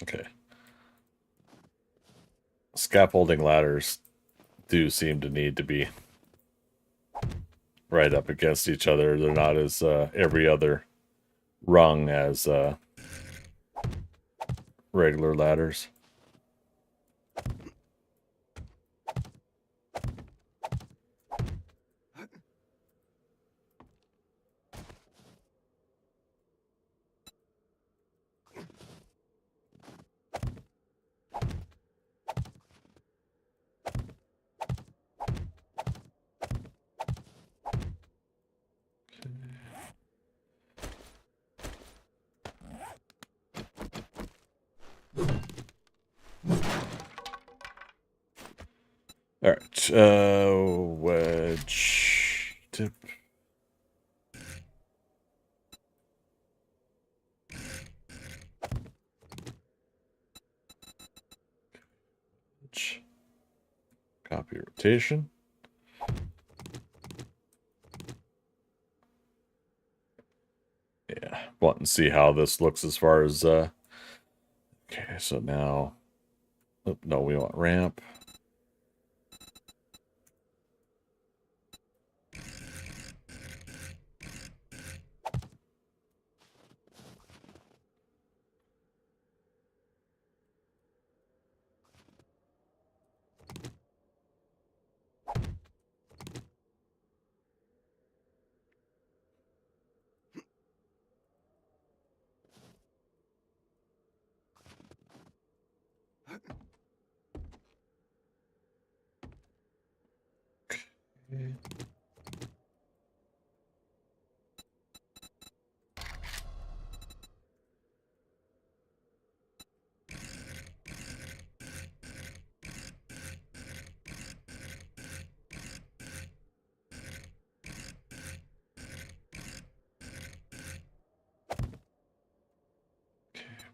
Okay. Scaffolding ladders do seem to need to be right up against each other. They're not as every other rung as regular ladders. All right, wedge tip. Copy rotation. Yeah, want to see how this looks as far as okay, so now no, we want ramp.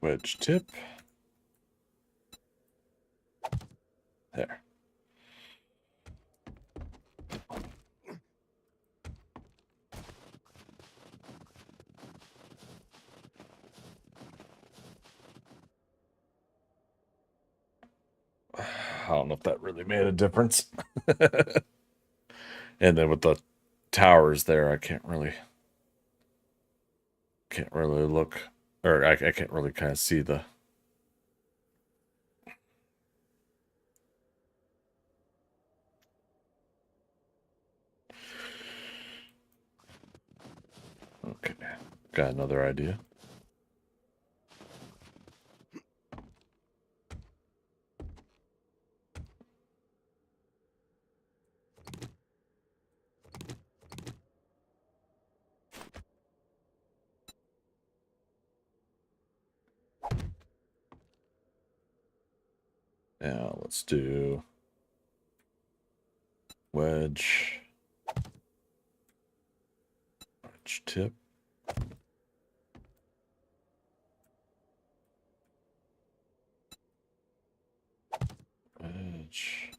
Wedge tip. There. I don't know if that really made a difference. And then with the towers there, I can't really look, or I can't really kind of see the. Okay, got another idea. Now let's do wedge tip. Wedge.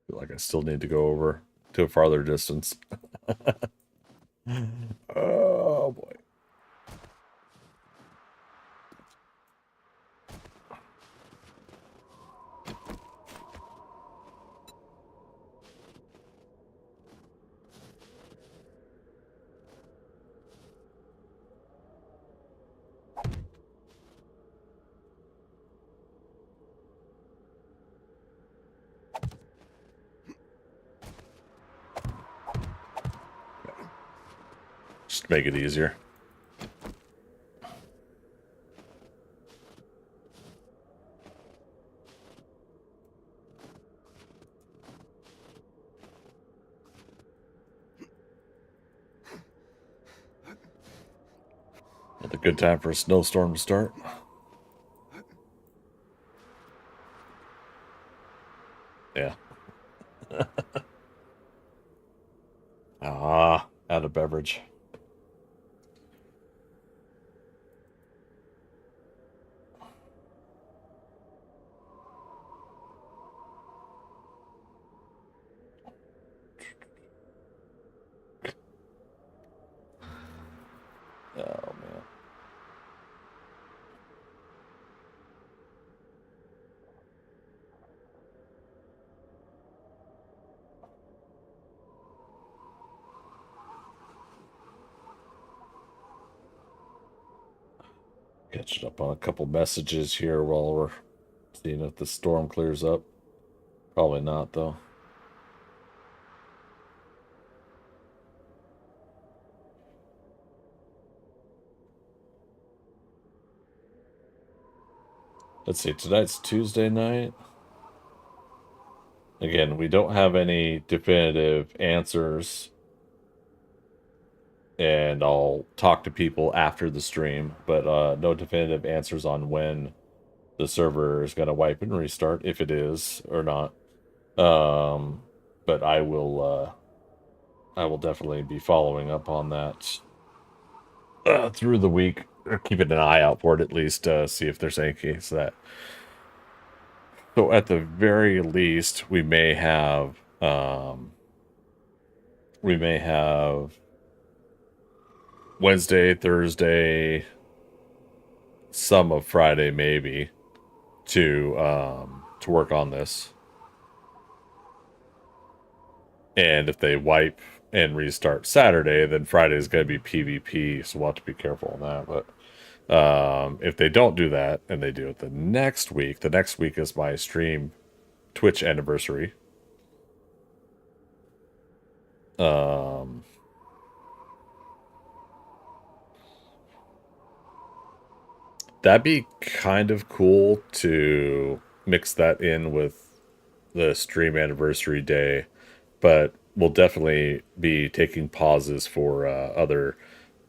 Feel like I still need to go over to a farther distance. Oh boy. Just to make it easier. Another good time for a snowstorm to start. Yeah. Out of beverage. Oh man. Catching up on a couple messages here while we're seeing if the storm clears up. Probably not, though. Let's see, tonight's Tuesday night. Again, we don't have any definitive answers, and I'll talk to people after the stream, but no definitive answers on when the server is going to wipe and restart, if it is or not. But I will definitely be following up on that through the week, or keeping an eye out for it at least, see if there's any case of that. So at the very least, we may have Wednesday, Thursday, some of Friday maybe to work on this. And if they wipe and restart Saturday, then Friday is going to be PvP, so we'll have to be careful on that. But if they don't do that and they do it the next week is my stream Twitch anniversary. That'd be kind of cool to mix that in with the stream anniversary day, but we'll definitely be taking pauses for other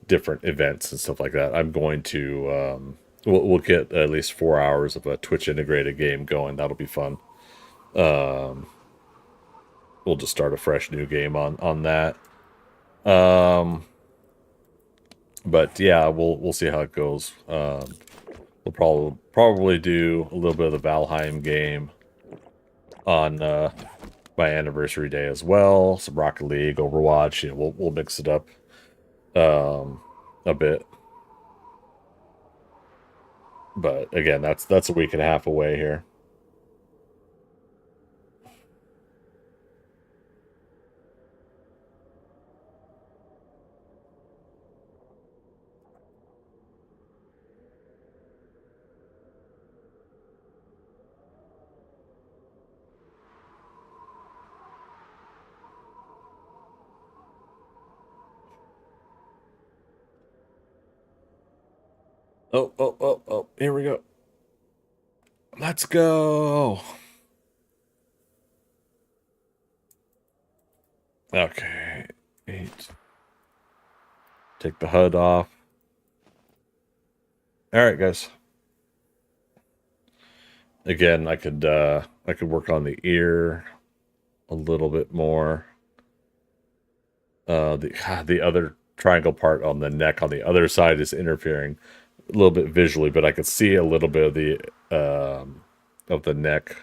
different events and stuff like that. I'm going to we'll get at least 4 hours of a Twitch integrated game going. That'll be fun. We'll just start a fresh new game on that. But yeah, we'll see how it goes. We'll probably do a little bit of the Valheim game on my anniversary day as well. Some Rocket League, Overwatch. You know, we'll mix it up a bit. But again, that's a week and a half away here. Oh, here we go. Let's go. Okay. 8. Take the HUD off. All right, guys. Again, I could work on the ear a little bit more. The other triangle part on the neck on the other side is interfering a little bit visually, but I could see a little bit of the neck.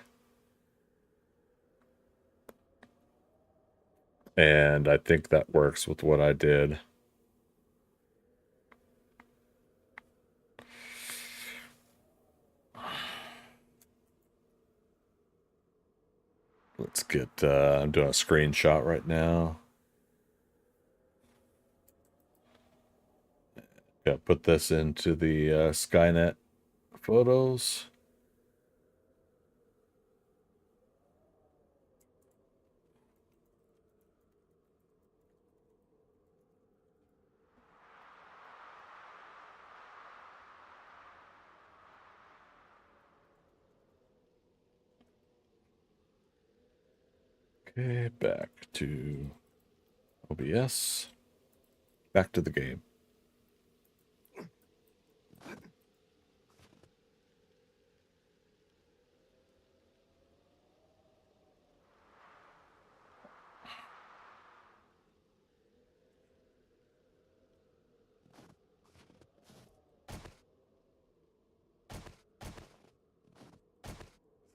And I think that works with what I did. Let's get, I'm doing a screenshot right now. Yeah, put this into the Skynet photos. Okay, back to OBS. Back to the game.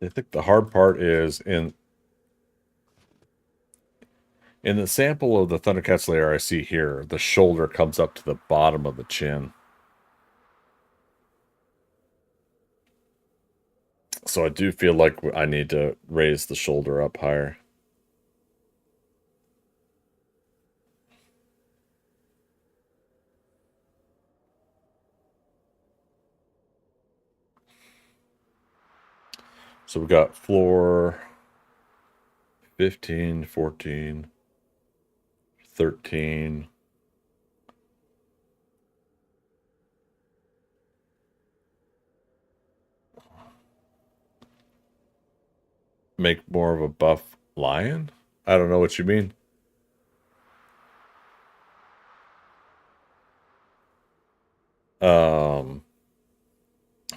I think the hard part is in the sample of the ThunderCats layer I see here, the shoulder comes up to the bottom of the chin. So I do feel like I need to raise the shoulder up higher. So we got floor 15, 14, 13. Make more of a buff lion? I don't know what you mean.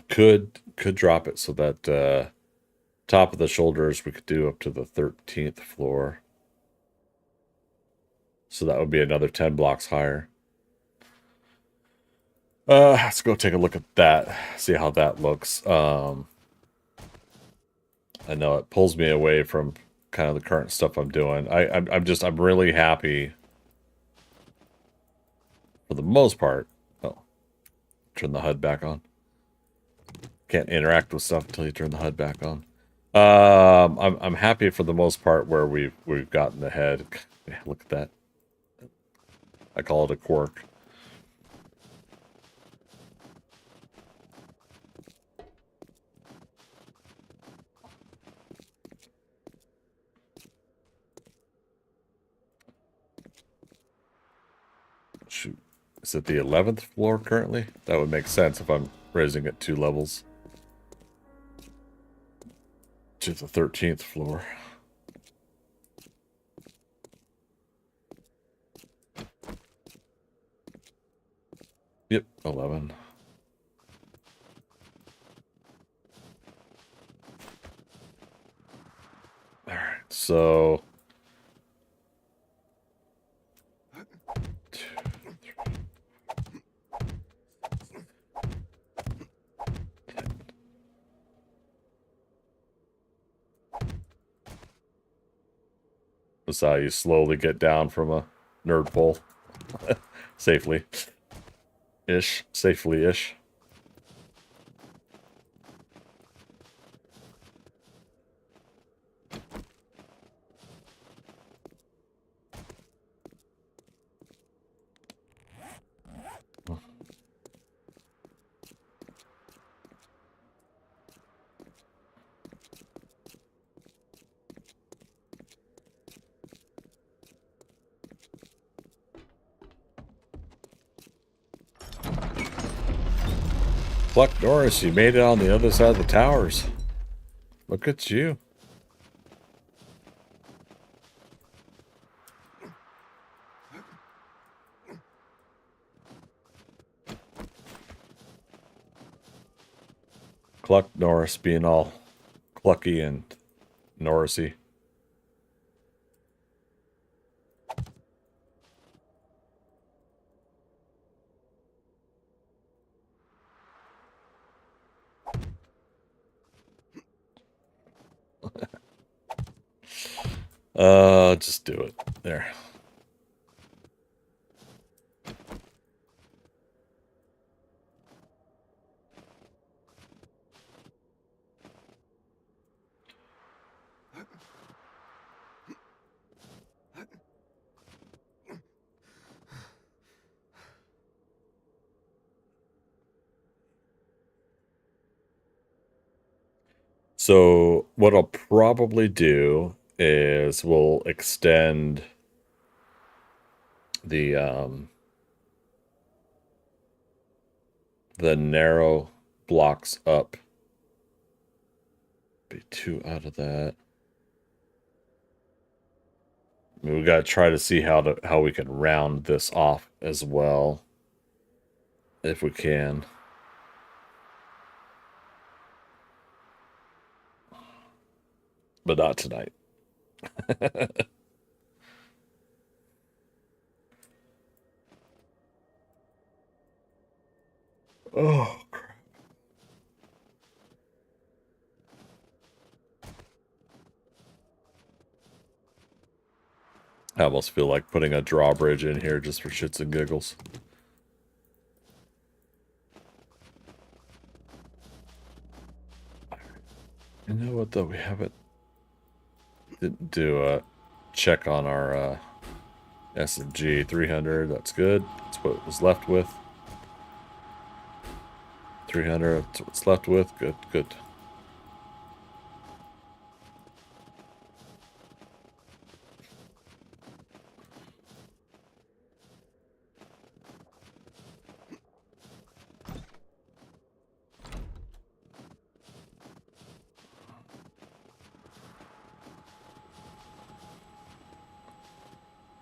Could drop it so that top of the shoulders we could do up to the 13th floor. So that would be another 10 blocks higher. Let's go take a look at that, see how that looks. I know it pulls me away from kind of the current stuff I'm doing. I'm really happy for the most part. Oh, turn the HUD back on. Can't interact with stuff until you turn the HUD back on. I'm happy for the most part where we've gotten ahead. Yeah, look at that. I call it a quirk. Shoot. Is it the 11th floor currently? That would make sense if I'm raising it 2 levels. To the 13th floor. Yep, 11. All right, so 2, 3, 10. That's how you slowly get down from a nerd pole. Safely. Safely-ish. Pluck Norris, you made it on the other side of the towers. Look at you. Cluck Norris being all clucky and Norrisy. Just do it. There. So what I'll probably do is we'll extend the narrow blocks up. Be 2 out of that. I mean, we got to try to see how we can round this off as well, if we can. But not tonight. Oh, crap. I almost feel like putting a drawbridge in here just for shits and giggles. You know what, though? We didn't do a check on our SMG 300. That's good. That's what it was left with. 300, that's what it's left with. Good, good.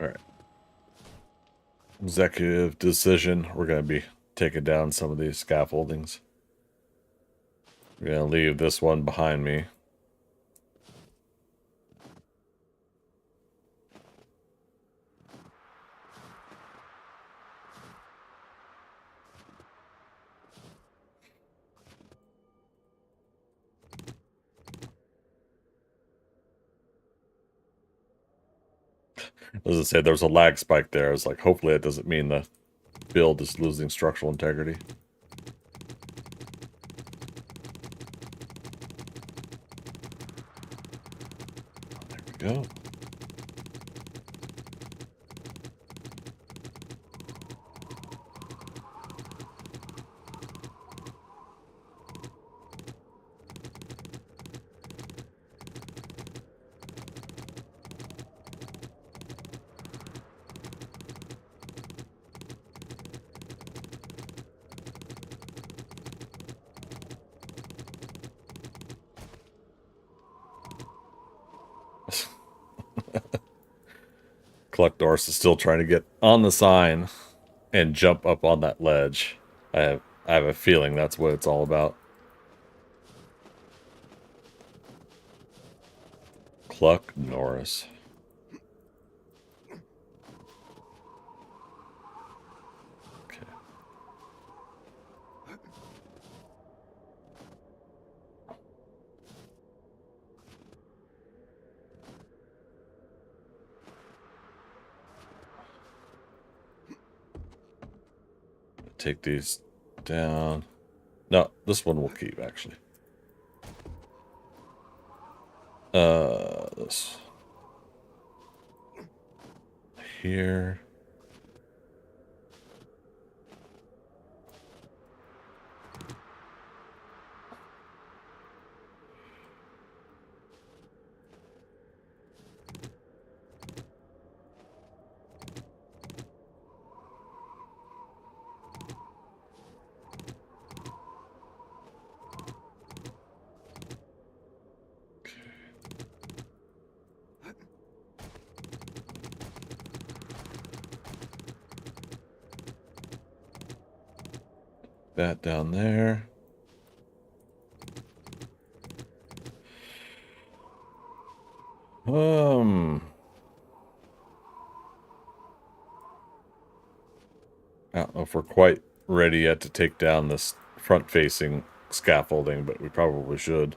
All right. Executive decision. We're going to be taking down some of these scaffoldings. We're going to leave this one behind me. As I say, there was a lag spike there. I was like, hopefully that doesn't mean the build is losing structural integrity. There we go. Cluckdorse is still trying to get on the sign and jump up on that ledge. I have a feeling that's what it's all about. Cluck Norris. Okay. Take these down. No, this one we'll keep, actually. This here. That down there. I don't know if we're quite ready yet to take down this front-facing scaffolding, but we probably should.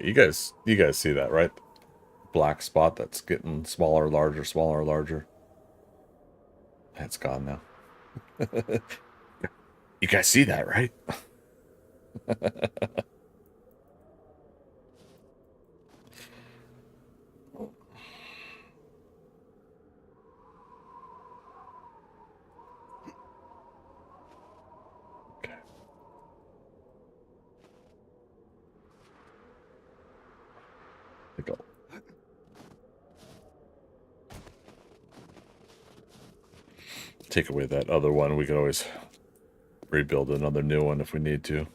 You guys see that, right? Black spot that's getting smaller, larger, smaller, larger. That's gone now. You guys see that, right? Okay. Go. Take away that other one. We can always rebuild another new one if we need to.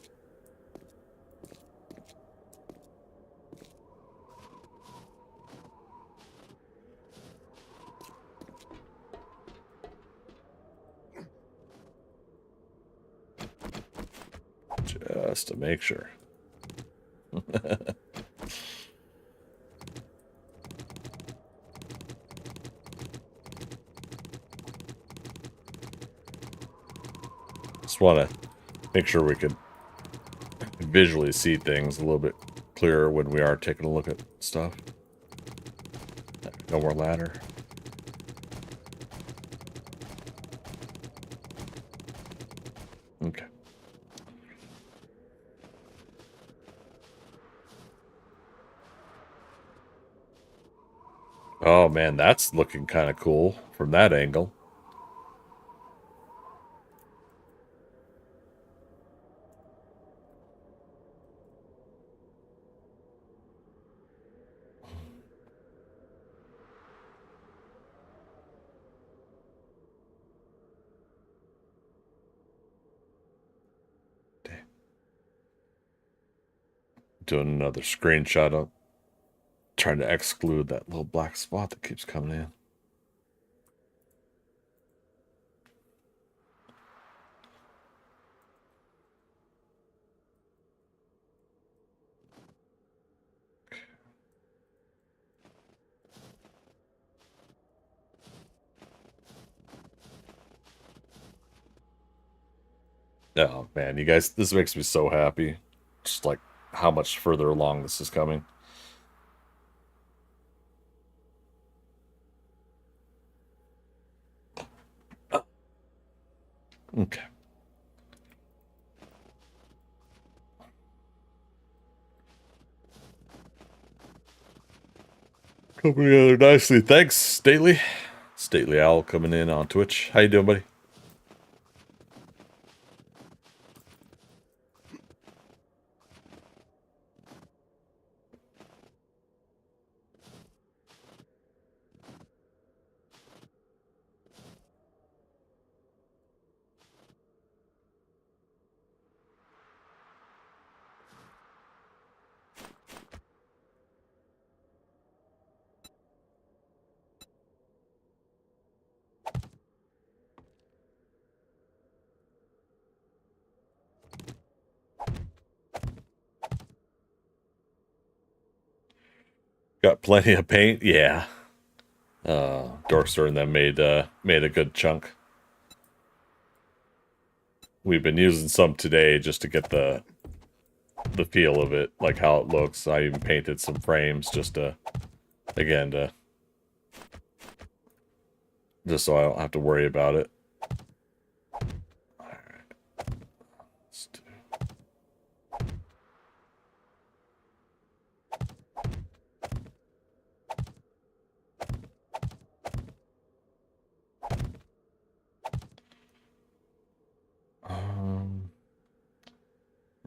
Just to make sure. Just want to make sure we could visually see things a little bit clearer when we are taking a look at stuff. No more ladder. Okay. Oh man, that's looking kind of cool from that angle. Doing another screenshot of trying to exclude that little black spot that keeps coming in. Oh man, you guys, this makes me so happy. Just like how much further along this is coming. Okay. Coming together nicely. Thanks, Stately. Stately Owl coming in on Twitch. How you doing, buddy? Got plenty of paint? Yeah. Dorkster and them made a good chunk. We've been using some today just to get the feel of it, like how it looks. I even painted some frames just to, again, just so I don't have to worry about it. All right. Let's do...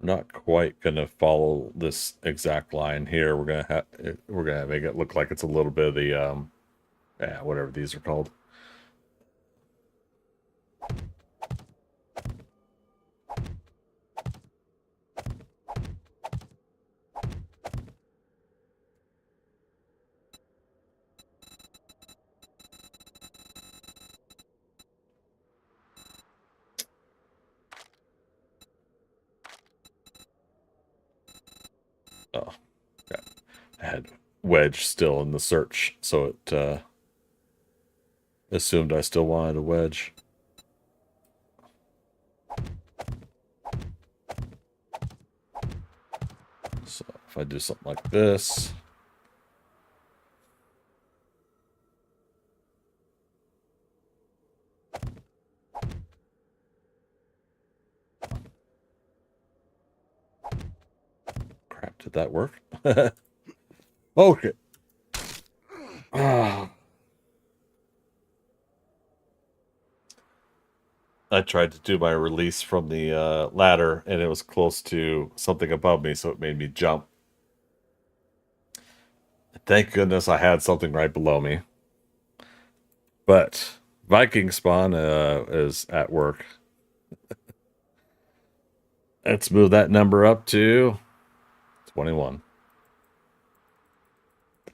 Not quite gonna follow this exact line here. We're gonna make it look like it's a little bit of the yeah, whatever these are called. Oh, yeah. I had wedge still in the search, so it assumed I still wanted a wedge. So if I do something like this, crap, did that work? Okay. I tried to do my release from the ladder, and it was close to something above me, so it made me jump. Thank goodness I had something right below me. But Viking Spawn is at work. Let's move that number up to 21.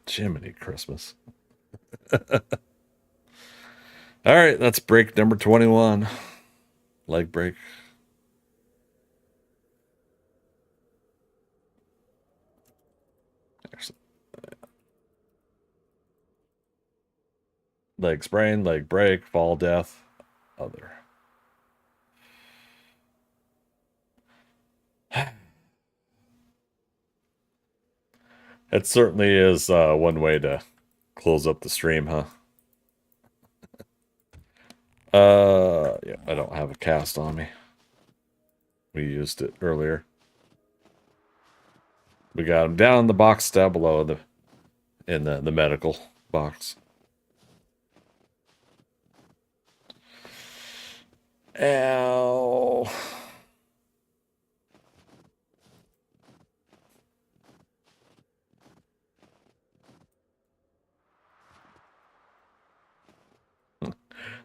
Jiminy Christmas. All right, that's break number 21. Leg break. Actually, leg sprain, leg break, fall death, other. It certainly is one way to close up the stream, huh? Yeah, I don't have a cast on me. We used it earlier. We got him down in the box down below in the medical box. Ow.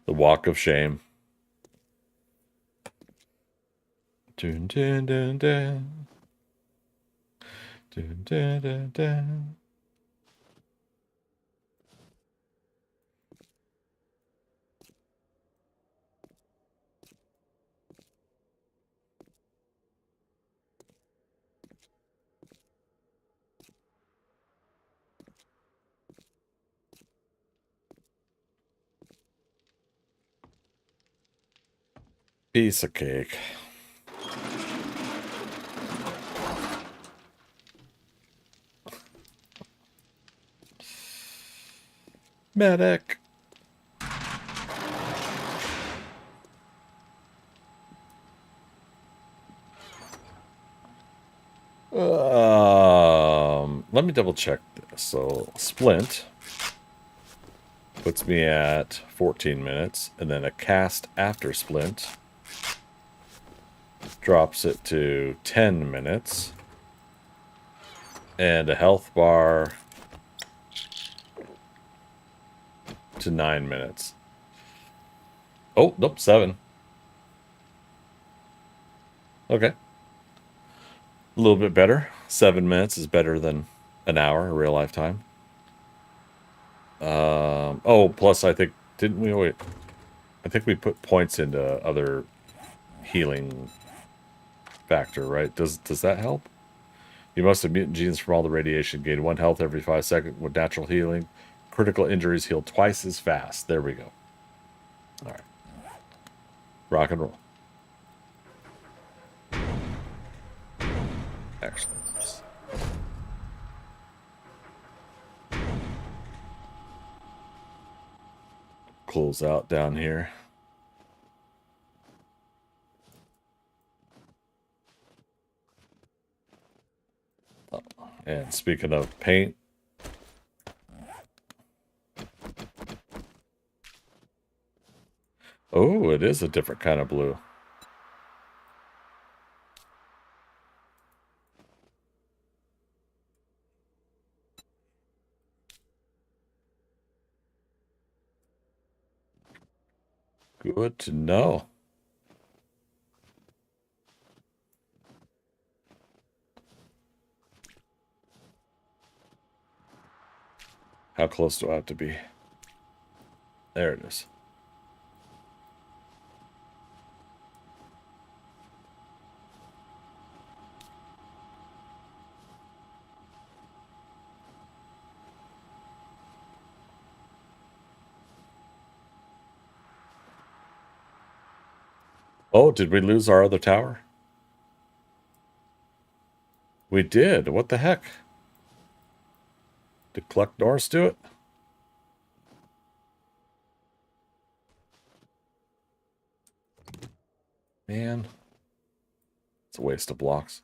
The walk of shame. Dun, dun, dun, dun. Dun, dun, dun, dun. Piece of cake. Medic. Let me double check this. So splint puts me at 14 minutes, and then a cast after splint drops it to 10 minutes, and a health bar to 9 minutes. Oh, nope, 7. Okay. A little bit better. 7 minutes is better than an hour in real life time. Oh, plus I think, didn't we? Wait, I think we put points into other healing factor, right? Does that help? You must have mutant genes from all the radiation. Gain 1 health every 5 seconds with natural healing. Critical injuries heal twice as fast. There we go. All right. Rock and roll. Excellent. Close out down here. Oh, and speaking of paint, oh, it is a different kind of blue. Good to know. How close do I have to be? There it is. Oh, did we lose our other tower? We did. What the heck? Did Cluck Norris do it? Man. It's a waste of blocks.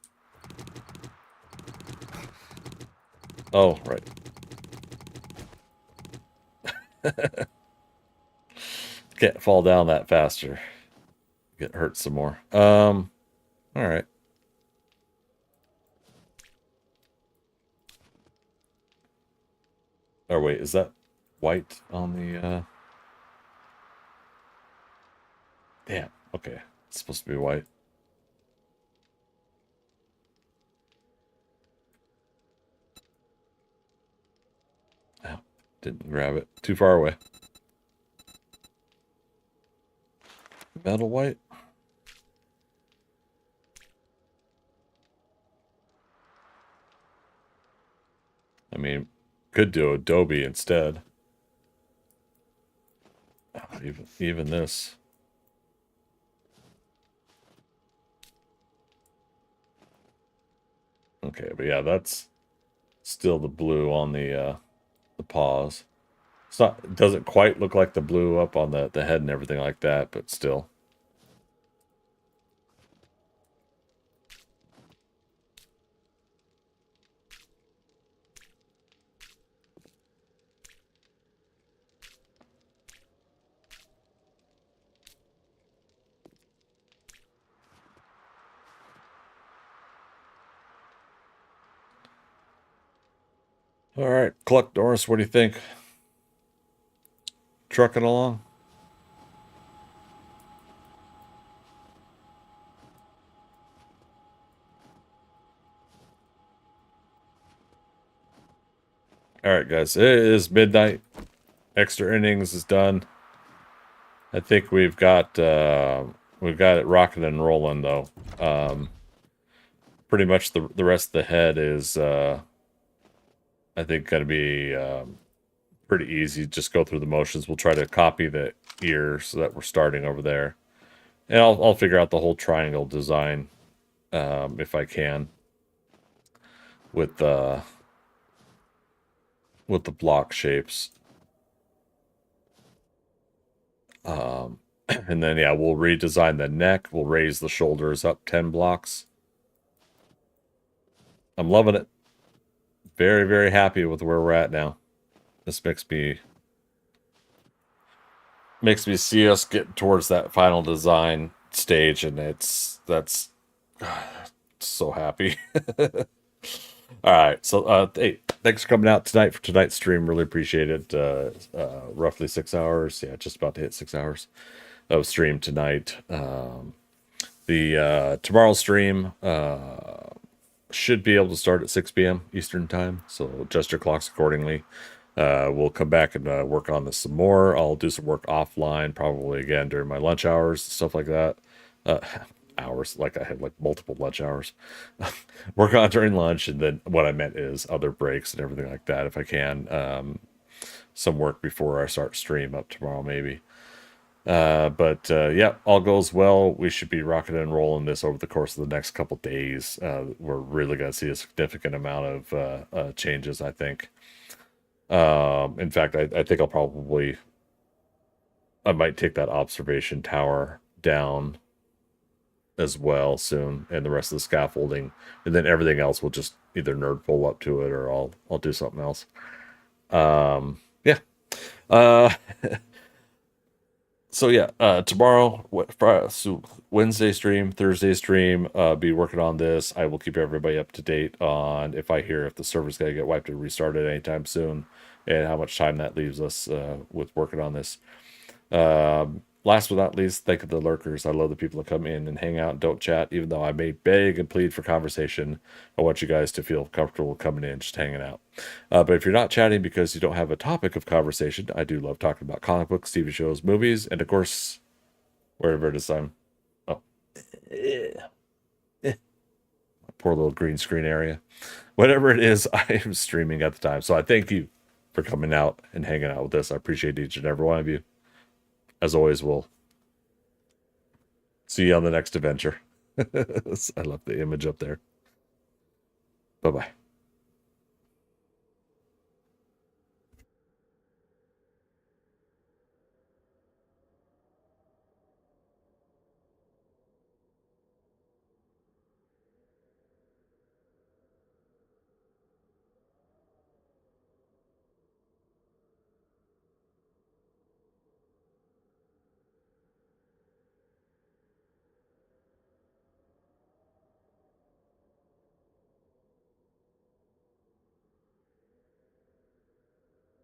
Oh, right. Can't fall down that faster. Get hurt some more. All right. Oh, wait, is that white on the, Damn, okay. It's supposed to be white. Oh, didn't grab it. Too far away. Metal white? I mean, could do Adobe instead. Oh, even this. Okay, but yeah, that's still the blue on the paws. It's not, it doesn't quite look like the blue up on the head and everything like that, but still. All right, Cluck Doris, what do you think? Trucking along? Alright, guys. It is midnight. Extra innings is done. I think we've got it rocking and rolling, though. Pretty much the rest of the head is, I think, going to be pretty easy. Just go through the motions. We'll try to copy the ear so that we're starting over there. And I'll figure out the whole triangle design, if I can, with the block shapes. And then, yeah, we'll redesign the neck. We'll raise the shoulders up 10 blocks. I'm loving it. Very, very happy with where we're at now. This makes me see us get towards that final design stage, and that's so happy. All right, so hey, thanks for coming out tonight for tonight's stream. Really appreciate it. Roughly 6 hours, yeah, just about to hit 6 hours of stream tonight. The tomorrow's stream should be able to start at 6 p.m. Eastern time, so adjust your clocks accordingly. We'll come back and work on this some more. I'll do some work offline, probably again during my lunch hours, stuff like that. Hours, like I have like multiple lunch hours. Work on during lunch, and then what I meant is other breaks and everything like that, if I can. Some work before I start stream up tomorrow, maybe. But yeah, all goes well. We should be rocking and rolling this over the course of the next couple days. We're really going to see a significant amount of changes, I think. In fact, I think I might take that observation tower down as well soon, and the rest of the scaffolding, and then everything else will just either nerd pull up to it, or I'll do something else. Yeah. So yeah, tomorrow, Wednesday stream, Thursday stream, be working on this. I will keep everybody up to date on if the server's going to get wiped or restarted anytime soon, and how much time that leaves us with working on this. Last but not least, thank you to the lurkers. I love the people that come in and hang out and don't chat, even though I may beg and plead for conversation. I want you guys to feel comfortable coming in, just hanging out. But if you're not chatting because you don't have a topic of conversation, I do love talking about comic books, TV shows, movies, and of course, wherever it is poor little green screen area. Whatever it is, I am streaming at the time. So I thank you for coming out and hanging out with us. I appreciate each and every one of you. As always, we'll see you on the next adventure. I love the image up there. Bye-bye.